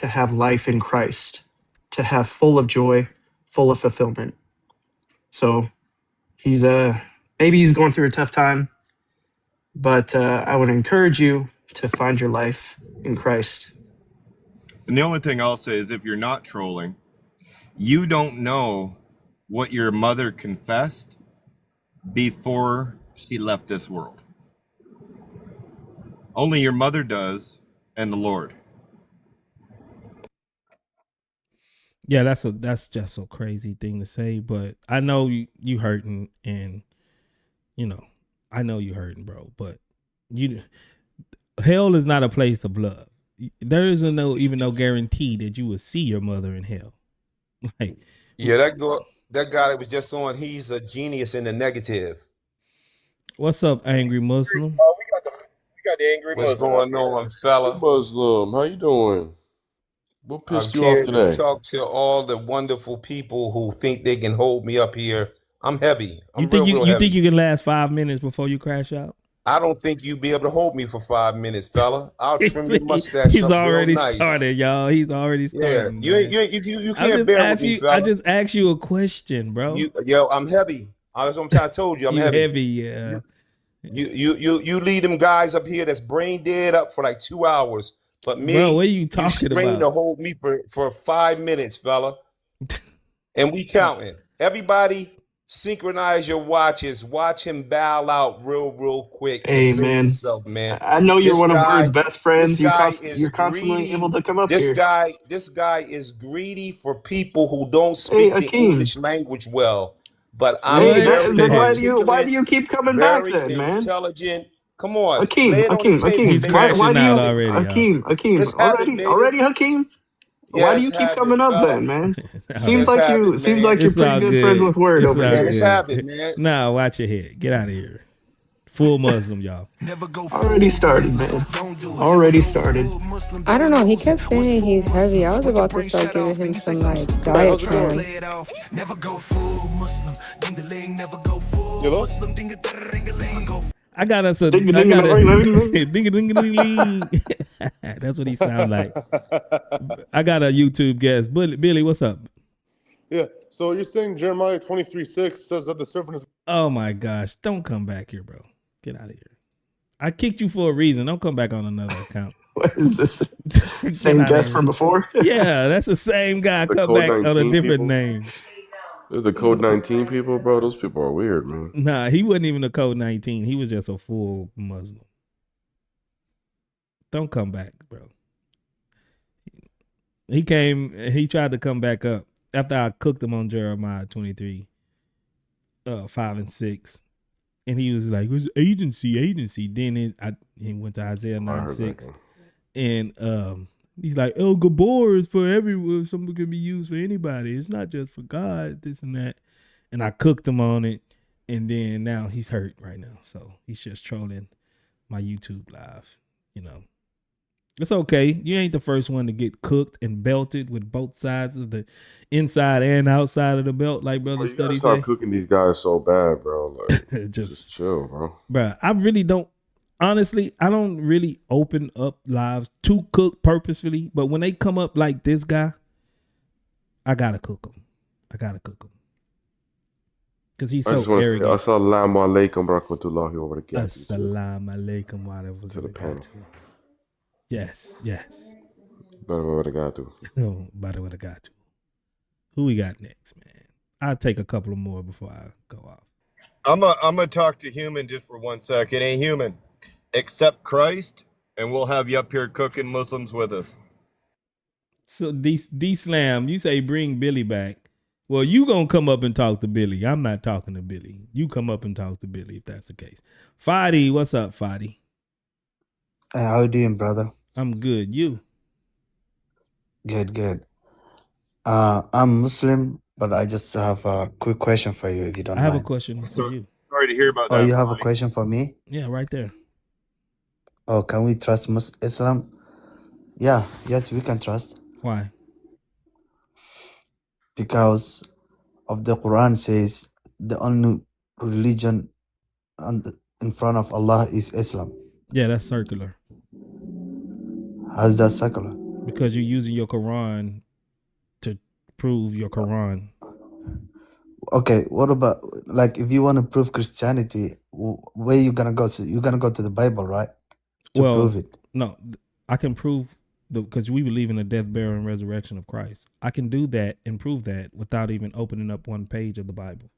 have life in Christ, to have full of joy, full of fulfillment. So maybe he's going through a tough time, but I would encourage you to find your life in Christ. And the only thing I'll say is if you're not trolling, you don't know what your mother confessed before she left this world. Only your mother does, and the Lord. Yeah, that's just a crazy thing to say, but I know you hurting, and I know you hurting, bro. But hell is not a place of love. There is even no guarantee that you will see your mother in hell. Like, yeah, that guy that was just on, he's a genius in the negative. What's up, angry Muslim? Oh, we got the angry What's Muslim. going on, fella? Hey, Muslim, how you doing? What I'm pissed you off here to today? talk to all the wonderful people who think they can hold me up here. I'm heavy. I'm you think real you heavy. think you can last 5 minutes before you crash out? I don't think you'll be able to hold me for 5 minutes, fella. I'll trim your mustache He's up already real nice. started, y'all. He's already started. Yeah, you can't bear with me, fella. I just asked you a question, bro. I'm heavy. That's what I'm trying to told you. I'm heavy. Heavy, yeah. You leave them guys up here that's brain dead up for like 2 hours. But me, bro, what are you talking about? To hold me for 5 minutes, fella. And we counting. Everybody, synchronize your watches. Watch him bow out real quick. Hey, man. Yourself, man. I know you're one of Word's best friends. You're Is constantly greedy. able to come up This here. guy is greedy for people who don't speak the English language well. But I'm then why do you keep coming back then, man? Intelligent. Come on, Hakeem. He's crashing out already. Hakeem, already, Hakeem. Why do you keep coming up then, man? Seems like you're pretty good friends with Word over here. It's habit, man. Nah, watch your head. Get out of here. Full Muslim, y'all. Already started, man. Already started. I don't know. He kept saying he's heavy. I was about to start giving him some like diet plans. I got us a. That's what he sound like. I got a YouTube guest, Billy. What's up? Yeah. So you're saying Jeremiah 23:6 says that the servant is. Oh my gosh! Don't come back here, bro. Get out of here. I kicked you for a reason. Don't come back on another account. What is this? Same guest from before? Yeah, that's the same guy. Come back on a different name. They're the Code 19 people, bro. Those people are weird, man. Nah, he wasn't even a Code 19. He was just a full Muslim. Don't come back, bro. He tried to come back up after I cooked him on Jeremiah 23, 5 and 6. And he was like, it was agency. Then he went to Isaiah 9:6. And he's like, El Gabor is for everyone. Something can be used for anybody. It's not just for God, this and that. and I cooked him on it, and then now he's hurt right now, so he's just trolling my YouTube live. You know, it's okay. You ain't the first one to get cooked and belted with both sides of the inside and outside of the belt, like Brother Bro, you gotta Study stop say. cooking these guys so bad, bro. Like, just chill, bro. Bro, I really don't. Honestly, I don't really open up lives to cook purposefully, but when they come up like this guy, I gotta cook them. I gotta cook them because he's I just so want to say, arrogant. Assalamu alaikum warahmatullahi wabarakatuh. Assalamu alaikum wa To the panel. rahmatullahi. Yes, yes. Barakatuh. Oh, barakatuh. Who we got next, man? I'll take a couple of more before I go off. I'm gonna talk to human just for 1 second. Hey, human, accept Christ, and we'll have you up here cooking Muslims with us. So D Slam, you say bring Billy back. Well, you gonna come up and talk to Billy. I'm not talking to Billy. You come up and talk to Billy if that's the case. Fadi, what's up, Fadi? Hey, how you doing, brother? I'm good. You? Good. I'm Muslim, but I just have a quick question for you, if you don't I have a mind. question for you. Sorry to hear about Oh, that. you have a Fadi. question for me? Yeah, right there. Oh, can we trust Islam? Yeah, yes, we can trust. Why? Because of the Quran says the only religion in front of Allah is Islam. Yeah, that's circular. How's that secular? Because you're using your Quran to prove your Quran. Okay, what about, like, if you want to prove Christianity, where you gonna go? So you're gonna go to the Bible, right? To prove it. No, I can prove because we believe in the death, burial, and resurrection of Christ. I can do that and prove that without even opening up one page of the Bible.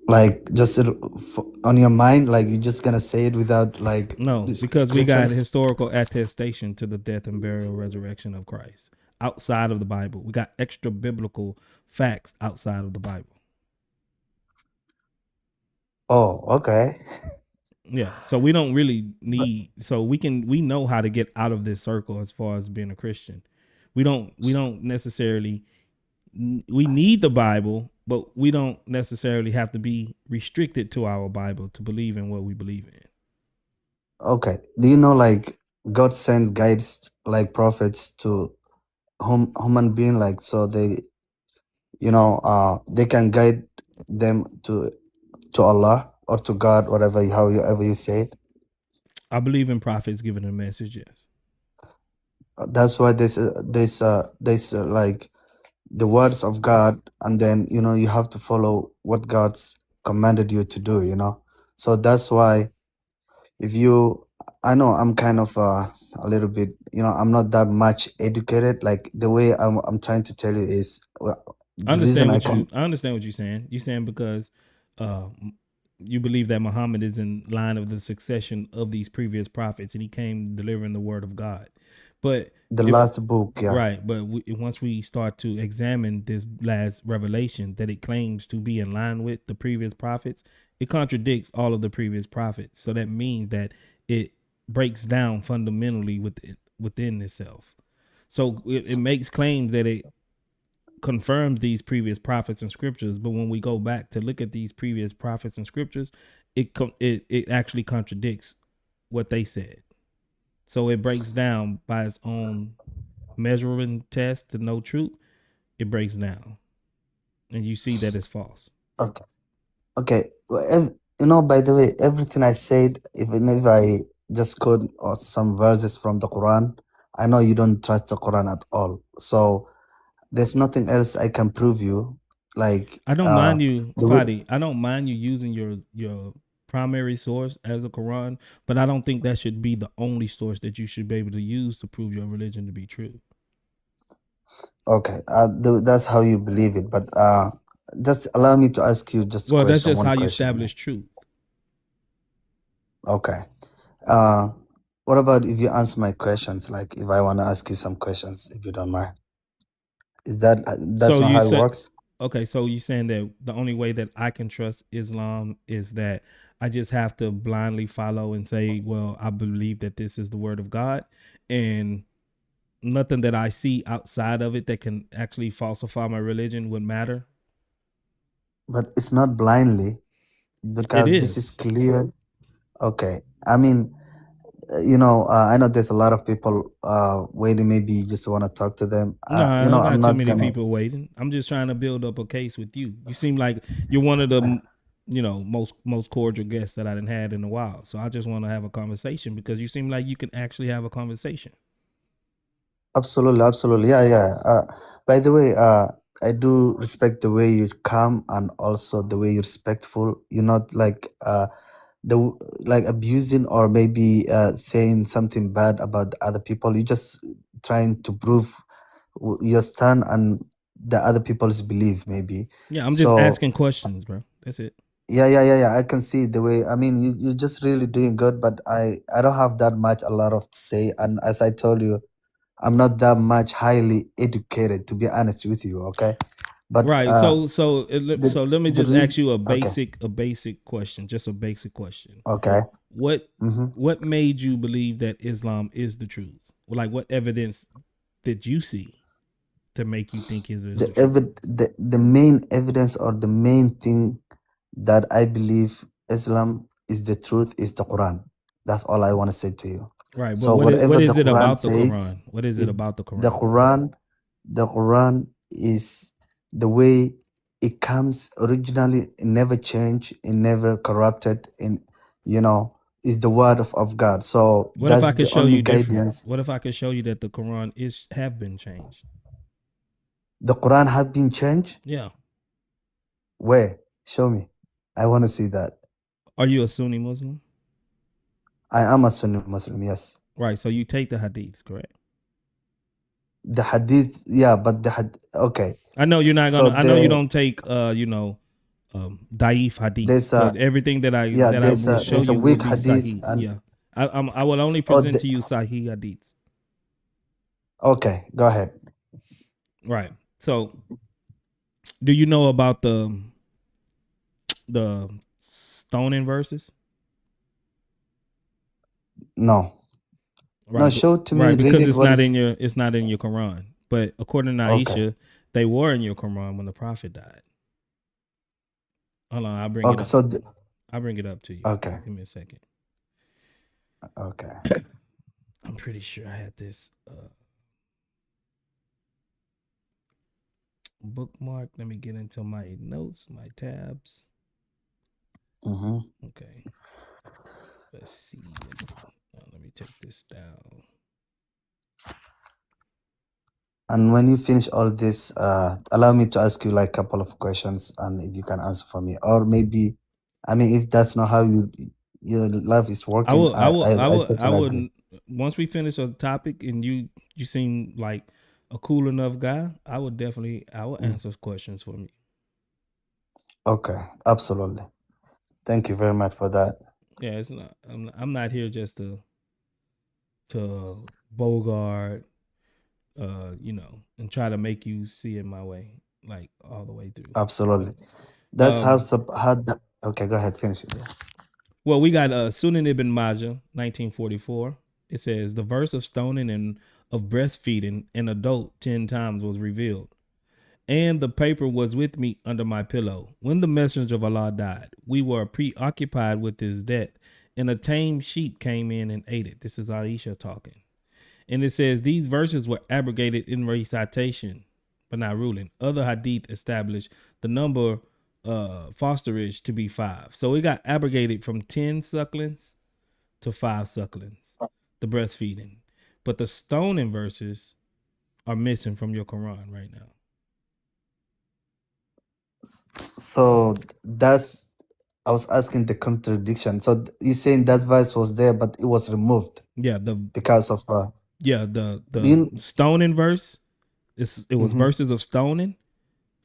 Like, just on your mind, like you're just gonna say it without like no, because we got historical attestation to the death and burial, resurrection of Christ outside of the Bible. We got extra biblical facts outside of the Bible. Oh, okay. Yeah, so we don't really need. So we know how to get out of this circle as far as being a Christian. We don't necessarily. We need the Bible, but we don't necessarily have to be restricted to our Bible to believe in what we believe in. Okay. Do you know, like, God sends guides like prophets to human being, like, so they, they can guide them to Allah or to God, whatever, however you say it. I believe in prophets giving a message. Yes. That's why there's like the words of God, and then you have to follow what God's commanded you to do. So that's why I know I'm kind of a little bit, I'm not that much educated. Like, the way I'm trying to tell you is, I understand what you're saying. You're saying because you believe that Muhammad is in line of the succession of these previous prophets, and he came delivering the word of God. But the last book, yeah, right. But once we start to examine this last revelation that it claims to be in line with the previous prophets, it contradicts all of the previous prophets. So that means that it breaks down fundamentally within itself. So it makes claims that it confirms these previous prophets and scriptures, but when we go back to look at these previous prophets and scriptures, it actually contradicts what they said. So it breaks down by its own measuring test to know truth. It breaks down, and you see that it's false. Okay. Well, by the way, everything I said, even if I just quote some verses from the Quran, I know you don't trust the Quran at all. So there's nothing else I can prove you. Like, I don't mind you, Fadi. I don't mind you using your primary source as the Quran, but I don't think that should be the only source that you should be able to use to prove your religion to be true. Okay, that's how you believe it, but just allow me to ask you just well, that's just how you establish truth. Okay. What about if you answer my questions? Like, if I want to ask you some questions, if you don't mind. Is that's so not how it works? Okay, so you're saying that the only way that I can trust Islam is that I just have to blindly follow and say, well, I believe that this is the word of God, and nothing that I see outside of it that can actually falsify my religion would matter? but it's not blindly It because this is is. clear. Okay, I mean, I know there's a lot of people waiting. Maybe you just want to talk to them. No, I don't I'm got too not many gonna. people waiting. I'm just trying to build up a case with you. You seem like you're one of the most cordial guests that I done had in a while. So I just want to have a conversation because you seem like you can actually have a conversation. Absolutely, absolutely. Yeah, yeah. By the way, I do respect the way you come and also the way you're respectful. You're not like like abusing or maybe saying something bad about the other people. You're just trying to prove your stand and the other people's belief, maybe. Yeah, I'm just So asking questions, bro. That's it. yeah. I can see the way. I mean, you're just really doing good, but I don't have that much a lot of to say. And as I told you, I'm not that much highly educated, to be honest with you. Okay, but Right. So let me the just ask reason. you a Okay, basic question, just a basic question. okay. What Mm-hmm. what made you believe that Islam is the truth? Like what evidence did you see to make you think it is the truth? The main evidence or the main thing that I believe Islam is the truth is the Quran. That's all I want to say to you. Right, but So what whatever the is it Quran about the says Quran? What is it is about the the Quran? Quran. The Quran is the way it comes originally. It never changed. It never corrupted. And is the word of God. So What if I that's could the show only you different? guidance. What if I could show you that the Quran have been changed? The Quran has been changed. Yeah. Where? Show me. I want to see that. Are you a Sunni Muslim? I am a Sunni Muslim, yes. Right. So you take the hadiths, correct? The hadith, yeah, but okay. I know you're not So gonna. I know you don't take daif hadith, there's but everything that I will show there's a you will weak be hadith sahih. and Yeah, I will only present to you sahih hadiths. Okay, go ahead. Right. So, do you know about the stoning verses? No. Right. No, show it to me. Right, Read because it. What is? it's not in your Quran. But according to Okay. Aisha, they were in your Quran when the Prophet died. Hold on, I'll bring it Okay. up. So. I'll bring it up to you. Okay. Give me a second. Okay. I'm pretty sure I had this bookmark. Let me get into my notes, my tabs. Mm-hmm. Okay. Let's see. Let me take this down. And when you finish all this, allow me to ask you like a couple of questions, and if you can answer for me, or maybe, I mean, if that's not how your life is working, I totally agree. Once we finish a topic and you seem like a cool enough guy, I will answer questions for me. Okay, absolutely. Thank you very much for that. Yeah, it's not. I'm not here just to bogart, and try to make you see it my way, like all the way through. Absolutely. That's okay, go ahead, finish it. Yeah. Well, we got Sunan ibn Majah, 1944. It says the verse of stoning and of breastfeeding an adult 10 times was revealed. And the paper was with me under my pillow. When the messenger of Allah died, we were preoccupied with his death, and a tame sheep came in and ate it. This is Aisha talking. And it says these verses were abrogated in recitation, but not ruling. Other hadith established the number fosterage to be 5. So it got abrogated from 10 sucklings to 5 sucklings, the breastfeeding. But the stoning verses are missing from your Quran right now. So I was asking the contradiction. So you're saying that verse was there, but it was removed. Yeah, because of the stoning verse. It was verses of stoning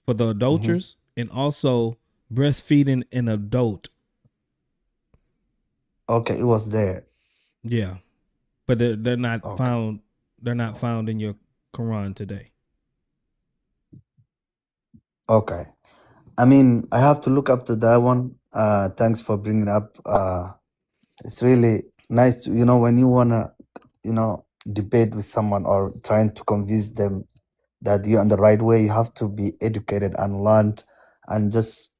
for the adulterers, and also breastfeeding an adult. Okay, it was there. Yeah, but they're not found. They're not found in your Quran today. Okay, I mean, I have to look up to that one. Thanks for bringing up. It's really nice to when you wanna debate with someone or trying to convince them that you're on the right way. You have to be educated and learned, and just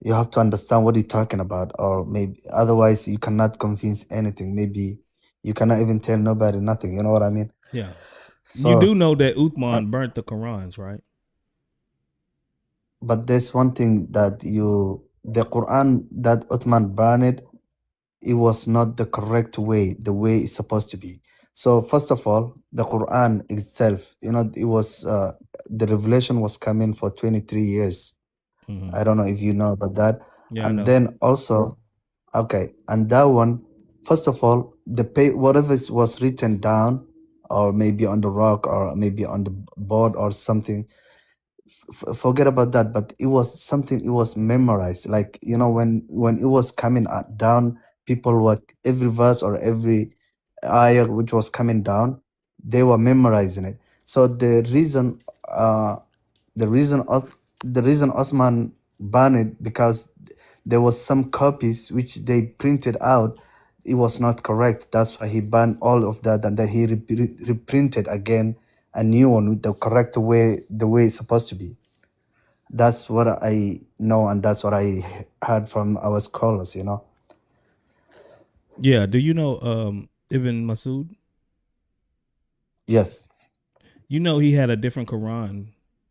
You have to understand what you're talking about, or maybe otherwise you cannot convince anything. Maybe you cannot even tell nobody nothing. You know what I mean? Yeah. You So, do know that uh, Uthman burnt the Qurans, right? but there's one thing that the Quran that Uthman burned, it was not the correct way, the way it's supposed to be. So first of all, the Quran itself, it was the revelation was coming for 23 years. Mm-hmm. I don't know if you know about that. Yeah, I And know. then also, okay, and that one, first of all, whatever was written down, or maybe on the rock, or maybe on the board or something, forget about that. But it was something, it was memorized. Like, when it was coming down, people were, every verse or every ayah which was coming down, they were memorizing it. So the reason the reason Osman banned it, because there was some copies which they printed out, it was not correct. That's why he banned all of that, and then he reprinted again a new one with the correct way, the way it's supposed to be. That's what I know, and that's what I heard from our scholars. Yeah. Do you know Ibn Masud? Yes. You know he had a different Quran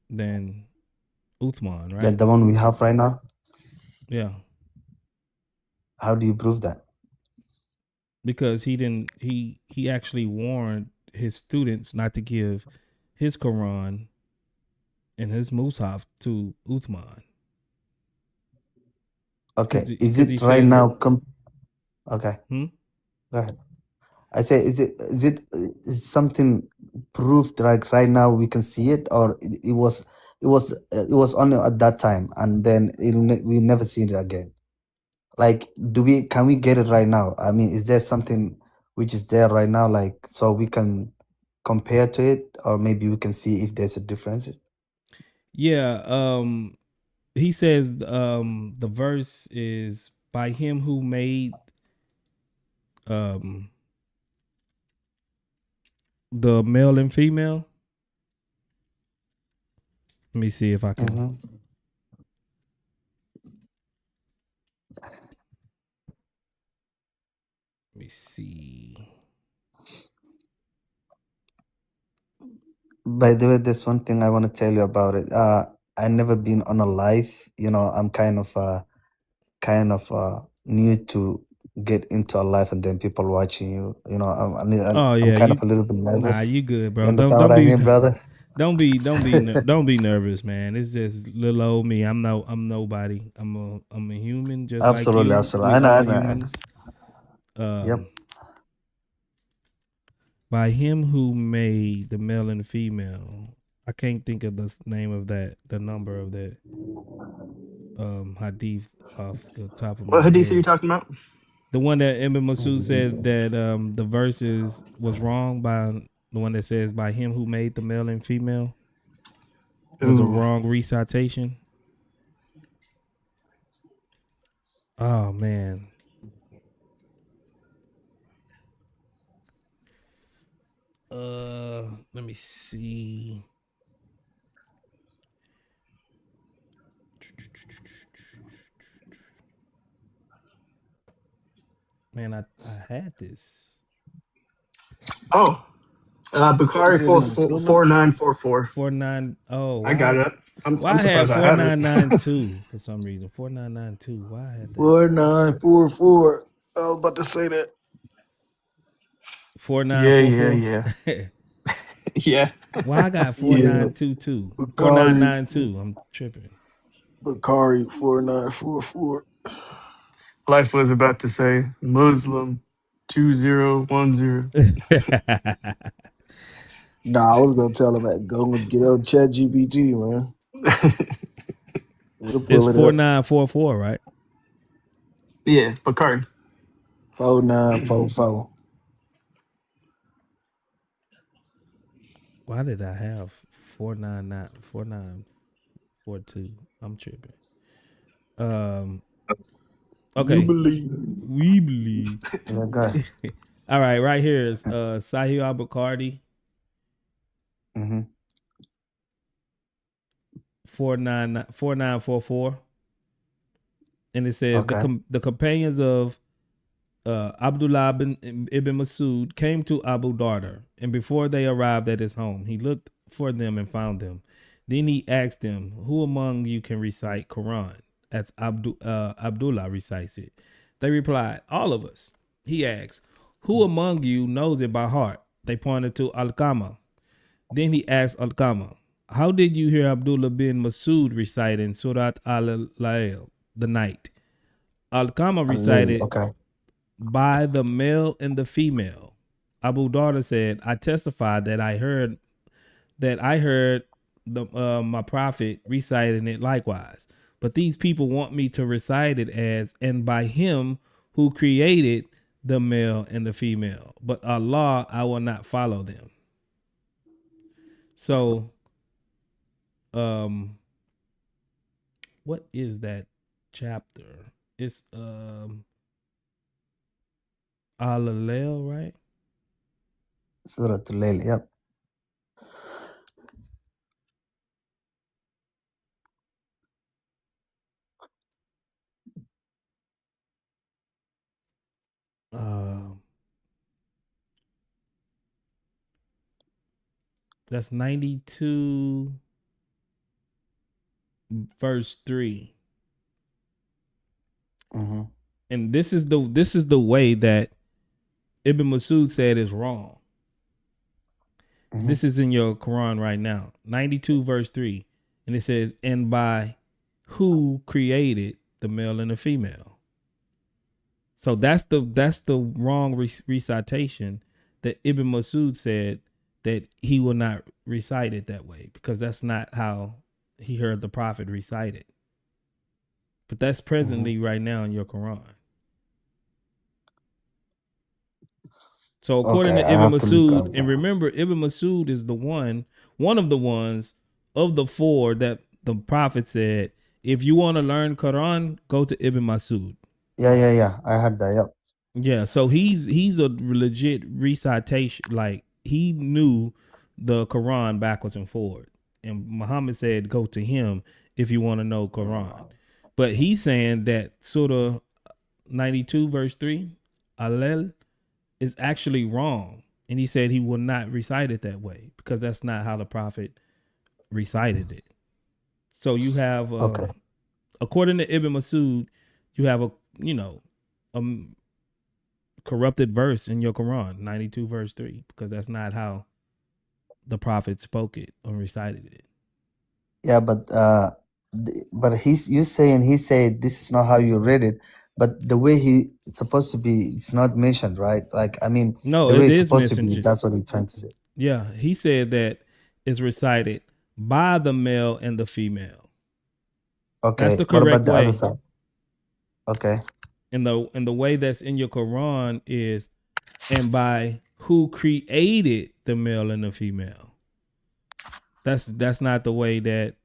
than Uthman, right? Then the one we have right now. Yeah. How do you prove that? Because he actually warned his students not to give his Quran and his Mus'haf to Uthman. Okay, is Because he it right said that. now? Okay, Hmm? go ahead. I say, is something proved right now? We can see it, or it was only at that time, and then we never seen it again. Like, can we get it right now? I mean, is there something which is there right now, like, so we can compare to it, or maybe we can see if there's a difference? Yeah. He says the verse is by him who made um the male and female. Let me see if I can. Mm-hmm. Let me see. By the way, there's one thing I want to tell you about it. I never been on a live. I'm kind of new to get into a live, and then people watching you. Oh I'm yeah, kind of a little bit nah, nervous. you good, You bro. Don't understand what don't I be mean, brother? don't be nervous, man. It's just little old me. I'm nobody. I'm a human just like Absolutely, you. absolutely. We I know, I all know. I know. humans. Yep. By him who made the male and the female. I can't think of the name of that, the number of that hadith off the top of What my hadith are you head. talking about? The one that Ibn Masud said that the verses was wrong by the one that says by him who made the male and female was a Ooh. wrong recitation. Oh man. Let me see. Man, I had this. Oh, Is Bukhari it in the Sunnah? 4944. 49. Oh, I got why? it. I'm Why I had surprised I have it. 4992 for some reason? 4992. Why I had that? 4944. I was about to say that. Yeah, 4944. yeah. Why I got Yeah. 4922? Bakari 4992. I'm tripping. Bakari 4944. Life was about to say Muslim 2010. Nah, I was gonna tell him that go and get on Chat GPT, man. It'll It's pull it up. 4944, right? Yeah, Bakari. 4944. Why did I have 4942? I'm tripping. You Okay. believe. We believe. Yeah, go ahead. All right, right here is Sahih al-Bukhari Mm-hmm. 4944. and it says Okay. the companions of Abdullah ibn Masud came to Abu Darda, and before they arrived at his home, he looked for them and found them. Then he asked them, "Who among you can recite Quran?" As Abdullah recites it. They replied, "All of us." He asked, "Who among you knows it by heart?" They pointed to Al-Qama. Then he asked Al-Qama, "How did you hear Abdullah bin Masud reciting Surat al-Layl, the night?" Al-Qama Al-Layl. recited, Okay. "By the male and the female." Abu Darda said, "I testified that I heard the my prophet reciting it likewise. But these people want me to recite it as, and by him who created the male and the female. But Allah, I will not follow them." So, what is that chapter? It's Al-Layl, right? Surah Al-Layl. Yep. That's 92 verse 3. Mm-hmm. And this is the way that Ibn Masud said is wrong. Mm-hmm. This is in your Quran right now. 92 verse 3. And it says, "And by who created the male and the female." So that's the wrong recitation that Ibn Masud said, that he will not recite it that way, because that's not how he heard the prophet recite it. But that's presently right now in your Quran. So according Okay, to I Ibn have to look Masud, at and that. remember, Ibn Masud is one of the ones of the four that the prophet said, if you want to learn Quran, go to Ibn Masud. Yeah. I heard that. Yep. Yeah, so he's a legit recitation. Like, he knew the Quran backwards and forward. And Muhammad said, go to him if you want to know Quran. But he's saying that Surah 92 verse 3, Alel, is actually wrong. And he said he will not recite it that way, because that's not how the prophet recited it. So you have, Okay. according to Ibn Masud, you have a corrupted verse in your Quran, 92 verse 3, because that's not how the prophet spoke it or recited it. Yeah, but he said this is not how you read it, but the way it's supposed to be, it's not mentioned, right? Like, I mean, No, the way it it's is supposed to be, mentioned. that's what he's trying to say. Yeah, he said that it's recited by the male and the female. That's Okay, the what correct about the other way. side? Okay. And the way that's in your Quran is, and by who created the male and the female. That's not the way that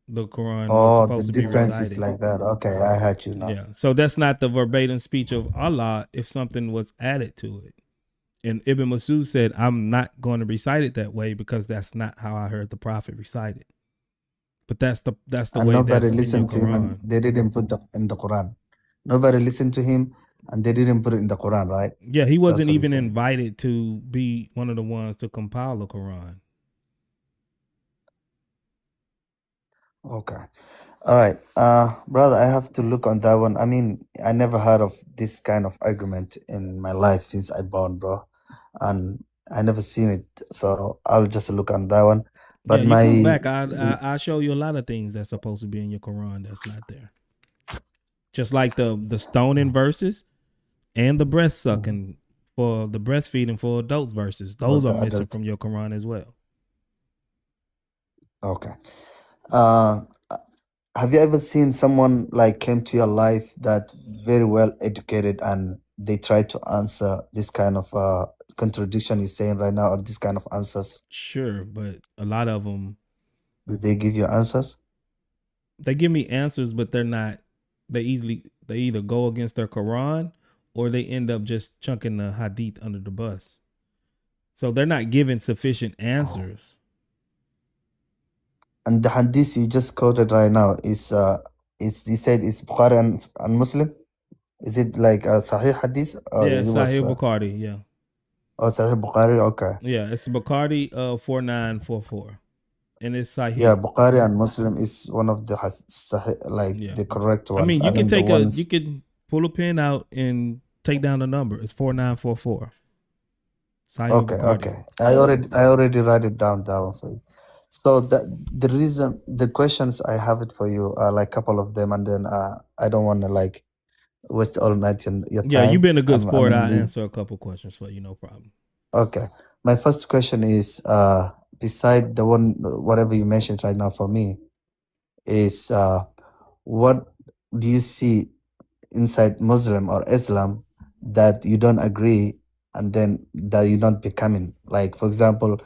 the Quran was Oh, the supposed to be difference is recited. like that. Okay, I heard you now. Yeah. So that's not the verbatim speech of Allah if something was added to it. And Ibn Masud said, I'm not going to recite it that way, because that's not how I heard the prophet recite it. But that's the And way nobody that's in your listened to him, and Quran. they didn't put that in the Quran. Nobody listened to him, and they didn't put it in the Quran, right? Yeah, he wasn't That's what he's even saying. invited to be one of the ones to compile the Quran. Okay. All right. Brother, I have to look on that one. I mean, I never heard of this kind of argument in my life since I born, bro. And I never seen it. So I'll just look on that one. But Yeah, you come back. I'll show you a lot of things that's supposed to be in your Quran that's not there. Just like the stoning verses and the breast sucking for the breastfeeding for adults verses. Those the are missing adult. from your Quran as well. Okay. Uh, have you ever seen someone like came to your life that is very well educated and they try to answer this kind of contradiction you're saying right now, or this kind of answers? Sure, but a lot of them, Did they give you answers? they give me answers, but they're not. They either go against their Quran, or they end up just chunking the Hadith under the bus. So they're not giving sufficient answers. And the hadith you just quoted right now is It's, you said it's Bukhari and Muslim. Is it like a Sahih Hadith or Yeah, it was? Sahih Bukhari. Yeah. Oh, Sahih Bukhari. Okay. Yeah, it's Bukhari 4944. And it's Yeah, Sahih. Bukhari and Muslim is one of the Sahih, like Yeah. the correct I ones. mean, I you can mean the take you ones. can pull a pen out and take down the number. It's 4944. Sahih Okay, Bukhari. okay. I already write it down for you. So the reason, the questions I have it for you are like a couple of them, and then I don't want to like waste all night your Yeah, you've time. been a good I'm sport. gonna I'll leave. answer a couple questions for you, no problem. Okay. My first question is beside the one whatever you mentioned right now for me is what do you see inside Muslim or Islam that you don't agree and then that you're not becoming? Like for example,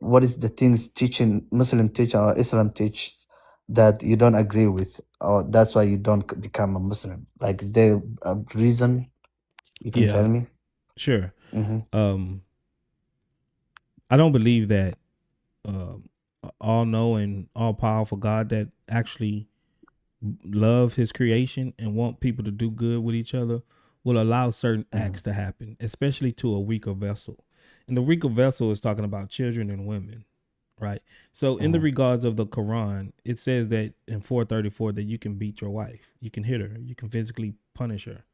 what is the things teaching Muslim teach or Islam teaches that you don't agree with, or that's why you don't become a Muslim? Like, is there a reason you can Yeah, tell me? sure. Mm-hmm. I don't believe that all knowing, all powerful God that actually love his creation and want people to do good with each other will allow certain acts to happen, especially to a weaker vessel. And the weaker vessel is talking about children and women, right? So in the regards of the Quran, it says that in 434 that you can beat your wife, you can hit her, you can physically punish her.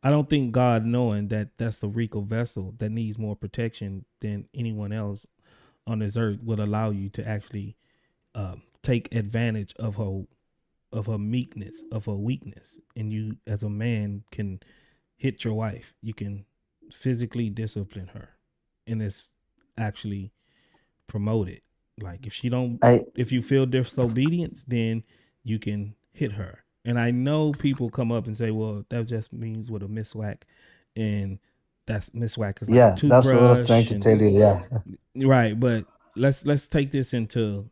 I don't think God, knowing that that's the weaker vessel that needs more protection than anyone else on this earth, would allow you to actually take advantage of her meekness, of her weakness. And you as a man can hit your wife. You can physically discipline her. And it's actually promoted. Like if you feel disobedience, then you can hit her. And I know people come up and say, well, that just means with a miswhack. And that's miswhack is like a Yeah, that's what I was trying toothbrush to tell and you. Yeah. right. But let's take this into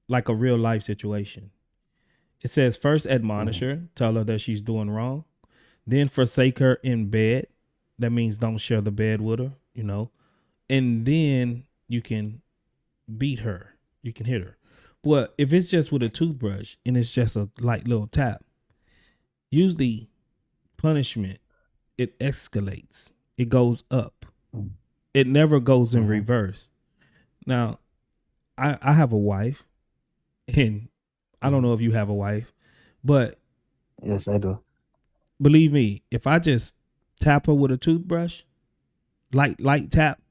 like a real life situation. It says first admonish her, tell her that she's doing wrong, then forsake her in bed. That means don't share the bed with her, and then you can beat her. You can hit her. But if it's just with a toothbrush and it's just a light little tap, usually punishment, it escalates. It goes up. It never goes in reverse. Now, I have a wife, and I don't know if you have a wife, but Yes, I do. believe me, if I just tap her with a toothbrush, light tap,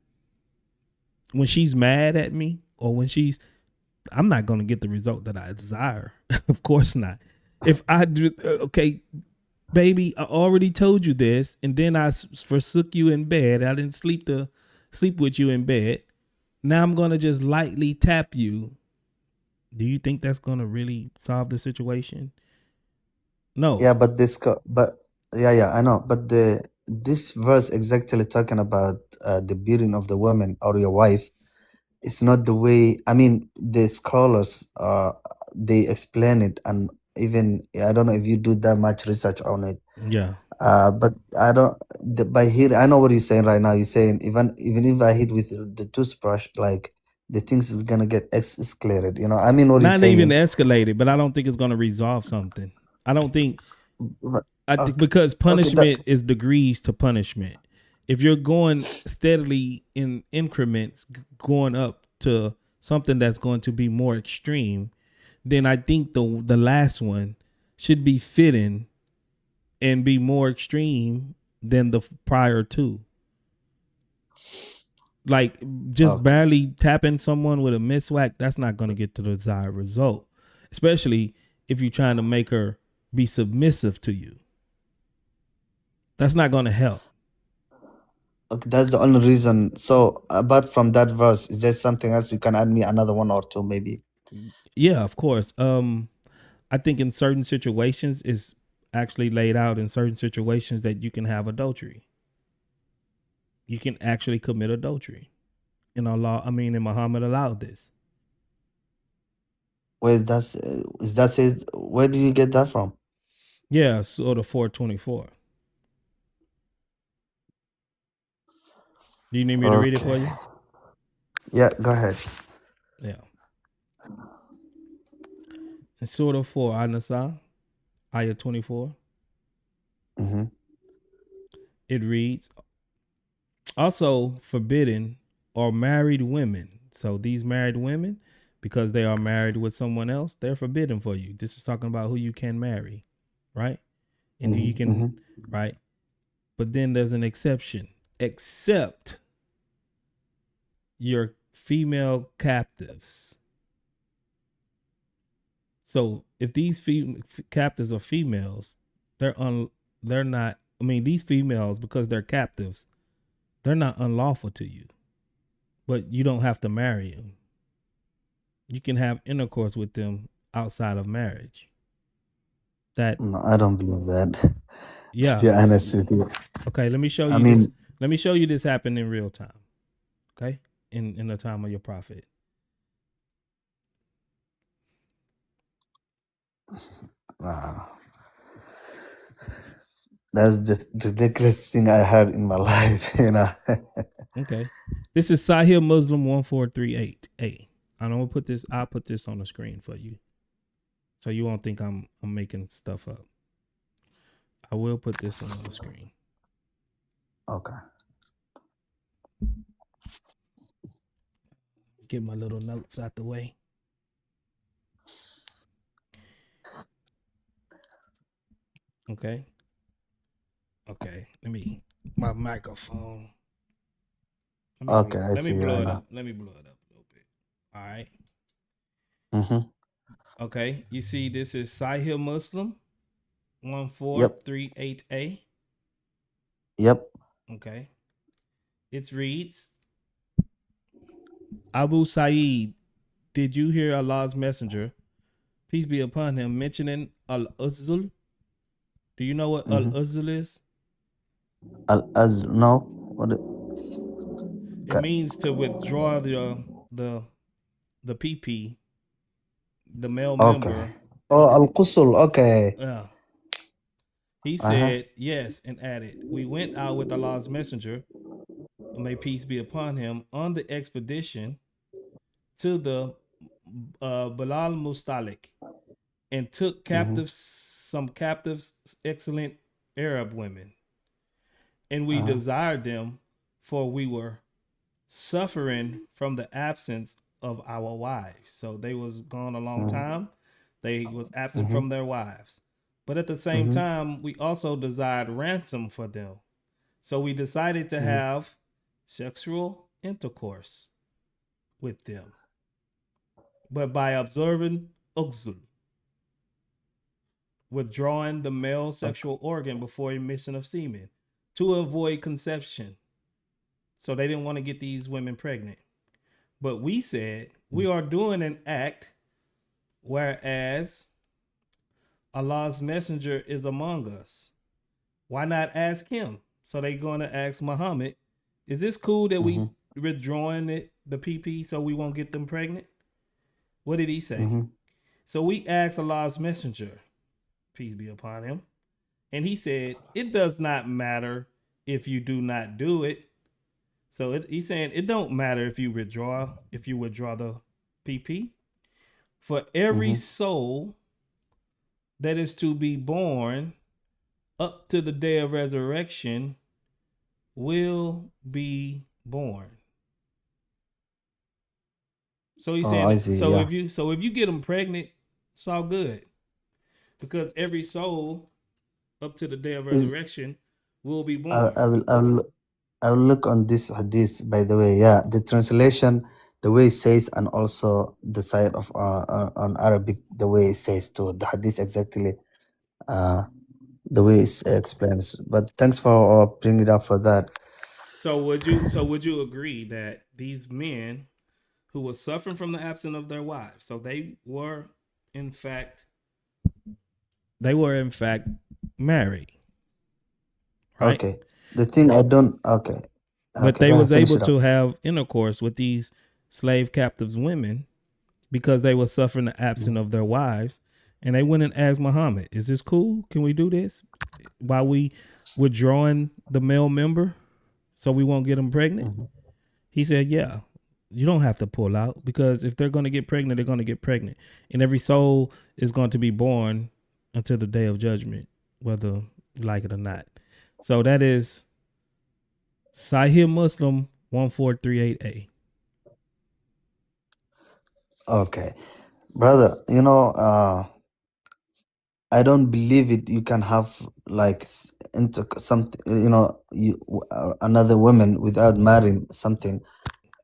when she's mad at me or when I'm not going to get the result that I desire. Of course not. If I do, okay, baby, I already told you this, and then I forsook you in bed. I didn't sleep with you in bed. Now I'm going to just lightly tap you. Do you think that's going to really solve the situation? No. Yeah, but yeah, I know. But this verse exactly talking about the beating of the woman or your wife. It's not the way. I mean, the scholars they explain it, and even I don't know if you do that much research on it. Yeah. But I don't. By here, I know what you're saying right now. You're saying even if I hit with the toothbrush, like the things is gonna get escalated. I mean, what you're Not even saying. escalated, but I don't think it's going to resolve something. I don't think Right. I think Okay. because Okay. punishment is degrees to punishment. If you're going steadily in increments, going up to something that's going to be more extreme, then I think the last one should be fitting and be more extreme than the prior two. Like just barely tapping someone with a miswhack, that's not going to get to the desired result, especially if you're trying to make her be submissive to you. That's not going to help. Okay, that's the only reason. So, apart from that verse, is there something else you can add me another one or two, maybe? Yeah, of course. I think in certain situations is actually laid out in certain situations that you can have adultery. You can actually commit adultery. In Muhammad allowed this. Where is that? Is that says? Where did you get that from? Yeah, sort of 424. Do you need me to read it for you? Yeah, go ahead. Yeah. In Surah 4, An-Nisa, Ayah 24, it reads, also forbidden are married women. So these married women, because they are married with someone else, they're forbidden for you. This is talking about who you can marry, right? And who you can, right? But then there's an exception, except your female captives. So if these captives are females, they're not. I mean, these females, because they're captives, they're not unlawful to you, but you don't have to marry them. You can have intercourse with them outside of marriage. That No, I don't believe that. Yeah. To be honest with you. Okay, let me show you I this. mean, Let me show you this happen in real time. Okay, in the time of your prophet. wow. That's the ridiculous thing I heard in my life, you know. Okay, this is Sahih Muslim 1438A. I'll put this on the screen for you, so you won't think I'm making stuff up. I will put this on the screen. Okay. Get my little notes out the way. Okay. Okay. My microphone. Okay, I let me see blow right it now. up. Let me blow it up a little bit. All right. Mm-hmm. Okay. You see, this is Sahih Muslim 1438A. Yep. Okay. It reads, Abu Sa'id, did you hear Allah's messenger, peace be upon him, mentioning al-uzl? Do you know what al-uzl is? No. What? It means to withdraw the PP, the male Okay. member. Oh, al-Qusul. Okay. Yeah. He said, yes, and added, we went out with Allah's messenger, may peace be upon him, on the expedition to the Balal Mustalik, and took some captives, excellent Arab women. And we desired them, for we were suffering from the absence of our wives. So they was gone a long time. They was absent from their wives. But at the same time, we also desired ransom for them. So we decided to have sexual intercourse with them, but by observing uxul, withdrawing the male sexual organ before emission of semen to avoid conception. So they didn't want to get these women pregnant. But we said, we are doing an act, whereas Allah's messenger is among us. Why not ask him? So they're going to ask Muhammad, is this cool that we withdrawing the PP so we won't get them pregnant? What did he say? So we asked Allah's messenger, peace be upon him, and he said, it does not matter if you do not do it. So he's saying it don't matter if you withdraw the PP. For every soul that is to be born up to the day of resurrection will be born. So he's saying, if you get them pregnant, it's all good, because every soul up to the day of resurrection will be born. I will look on this hadith, by the way. Yeah, the translation, the way it says, and also the side of on Arabic, the way it says to the hadith exactly, the way it explains. But thanks for bringing it up for that. So would you agree that these men who were suffering from the absence of their wives, so they were in fact married, right? Okay. The thing I don't. Okay. But they was able to have intercourse with these slave captives women because they were suffering the absence of their wives, and they went and asked Muhammad, "Is this cool? Can we do this while we withdrawing the male member so we won't get them pregnant?" He said, "Yeah, You don't have to pull out, because if they're going to get pregnant, they're going to get pregnant. And every soul is going to be born until the day of judgment, whether you like it or not. So that is Sahih Muslim 1438A. Okay, brother. I don't believe it. You can have like into something. Another woman without marrying something.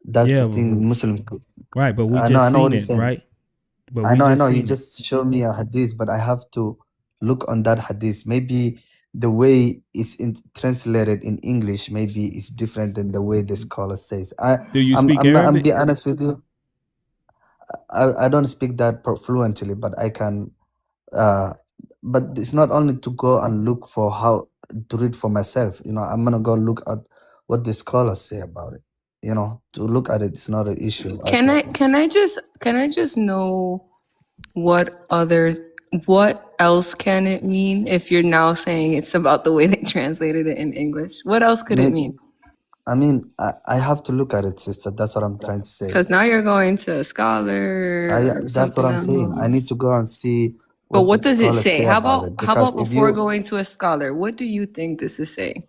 That's Yeah, the thing Muslims do. right. But we I just know what seen you're it, saying. right? But I we know, just You seen it. just show me a hadith, but I have to look on that hadith. Maybe the way it's translated in English, maybe it's different than the way the scholar says. Do you speak I'm not. I'm Arabic? be honest with you. I don't speak that fluently, but I can. But it's not only to go and look for how to read for myself. I'm gonna go look at what the scholars say about it. To look at it, it's not an issue. I Can think I so. can I just know what else can it mean if you're now saying it's about the way they translated it in English? What else could it mean? I mean, I have to look at it, sister. That's what I'm trying to say. Because now you're going to a scholar or That's what something I'm saying. I need else. to go and see But what the what does it scholars say? say How about about it. how Because about if before you going to a scholar, what do you think this is saying?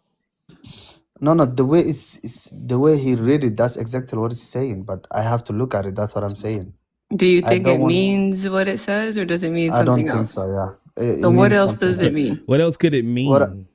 no, the way it's the way he read it, that's exactly what he's saying. But I have to look at it. That's what I'm saying. Do you I think don't it want. means what it says, or does it mean I don't something think else? so. Yeah, it So what means else something does it else. mean? What else could it What mean?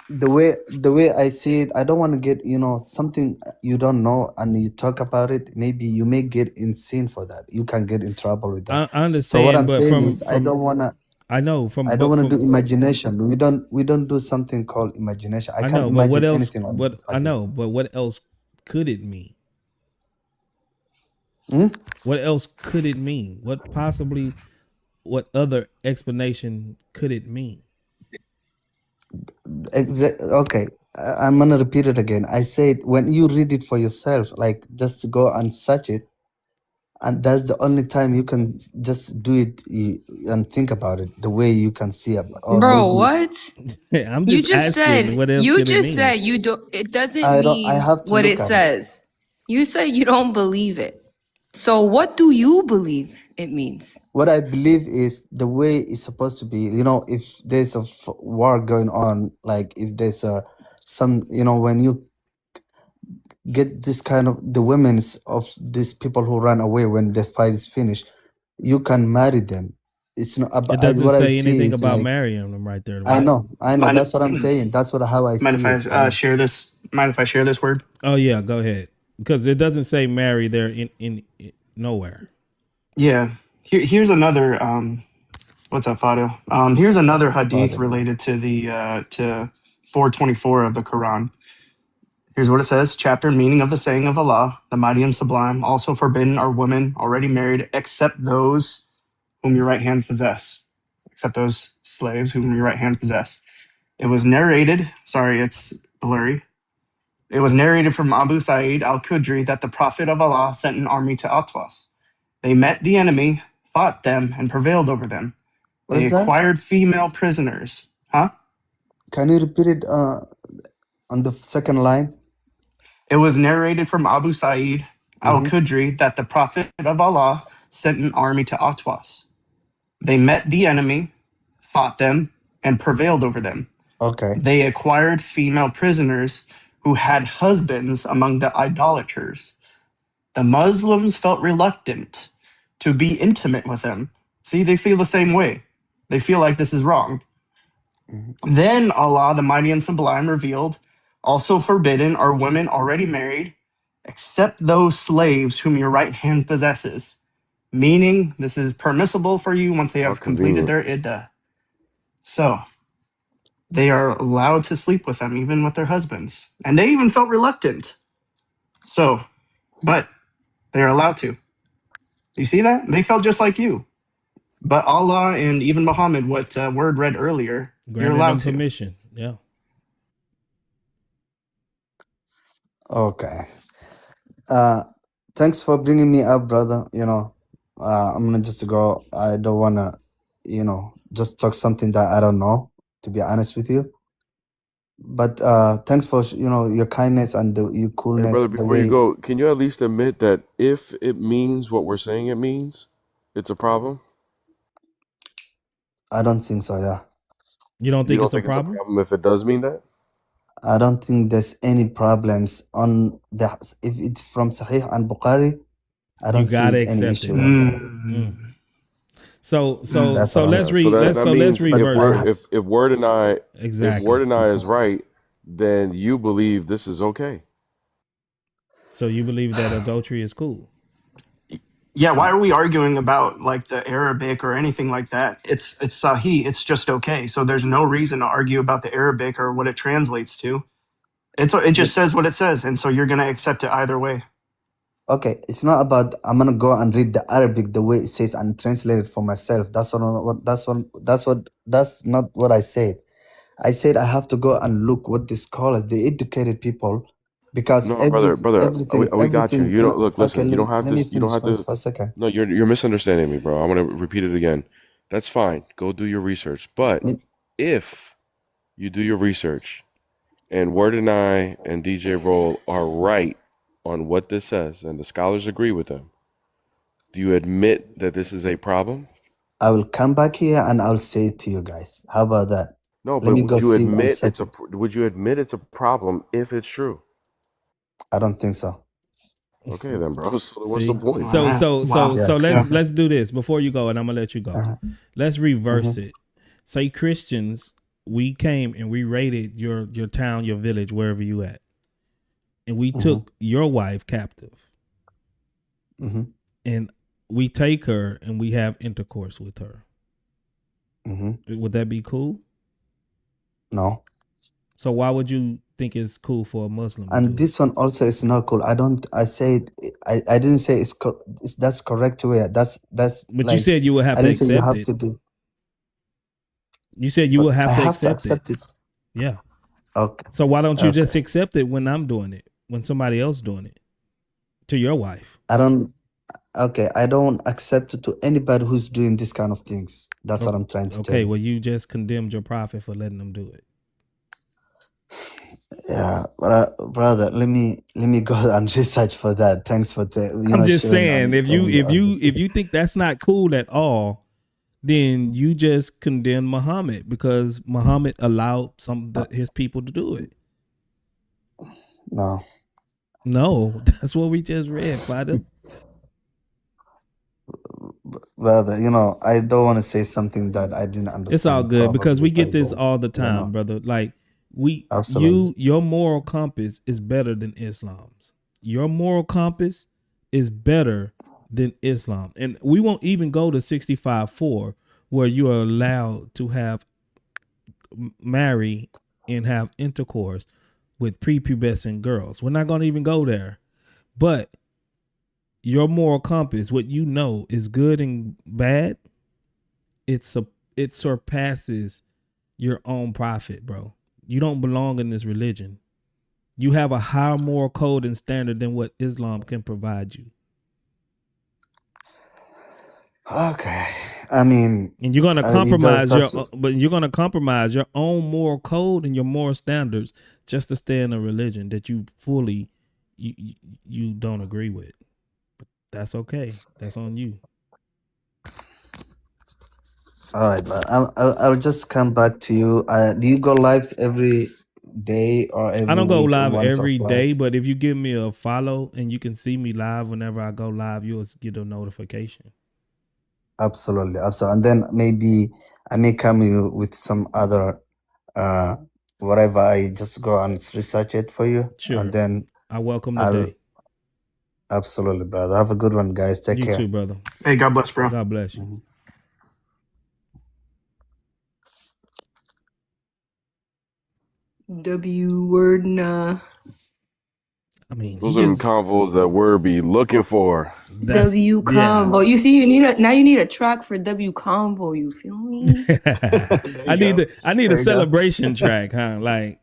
the way I see it, I don't want to get something you don't know and you talk about it. Maybe you may get insane for that. You can get in trouble with that. I understand, So what I'm but saying is, I don't want to. I know I don't want to do imagination. We don't do something called imagination. I can't know, but what imagine else? anything on What this I hadith. know, but what else could it mean? Hmm? What else could it mean? What other explanation could it mean? Okay, I'm gonna repeat it again. I said when you read it for yourself, like just to go and search it, and that's the only time you can just do it and think about it the way you can see it. Or Bro, maybe what? I'm You just just asking, said what else could it mean? you don't it doesn't I mean have to what look it at it. says. You say you don't believe it. So what do you believe it means? What I believe is the way it's supposed to be. If there's a war going on, like if there's when you get this kind of the women's of these people who run away when this fight is finished, you can marry them. It's not It doesn't what I say see anything is about like marrying them right there, I right? know Mind, that's what I'm saying. That's how I mind see it. if I share this? Mind if I share this word? Oh yeah, go ahead. Because it doesn't say marry there in nowhere. Yeah. Here's another. What's up, Fado? Here's another hadith related to the to 424 of the Quran. Here's what it says: chapter meaning of the saying of Allah, the Mighty and Sublime. Also forbidden are women already married, except those whom your right hand possess, except those slaves whom your right hand possess. It was narrated. Sorry, it's blurry. It was narrated from Abu Sa'id al-Khudri that the Prophet of Allah sent an army to Atwas. They met the enemy, fought them, and prevailed over them. What They is that? acquired female prisoners. Huh? Can you repeat it on the second line? It was narrated from Abu Sa'id al-Khudri that the Prophet of Allah sent an army to Atwas. They met the enemy, fought them, and prevailed over them. Okay. They acquired female prisoners who had husbands among the idolaters. The Muslims felt reluctant to be intimate with them. See, they feel the same way. They feel like this is wrong. Then Allah, the Mighty and Sublime, revealed, also forbidden are women already married, except those slaves whom your right hand possesses. Meaning, this is permissible for you once they have completed their iddah. So, they are allowed to sleep with them, even with their husbands. And they even felt reluctant. So, but they're allowed to. You see that? They felt just like you. But Allah and even Muhammad, what Word read earlier, you're Granted allowed them to. permission. Yeah. Okay. Thanks for bringing me up, brother. I'm gonna just go. I don't wanna, just talk something that I don't know. To be honest with you, But thanks for your kindness and your Hey, coolness. brother, The before you way go, can you at least admit that if it means what we're saying it means, it's a problem? I don't think so. Yeah, You don't You think don't it's a think it's a problem? problem if it does mean that? I don't think there's any problems on the if it's from Sahih and Bukhari. I don't You see gotta any accept issue it. on that. So That's all. let's So read. that Let's means reverse this. if Word and I Exactly. if Word and I is right, then you believe this is okay. So you believe that adultery is cool? Yeah, why are we arguing about like the Arabic or anything like that? It's Sahih, it's just okay. So there's no reason to argue about the Arabic or what it translates to. It just says what it says, and so you're gonna accept it either way. Okay, it's not about I'm gonna go and read the Arabic the way it says and translate it for myself. That's not what I said. I said I have to go and look what the scholars, the educated people, because No, brother, we got you. everything. You don't look. Okay, Listen, you don't have let me to. You don't finish have to. for a second. No, you're misunderstanding me, bro. I'm gonna repeat it again. That's fine. Go do your research. But if you do your research and Word and I and DJ Roll are right on what this says, and the scholars agree with them, do you admit that this is a problem? I will come back here and I'll say it to you guys. How about that? No, Let but me go would you see and admit check it's a? it. Would you admit it's a problem if it's true? I don't think so. Okay, then, bro. So what's See? the point? So let's do this before you go, and I'm gonna let you go. Let's reverse Mhm. it. Say Christians, we came and we raided your town, your village, wherever you at, and we took your wife captive, Mhm. and we take her and we have intercourse with her. Mhm. Would that be cool? No. So why would you think it's cool for a Muslim to And do this one also is not cool. I said I didn't say that's correct way. That's But you like said you would have I to didn't say you accept have it. to do. You said you But would have I to have to accept it. accept it. Yeah. Okay. So why don't you Okay. just accept it when I'm doing it, when somebody else doing it to your wife? I don't. Okay, I don't accept it to anybody who's doing this kind of things. That's what I'm trying to tell Okay, you. well, you just condemned your prophet for letting them do it. Yeah, brother, let me go and research for that. Thanks for the I'm just sharing saying, and if telling me all this. you think that's not cool at all, then you just condemn Muhammad because Muhammad allowed his people to do it. No. No, that's what we just read, Father. Brother, I don't want to say something that I didn't understand. It's all good because we get this all the you know. time, brother. Like Absolutely. your moral compass is better than Islam's. Your moral compass is better than Islam. And we won't even go to 65:4 where you are allowed to marry and have intercourse with prepubescent girls. We're not going to even go there. But your moral compass, what you know is good and bad, it surpasses your own prophet, bro. You don't belong in this religion. You have a higher moral code and standard than what Islam can provide you. Okay. I mean, and you're going to compromise you're going to compromise your own moral code and your moral standards just to stay in a religion that you fully you don't agree with. But that's okay. That's on you. All right, but I'll just come back to you. Do you go lives every day or every week? I don't go live once or every day, twice? but if you give me a follow and you can see me live whenever I go live, you'll get a notification. Absolutely. And then maybe I may come you with some other whatever. I just go and research it for you. Sure. And then I welcome the day. Absolutely, brother. Have a good one, guys. Take care. You too, brother. Hey, God bless, bro. God bless you. TheWord&I. I mean, those are the convos that we're be looking for. W Convo. You see, you need a track for W Convo. You feel me? I need a celebration track, huh? Like,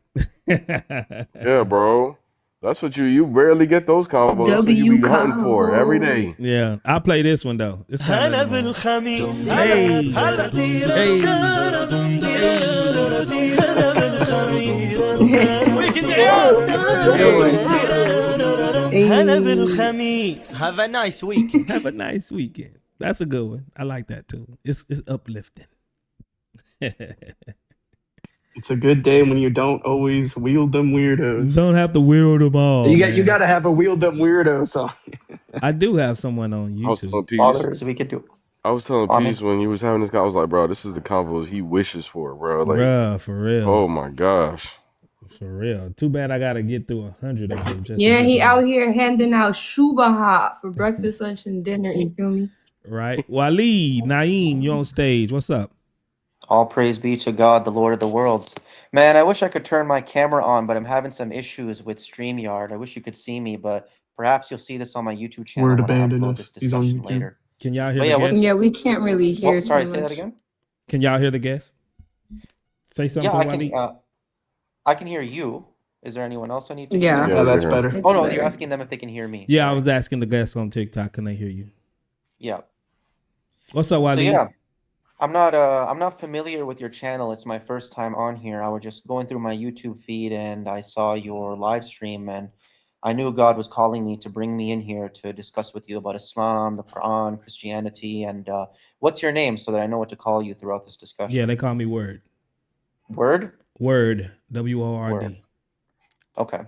yeah, bro. That's what you rarely get those combos. That's what you be hunting for every day. Yeah, I play this one though. It's kind of Have a nice weekend. Have a nice weekend. That's a good one. I like that too. It's uplifting. It's a good day when you don't always wield them weirdos. You don't have to wield them all. You got to have a wield them weirdo song. I do have someone on YouTube. Followers, we could do. I was telling Peace when he was having this guy, I was like, bro, this is the convos he wishes for, bro. Like, bruh, for real. Oh my gosh. For real. Too bad I gotta get through 100 of them. Just Yeah, he out here handing out shubahat for breakfast, lunch, and dinner. You feel me? Right. Waleed, Naeem, you on stage. What's up? All praise be to God, the Lord of the worlds. Man, I wish I could turn my camera on, but I'm having some issues with StreamYard. I wish you could see me, but perhaps you'll see this on my YouTube channel Word when I abandoned upload us. this He's on discussion YouTube. later. Can y'all hear But the yeah, guest? Yeah, we can't really hear too sorry, much. say that again? Can y'all hear the guest? Say something, Yeah, I Waleed. can, I can hear you. Is there anyone else I need to Yeah. hear? Yeah, that's better. Oh, no, you're asking them if they can hear me. Yeah, I was asking the guests on TikTok. Can they hear you? Yeah. What's up, Waleed? So yeah, I'm not familiar with your channel. It's my first time on here. I was just going through my YouTube feed and I saw your live stream and I knew God was calling me to bring me in here to discuss with you about Islam, the Quran, Christianity, and what's your name so that I know what to call you throughout this discussion? Yeah, they call me Word. Word? Word. W-O-R-D. Okay.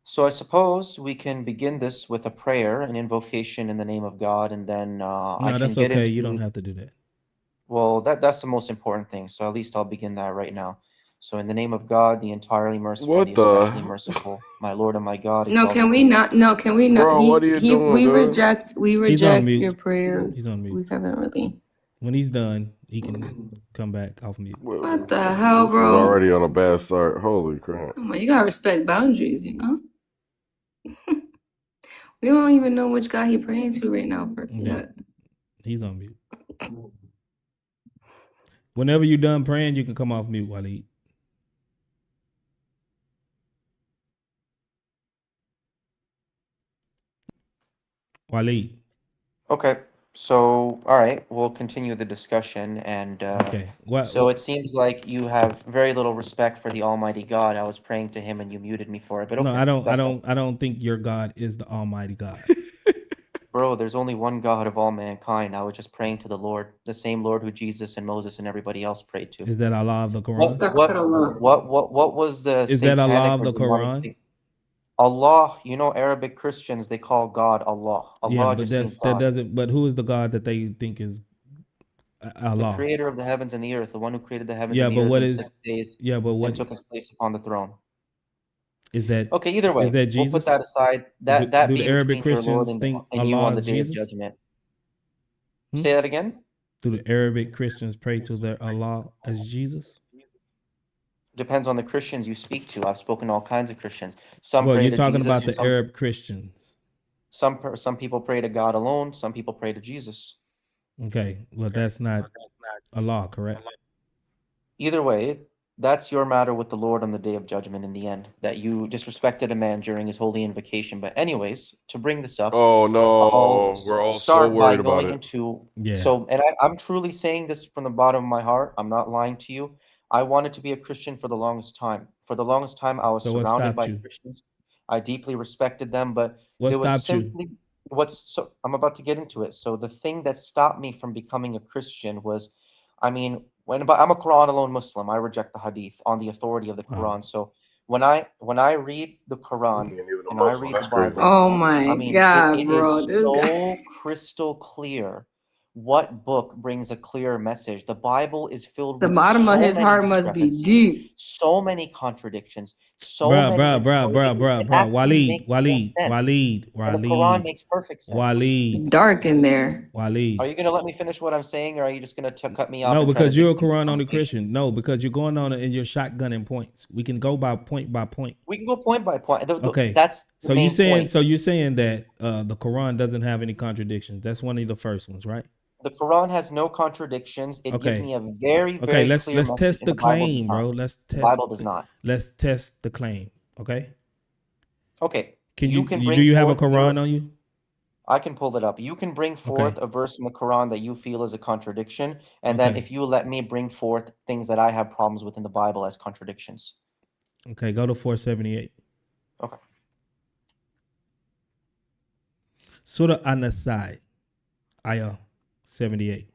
So I suppose we can begin this with a prayer, an invocation in the name of God, and then I No, can that's get okay. into... You don't have to do that. Well, that's the most important thing. So at least I'll begin that right now. So in the name of God, the entirely merciful, What the the- especially merciful, my Lord and my God. No, exalted can we not? No, can we not? Bro, what are you doing, we dude? reject. We He's on reject mute. your prayer. He's on mute. We haven't really. When he's done, he can come back off mute. What the hell, This is bro? already on a bad start. Holy crap. Come on, you gotta respect boundaries, you know. We don't even know which guy he praying to right now. Yeah. He's on mute. Whenever you're done praying, you can come off mute, Waleed. Waleed. Okay. So, all right, we'll continue the discussion. And Okay. so it seems like you have very little respect for the Almighty God. I was praying to him and you muted me for it. But okay, No, I don't. that's fine. I don't think your God is the Almighty God. Bro, there's only one God of all mankind. I was just praying to the Lord, the same Lord who Jesus and Moses and everybody else prayed to. Is that Allah of the Quran? What was the Is that satanic Allah of or the demonic Quran? thing? Allah, you know, Arabic Christians, they call God Allah. Allah Yeah, but just means that God. doesn't. But who is the God that they think is The Allah? creator of the heavens and the earth, the one who created the heavens Yeah, and the but earth what in is? 6 days Yeah, but and what took his place upon the throne. is that? Okay, either way, Is that we'll Jesus? put that aside. That Do be the Arabic between your Lord Christians and think you Allah on the is day of Jesus? judgment. Say that again? Do the Arabic Christians pray to their Allah as Jesus? Depends on the Christians you speak to. I've spoken to all kinds of Christians. Some Well, pray you're to talking Jesus. about the Arab Christians. Some people pray to God alone. Some people pray to Jesus. Okay, well, that's not Allah, correct? Either way, that's your matter with the Lord on the day of judgment in the end, that you disrespected a man during his holy invocation. But anyways, to bring this up, Oh no, I'll we're all so start by worried about going it. into... Yeah. So, and I'm truly saying this from the bottom of my heart. I'm not lying to you. I wanted to be a Christian for the longest time. For the longest time, I was So what surrounded stopped by you? Christians. I deeply respected them, but What there was stopped you? simply... I'm about to get into it. So the thing that stopped me from becoming a Christian was, I mean, I'm a Quran alone Muslim. I reject the Hadith on the authority of the Quran. So when I read the Quran and I read the Bible, Oh my I mean, God, it bro, is this guy. so crystal clear. What book brings a clear message? The Bible is filled The with bottom of so his many heart must be discrepancies, deep. so many contradictions, so Bruh, many... It actually makes no sense. And the Quran makes perfect sense. Waleed. Dark in there. Waleed. Are you going to let me finish what I'm saying, or are you just going to cut me off? No, and try to because you're a dictate the Quran only conversation? Christian. No, because you're going on and you're shotgunning points. We can go by point by point. We can go point by point. Okay. That's the So main you saying point. so you're saying that the Quran doesn't have any contradictions. That's one of the first ones, right? The Quran has no contradictions. It gives Okay. me a very, Okay, very let's clear message. test and the Bible does claim, not. bro. Let's The test Bible does not. Let's test the claim. Okay. Okay. Can you can do bring you have a forth Quran on you? I can pull it up. You can bring forth a verse in the Quran that you feel is a contradiction, and then Okay. if you let me bring forth things that I have problems with in the Bible as contradictions. Okay, go to 478. Okay. Surah An-Nasai, ayah 78.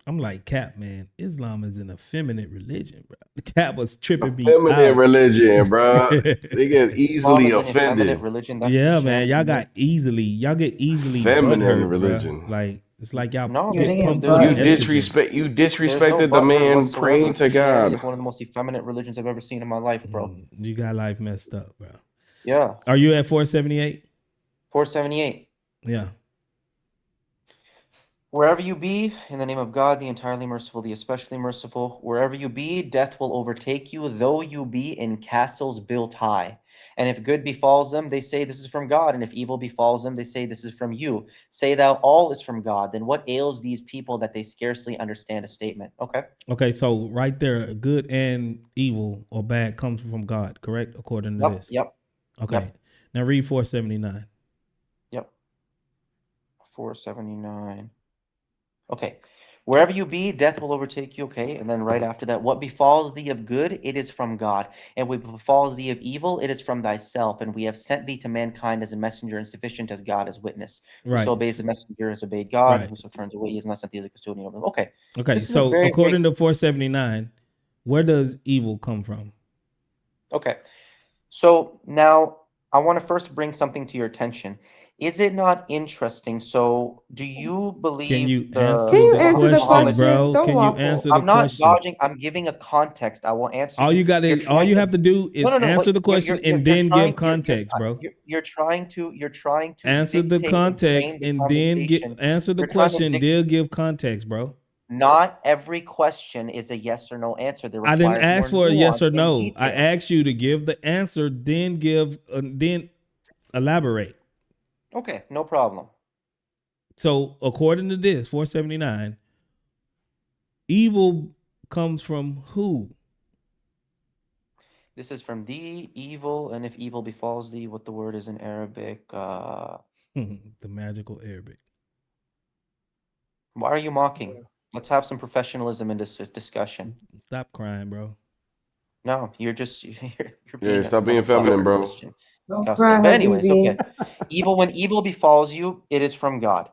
I'm like, Cap, man, Islam is an effeminate religion, bro. The Cap was tripping me Feminine out. religion, bro. They get Islam easily is an effeminate offended. religion. That's Yeah, man, y'all Christianity. get easily Feminine butthurt, bro. religion. Like it's like y'all No, Yeah, there's they get get pumped there's full of You butthurt. estrogen. there's no disrespected the butthurt man whatsoever. praying to Christianity God. is one of the most effeminate religions I've ever seen in my life, bro. You got life messed up, bro. Yeah. Are you at 478? 478. Yeah. Wherever you be, in the name of God, the entirely merciful, the especially merciful, wherever you be, death will overtake you, though you be in castles built high. And if good befalls them, they say this is from God. And if evil befalls them, they say this is from you. Say thou all is from God. Then what ails these people that they scarcely understand a statement? Okay. Okay, so right there, good and evil or bad comes from God, correct? According to Yep. this. Yep. Okay. Yep. Now read 479. Yep. 479. Okay. Wherever you be, death will overtake you. Okay. And then right after that, what befalls thee of good, it is from God. And what befalls thee of evil, it is from thyself. And we have sent thee to mankind as a messenger, and sufficient as God as witness. Right. Whoso obeys the messenger has obeyed God, and Right. whoso turns away, he is not sent thee as a custodian of them. Okay. Okay, This is a so very, according very to 479, where does evil come from? okay. So now I want to first bring something to your attention. Is it not interesting? So do you Can believe you the answer Can you the answer the question, Muhammad? question? bro? Don't Can you waffle. answer the I'm not question? dodging. I'm giving a context. I will answer All you. you got You're to all trying you to have to do no is no no. answer Wait, the question and then give context, bro. you're trying to Answer the dictate and context frame the and then conversation. answer the You're trying to question, then give context, bro. Not every question is a yes or no answer. That I didn't requires more ask for a yes nuance or and no. I detail. asked you to give the answer, then elaborate. Okay, no problem. So according to this, 479, evil comes from who? This is from thee, evil, and if evil befalls thee, what the word is in Arabic. The magical Arabic. Why are you mocking? Let's have some professionalism in this discussion. Stop crying, bro. No, you're just you're Yeah, being a stop being feminine, motherfucker, bro. Christian. Don't cry, Disgusting. But anyways, Habibi. okay. Evil, when evil befalls you, it is from God.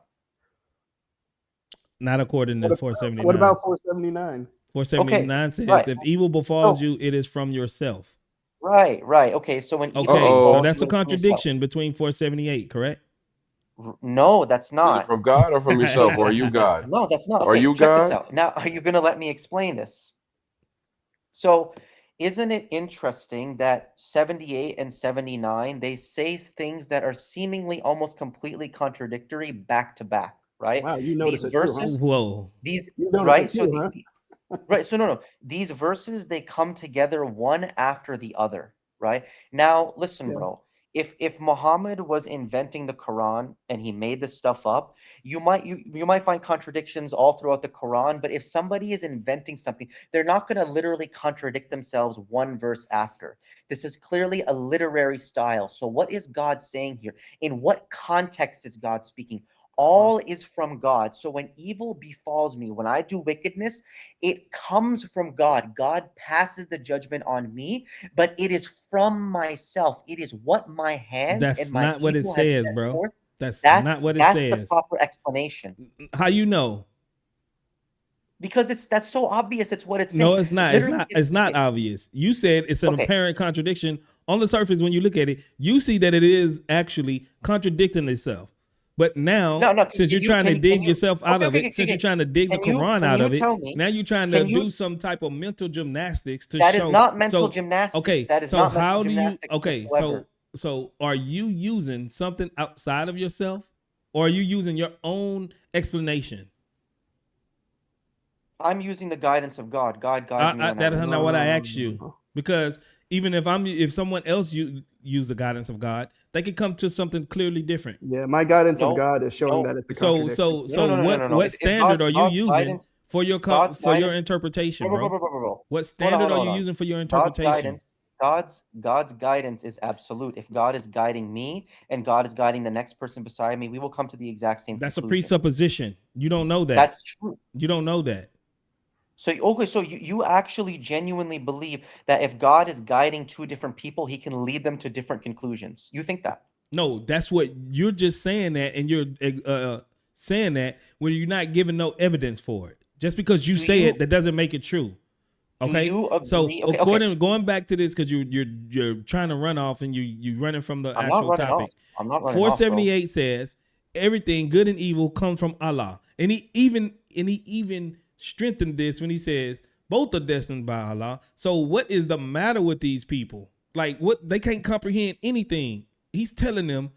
Not according to What 479. about 479? 479 says, right. if evil befalls So you, it is from yourself. right. Okay, so when evil Okay, so befalls that's you, a it is from yourself. contradiction between 478, correct? No, that's Is it not. from God or from yourself? Or are you God? No, that's not. Are Okay, you check this God? out. Now, are you going to let me explain this? So, isn't it interesting that 78 and 79, they say things that are seemingly almost completely contradictory back to back, right? Wow, you These notice it too, huh? verses, Whoa. these, You notice right? it So, too, huh? right. So, no. These verses, they come together one after the other, right? Now, listen, Yeah. bro. If Muhammad was inventing the Quran and he made this stuff up, you might find contradictions all throughout the Quran. But if somebody is inventing something, they're not going to literally contradict themselves one verse after. This is clearly a literary style. So what is God saying here? In what context is God speaking? All is from God. So when evil befalls me, when I do wickedness, it comes from God. God passes the judgment on me, but it is from myself. It is what my hands That's and my not what it evil has says, set bro. forth. That's That's not what it that's the says. proper explanation. How you know? Because that's so obvious. It's what it's saying. No, it's not. Literally, It's not obvious. You said it's an okay. apparent contradiction. On the surface, when you look at it, you see that it is actually contradicting itself. But now, No. since you're trying to dig yourself out of it, since you're trying to dig the Quran out of it, now you're trying to do some type of mental gymnastics to show. That is not mental So, gymnastics. okay, That is so not mental how do you? gymnastics Okay, whatsoever. so are you using something outside of yourself, or are you using your own explanation? I'm using the guidance of God. God guides me when I That is not what I asked listen. you. Because even if someone else use the guidance of God, they could come to something clearly different. Yeah, my guidance of No, God is showing that it's a So contradiction. what No. If standard are you God's using guidance, for your God's guidance, interpretation, bro? bro. What standard are you using for your interpretation? God's guidance is absolute. If God is guiding me and God is guiding the next person beside me, we will come to the exact same That's a conclusion. presupposition. You don't know that. That's true. You don't know that. So okay, so you actually genuinely believe that if God is guiding two different people, he can lead them to different conclusions. You think that? No, that's what you're just saying that, and you're saying that when you're not giving no evidence for it. Just because you Do say you it, that doesn't make it true. do Okay, you so agree? Okay, okay. according going back to this, because you're trying to run off and you running from the I'm not actual running topic. off. I'm not running off, bro. 478 says everything good and evil comes from Allah, and he even strengthened this when he says both are destined by Allah. So what is the matter with these people? Like, what, they can't comprehend anything. He's telling them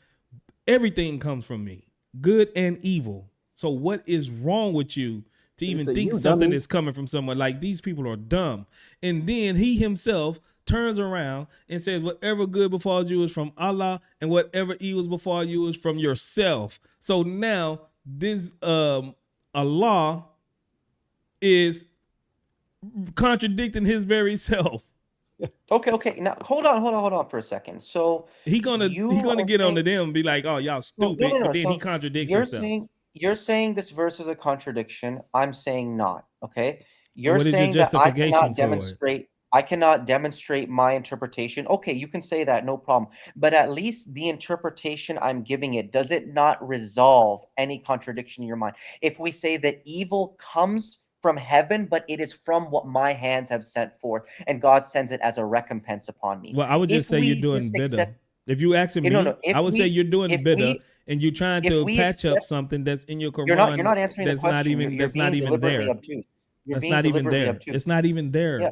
everything comes from me, good and evil. So what is wrong with you to even said, think "You something dummies." is coming from someone? Like, these people are dumb. And then he himself turns around and says, whatever good befalls you is from Allah, and whatever evil befall you is from yourself. So now this Allah is contradicting his very self. Okay. Now hold on for a second. So He gonna are get saying onto them and be like, oh, y'all no, stupid, but then he So contradicts himself. you're saying this verse is a contradiction. I'm saying not. Okay. You're What is your saying that justification for it? I cannot demonstrate my interpretation. Okay, you can say that, no problem. But at least the interpretation I'm giving it, does it not resolve any contradiction in your mind? If we say that evil comes from heaven, but it is from what my hands have sent forth, and God sends it as a recompense upon me. Well, I would just If say you're we doing just better. accept, If you asking no, me, I would say you're doing better, and you're trying if to we patch up accept, something that's in your you're Quran not answering the that's not question. even You're being deliberately there. obtuse. You're That's being not even deliberately there. obtuse. It's not even there, Yeah.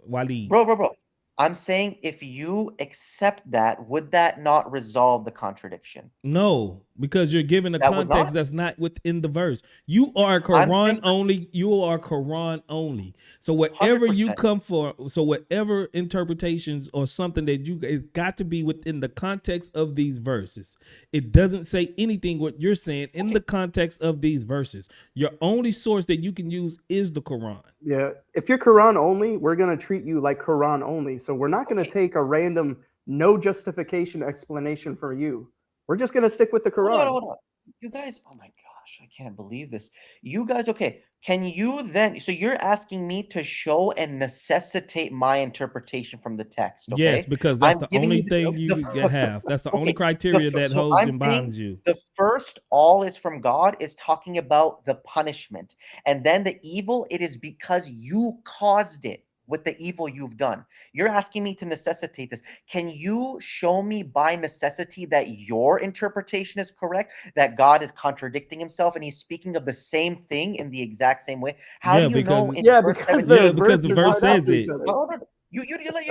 Waleed. Bro. I'm saying if you accept that, would that not resolve the contradiction? No, because you're giving a That would context not? that's not within the verse. You are I'm Quran saying only. You are Quran only. So whatever you 100%. come for, so whatever interpretations or something that you, it's got to be within the context of these verses. It doesn't say anything what you're saying in the context of these verses. Your only source that you can use is the Quran. Yeah, if you're Quran only, we're going to treat you like Quran only. So we're not going to take a random no justification explanation for you. We're just going to stick with the Quran. Hold on. You guys, oh my gosh, I can't believe this. You guys, okay, can you then, so you're asking me to show and necessitate my interpretation from the text, okay? Yes, because that's I'm the giving only you thing you have. That's the only okay, criteria that so holds I'm and saying binds you. the first all is from God is talking about the punishment. And then the evil, it is because you caused it with the evil you've done. You're asking me to necessitate this. Can you show me by necessity that your interpretation is correct, that God is contradicting himself and he's speaking of the same thing in the exact same way? How do you know in verse 7? Because the verse says it. Hold on. You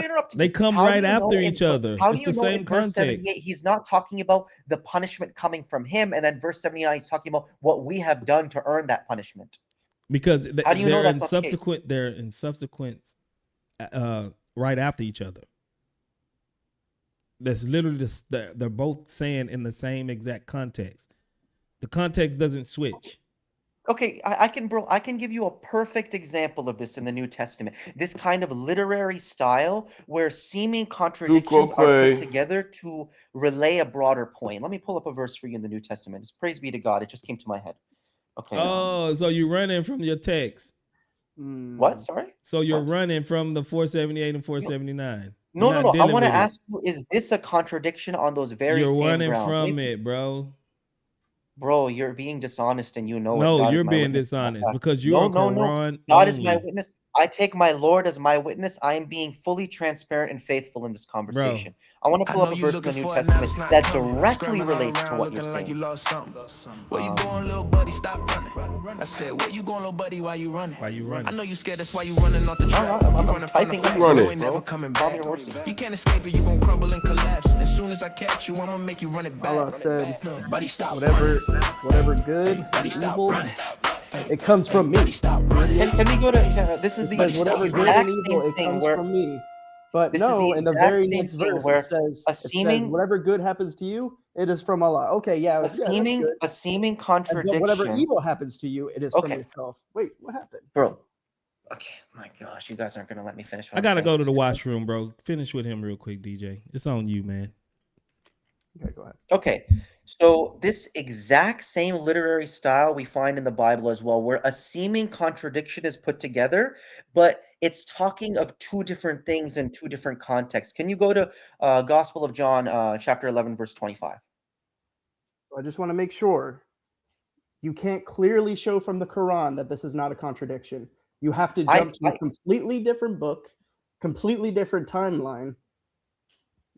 interrupted They me. come How do right you know after in each other. how do It's you the know same in verse context. 78 he's not talking about the punishment coming from him, and then verse 79 he's talking about what we have done to earn that punishment? Because How do you know they're that's not the case? they're in subsequent right after each other. That's literally this, they're both saying in the same exact context. The context doesn't switch. Okay, I can give you a perfect example of this in the New Testament. This kind of literary style where seeming contradictions are put together to relay a broader point. Let me pull up a verse for you in the New Testament. It's praise be to God. It just came to my head. Okay. Oh, so you're running from your text. What? Sorry? So you're running from the 478 and 479. No. I want to ask you, is this a contradiction on those very You're same running grounds? from it, bro. Bro, you're being dishonest and you know it. No, God is you're my being witness. dishonest because you are Quran God is my only. witness. I take my Lord as my witness. I am being fully transparent and faithful in this conversation. I want to pull up a verse in the New Testament that directly relates to what you're saying. Where you going, little buddy? Stop running. I said, where you going, little buddy? Why you running? Why you running? I know you scared. That's why you running off the track. I'm You running from the typing facts. in, You ain't never coming back. You can't escape it. You gon' crumble and collapse. As soon as I catch you, I'ma make you run it back. Allah said, Buddy, stop. whatever good, evil, it comes from me. Can we go to this is it the says whatever good exact and evil, same it thing comes where from me. But this is no, the in the exact very same next thing verse where it says seeming whatever good happens to you, it is from Allah. Okay, a seeming contradiction. But whatever evil happens to you, it is from yourself. Wait, what happened? Bro. Okay, my gosh, you guys aren't gonna let me finish. I gotta go to the washroom, bro. Finish with him real quick, DJ. It's on you, man. Okay, go ahead. Okay, so this exact same literary style we find in the Bible as well, where a seeming contradiction is put together, but it's talking of two different things in two different contexts. Can you go to Gospel of John, chapter 11, verse 25? I just want to make sure you can't clearly show from the Quran that this is not a contradiction. You have to jump to a completely different book, completely different timeline.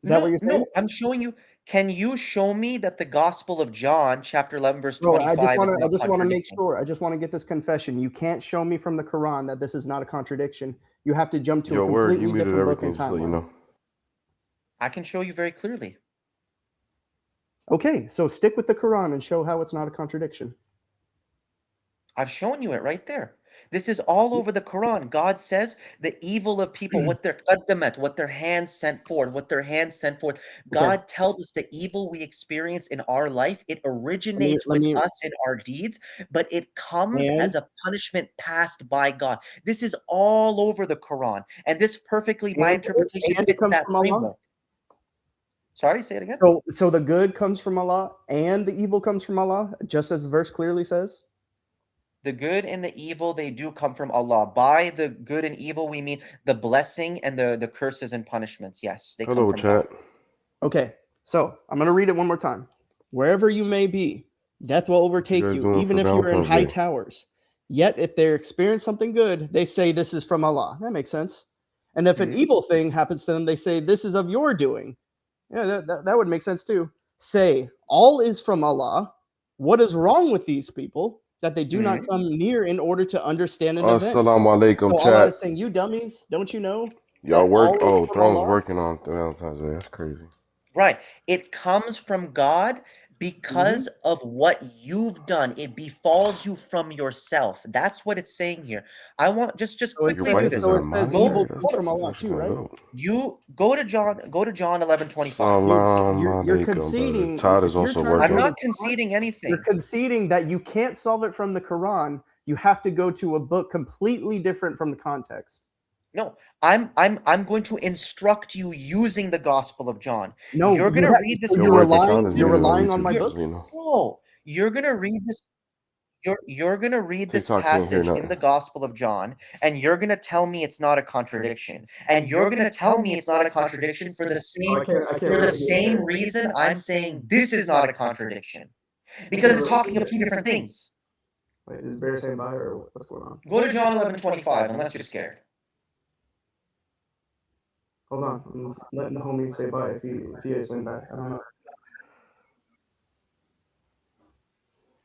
Is that what you're saying? No, I'm showing you. Can you show me that the Gospel of John, chapter 11, verse Bro, I 25 is not just want to make contradicting? sure. I just want to get this confession. You can't show me from the Quran that this is not a contradiction. You have to jump to Yo, a word, you completely muted different book everything, and just so you timeline. know. I can show you very clearly. Okay, so stick with the Quran and show how it's not a contradiction. I've shown you it right there. This is all over the Quran. God says the evil of people, what their qaddamat, what their hands sent forth, what their hands sent forth. God tells us the evil we experience in our life, it originates with us in our deeds, but it comes as a punishment passed by God. This is all over the Quran. And this perfectly, my interpretation and it fits comes that from Allah. framework. Sorry, say it again. So the good comes from Allah and the evil comes from Allah, just as the verse clearly says? The good and the evil, they do come from Allah. By the good and evil, we mean the blessing and the curses and punishments. Yes, they come from God. Okay, so I'm going to read it one more time. Wherever you may be, death will overtake guys you, doing even for if you're in Valentine's high Day? towers. Yet if they experience something good, they say this is from Allah. That makes sense. And if an evil thing happens to them, they say this is of your doing. Yeah, that would make sense too. Say, all is from Allah. What is wrong with these people that they do not come near in order to understand an event? Assalamu alaikum, So Allah chat. is saying, you dummies, don't you know Y'all that work? all is Oh, from Throne's Allah? working on Valentine's Day. That's crazy. Right. It comes from God because of what you've done. It befalls you from yourself. That's what it's saying here. I want just quickly do this. So it says evil comes from Allah too, right? You go to John 11:25. Salam You're alaikum, conceding. brother. Todd is If you're also trying to I'm working. go to not conceding anything. You're conceding that you can't solve it from the Quran. You have to go to a book completely different from the context. No, I'm going to instruct you using the Gospel of John. No, You're going to read this. so you're relying on my book. No, you're going to read this. You're going to read this TikTok can't hear passage in nothing. the Gospel of John, and you're going to tell me it's not a contradiction. And you're going to tell me it's not a contradiction for the same reason I'm saying this is not a contradiction, because it's talking of two different things. Wait, is Bear saying bye or what's going on? Go to John 11:25, unless you're scared. Hold on, I'm letting the homie say bye if he is saying bye. I don't know.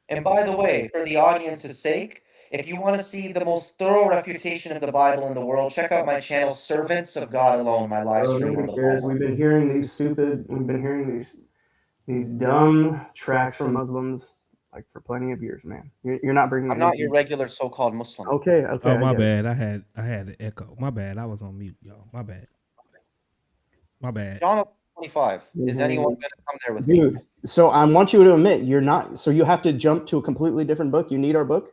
And by the way, for the audience's sake, if you want to see the most thorough refutation of the Bible in the world, check out my channel, Servants of God Alone, my live stream on the Bible. We've been hearing these dumb tracks from Muslims like for plenty of years, man. You're not bringing. I'm not your regular so-called Muslim. Okay. Oh, my bad. I had an echo. My bad. I was on mute, y'all. My bad. John 25. Is anyone going to come there with me? Dude, so I want you to admit you're not. So you have to jump to a completely different book. You need our book.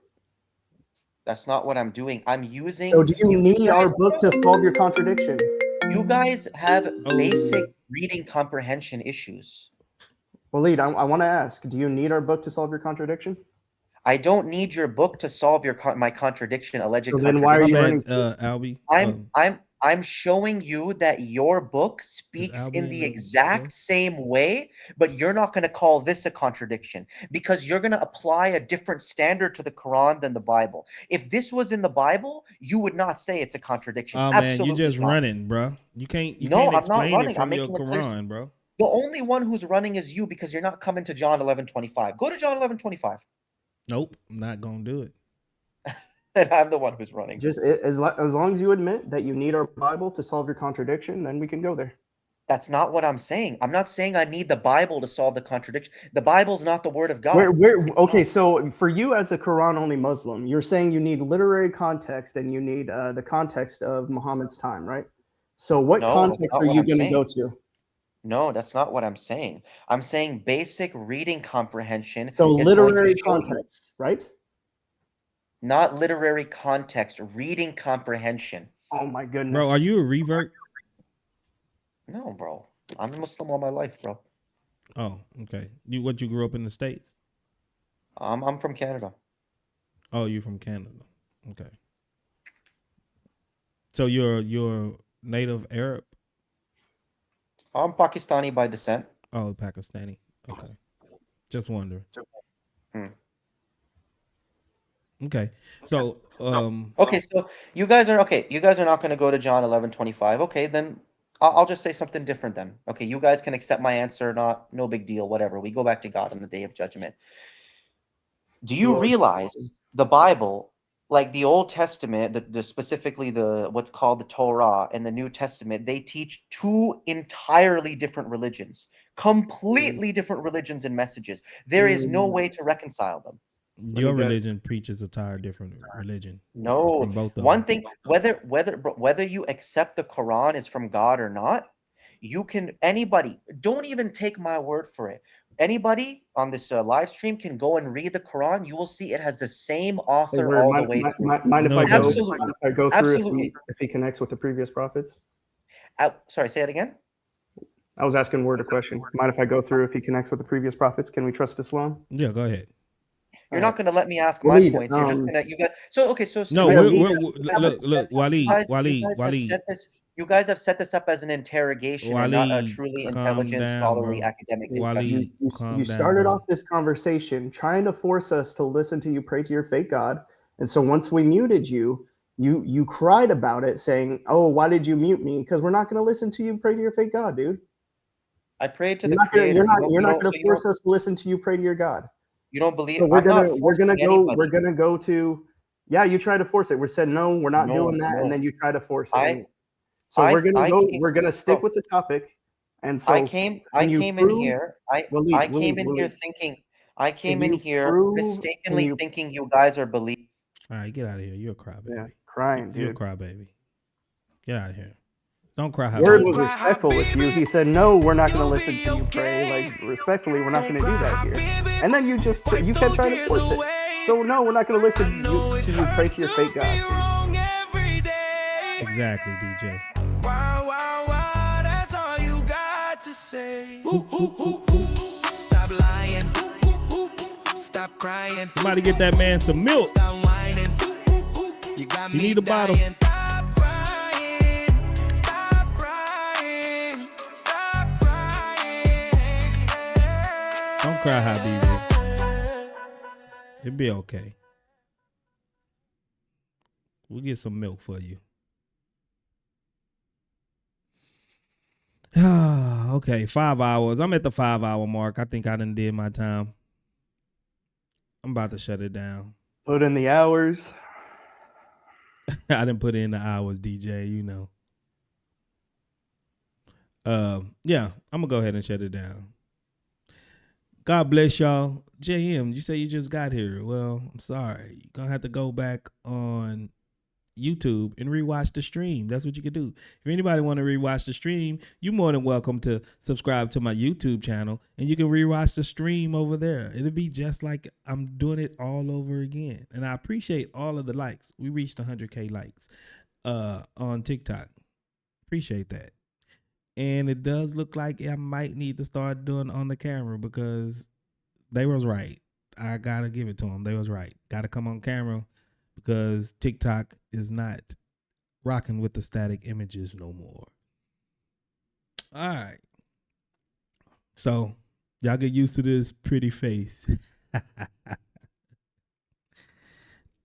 That's not what I'm doing. I'm using. So do you need our book to solve your contradiction? You guys have basic reading comprehension issues. Waleed, I want to ask, do you need our book to solve your contradiction? I don't need your book to solve my contradiction, alleged So then contradiction. why are you running? Albie. I'm showing you that your book speaks in the exact same way, but you're not going to call this a contradiction because you're going to apply a different standard to the Quran than the Bible. If this was in the Bible, you would not say it's a contradiction. Oh man, you Absolutely just not. running, bro. You can't I'm explain not running. it from I'm your making a clear. Quran, bro. The only one who's running is you because you're not coming to John 11:25. Go to John 11:25. Nope, I'm not gonna do it. And I'm the one who's running. Just as long as you admit that you need our Bible to solve your contradiction, then we can go there. That's not what I'm saying. I'm not saying I need the Bible to solve the contradiction. The Bible's not the word of God. Okay, so for you as a Quran-only Muslim, you're saying you need literary context and you need the context of Muhammad's time, right? So what context are you going to go to? No, that's not what I'm saying. I'm saying basic reading comprehension. So literary context, right? Not literary context, reading comprehension. Oh my goodness. Bro, are you a revert? No, bro. I'm a Muslim all my life, bro. Oh, okay. You grew up in the States? I'm from Canada. Oh, you're from Canada. Okay. So you're native Arab? I'm Pakistani by descent. Oh, Pakistani. Okay. Just wondering. Hmm. Okay. So Okay, so you guys are okay. You guys are not going to go to John 11:25. Okay, then I'll just say something different then. Okay, you guys can accept my answer or not. No big deal. Whatever. We go back to God on the day of judgment. Do you Well, realize the Bible, like the Old Testament, the specifically the what's called the Torah and the New Testament, they teach two entirely different religions, completely different religions and messages. There is no mm, way to reconcile them. let me your guess. religion preaches a entire different religion No, from both of one them. thing, whether you accept the Quran is from God or not, you can anybody. Don't even take my word for it. Anybody on this live stream can go and read the Quran. You will see it has the same Hey, author Word, all the way through. mind if No, I it go? doesn't. Mind Absolutely, if I go through absolutely. if he connects with the previous prophets? Sorry, say it again. I was asking Word a question. Mind if I go through if he connects with the previous prophets? Can we trust Islam? Yeah, go ahead. You're All not right. going to let me ask my Waleed, points. You're just gonna you got so okay. So No, yeah, listen, Waleed, look, Waleed, you Waleed, guys have Waleed, set this. You guys have set this up as an interrogation and not a Waleed, truly calm intelligent, down, scholarly, bro. academic discussion. Waleed, calm you down, started bro. off this conversation trying to force us to listen to you pray to your fake God. And so once we muted you, you cried about it saying, "Oh, why did you mute me? Because we're not going to listen to you pray to your fake God, dude. I prayed to You're the not gonna Creator. you're You not don't. gonna So you force don't. us to listen to you pray to your God." You don't believe. So I'm not we're forcing gonna anybody. go to, yeah, you try to force it. We said no, we're not No, doing that, and no. then you try to force it. I, And so I came. we're gonna stick Bro, with the topic. And I so came. I can you came in prove here. I came in here Waleed, thinking. I can came in you here prove can mistakenly you thinking you guys are believing. All right, get out of here. You're a yeah, crybaby. crying, You're a dude. crybaby. Get out of here. Don't cry, Word Habibi. was respectful with you. He said, "No, we're not going to listen to you pray. Like respectfully, we're not going to do that here." And then you kept trying to force it. So no, we're not going to listen to you pray to your fake God. Exactly, DJ. Wow, wow, wow, that's all you got to say. Stop lying. Stop crying. Somebody get that man some milk. Stop whining. You got He me need a bottle. dying. Stop crying. Stop crying. Stop crying. Don't cry, Habibi. It'll be okay. We'll get some milk for you. Okay, 5 hours. I'm at the 5 hour mark. I think I done did my time. I'm about to shut it down. Put in the hours. I didn't put in the hours, DJ, you know. Yeah, I'm gonna go ahead and shut it down. God bless y'all. JM, you say you just got here. Well, I'm sorry. You're gonna have to go back on YouTube and rewatch the stream. That's what you could do. If anybody want to rewatch the stream, you're more than welcome to subscribe to my YouTube channel and you can rewatch the stream over there. It'll be just like I'm doing it all over again. And I appreciate all of the likes. We reached 100K likes on TikTok. Appreciate that. And it does look like I might need to start doing on the camera because they was right. I gotta give it to them. They was right. Gotta come on camera because TikTok is not rocking with the static images no more. All right. So y'all get used to this pretty face. All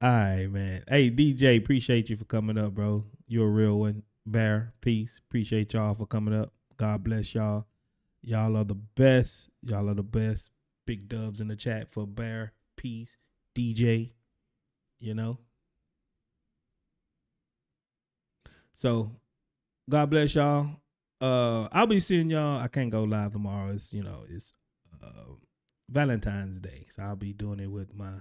right, man. Hey, DJ, appreciate you for coming up, bro. You're a real one. Bear, peace. Appreciate y'all for coming up. God bless y'all. Y'all are the best. Y'all are the best. Big dubs in the chat for Bear, peace, DJ, you know. So, God bless y'all. I'll be seeing y'all. I can't go live tomorrow. It's Valentine's Day, so I'll be doing it with my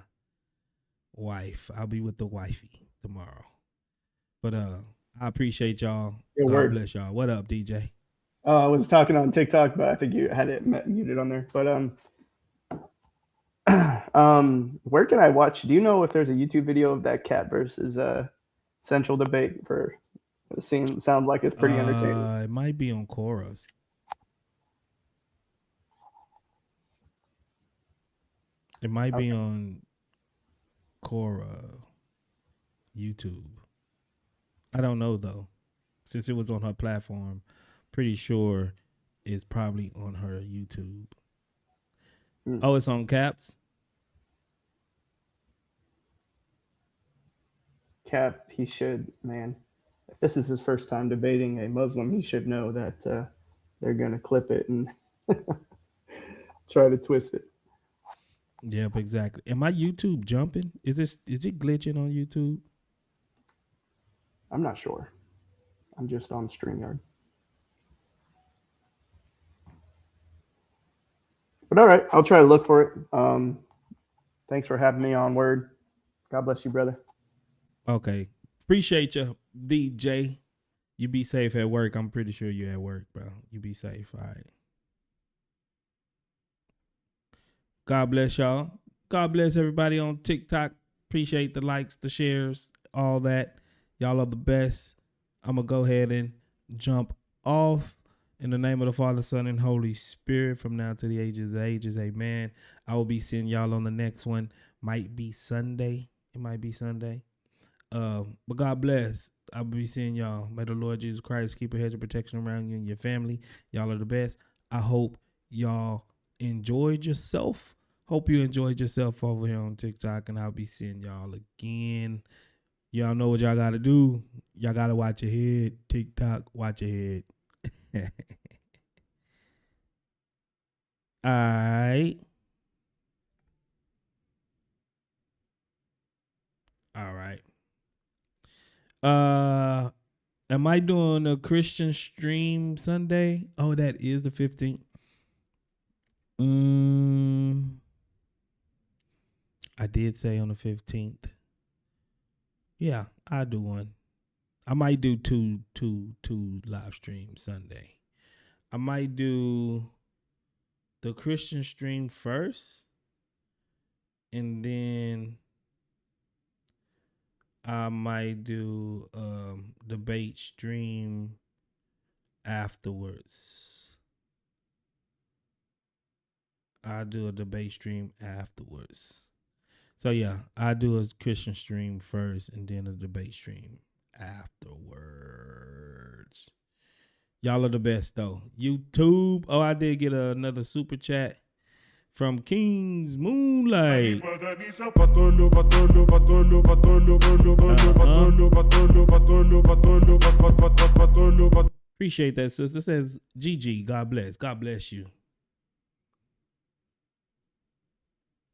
wife. I'll be with the wifey tomorrow. But I appreciate y'all. Your God word. bless y'all. What up, DJ? I was talking on TikTok, but I think you had it muted on there. But where can I watch? Do you know if there's a YouTube video of that cat versus central debate for? It sounds like it's pretty entertaining. It might be on Chorus. It might be on Cora YouTube. I don't know though. Since it was on her platform, pretty sure it's probably on her YouTube. Oh, it's on Caps? Cap, he should, man. If this is his first time debating a Muslim, he should know that they're going to clip it and try to twist it. Yep, exactly. Am my YouTube jumping? Is it glitching on YouTube? I'm not sure. I'm just on StreamYard. But all right, I'll try to look for it. Thanks for having me on, Word. God bless you, brother. Okay. Appreciate you, DJ. You be safe at work. I'm pretty sure you're at work, bro. You be safe. All right. God bless y'all. God bless everybody on TikTok. Appreciate the likes, the shares, all that. Y'all are the best. I'm going to go ahead and jump off in the name of the Father, Son, and Holy Spirit from now to the ages of ages. Amen. I will be seeing y'all on the next one. Might be Sunday. It might be Sunday. But God bless. I'll be seeing y'all. May the Lord Jesus Christ keep a hedge of protection around you and your family. Y'all are the best. I hope y'all enjoyed yourself. Hope you enjoyed yourself over here on TikTok, and I'll be seeing y'all again. Y'all know what y'all got to do. Y'all got to watch your head. TikTok, watch your head. All right. All right. Am I doing a Christian stream Sunday? Oh, that is the 15th. I did say on the 15th. Yeah, I'll do one. I might do two live streams Sunday. I might do the Christian stream first, and then I might do debate stream afterwards. I'll do a debate stream afterwards. So yeah, I do a Christian stream first and then a debate stream afterwards. Y'all are the best though. YouTube. Oh, I did get another super chat from King's Moonlight. Appreciate that, sister. It says GG. God bless. God bless you.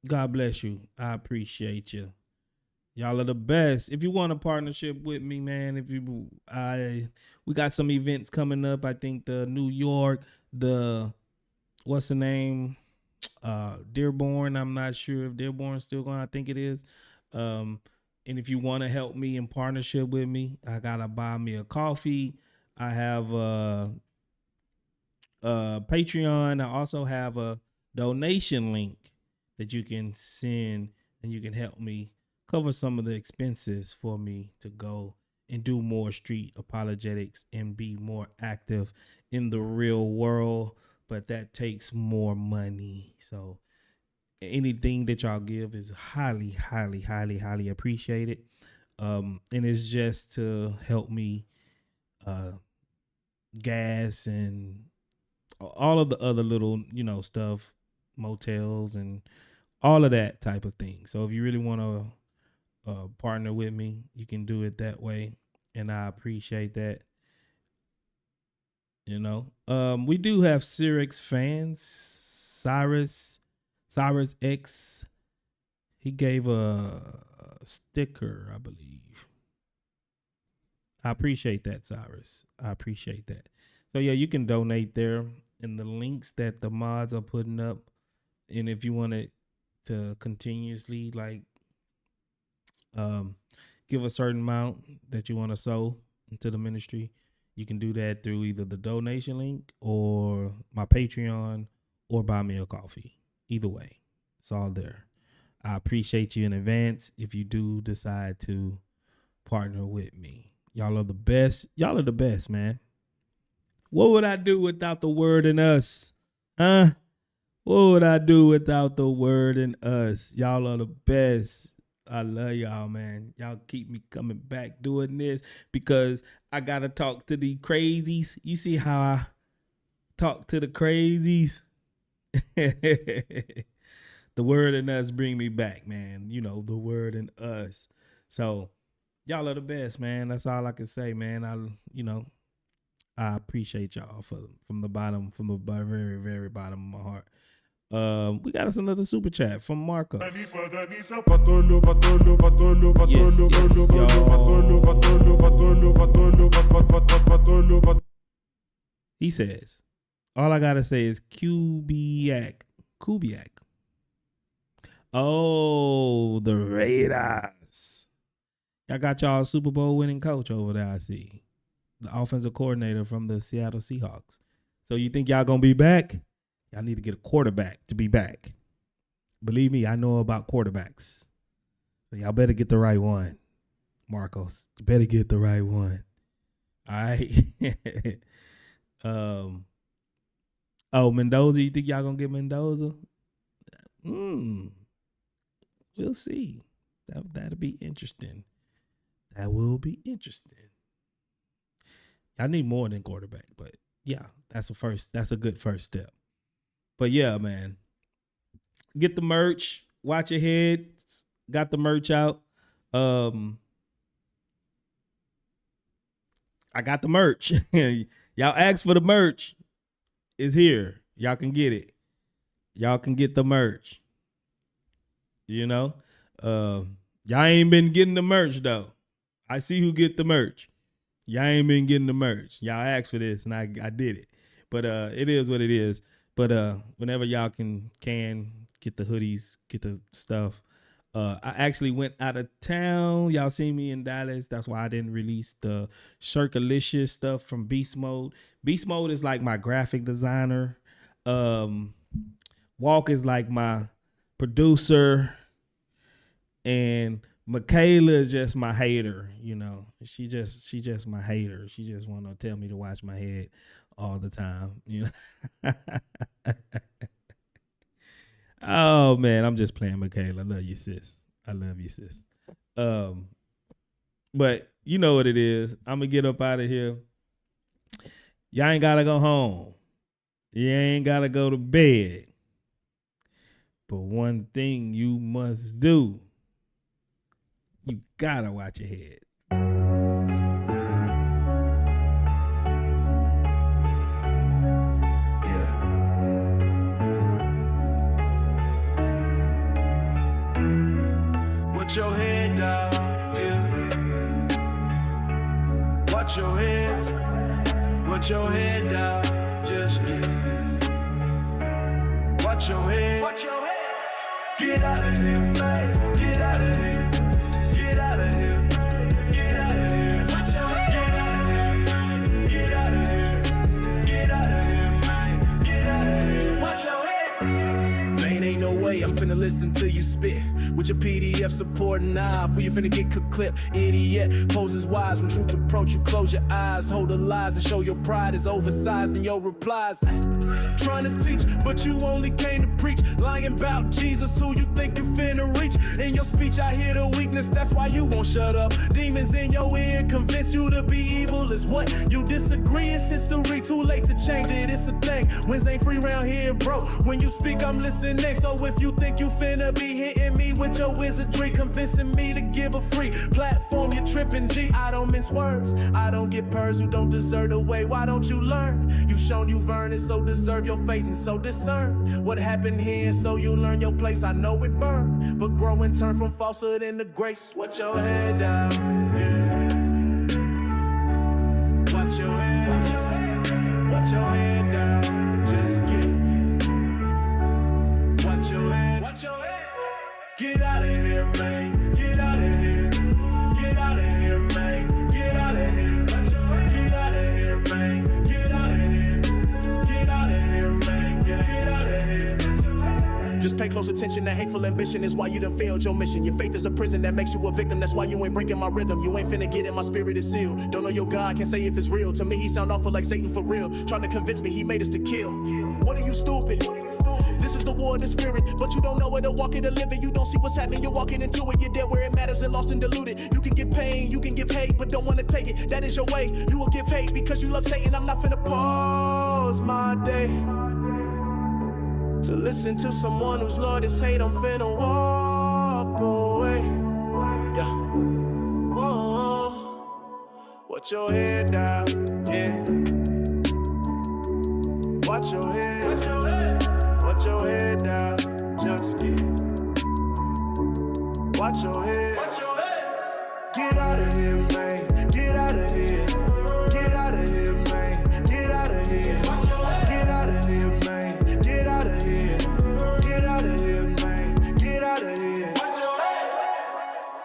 God bless you. I appreciate you. Y'all are the best. If you want a partnership with me, man, we got some events coming up. I think the New York, what's the name? Dearborn. I'm not sure if Dearborn's still going. I think it is. And if you want to help me in partnership with me, I gotta buy me a coffee. I have Patreon. I also have a donation link that you can send, and you can help me cover some of the expenses for me to go and do more street apologetics and be more active in the real world. But that takes more money. So anything that y'all give is highly, highly, highly, highly appreciated. And it's just to help me gas and all of the other little, stuff, motels and all of that type of thing. So if you really want to partner with me, you can do it that way. And I appreciate that. We do have Cyrix fans. Cyrus X. He gave a sticker, I believe. I appreciate that, Cyrus. I appreciate that. So yeah, you can donate there in the links that the mods are putting up. And if you want to continuously give a certain amount that you want to sow into the ministry, you can do that through either the donation link or my Patreon or buy me a coffee. Either way, it's all there. I appreciate you in advance if you do decide to partner with me. Y'all are the best. Y'all are the best, man. What would I do without the word in us? Huh? What would I do without the word and us? Y'all are the best. I love y'all, man. Y'all keep me coming back doing this because I got to talk to the crazies. You see how I talk to the crazies? The word and us bring me back, man. You know, the word and us. So y'all are the best, man. That's all I can say, man. I appreciate y'all from the very, very bottom of my heart. We got us another super chat from Marcos. Yes, y'all. He says, all I gotta say is Kubiak. Oh, the Raiders. Y'all got y'all Super Bowl winning coach over there, I see. The offensive coordinator from the Seattle Seahawks. So you think y'all gonna be back? Y'all need to get a quarterback to be back. Believe me, I know about quarterbacks. So y'all better get the right one. Marcos, you better get the right one. All right. Oh, Mendoza, you think y'all gonna get Mendoza? We'll see. That'll be interesting. That will be interesting. I need more than quarterback, but yeah, that's a good first step. But yeah, man, get the merch. Watch your heads. Got the merch out. I got the merch. Y'all asked for the merch. It's here. Y'all can get it. Y'all can get the merch. You know, y'all ain't been getting the merch though. I see who get the merch. Y'all ain't been getting the merch. Y'all asked for this, and I did it. But it is what it is. But whenever y'all can get the hoodies, get the stuff. I actually went out of town. Y'all see me in Dallas. That's why I didn't release the Shirkalicious stuff from Beast Mode. Beast Mode is like my graphic designer. Walk is like my producer. And Michaela is just my hater, you know. She just my hater. She just want to tell me to watch my head all the time, you know. Oh man, I'm just playing, Michaela. I love you, sis. I love you, sis. But you know what it is. I'm gonna get up out of here. Y'all ain't gotta go home. You ain't gotta go to bed. But one thing you must do. You gotta watch your head. Yeah. Watch your head down, yeah. Watch your head. Watch your head down. Just watch your head. Watch your head. Get out of here, man. Get out of here. Get out of here. Get out of here. Get out of here, man. Get out of here. Get out of here, man. Get out of here. Watch your head. Man, ain't no way I'm finna listen to you spit. With your PDF supporting eye, for you finna get clip. Idiot, poses wise when truth approach you. Close your eyes, hold the lies, and show your pride is oversized in your replies. Trying to teach, but you only came to preach. Lying about Jesus, who you think you finna reach. In your speech, I hear the weakness, that's why you won't shut up. Demons in your ear convince you to be evil is what you disagree. It's history, too late to change it, it's a thing. Wins ain't free round here, bro. When you speak, I'm listening. So if you think you finna be hitting me with your wizardry, convincing me to give a free platform, you're tripping, G. I don't mince words, I don't get purrs who don't deserve the way. Why don't you learn? You've shown you've earned it, so deserve your fate and so discern what happened here, so you learn your place. I know it burned, but grow and turn from falsehood into grace. Watch your head down, yeah. Watch your head, watch your head, watch your head down. Just get. Watch your head, watch your head. Get out of here, man. Get out of here. Get out of here, man. Get out of here. Watch your head. Get out of here, man. Get out of here. Get out of here, man. Get out of here. Just pay close attention. That hateful ambition is why you done failed your mission. Your faith is a prison that makes you a victim. That's why you ain't breaking my rhythm. You ain't finna get in, my spirit is sealed. Don't know your God, can't say if it's real. To me, he sound awful like Satan for real. Trying to convince me he made us to kill. What are you, stupid? This is the war of the spirit, but you don't know where to walk it or live it. You don't see what's happening, you're walking into it. You're there where it matters and lost and diluted. You can give pain, you can give hate, but don't wanna take it. That is your way. You will give hate because you love Satan. I'm not finna pause my day to listen to someone whose Lord is hate. I'm finna walk away. Yeah. Whoa. Watch your head down, yeah. Watch your head, watch your head. Watch your head down, just get. Watch your head, watch your head. Get out of here, man. Get out.